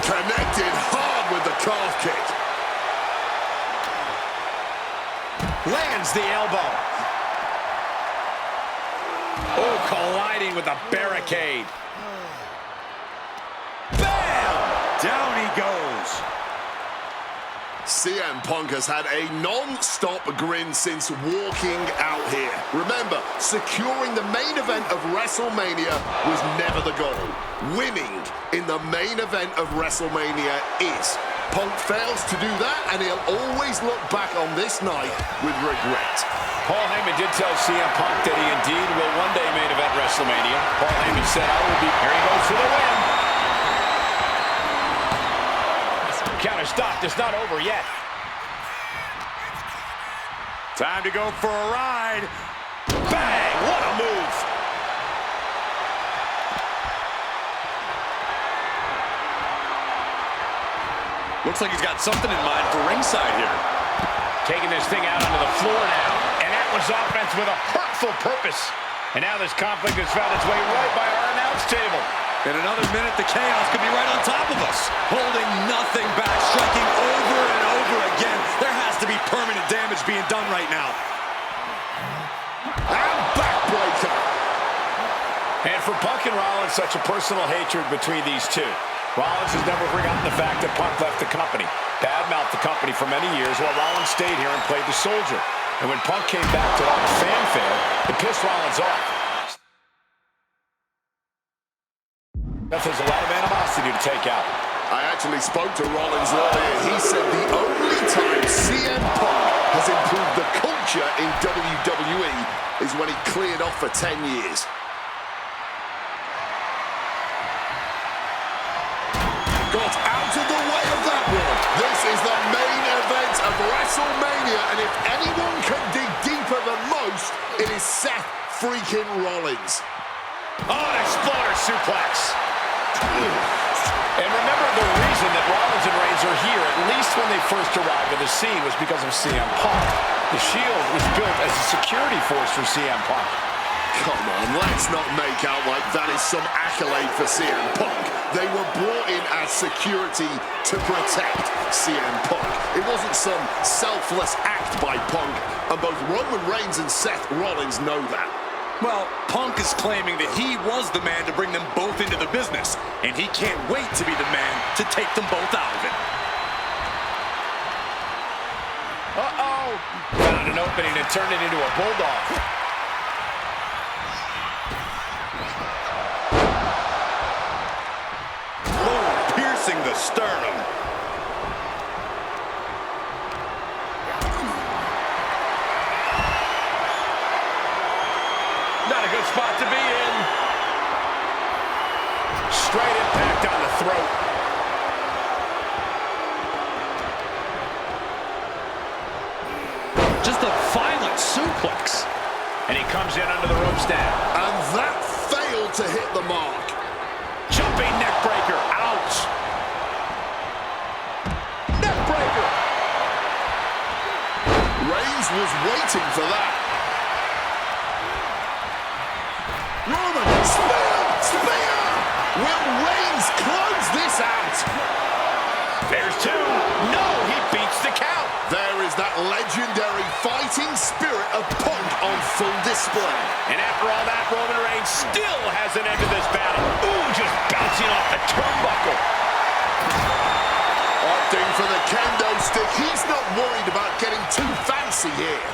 Connected hard with the calf kick. Lands the elbow. Oh, colliding with the barricade. Down he goes. CM Punk has had a non-stop grin since walking out here. Remember, securing the main event of WrestleMania was never the goal. Winning in the main event of WrestleMania is. Punk fails to do that, and he'll always look back on this night with regret. Paul Heyman did tell CM Punk that he indeed will one day main event WrestleMania. Paul Heyman said, I will be... Here he goes for the win. Counter stopped. It's not over yet. Time to go for a ride. Bang! What a move. Looks like he's got something in mind for ringside here. Taking this thing out onto the floor now. And that was offense with a hurtful purpose. And now this conflict has found its way right by our announce table. In another minute, the chaos could be right on top of us. Holding nothing back, striking over and over again. There has to be permanent damage being done right now. And backbreaker. And for Punk and Rollins, such a personal hatred between these two. Rollins has never forgotten the fact that Punk left the company, badmouthed the company for many years, while Rollins stayed here and played the soldier. And when Punk came back to all the fanfare, it pissed Rollins off. That has a lot of animosity to take out. I actually spoke to Rollins earlier. He said the only time CM Punk has improved the culture in WWE is when he cleared off for 10 years. Got out of the way of that one. This is the main event of WrestleMania, and if anyone can dig deeper than most, it is Seth freaking Rollins. Oh, an exploder suplex. And remember, the reason that Rollins and Reigns are here, at least when they first arrived at the scene, was because of CM Punk. The Shield was built as a security force for CM Punk. Come on, let's not make out like that is some accolade for CM Punk. They were brought in as security to protect CM Punk. It wasn't some selfless act by Punk, and both Roman Reigns and Seth Rollins know that. Well, Punk is claiming that he was the man to bring them both into the business, and he can't wait to be the man to take them both out of it. Uh-oh! Found an opening and turned it into a bulldog. Oh, piercing the sternum. Not a good spot to be in. Straight impact on the throat. Just a violent suplex. And he comes in under the ropes now. And that failed to hit the mark. Jumping neck breaker. Ouch. Neck breaker. Reigns was waiting for that. Roman, spear! Spear! Will Reigns close this out? count. There is that legendary fighting spirit of Punk on full display. And after all that, Roman Reigns still hasn't ended this battle. Ooh, just bouncing off the turnbuckle. Opting for the kendo stick. He's not worried about getting too fancy here.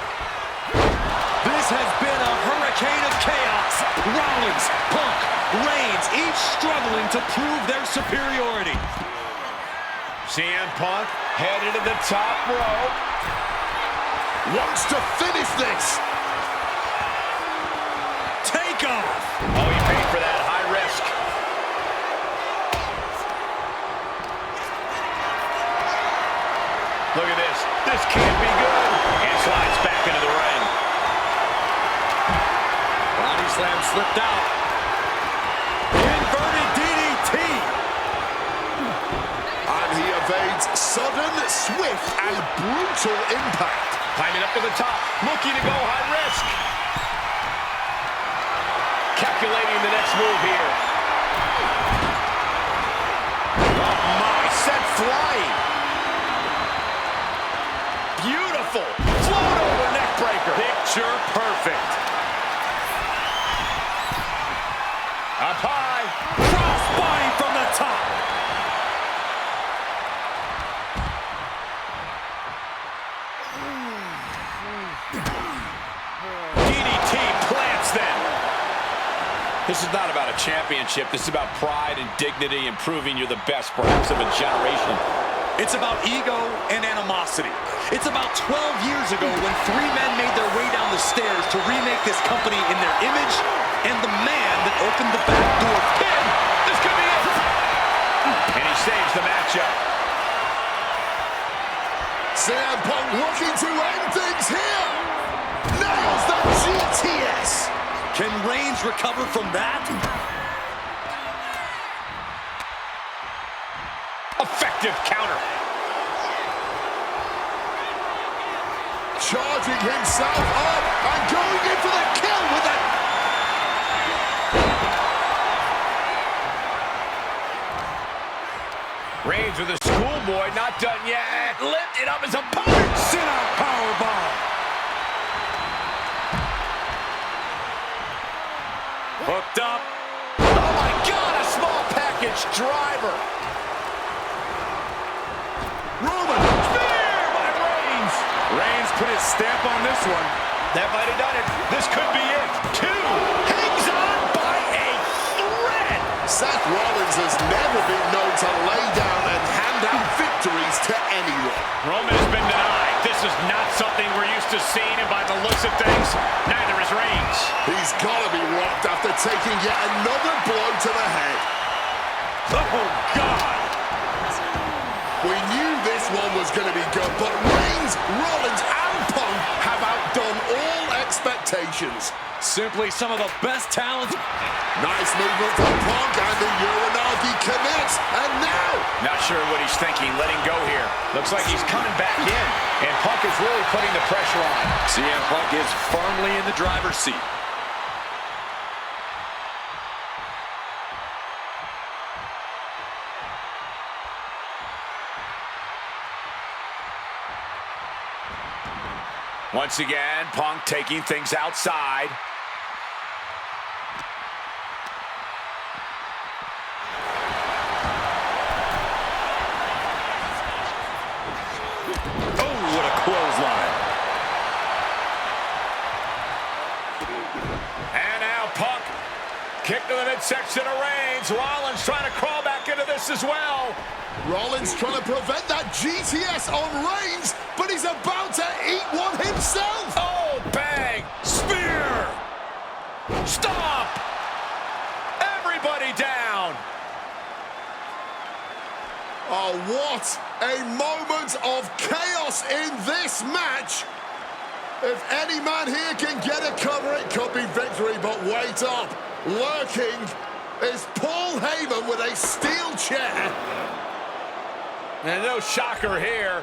This has been a hurricane of chaos. Rollins, Punk, Reigns, each struggling to prove their superiority. CM Punk headed to the top rope. Wants to finish this. Take off. Oh, he paid for that. High risk. Look at this. This can't be good. And slides back into the ring. Body slam slipped out. Inverted DDT. And he evades sudden, swift, and brutal impact. Climbing up to the top. Looking to go high risk. Calculating the next move here. Oh my, sent flying. Beautiful. Float over neck breaker. Picture perfect. Up high. Cross body from the top. DDT plants them. This is not about a championship. This is about pride and dignity and proving you're the best, perhaps, of a generation. It's about ego and animosity. It's about 12 years ago when three men made their way down the stairs to remake this company in their image, and the man that opened the back door pin. This could be it. And he saves the matchup. CM Punk looking to end things here. Nails the GTS. Can Reigns recover from that? Effective counter. Charging himself up and going in for the kill with it. Reigns with a schoolboy, not done yet. Lifted up his opponent. Sit out powerbomb. Hooked up. Oh my God, a small package driver. Roman. Spear by Reigns. Reigns put his stamp on this one. That might have done it. This could be it. Two. Hangs on by a thread. Seth Rollins has never been known to lay down and hand out victories to anyone. Roman has been denied. This is not something we're used to seeing, and by the looks of things, neither is Reigns. He's got to be rocked after taking yet another blow to the head. Oh, God. We knew this one was going to be good, but Reigns, Rollins, and Punk have outdone all expectations. Simply some of the best talent. Nice movement from Punk, and the Uranagi commits, and now... Not sure what he's thinking, letting go here. Looks like he's coming back in, and Punk is really putting the pressure on. CM Punk is firmly in the driver's seat. Once again, Punk taking things outside. Oh, what a clothesline. And now Punk, kick to the midsection of Reigns. Rollins trying to crawl back into this as well. Rollins trying to prevent that GTS on Reigns, but he's about to eat one himself. Oh, bang! Spear! Stomp! Everybody down! Oh, what a moment of chaos in this match. If any man here can get a cover, it could be victory, but wait up. Lurking is Paul Heyman with a steel chair. And no shocker here,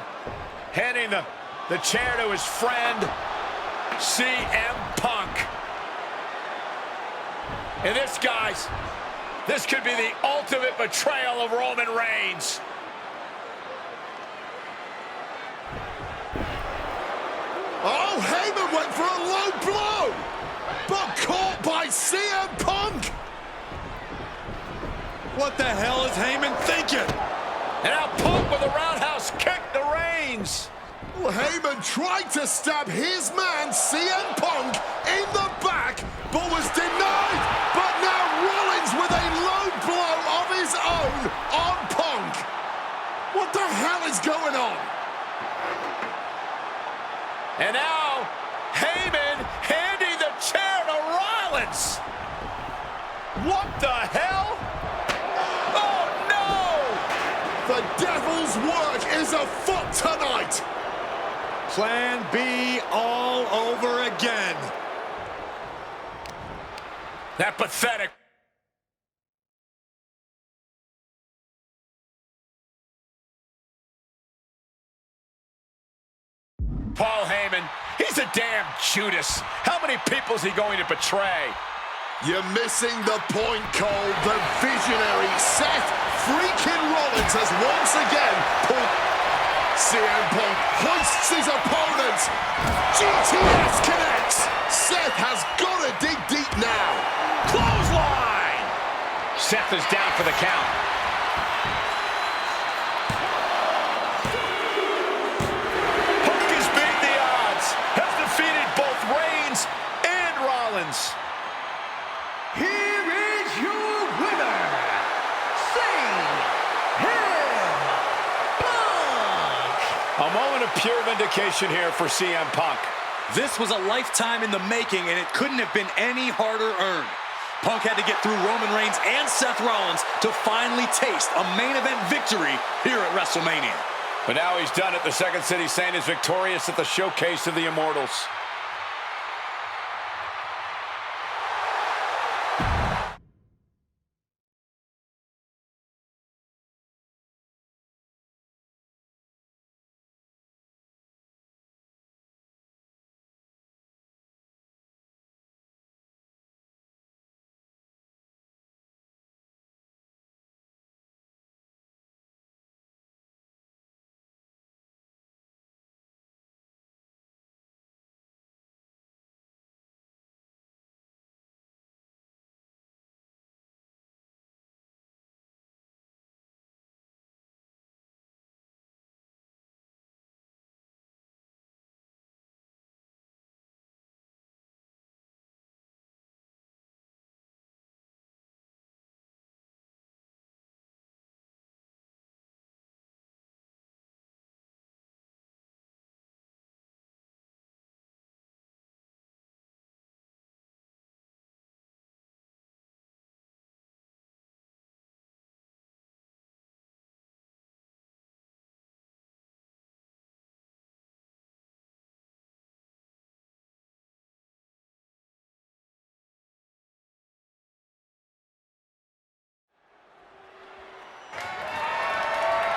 handing the chair to his friend, CM Punk. And this, guys, this could be the ultimate betrayal of Roman Reigns. Oh, Heyman went for a low blow, but caught by CM Punk. What the hell is Heyman thinking? And now Punk with a roundhouse kick to Reigns. Well, Heyman tried to stab his man, CM Punk, in the back, but was denied. But now Rollins with a low blow of his own on Punk. What the hell is going on? And now, Heyman handing the chair to Rollins. What the hell? Oh, no! The devil's work is afoot tonight. Plan B all over again. That pathetic. Paul Heyman, he's a damn Judas. How many people is he going to betray? You're missing the point, Cole. The visionary Seth freaking Rollins has once again pulled. CM Punk hoists his opponent. GTS connects. Seth has got to dig deep now. Clothesline! Seth is down for the count. Punk has beat the odds. Has defeated both Reigns and Rollins. Here is your winner, A moment of pure vindication here for CM Punk. This was a lifetime in the making, and it couldn't have been any harder earned. Punk had to get through Roman Reigns and Seth Rollins to finally taste a main event victory here at WrestleMania. But now he's done it. The Second City Saint is victorious at the Showcase of the Immortals.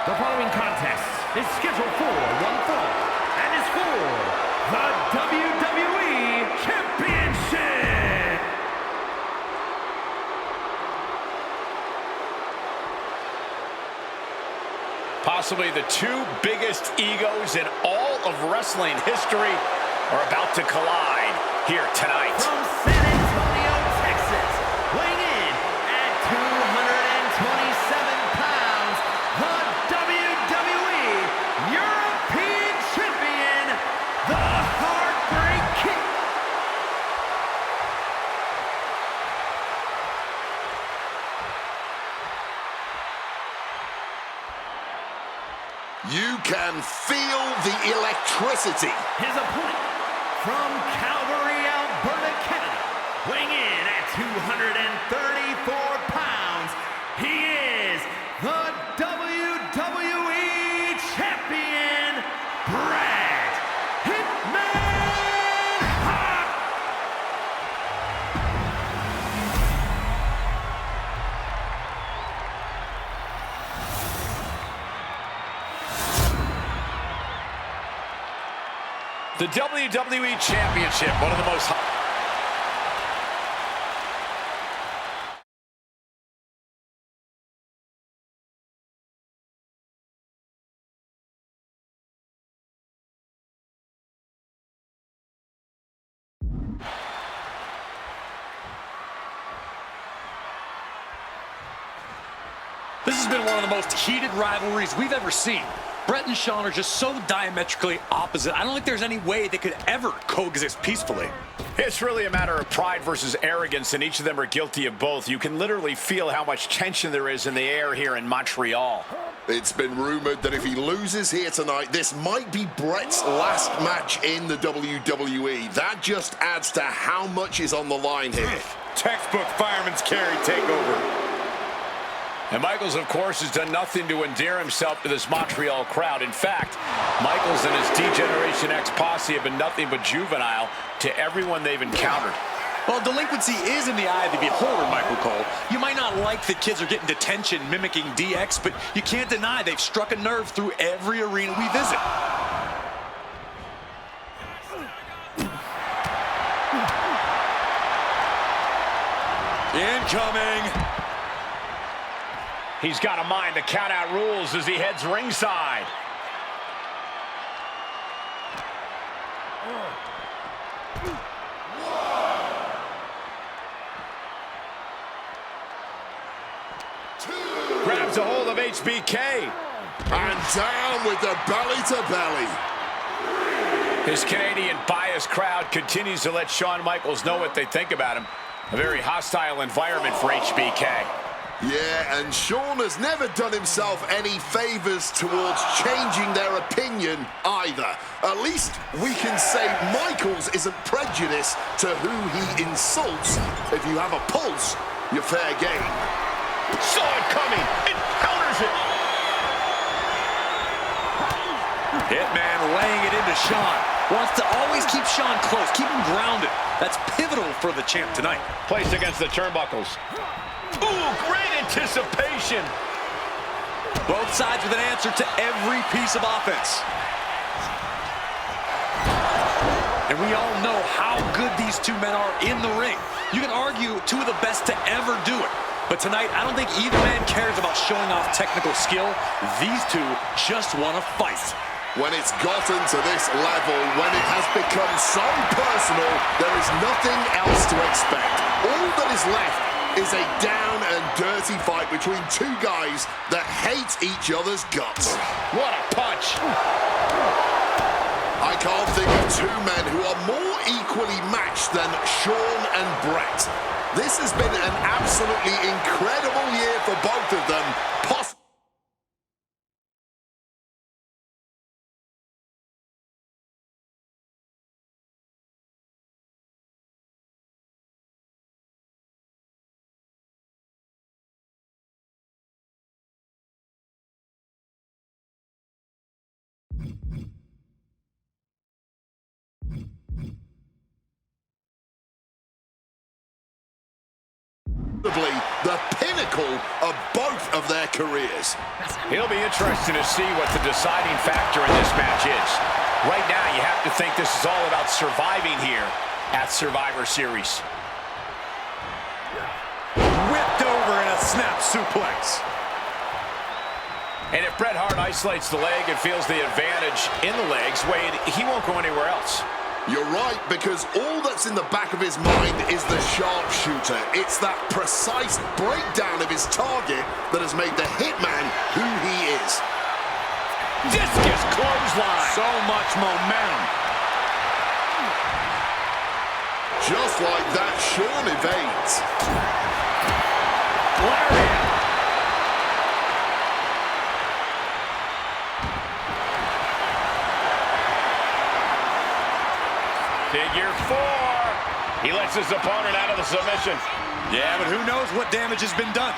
The following contest is scheduled for one fall and is for the WWE Championship. Possibly the two biggest egos in all of wrestling history are about to collide here tonight. From San Antonio, Texas, weighing in at 227 pounds, the WWE European Champion, the Heartbreak Kid. You can feel the electricity. His opponent from Calgary, Alberta, Canada, weighing in at 234 pounds, he is the WWE Champion, Bret Hitman Hart. The WWE Championship, one of the most has been one of the most heated rivalries we've ever seen. Bret and Shawn are just so diametrically opposite. I don't think there's any way they could ever coexist peacefully. It's really a matter of pride versus arrogance, and each of them are guilty of both. You can literally feel how much tension there is in the air here in Montreal. It's been rumored that if he loses here tonight, this might be Bret's last match in the WWE. That just adds to how much is on the line here. Textbook fireman's carry takeover. And Michaels, of course, has done nothing to endear himself to this Montreal crowd. In fact, Michaels and his D-Generation X posse have been nothing but juvenile to everyone they've encountered. Well, delinquency is in the eye of the beholder, Michael Cole. You might not like the kids are getting detention mimicking DX, but you can't deny they've struck a nerve through every arena we visit. Incoming. He's got a mind to count out rules as he heads ringside. Grabs a hold of HBK. And down with the belly to belly. His Canadian biased crowd continues to let Shawn Michaels know what they think about him. A very hostile environment for HBK. Yeah, and Shawn has never done himself any favors towards changing their opinion either. At least we can say Michaels isn't prejudiced to who he insults. If you have a pulse, you're fair game. Saw it coming and counters it. Hitman laying it into Shawn. Wants to always keep Shawn close, keep him grounded. That's pivotal for the champ tonight. Placed against the turnbuckles. Ooh, great anticipation. Both sides with an answer to every piece of offense. And we all know how good these two men are in the ring. You can argue two of the best to ever do it. But tonight, I don't think either man cares about showing off technical skill. These two just want to fight. When it's gotten to this level, when it has become so personal, there is nothing else to expect. All that is left is a down and dirty fight between two guys that hate each other's guts. What a punch. I can't think of two men who are more equally matched than Shawn and Bret. This has been an absolutely incredible year for both of them. The pinnacle of both of their careers. It'll be interesting to see what the deciding factor in this match is. Right now, you have to think this is all about surviving here at Survivor Series. Whipped over in a snap suplex. And if Bret Hart isolates the leg and feels the advantage in the legs, Wade, he won't go anywhere else. You're right, because all that's in the back of his mind is the sharpshooter. It's that precise breakdown of his target that has made the Hitman who he is. Discus clothesline. So much momentum. Just like that, Shawn evades. Lariat. Figure four. He lets his opponent out of the submission. Yeah, but who knows what damage has been done.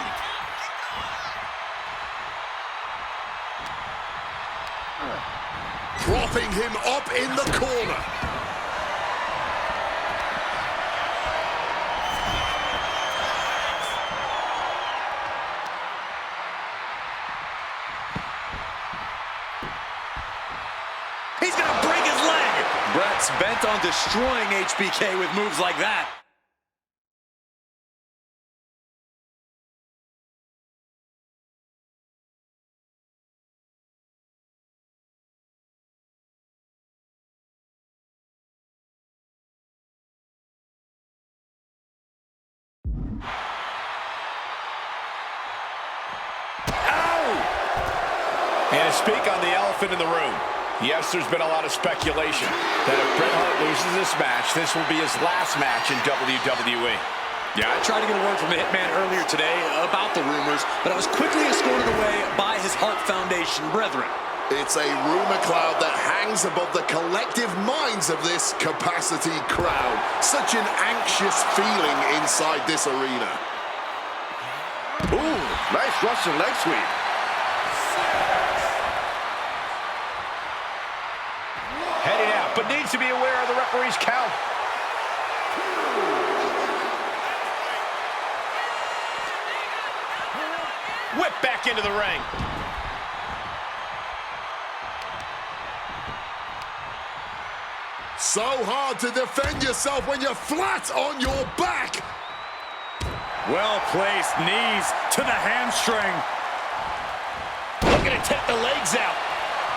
Propping him up in the corner. He's gonna break his leg. Bret's bent on destroying HBK with moves like that. And to speak on the elephant in the room, yes, there's been a lot of speculation that if Bret Hart loses this match, this will be his last match in WWE. Yeah, I tried to get a word from the Hitman earlier today about the rumors, but I was quickly escorted away by his Hart Foundation brethren. It's a rumor cloud that hangs above the collective minds of this capacity crowd. Such an anxious feeling inside this arena. Ooh, nice Russian leg sweep. Heading out, but needs to be aware of the referee's count. Whip back into the ring. So hard to defend yourself when you're flat on your back. Well-placed knees to the hamstring. Looking to take the legs out.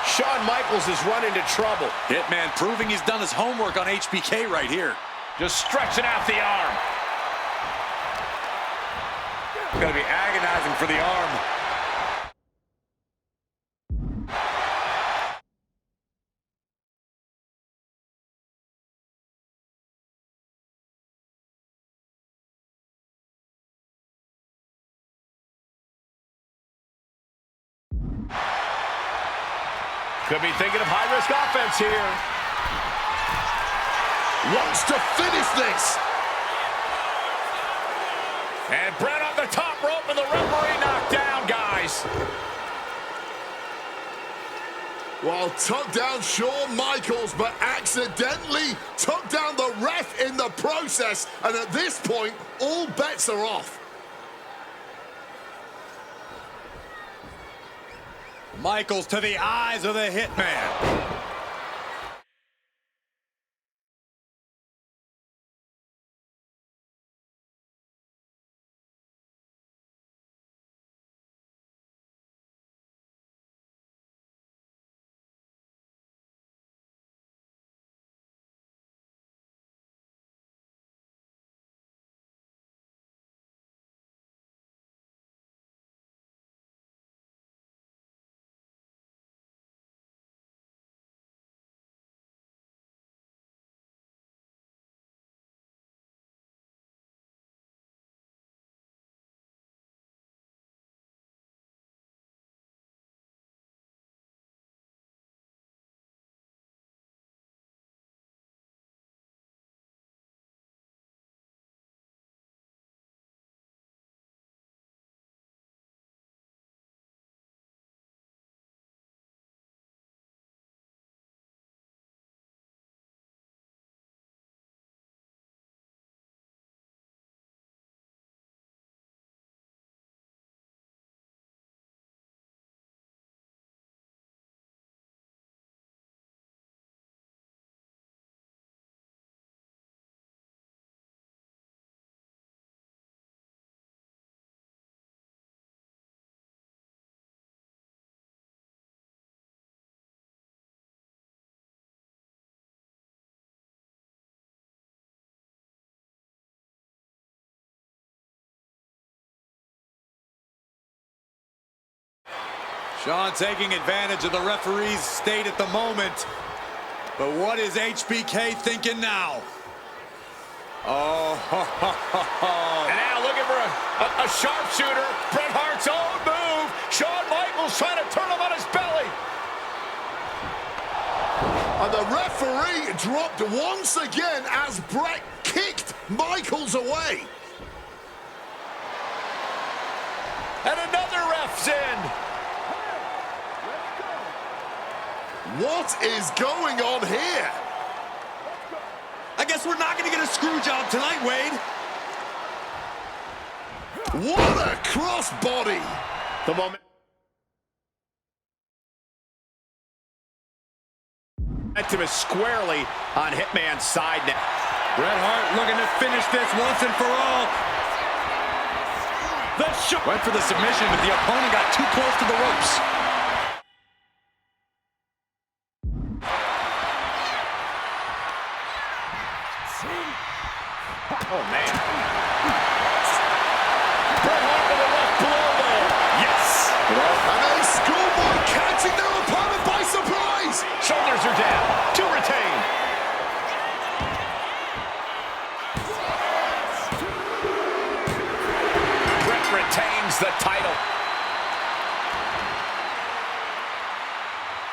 Shawn Michaels has run into trouble. Hitman proving he's done his homework on HBK right here. Just stretching out the arm. Gonna be agonizing for the arm. Could be thinking of high-risk offense here. Wants to finish this. And Bret on the top rope and the referee knocked down, guys. Well, took down Shawn Michaels, but accidentally took down the ref in the process. And at this point, all bets are off. Michaels to the eyes of the Hitman. Shawn taking advantage of the referee's state at the moment. But what is HBK thinking now? Oh, And now looking for a sharpshooter. Bret Hart's own move. Shawn Michaels trying to turn him on his belly. And the referee dropped once again as Bret kicked Michaels away. And another ref's in. What is going on here? I guess we're not going to get a screw job tonight, Wade. What a crossbody. The moment. Momentum is squarely on Hitman's side now. Bret Hart looking to finish this once and for all. Went for the submission, but the opponent got too close to the ropes. Oh, man. Bret Hart with a left blow there. Yes. And a schoolboy catches the title.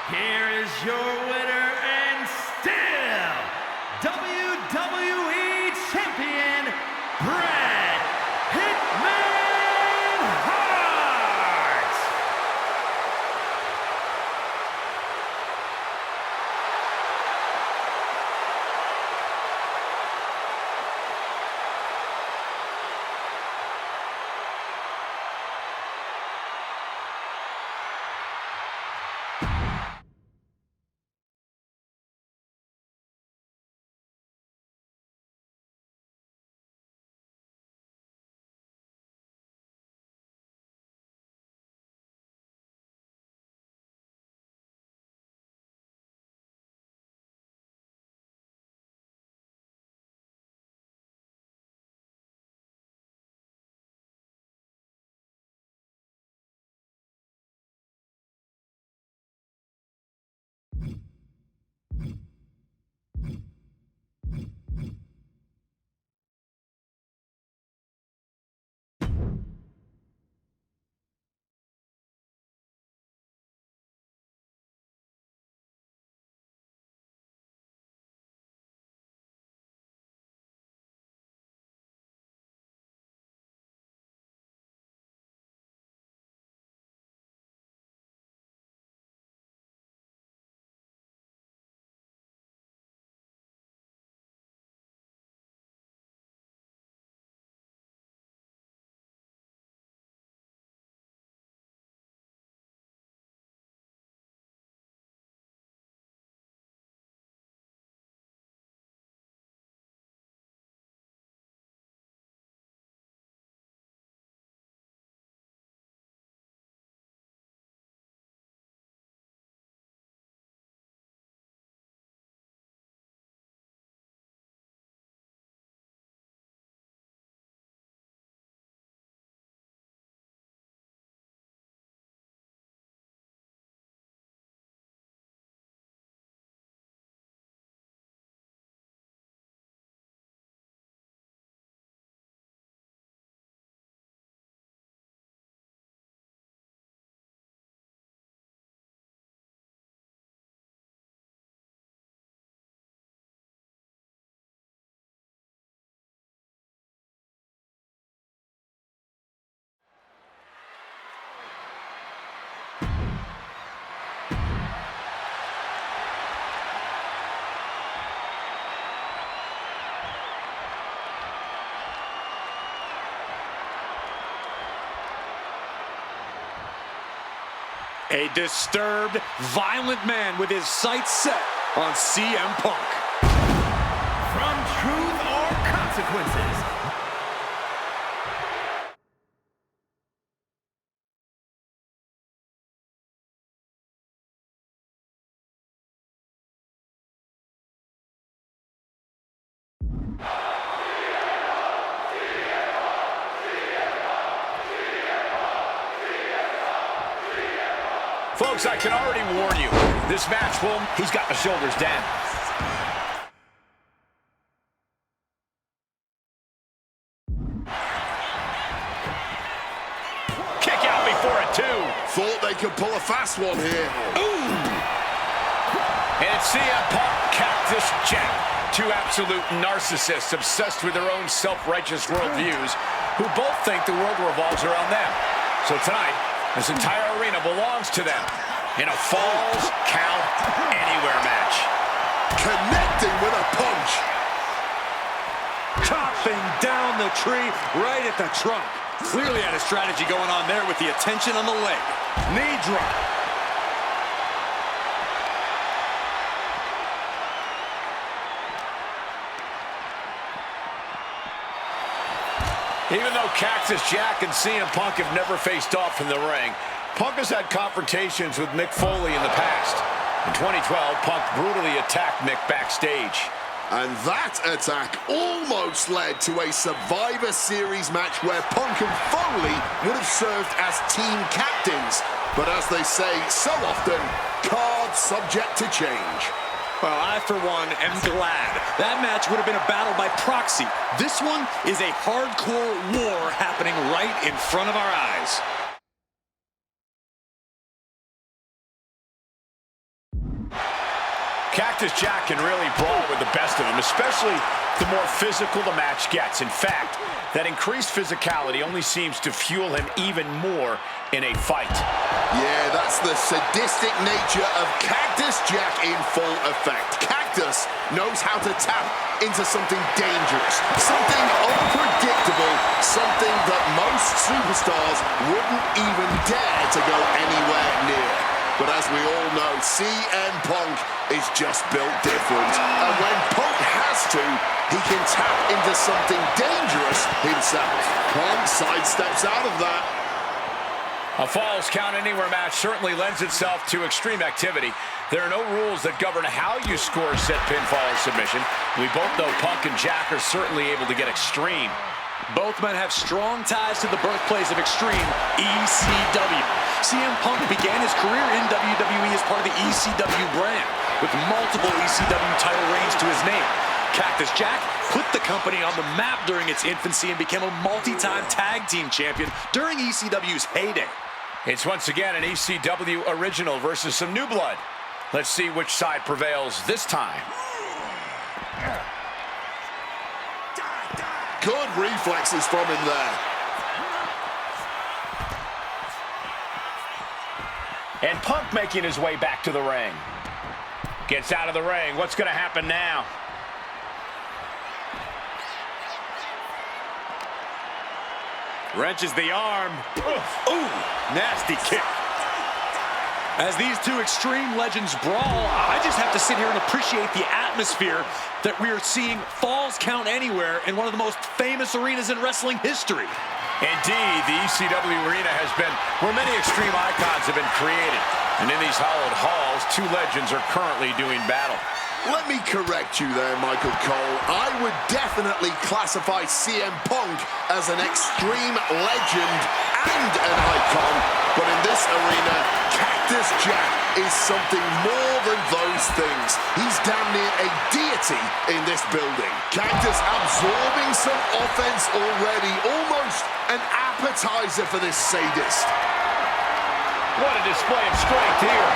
Here is your winner and still WWE Champion, Bret Hitman Hart. A disturbed, violent man with his sights set on CM Punk. From Truth or Consequences. Folks, I can already warn you, this match will, he's got the shoulders down. Kick out before it, too. Thought they could pull a fast one here. Ooh! And it's CM Punk, Cactus Jack, two absolute narcissists obsessed with their own self-righteous worldviews who both think the world revolves around them. So tonight, this entire arena belongs to them in a Falls Count Anywhere match. Connecting with a punch. Chopping down the tree right at the trunk. Clearly had a strategy going on there with the attention on the leg. Knee drop. Even though Cactus Jack and CM Punk have never faced off in the ring, Punk has had confrontations with Mick Foley in the past. In 2012, Punk brutally attacked Mick backstage. And that attack almost led to a Survivor Series match where Punk and Foley would have served as team captains. But as they say so often, cards subject to change. Well, I, for one, am glad. That match would have been a battle by proxy. This one is a hardcore war happening right in front of our eyes. Cactus Jack can really brawl with the best of them, especially the more physical the match gets. In fact, that increased physicality only seems to fuel him even more in a fight. Yeah, that's the sadistic nature of Cactus Jack in full effect. Cactus knows how to tap into something dangerous, something unpredictable, something that most superstars wouldn't even dare to go anywhere near. But as we all know, CM Punk is just built different. And when Punk has to, he can tap into something dangerous himself. Punk sidesteps out of that. A Falls Count Anywhere match certainly lends itself to extreme activity. There are no rules that govern how you score said pinfall or submission. We both know Punk and Jack are certainly able to get extreme. Both men have strong ties to the birthplace of Extreme, ECW. CM Punk began his career in WWE as part of the ECW brand, with multiple ECW title reigns to his name. Cactus Jack put the company on the map during its infancy and became a multi-time tag team champion during ECW's heyday. It's once again an ECW original versus some new blood. Let's see which side prevails this time. Good reflexes from him there. And Punk making his way back to the ring. Gets out of the ring. What's going to happen now? Wrenches the arm. Ooh, nasty kick. As these two Extreme legends brawl, I just have to sit here and appreciate the atmosphere that we are seeing Falls Count Anywhere in one of the most famous arenas in wrestling history. Indeed, the ECW arena has been where many Extreme icons have been created. And in these hallowed halls, two legends are currently doing battle. Let me correct you there, Michael Cole. I would definitely classify CM Punk as an Extreme legend and an icon. But in this arena, Cactus Jack is something more than those things. He's damn near a deity in this building. Cactus absorbing some offense already, almost an appetizer for this sadist. What a display of strength here.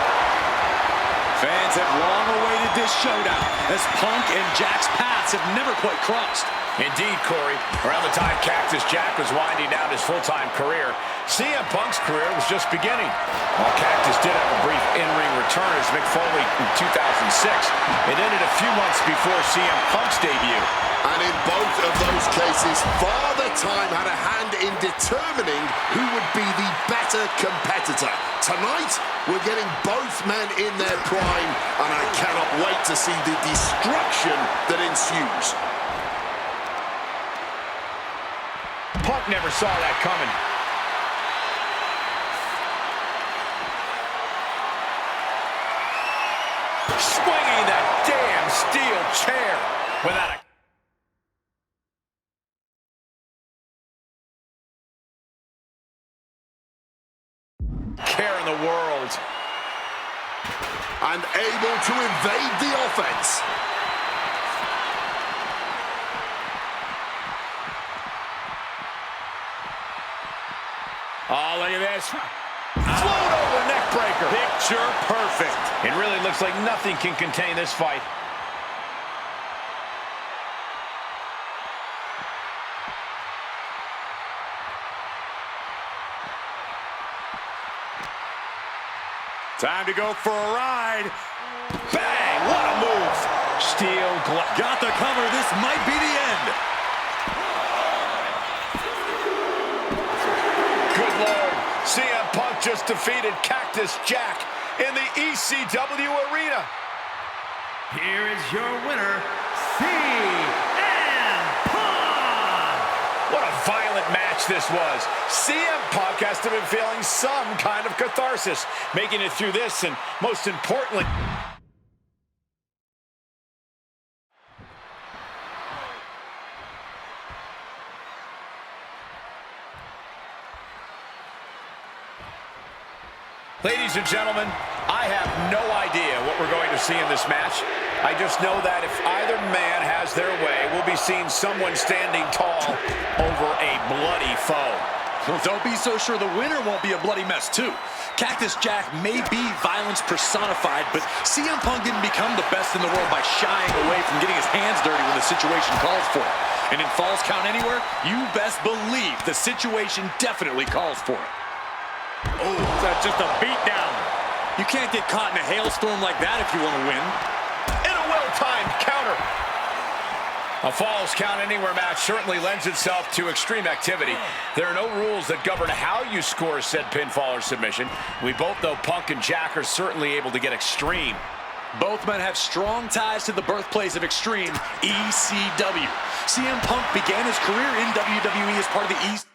Fans have long awaited this showdown, as Punk and Jack's paths have never quite crossed. Indeed, Corey. Around the time Cactus Jack was winding down his full-time career, CM Punk's career was just beginning. While Cactus did have a brief in-ring return as Mick Foley in 2006, it ended a few months before CM Punk's debut. And in both of those cases, Father Time had a hand in determining who would be the better competitor. Tonight, we're getting both men in their prime, and I cannot wait to see the destruction that ensues. Punk never saw that coming. Swinging that damn steel chair without a... care in the world. And able to evade the offense. Oh, look at this. Float over neck breaker. Picture perfect. It really looks like nothing can contain this fight. Time to go for a ride. Bang! What a move. Steel glove. Got the cover. This might be the end. Good Lord. CM Punk just defeated Cactus Jack in the ECW arena. Here is your winner, CM Punk! What a violent match this was. CM Punk has to have been feeling some kind of catharsis, making it through this, and most importantly... Ladies and gentlemen, I have no idea what we're going to see in this match. I just know that if either man has their way, we'll be seeing someone standing tall over a bloody foe. Well, don't be so sure the winner won't be a bloody mess, too. Cactus Jack may be violence personified, but CM Punk didn't become the best in the world by shying away from getting his hands dirty when the situation calls for it. And in Falls Count Anywhere, you best believe the situation definitely calls for it. Oh, that's just a beatdown. You can't get caught in a hailstorm like that if you want to win. And a well-timed counter. A Falls Count Anywhere match certainly lends itself to extreme activity. There are no rules that govern how you score said pinfall or submission. We both know Punk and Jack are certainly able to get extreme. Both men have strong ties to the birthplace of Extreme, ECW. CM Punk began his career in WWE as part of the ECW.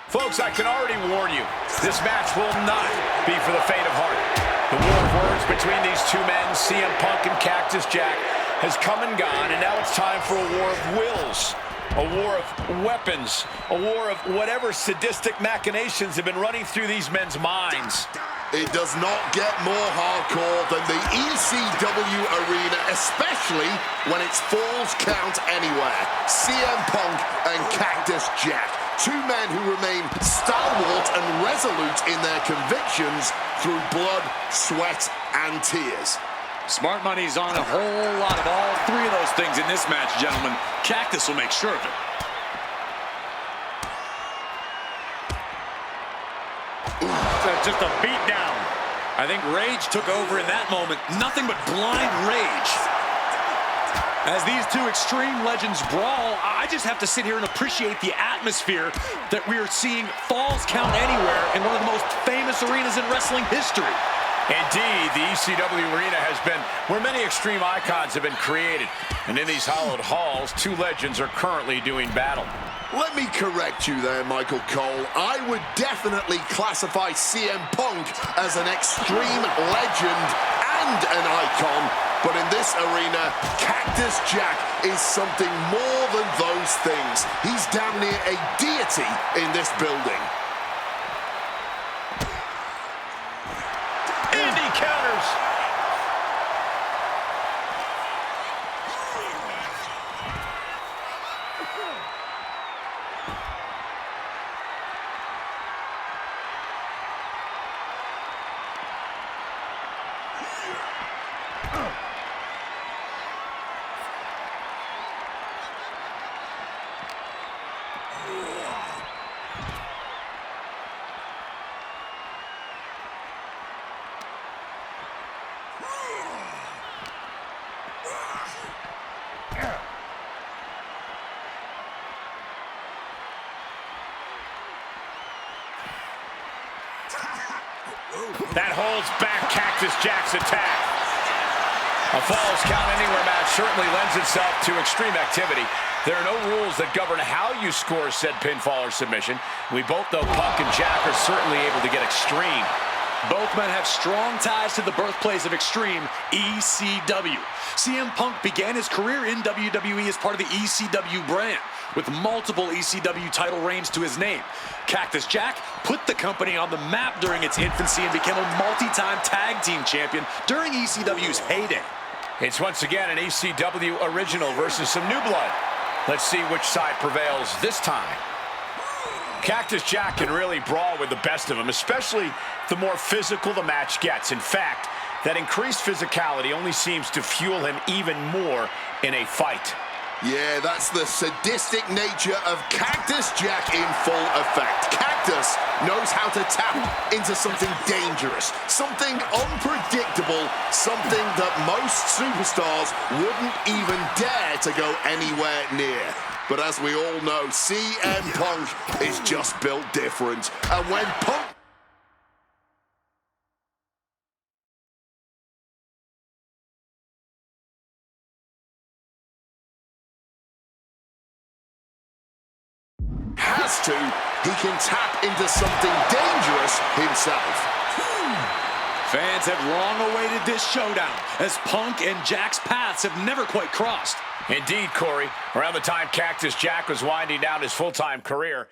Folks, I can already warn you, this match will not be for the faint of heart. The war of words between these two men, CM Punk and Cactus Jack, has come and gone, and now it's time for a war of wills, a war of weapons, a war of whatever sadistic machinations have been running through these men's minds. It does not get more hardcore than the ECW arena, especially when it's Falls Count Anywhere. CM Punk and Cactus Jack. Two men who remain stalwart and resolute in their convictions through blood, sweat, and tears. Smart money's on a whole lot of all three of those things in this match, gentlemen. Cactus will make sure of it. That's just a beatdown. I think rage took over in that moment. Nothing but blind rage. As these two extreme legends brawl, I just have to sit here and appreciate the atmosphere that we are seeing Falls Count Anywhere in one of the most famous arenas in wrestling history. Indeed, the ECW arena has been where many extreme icons have been created. And in these hallowed halls, two legends are currently doing battle. Let me correct you there, Michael Cole. I would definitely classify CM Punk as an extreme legend and an icon. But in this arena, Cactus Jack is something more than those things. He's damn near a deity in this building. Indy counters. That holds back Cactus Jack's attack. A Falls Count Anywhere match certainly lends itself to extreme activity. There are no rules that govern how you score said pinfall or submission. We both know Punk and Jack are certainly able to get extreme. Both men have strong ties to the birthplace of Extreme, ECW. CM Punk began his career in WWE as part of the ECW brand, with multiple ECW title reigns to his name. Cactus Jack put the company on the map during its infancy and became a multi-time tag team champion during ECW's heyday. It's once again an ECW original versus some new blood. Let's see which side prevails this time. Cactus Jack can really brawl with the best of them, especially the more physical the match gets. In fact, that increased physicality only seems to fuel him even more in a fight. Yeah, that's the sadistic nature of Cactus Jack in full effect. Cactus knows how to tap into something dangerous, something unpredictable, something that most superstars wouldn't even dare to go anywhere near. But as we all know, CM Punk is just built different. And when Punk has to, he can tap into something dangerous himself. Fans have long awaited this showdown, as Punk and Jack's paths have never quite crossed. Indeed, Corey. Around the time Cactus Jack was winding down his full-time career.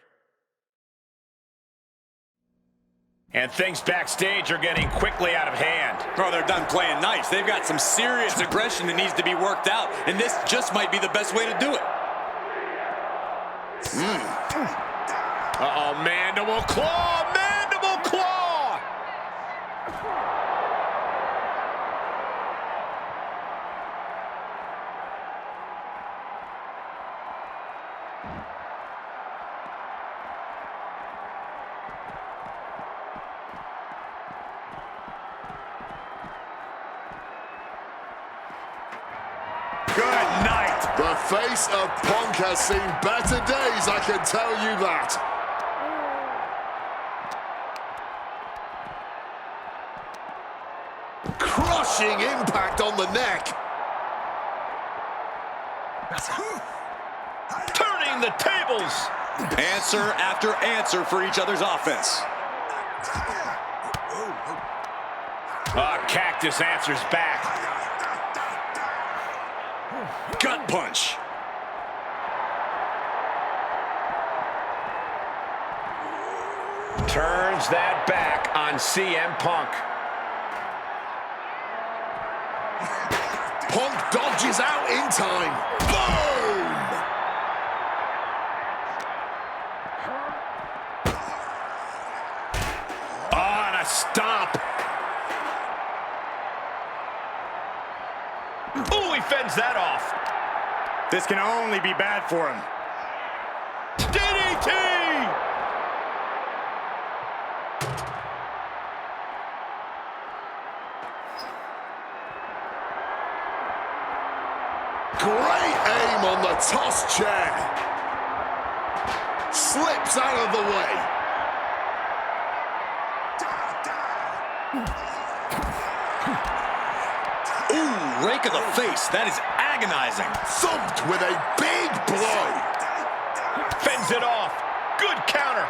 And things backstage are getting quickly out of hand. Oh, they're done playing nice. They've got some serious aggression that needs to be worked out, and this just might be the best way to do it. Uh-oh, mandible claw! Mandible claw! Good night. The face of Punk has seen better days, I can tell you that. Crushing impact on the neck. Turning the tables! Answer after answer for each other's offense. Cactus answers back. Gut punch. Turns that back on CM Punk. Punk dodges out in time. Boom! On a stomp. Ooh, he fends that off. This can only be bad for him. DDT! Great aim on the toss chair. Slips out of the way. Ooh, rake of the face. That is agonizing. Thumped with a big blow. Fends it off. Good counter.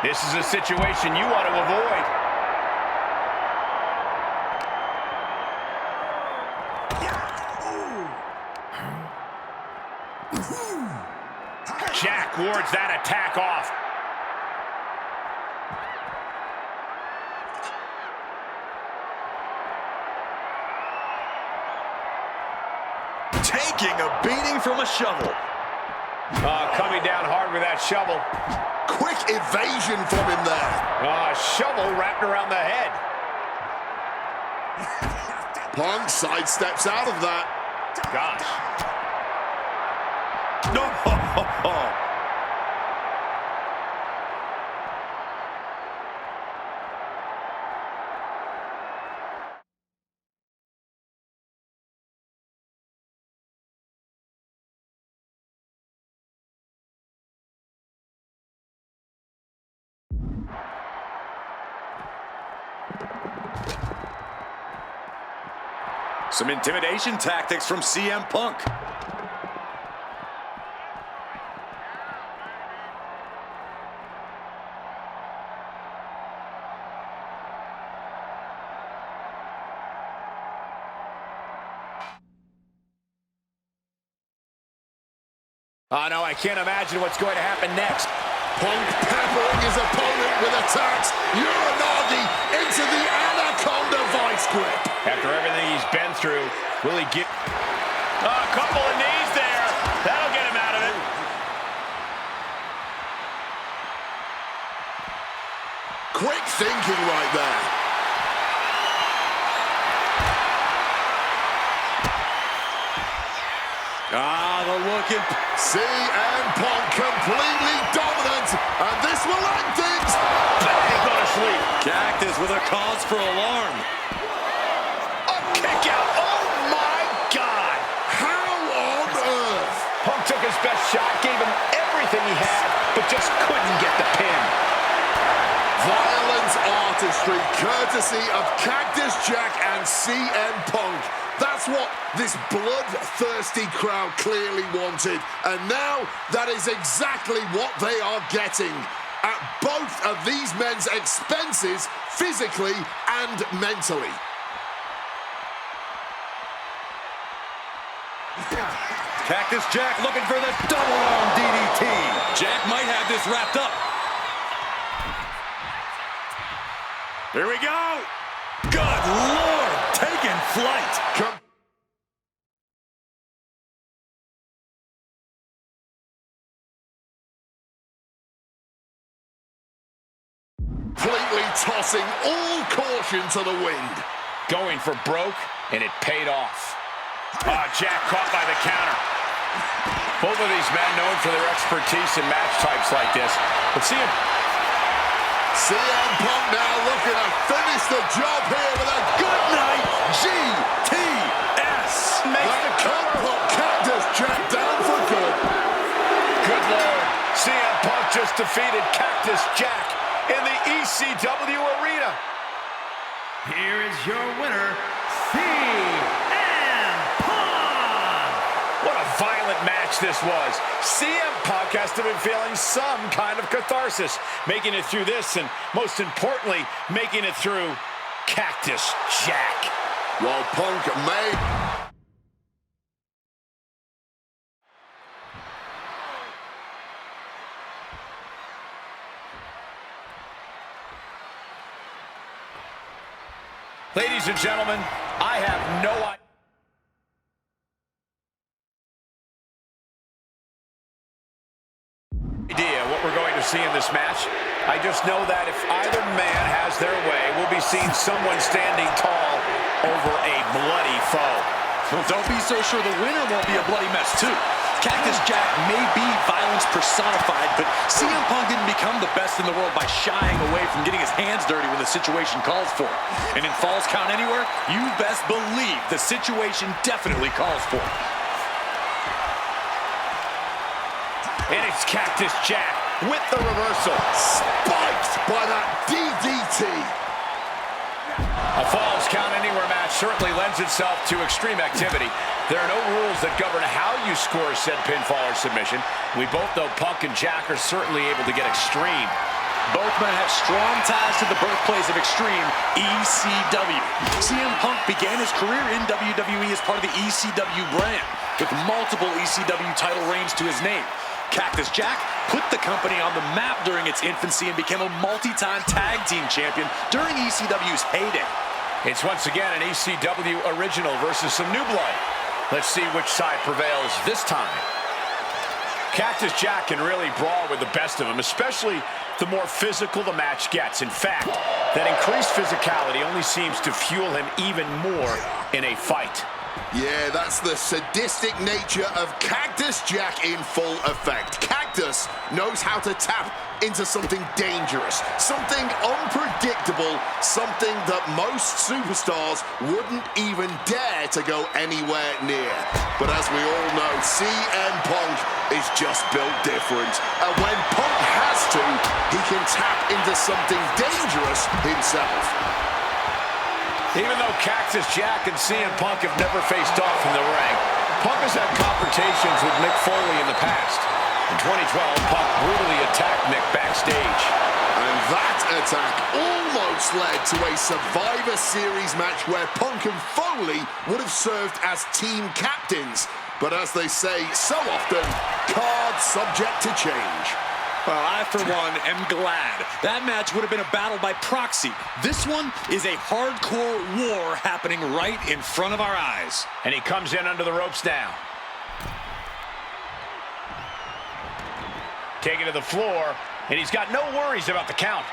This is a situation you want to avoid. Jack wards that attack off. Taking a beating from a shovel. Coming down hard with that shovel. Quick evasion from him there. Shovel wrapped around the head. Punk sidesteps out of that. Gosh. No. Some intimidation tactics from CM Punk. Oh, no, I can't imagine what's going to happen next. Punk peppering his opponent with attacks. Uranagi into the Anaconda vice grip. After everything he's been through, will he get... a couple of knees there. That'll get him out of it. Quick thinking right there. The look in... CM Punk completely dominant, and this will end things. Bang, go to sleep. Cactus with a cause for alarm. A kick out. Oh, my God. How on earth? Punk took his best shot, gave him everything he had, but just couldn't get the pin. Violent artistry, courtesy of Cactus Jack and CM Punk. That's what this bloodthirsty crowd clearly wanted. And now that is exactly what they are getting. at both of these men's expenses, physically and mentally. Cactus Jack looking for the double arm DDT. Jack might have this wrapped up. Here we go. Good Lord, taking flight. Completely tossing all caution to the wind. Going for broke, and it paid off. Jack caught by the counter. Both of these men known for their expertise in match types like this. But CM Punk now looking to finish the job here with a good night GTS. Makes the cover. Put Cactus Jack down for good. Good Lord. CM Punk just defeated Cactus Jack in the ECW arena. Here is your winner, CM Punk! What a violent match this was. CM Punk has to be feeling some kind of catharsis, making it through this, and most importantly, making it through Cactus Jack. While Punk may... Ladies and gentlemen, I have no idea what we're going to see in this match. I just know that if either man has their way, we'll be seeing someone standing tall over a bloody foe. Well, don't be so sure the winner won't be a bloody mess, too. Cactus Jack may be violence personified, but CM Punk didn't become the best in the world by shying away from getting his hands dirty when the situation calls for it. And in Falls Count Anywhere, you best believe the situation definitely calls for it. And it's Cactus Jack with the reversal. Spiked by that DDT. A Falls Count Anywhere match certainly lends itself to extreme activity. There are no rules that govern how you score said pinfall or submission. We both know Punk and Jack are certainly able to get extreme. Both men have strong ties to the birthplace of extreme, ECW. CM Punk began his career in WWE as part of the ECW brand, with multiple ECW title reigns to his name. Cactus Jack put the company on the map during its infancy and became a multi-time tag team champion during ECW's heyday. It's once again an ECW original versus some new blood. Let's see which side prevails this time. Cactus Jack can really brawl with the best of them, especially the more physical the match gets. In fact, that increased physicality only seems to fuel him even more in a fight. Yeah, that's the sadistic nature of Cactus Jack in full effect. Cactus knows how to tap into something dangerous, something unpredictable, something that most superstars wouldn't even dare to go anywhere near. But as we all know, CM Punk is just built different. And when Punk has to, he can tap into something dangerous himself. Even though Cactus Jack and CM Punk have never faced off in the ring, Punk has had confrontations with Mick Foley in the past. In 2012, Punk brutally attacked Mick backstage. And that attack almost led to a Survivor Series match where Punk and Foley would have served as team captains. But as they say so often, cards subject to change. Well, I, for one, am glad. That match would have been a battle by proxy. This one is a hardcore war happening right in front of our eyes. And he comes in under the ropes now. Taken to the floor, and he's got no worries about the count.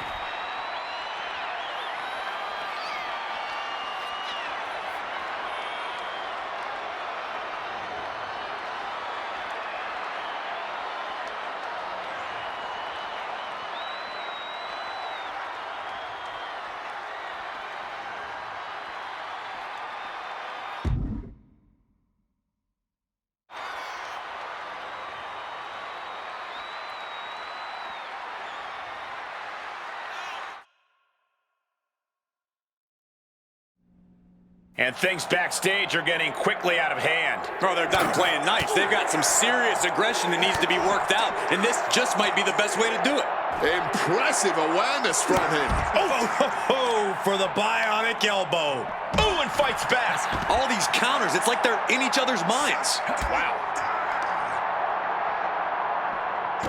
And things backstage are getting quickly out of hand. Oh, they're done playing nice. They've got some serious aggression that needs to be worked out, and this just might be the best way to do it. Impressive awareness from him. Oh, for the bionic elbow. Oh, and fights back. All these counters, it's like they're in each other's minds. Wow.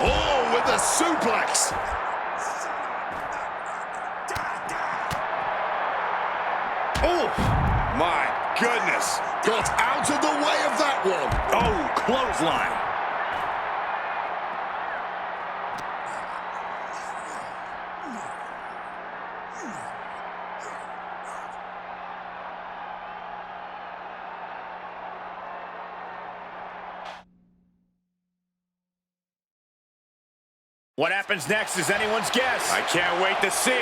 Oh, with a suplex. Oh, my goodness. Got out of the way of that one. Oh, clothesline. What happens next is anyone's guess. I can't wait to see.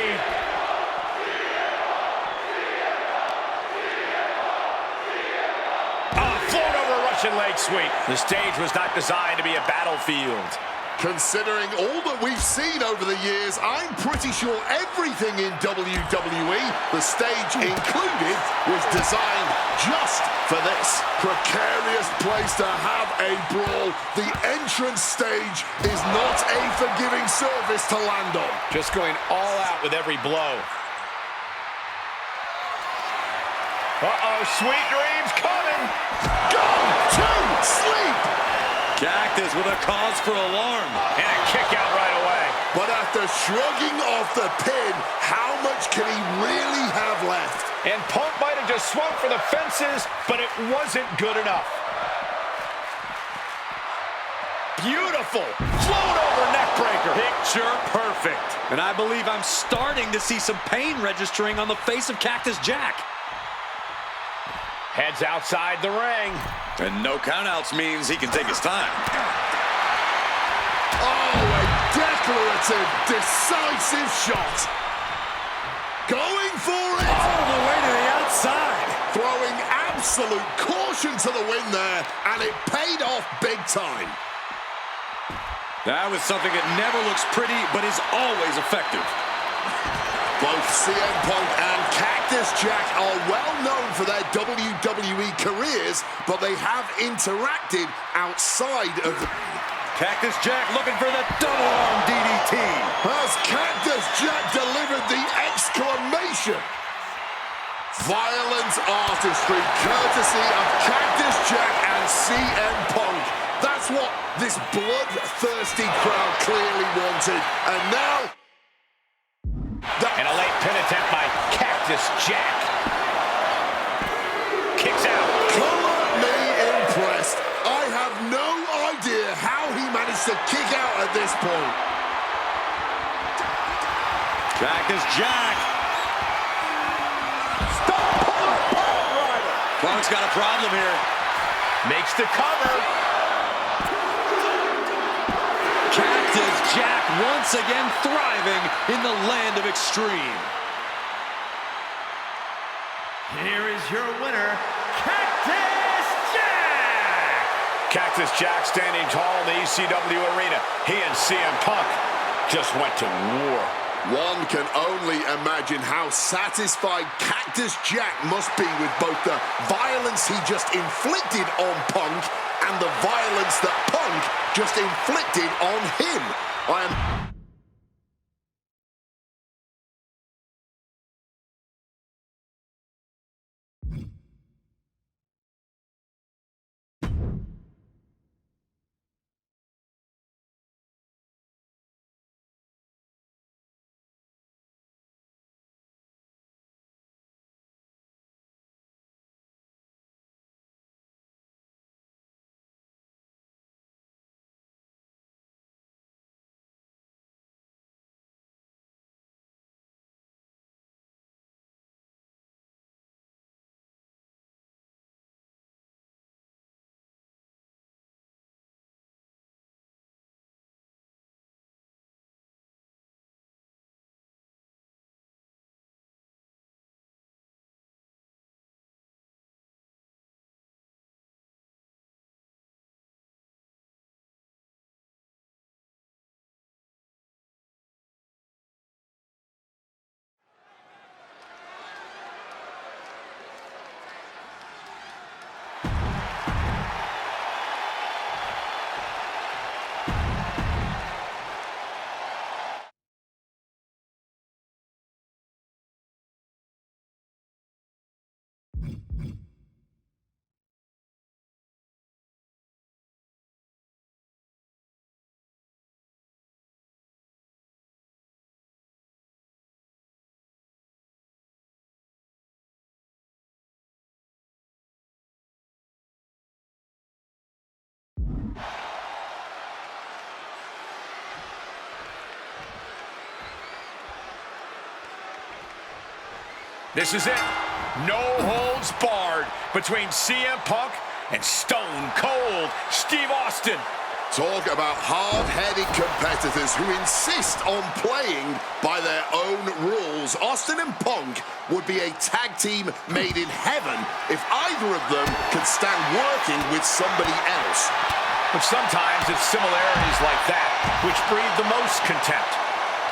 Float over Russian leg sweep. The stage was not designed to be a battlefield. Considering all that we've seen over the years, I'm pretty sure everything in WWE, the stage included, was designed just for this. Precarious place to have a brawl. The entrance stage is not a forgiving surface to land on. Just going all out with every blow. Uh-oh, sweet dreams coming. Go to sleep. Cactus with a cause for alarm. And a kick out right away. But after shrugging off the pin, how much can he really have left? And Punk might have just swung for the fences, but it wasn't good enough. Beautiful. Float over neck breaker. Picture perfect. And I believe I'm starting to see some pain registering on the face of Cactus Jack. Heads outside the ring. And no countouts means he can take his time. Oh, a declarative, decisive shot. Going for it. All the way to the outside. Throwing absolute caution to the wind there, and it paid off big time. That was something that never looks pretty, but is always effective. Both CM Punk and Cactus Jack are well known for their WWE careers, but they have interacted outside of the... Cactus Jack looking for the double arm DDT. Has Cactus Jack delivered the exclamation? Violent artistry courtesy of Cactus Jack and CM Punk. That's what this bloodthirsty crowd clearly wanted. And now... And a late pin attempt by Cactus Jack. Kicks out. Color me impressed. I have no idea how he managed to kick out at this point. Cactus Jack. Punk's got a problem here. Makes the cover. Cactus Jack once again thriving in the land of extreme. Here is your winner, Cactus Jack! Cactus Jack standing tall in the ECW arena. He and CM Punk just went to war. One can only imagine how satisfied Cactus Jack must be with both the violence he just inflicted on Punk and the violence that Punk just inflicted on him. I am... This is it. No holds barred between CM Punk and Stone Cold Steve Austin. Talk about hard-headed competitors who insist on playing by their own rules. Austin and Punk would be a tag team made in heaven if either of them could stand working with somebody else. But sometimes it's similarities like that which breed the most contempt.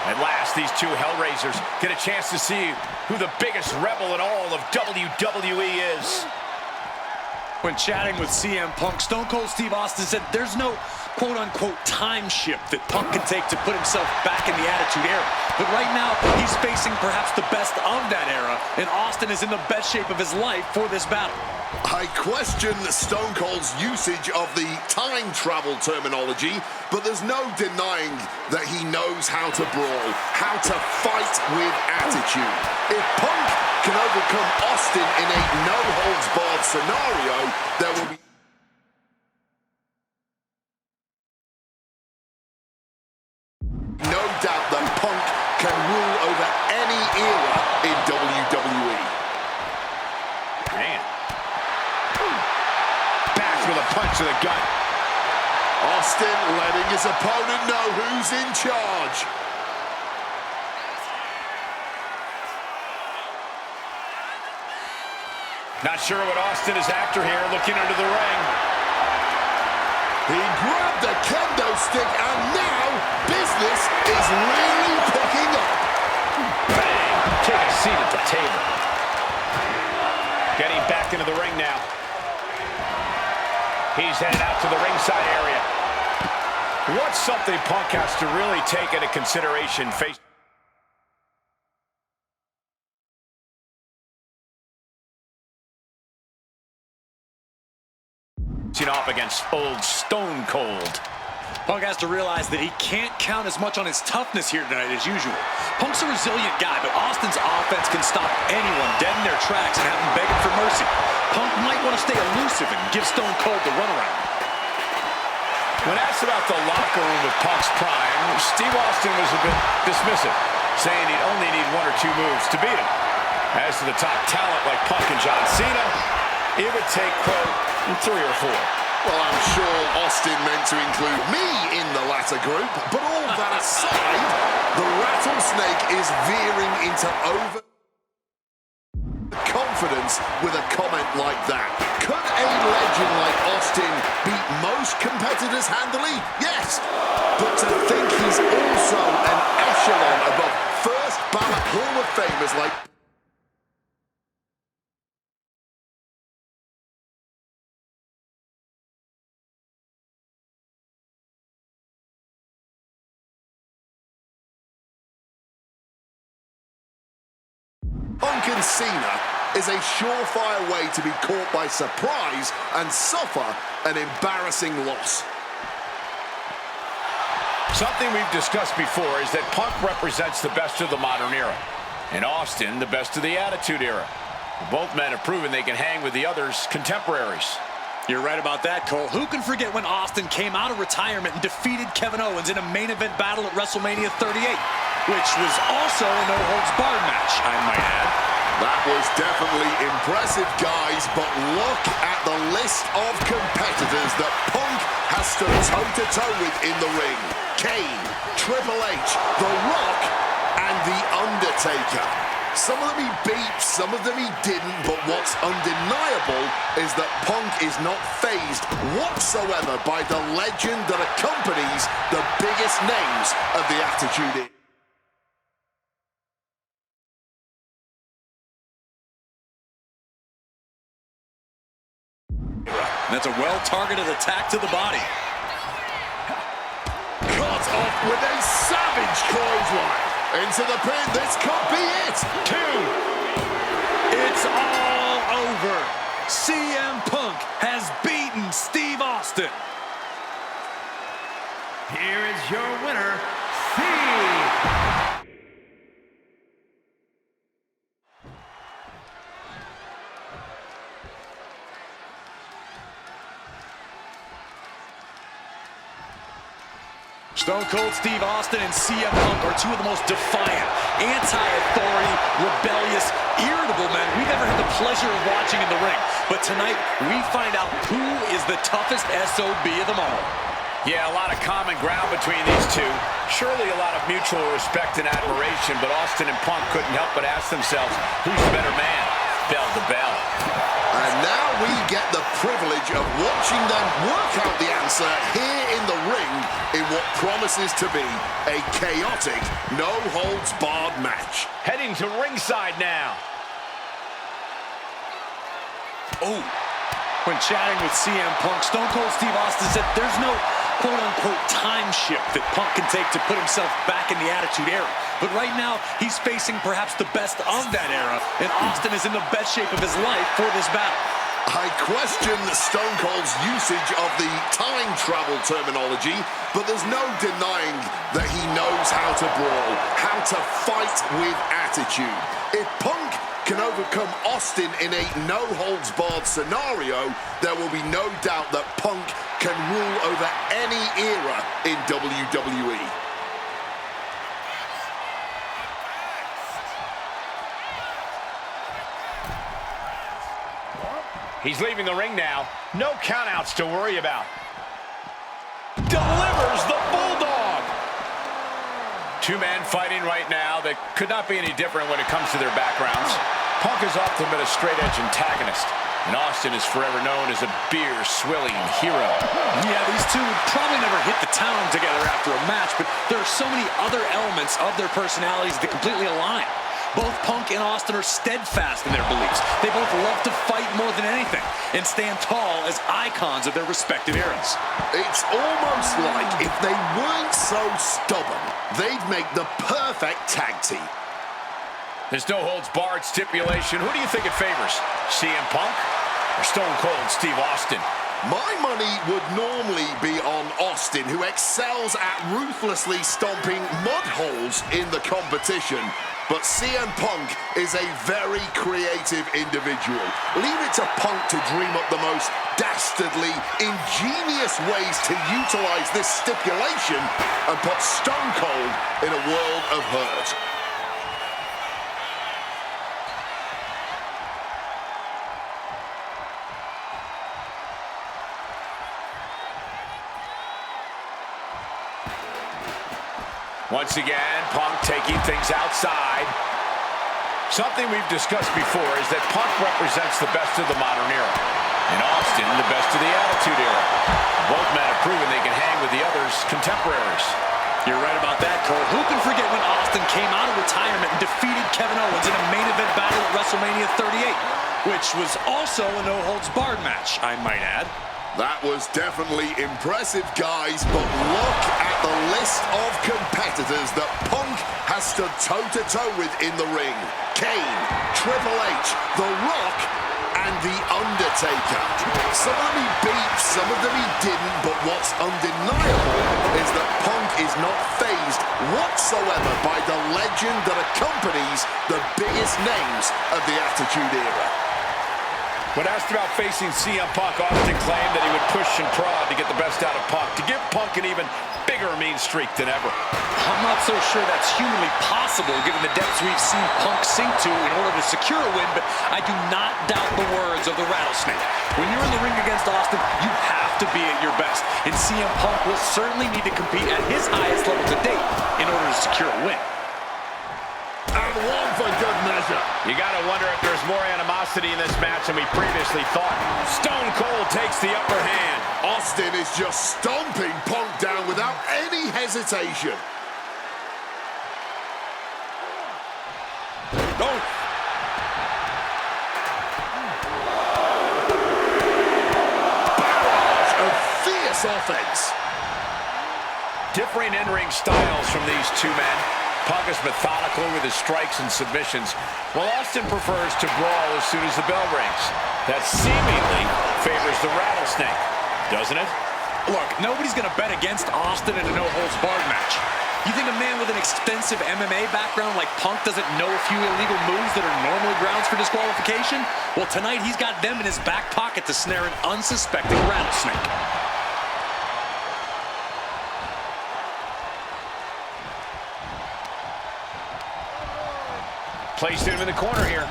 At last, these two Hellraisers get a chance to see who the biggest rebel in all of WWE is. When chatting with CM Punk, Stone Cold Steve Austin said there's no quote-unquote time shift that Punk can take to put himself back in the Attitude Era. But right now, he's facing perhaps the best of that era, and Austin is in the best shape of his life for this battle. I question Stone Cold's usage of the time travel terminology, but there's no denying that he knows how to brawl, how to fight with attitude. If Punk can overcome Austin in a no-holds-barred scenario, there will be no doubt that Punk can rule over any era in WWE. Man. Back with a punch to the gut. Austin letting his opponent know who's in charge. Not sure what Austin is after here, looking into the ring. He grabbed the kendo stick, and now business is really picking up. Bang! Take a seat at the table. Getting back into the ring now. He's headed out to the ringside area. What's something Punk has to really take into consideration facing off against old Stone Cold? Punk has to realize that he can't count as much on his toughness here tonight as usual. Punk's a resilient guy, but Austin's offense can stop anyone dead in their tracks and have them begging for mercy. Punk might want to stay elusive and give Stone Cold the runaround. When asked about the locker room of Punk's prime, Steve Austin was a bit dismissive, saying he'd only need one or two moves to beat him. As to the top talent like Punk and John Cena, it would take, quote, 3 or 4. Well, I'm sure Austin meant to include me in the latter group, but all that aside, the rattlesnake is veering into over confidence with a comment like that. Could a legend like Austin beat most competitors handily? Yes, but to think he's also an echelon above first ballot Hall of Famers like Punk and Cena is a surefire way to be caught by surprise and suffer an embarrassing loss. Something we've discussed before is that Punk represents the best of the modern era, and Austin the best of the Attitude Era. Both men have proven they can hang with the others' contemporaries. You're right about that, Cole. Who can forget when Austin came out of retirement and defeated Kevin Owens in a main event battle at WrestleMania 38, which was also a no-holds-barred match, I might add. That was definitely impressive, guys, but look at the list of competitors that Punk has stood toe-to-toe with in the ring. Kane, Triple H, The Rock, and The Undertaker. Some of them he beat, some of them he didn't, but what's undeniable is that Punk is not fazed whatsoever by the legend that accompanies the biggest names of the Attitude Era. That's a well-targeted attack to the body. Cut off with a savage clothesline. Into the pin, this could be it. 2. It's all over. CM Punk has beaten Steve Austin. Here is your winner, Steve. Stone Cold Steve Austin and CM Punk are two of the most defiant, anti-authority, rebellious, irritable men we've ever had the pleasure of watching in the ring. But tonight, we find out who is the toughest SOB of them all. Yeah, a lot of common ground between these two. Surely a lot of mutual respect and admiration, but Austin and Punk couldn't help but ask themselves, who's the better man, bell to bell? And now we get the privilege of watching them work out the answer here in the ring in what promises to be a chaotic, no-holds-barred match. Heading to ringside now. Oh, when chatting with CM Punk, Stone Cold Steve Austin said there's no quote-unquote time shift that Punk can take to put himself back in the Attitude Era. But right now, he's facing perhaps the best of that era, and Austin is in the best shape of his life for this battle. I question Stone Cold's usage of the time travel terminology, but there's no denying that he knows how to brawl, how to fight with attitude. If Punk can overcome Austin in a no-holds-barred scenario, there will be no doubt that Punk can rule over any era in WWE. He's leaving the ring now. No countouts to worry about. Delivers the Bulldog. Two men fighting right now that could not be any different when it comes to their backgrounds. Punk has often been a straight-edge antagonist, and Austin is forever known as a beer-swilling hero. Yeah, these two would probably never hit the town together after a match, but there are so many other elements of their personalities that completely align. Both Punk and Austin are steadfast in their beliefs. They both love to fight more than anything and stand tall as icons of their respective eras. It's almost like if they weren't so stubborn, they'd make the perfect tag team. There's no holds barred stipulation. Who do you think it favors? CM Punk or Stone Cold Steve Austin? My money would normally be on Austin, who excels at ruthlessly stomping mud holes in the competition. But CM Punk is a very creative individual. Leave it to Punk to dream up the most dastardly, ingenious ways to utilize this stipulation and put Stone Cold in a world of hurt. Once again, Punk taking things outside. Something we've discussed before is that Punk represents the best of the modern era, and Austin the best of the Attitude Era. Both men have proven they can hang with the others' contemporaries. You're right about that, Cole. Who can forget when Austin came out of retirement and defeated Kevin Owens in a main event battle at WrestleMania 38, which was also a no-holds-barred match, I might add. That was definitely impressive, guys, but look at the list of competitors that Punk has stood toe-to-toe with in the ring. Kane, Triple H, The Rock, and The Undertaker. Some of them he beat, some of them he didn't, but what's undeniable is that Punk is not fazed whatsoever by the legend that accompanies the biggest names of the Attitude Era. When asked about facing CM Punk, Austin claimed that he would push and prod to get the best out of Punk, to give Punk an even bigger mean streak than ever. I'm not so sure that's humanly possible given the depths we've seen Punk sink to in order to secure a win, but I do not doubt the words of the Rattlesnake. When you're in the ring against Austin, you have to be at your best, and CM Punk will certainly need to compete at his highest level to date in order to secure a win. And one for good measure. You gotta wonder if there's more animosity in this match than we previously thought. Stone Cold takes the upper hand. Austin is just stomping Punk down without any hesitation. Oh. Barrage of fierce offense. Differing in-ring styles from these two men. Punk is methodical with his strikes and submissions, while Austin prefers to brawl as soon as the bell rings. That seemingly favors the Rattlesnake, doesn't it? Look, nobody's going to bet against Austin in a no-holds-barred match. You think a man with an extensive MMA background like Punk doesn't know a few illegal moves that are normally grounds for disqualification? Well, tonight he's got them in his back pocket to snare an unsuspecting Rattlesnake. Placed him in the corner here.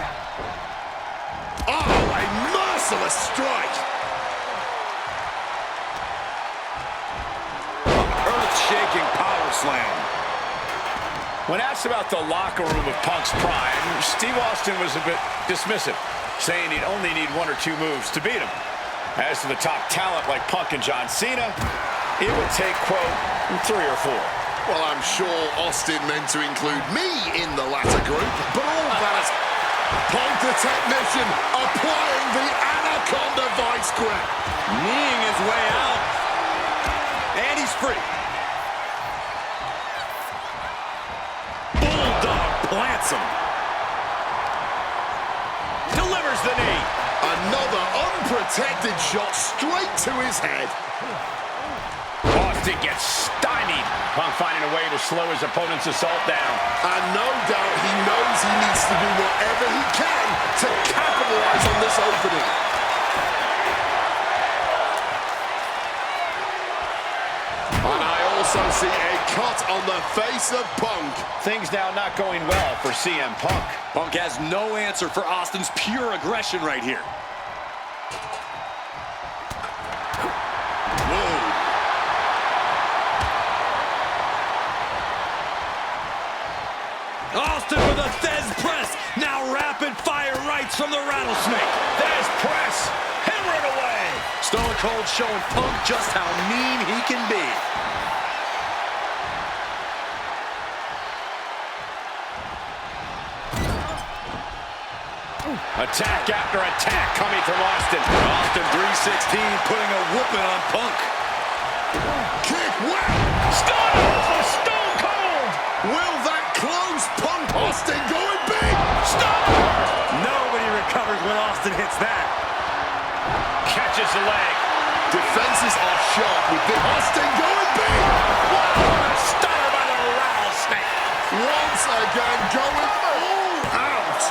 Oh, a merciless strike. Earth-shaking power slam. When asked about the locker room of Punk's prime, Steve Austin was a bit dismissive, saying he'd only need 1 or 2 moves to beat him. As to the top talent like Punk and John Cena, it would take, quote, 3 or 4. Well, I'm sure Austin meant to include me in the latter group, but all that, Punk the technician applying the Anaconda vice grip. Kneeing his way out. And he's free. Bulldog plants him. Delivers the knee. Another unprotected shot straight to his head. Austin gets stymied. Punk finding a way to slow his opponent's assault down. And no doubt he knows he needs to do whatever he can to capitalize on this opening. And I also see a cut on the face of Punk. Things now not going well for CM Punk. Punk has no answer for Austin's pure aggression right here. Austin with a Thez press. Now rapid fire rights from the rattlesnake. Thez press. Hammer it away. Stone Cold showing Punk just how mean he can be. Attack after attack coming from Austin. Austin 316 putting a whooping on Punk. Kick, wow! Stone for Stone Cold. Will that close Punk? Austin going big! Stone. Nobody recovers when Austin hits that. Catches the leg. Defenses are sharp with the Austin going big! Wow, stunner by the rattlesnake. Once again going all out.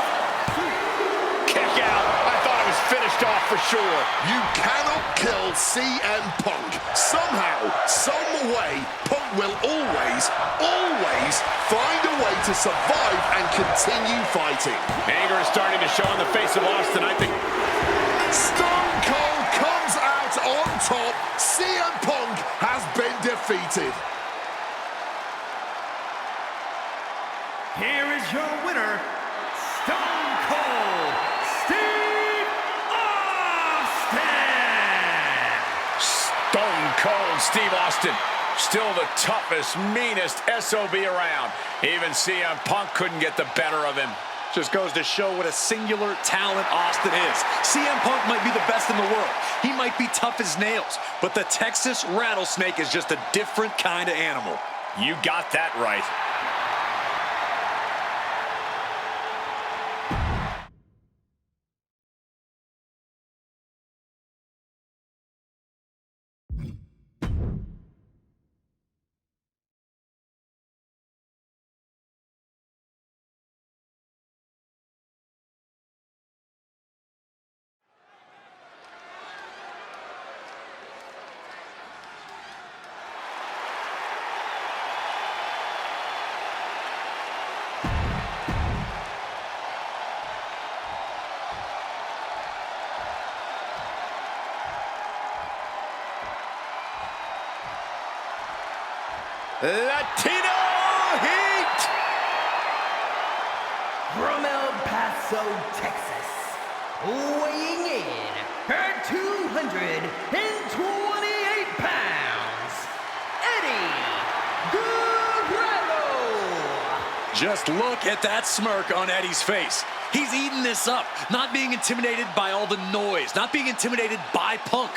Kick out. I thought it was finished off for sure. You cannot kill CM Punk. Somehow, some way, Punk will always find a way to survive and continue fighting. Anger is starting to show on the face of Austin, I think. Stone Cold comes out on top. CM Punk has been defeated. Here is your winner, Stone Cold Steve Austin! Stone Cold Steve Austin. Still the toughest, meanest SOB around. Even CM Punk couldn't get the better of him. Just goes to show what a singular talent Austin is. CM Punk might be the best in the world. He might be tough as nails, but the Texas Rattlesnake is just a different kind of animal. You got that right. Latino Heat! From El Paso, Texas, weighing in at 228 pounds, Eddie Guerrero! Just look at that smirk on Eddie's face. He's eating this up, not being intimidated by all the noise, not being intimidated by Punk.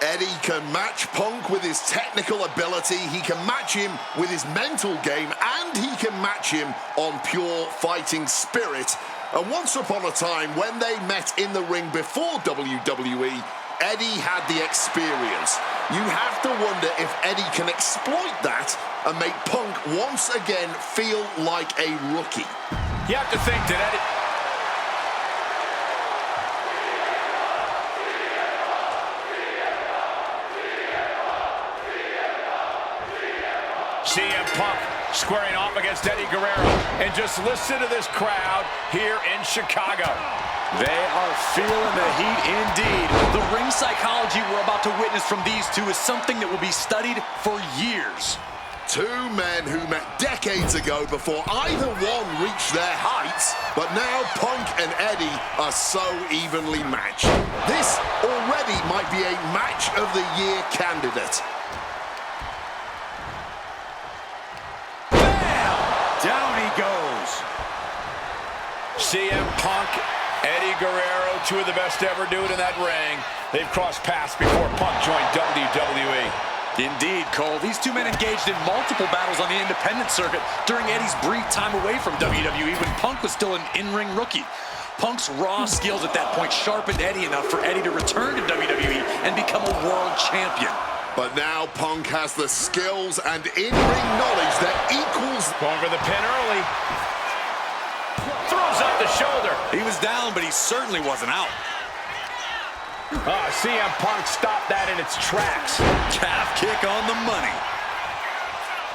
Eddie can match Punk with his technical ability, he can match him with his mental game, and he can match him on pure fighting spirit. And once upon a time, when they met in the ring before WWE, Eddie had the experience. You have to wonder if Eddie can exploit that and make Punk once again feel like a rookie. You have to think that Eddie... CM Punk squaring off against Eddie Guerrero. And just listen to this crowd here in Chicago. They are feeling the heat indeed. The ring psychology we're about to witness from these two is something that will be studied for years. Two men who met decades ago before either one reached their heights, but now Punk and Eddie are so evenly matched. This already might be a match of the year candidate. Bam! Down he goes. CM Punk, Eddie Guerrero, two of the best to ever do it in that ring. They've crossed paths before Punk joined WWE. Indeed, Cole. These two men engaged in multiple battles on the independent circuit during Eddie's brief time away from WWE when Punk was still an in-ring rookie. Punk's raw skills at that point sharpened Eddie enough for Eddie to return to WWE and become a world champion. But now Punk has the skills and in-ring knowledge that equals... Going for the pin early. Throws up the shoulder. He was down, but he certainly wasn't out. CM Punk stopped that in its tracks. Calf kick on the money.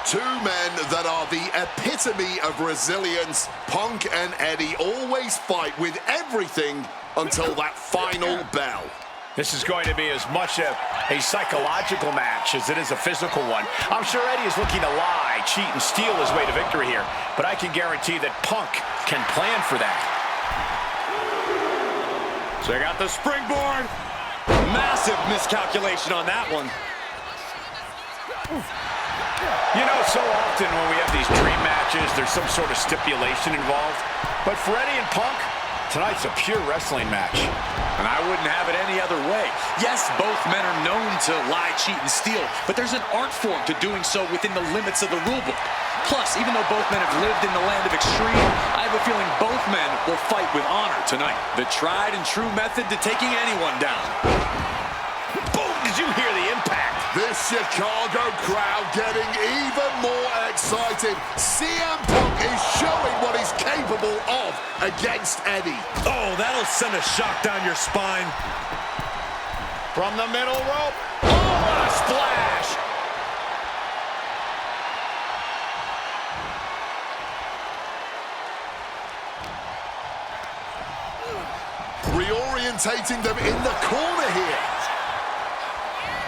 Two men that are the epitome of resilience. Punk and Eddie always fight with everything until that final bell. This is going to be as much a psychological match as it is a physical one. I'm sure Eddie is looking to lie, cheat, and steal his way to victory here, but I can guarantee that Punk can plan for that. Check out the springboard. Massive miscalculation on that one. You know, so often when we have these dream matches, there's some sort of stipulation involved. But for Eddie and Punk, tonight's a pure wrestling match. And I wouldn't have it any other way. Yes, both men are known to lie, cheat, and steal, but there's an art form to doing so within the limits of the rulebook. Plus, even though both men have lived in the land of extreme, I have a feeling both men will fight with honor tonight. The tried and true method to taking anyone down. Boom! Did you hear the impact? This Chicago crowd getting even more excited. CM Punk is showing what he's capable of against Eddie. Oh, that'll send a shock down your spine. From the middle rope. Oh, what a splash! Reorientating them in the corner here.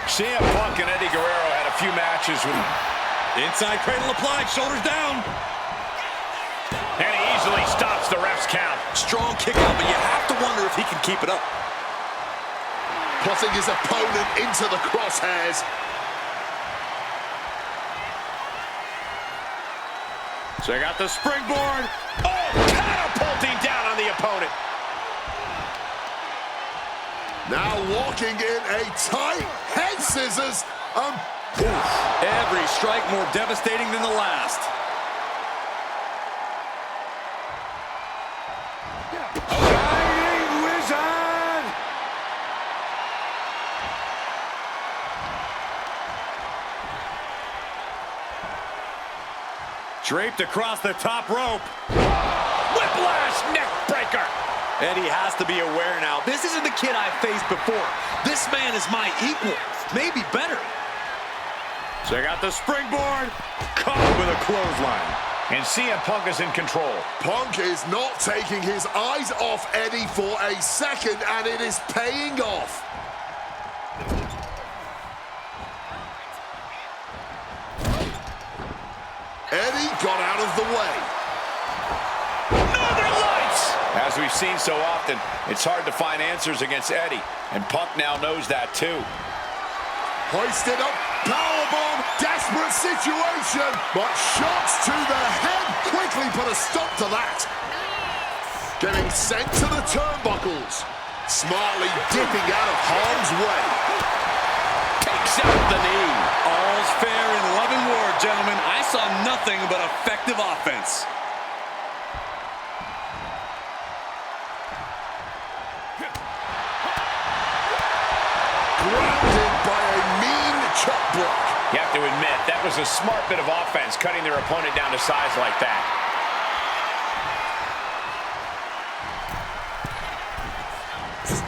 CM Punk and Eddie Guerrero had a few matches with... Inside cradle applied, shoulders down. And he easily stops the ref's count. Strong kick out, but you have to wonder if he can keep it up. Putting his opponent into the crosshairs. Check out the springboard. Oh, catapulting down on the opponent. Now locking in a tight head scissors. Every strike more devastating than the last. Shining Wizard! Draped across the top rope. Whiplash neck breaker. Eddie has to be aware now. This isn't the kid I've faced before. This man is my equal, maybe better. Check out the springboard. Caught with a clothesline. And CM Punk is in control. Punk is not taking his eyes off Eddie for a second, and it is paying off. Eddie got out of the way. Northern Lights! As we've seen so often, it's hard to find answers against Eddie, and Punk now knows that too. Hoisted up, powerbomb, desperate situation, but shots to the head quickly put a stop to that. Getting sent to the turnbuckles. Smartly dipping out of harm's way. Takes out the knee. All's fair in love and war, gentlemen. I saw nothing but effective offense. Grounded by a mean chop block. You have to admit, that was a smart bit of offense, cutting their opponent down to size like that.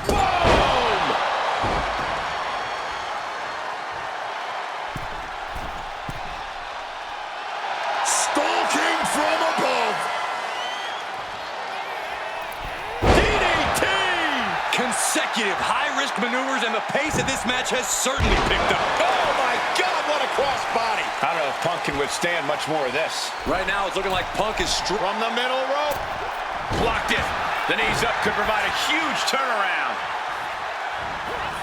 Boom! consecutive high-risk maneuvers, and the pace of this match has certainly picked up. Oh, my God, what a crossbody. I don't know if Punk can withstand much more of this. Right now, it's looking like Punk is From the middle rope. Blocked it. The knees up could provide a huge turnaround.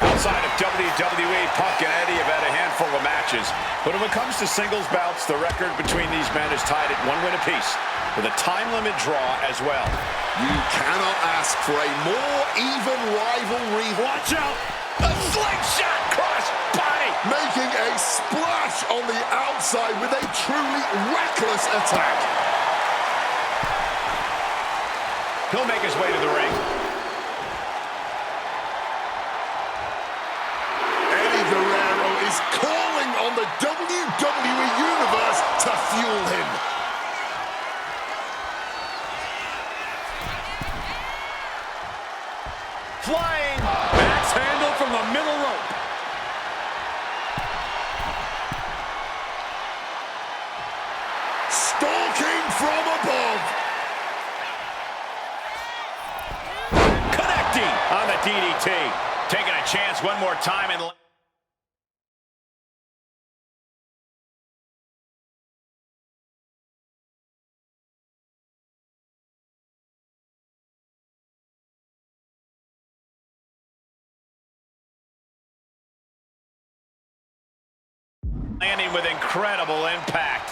Outside of WWE, Punk and Eddie have had a handful of matches. But when it comes to singles bouts, the record between these men is tied at 1 win apiece, with a time limit draw as well. You cannot ask for a more even rivalry. Watch out! A slingshot cross body! Making a splash on the outside with a truly reckless attack. He'll make his way to the ring. Guerrero is calling on the WWE Universe to fuel him. Flying! Axe handle from the middle rope. Stalking from above. Connecting on the DDT. Taking a chance one more time and... landing with incredible impact.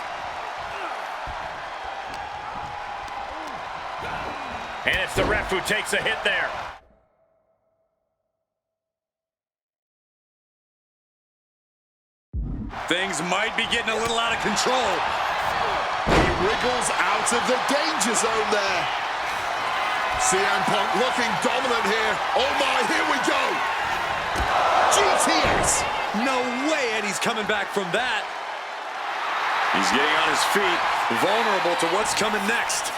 And it's the ref who takes a hit there. Things might be getting a little out of control. He wriggles out of the danger zone there. CM Punk looking dominant here. Oh my, here we go. GTS. No way Eddie's coming back from that. He's getting on his feet, vulnerable to what's coming next.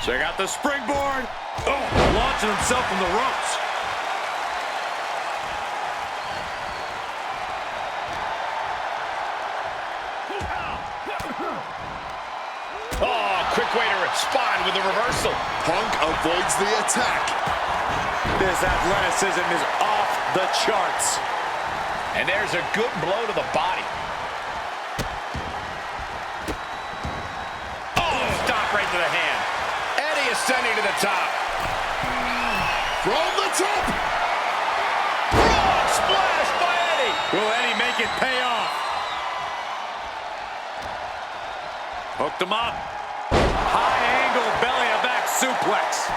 Check out the springboard. Oh, launching himself from the ropes. Oh, quick way to respond with a reversal. Punk avoids the attack. This athleticism is off the charts. And there's a good blow to the body. Oh, stop right to the hand. Eddie ascending to the top. From the top. Frog splash by Eddie. Will Eddie make it pay off? Hooked him up. High angle belly to back suplex.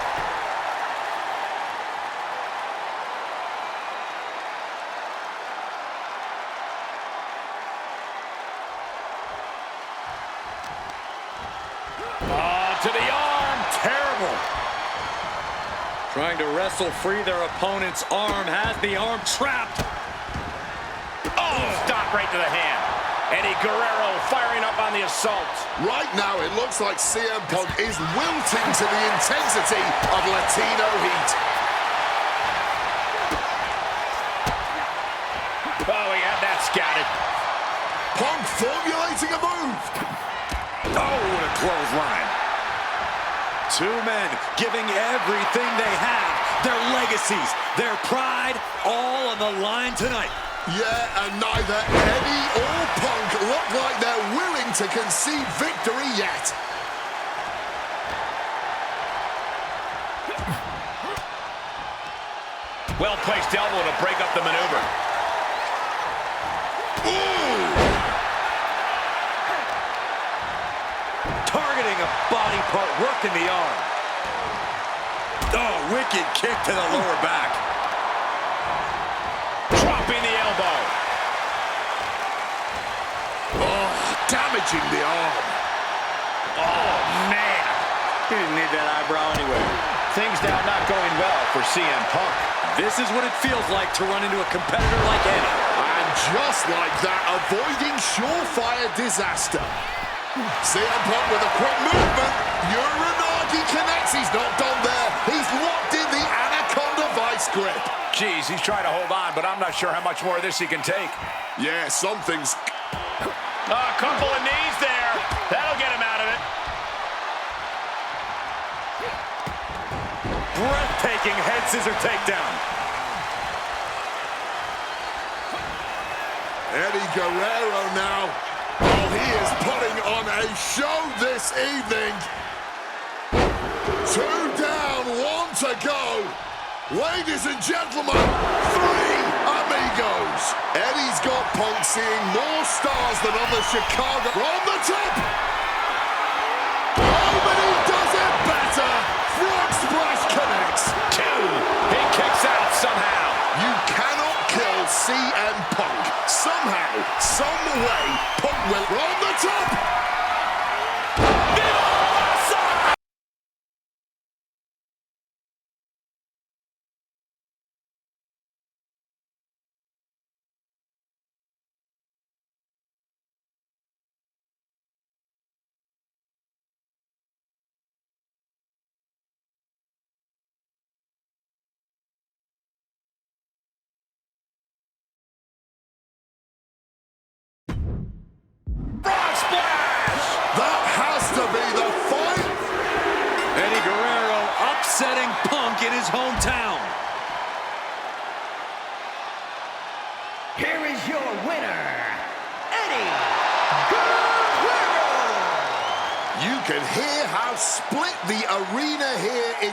To the arm. Terrible. Trying to wrestle free their opponent's arm, has the arm trapped. Oh, stop right to the hand. Eddie Guerrero firing up on the assault. Right now, it looks like CM Punk is wilting to the intensity of Latino heat. Oh, we had that scouted. Punk formulating a move. Oh, what a clothesline. Two men giving everything they have, their legacies, their pride, all on the line tonight. Yeah, and neither Eddie or Punk look like they're willing to concede victory yet. Well-placed elbow to break up the maneuver. Ooh! Targeting a body part, working the arm. Oh, wicked kick to the lower back. Dropping the elbow. Oh, damaging the arm. Oh, man. He didn't need that eyebrow anyway. Things now not going well for CM Punk. This is what it feels like to run into a competitor like Eddie. And just like that, avoiding surefire disaster. CM Punk with a quick movement. Uranagi connects. He's not done there. He's locked in the Anaconda vice grip. Jeez, he's trying to hold on, but I'm not sure how much more of this he can take. Yeah, something's... A couple of knees there. That'll get him out of it. Breathtaking striking head scissor takedown. Eddie Guerrero now. Oh, he is putting on a show this evening. 2 down, 1 to go. Ladies and gentlemen, 3 amigos. Eddie's got Punk seeing more stars than on the Chicago. From the top. Oh, but he does it better. Frog splash connects. 2. He kicks out somehow. You cannot kill CM Punk. Somehow, some way, Punk will from the top. That has to be the fight. Eddie Guerrero upsetting Punk in his hometown. Here is your winner, Eddie Guerrero. You can hear how split the arena here in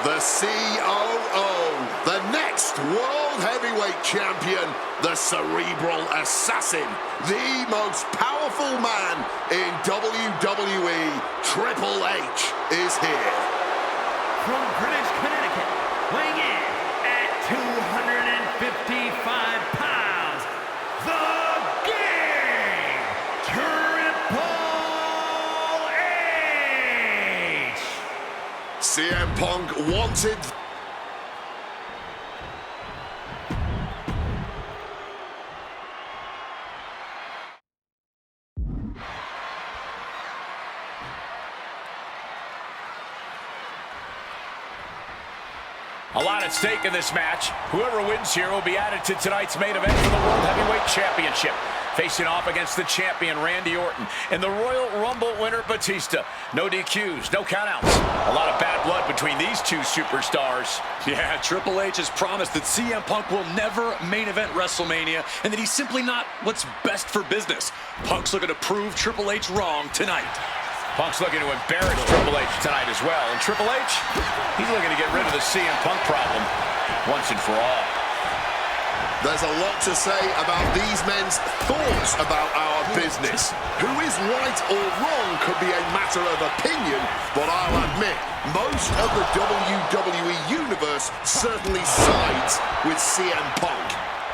the COO, the next World Heavyweight Champion, the Cerebral Assassin, the most powerful man in WWE, Triple H, is here. From British Connecticut, weighing in at 255 pounds, the King, Triple H! CM Punk wanted... A lot at stake in this match. Whoever wins here will be added to tonight's main event for the World Heavyweight Championship. facing off against the champion, Randy Orton, and the Royal Rumble winner, Batista. No DQs, no countouts. A lot of bad blood between these two superstars. Yeah, Triple H has promised that CM Punk will never main event WrestleMania, and that he's simply not what's best for business. Punk's looking to prove Triple H wrong tonight. Punk's looking to embarrass Triple H tonight as well. And Triple H, he's looking to get rid of the CM Punk problem once and for all. There's a lot to say about these men's thoughts about our business. Who is right or wrong could be a matter of opinion, but I'll admit, most of the WWE Universe certainly sides with CM Punk.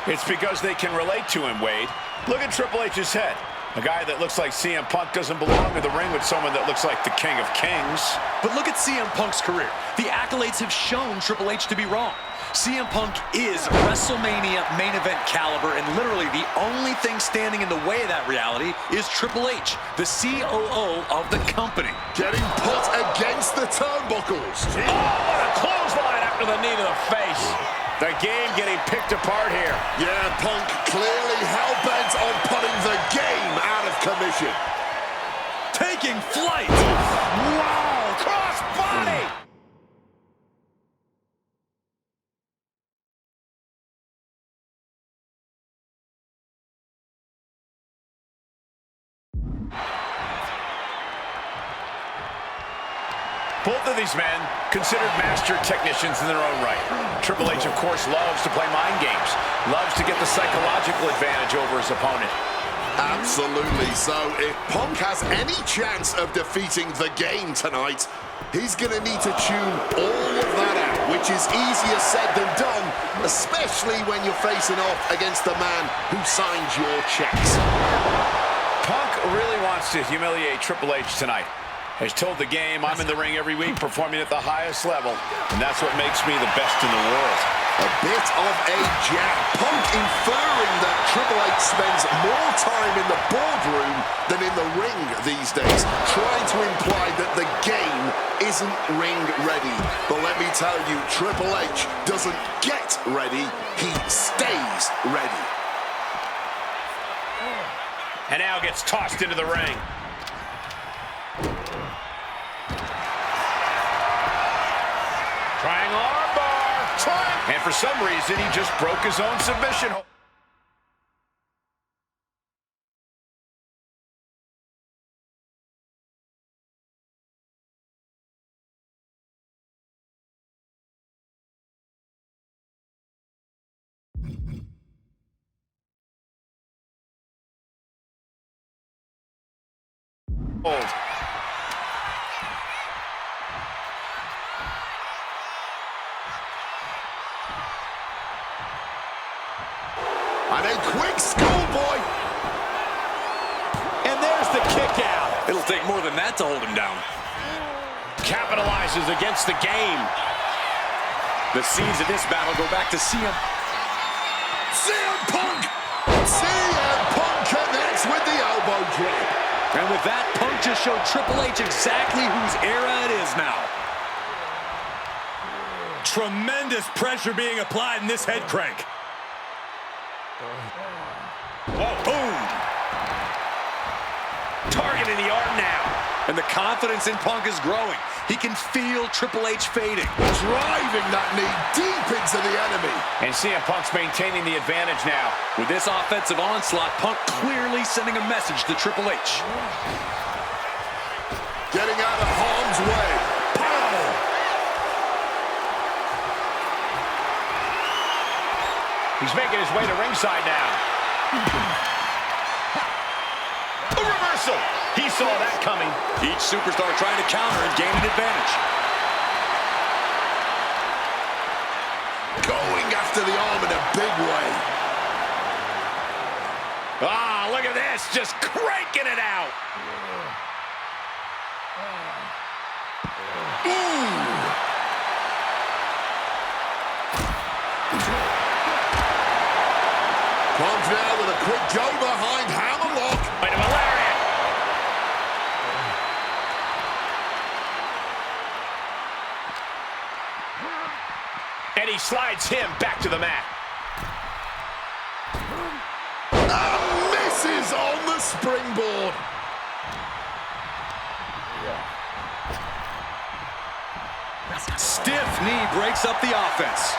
It's because they can relate to him, Wade. Look at Triple H's head. A guy that looks like CM Punk doesn't belong to the ring with someone that looks like the King of Kings. But look at CM Punk's career. The accolades have shown Triple H to be wrong. CM Punk is WrestleMania main event caliber, and literally the only thing standing in the way of that reality is Triple H, the COO of the company. Getting put against the turnbuckles. Oh, what a clothesline after the knee to the face. The game getting picked apart here. Yeah, Punk clearly hell-bent on putting the game out of commission. Taking flight. Wow, cross body. Both of these men considered master technicians in their own right. Triple H, of course, loves to play mind games, loves to get the psychological advantage over his opponent. Absolutely. So if Punk has any chance of defeating the game tonight, he's going to need to tune all of that out, which is easier said than done, especially when you're facing off against the man who signs your checks. Punk really wants to humiliate Triple H tonight. Has told the game, I'm in the ring every week performing at the highest level, and that's what makes me the best in the world. A bit of a jab. Punk inferring that Triple H spends more time in the boardroom than in the ring these days, trying to imply that the game isn't ring ready. But let me tell you, Triple H doesn't get ready, he stays ready. And now gets tossed into the ring. Trying armbar. Trying. And for some reason, he just broke his own submission. Hold. And a quick schoolboy. And there's the kick out. It'll take more than that to hold him down. Capitalizes against the game. The scenes of this battle go back to CM Punk! CM Punk connects with the elbow drop. And with that, Punk just showed Triple H exactly whose era it is now. Tremendous pressure being applied in this head crank. Whoa, boom! Targeting the arm now. And the confidence in Punk is growing. He can feel Triple H fading. Driving that knee deep into the enemy. And CM Punk's maintaining the advantage now. With this offensive onslaught, Punk clearly sending a message to Triple H. Getting out of harm's way. Pow! He's making his way to ringside now. A reversal. He saw that coming. Each superstar trying to counter and gain an advantage. Going after the arm in a big way. Ah, look at this. Just cranking it out. Punk now with a quick go behind hammerlock. Wait a minute, lariat. And he slides him back to the mat. Misses springboard. Stiff knee breaks up the offense.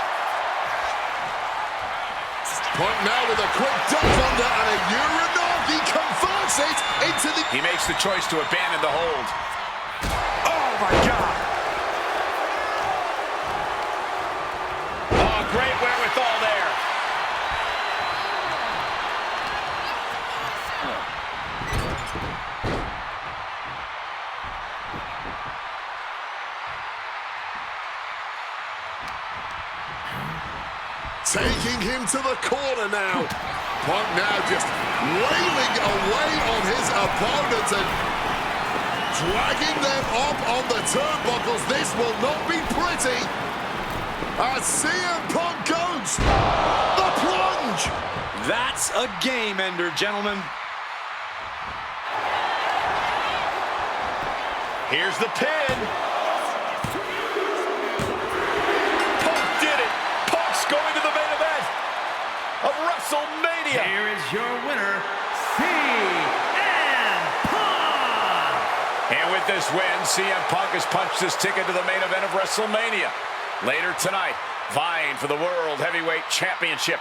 Punk now with a quick duck under and a Uranagi converts it into the... He makes the choice to abandon the hold. Oh, my God. Oh, great wherewithal there. Taking him to the corner now. Punk now just wailing away on his opponent and dragging them up on the turnbuckles. This will not be pretty. As CM Punk goes. The plunge. That's a game ender, gentlemen. Here's the pin. Punk did it. Punk's going to the main event of WrestleMania. Here is your winner, CM Punk! And with this win, CM Punk has punched his ticket to the main event of WrestleMania. Later tonight, vying for the World Heavyweight Championship.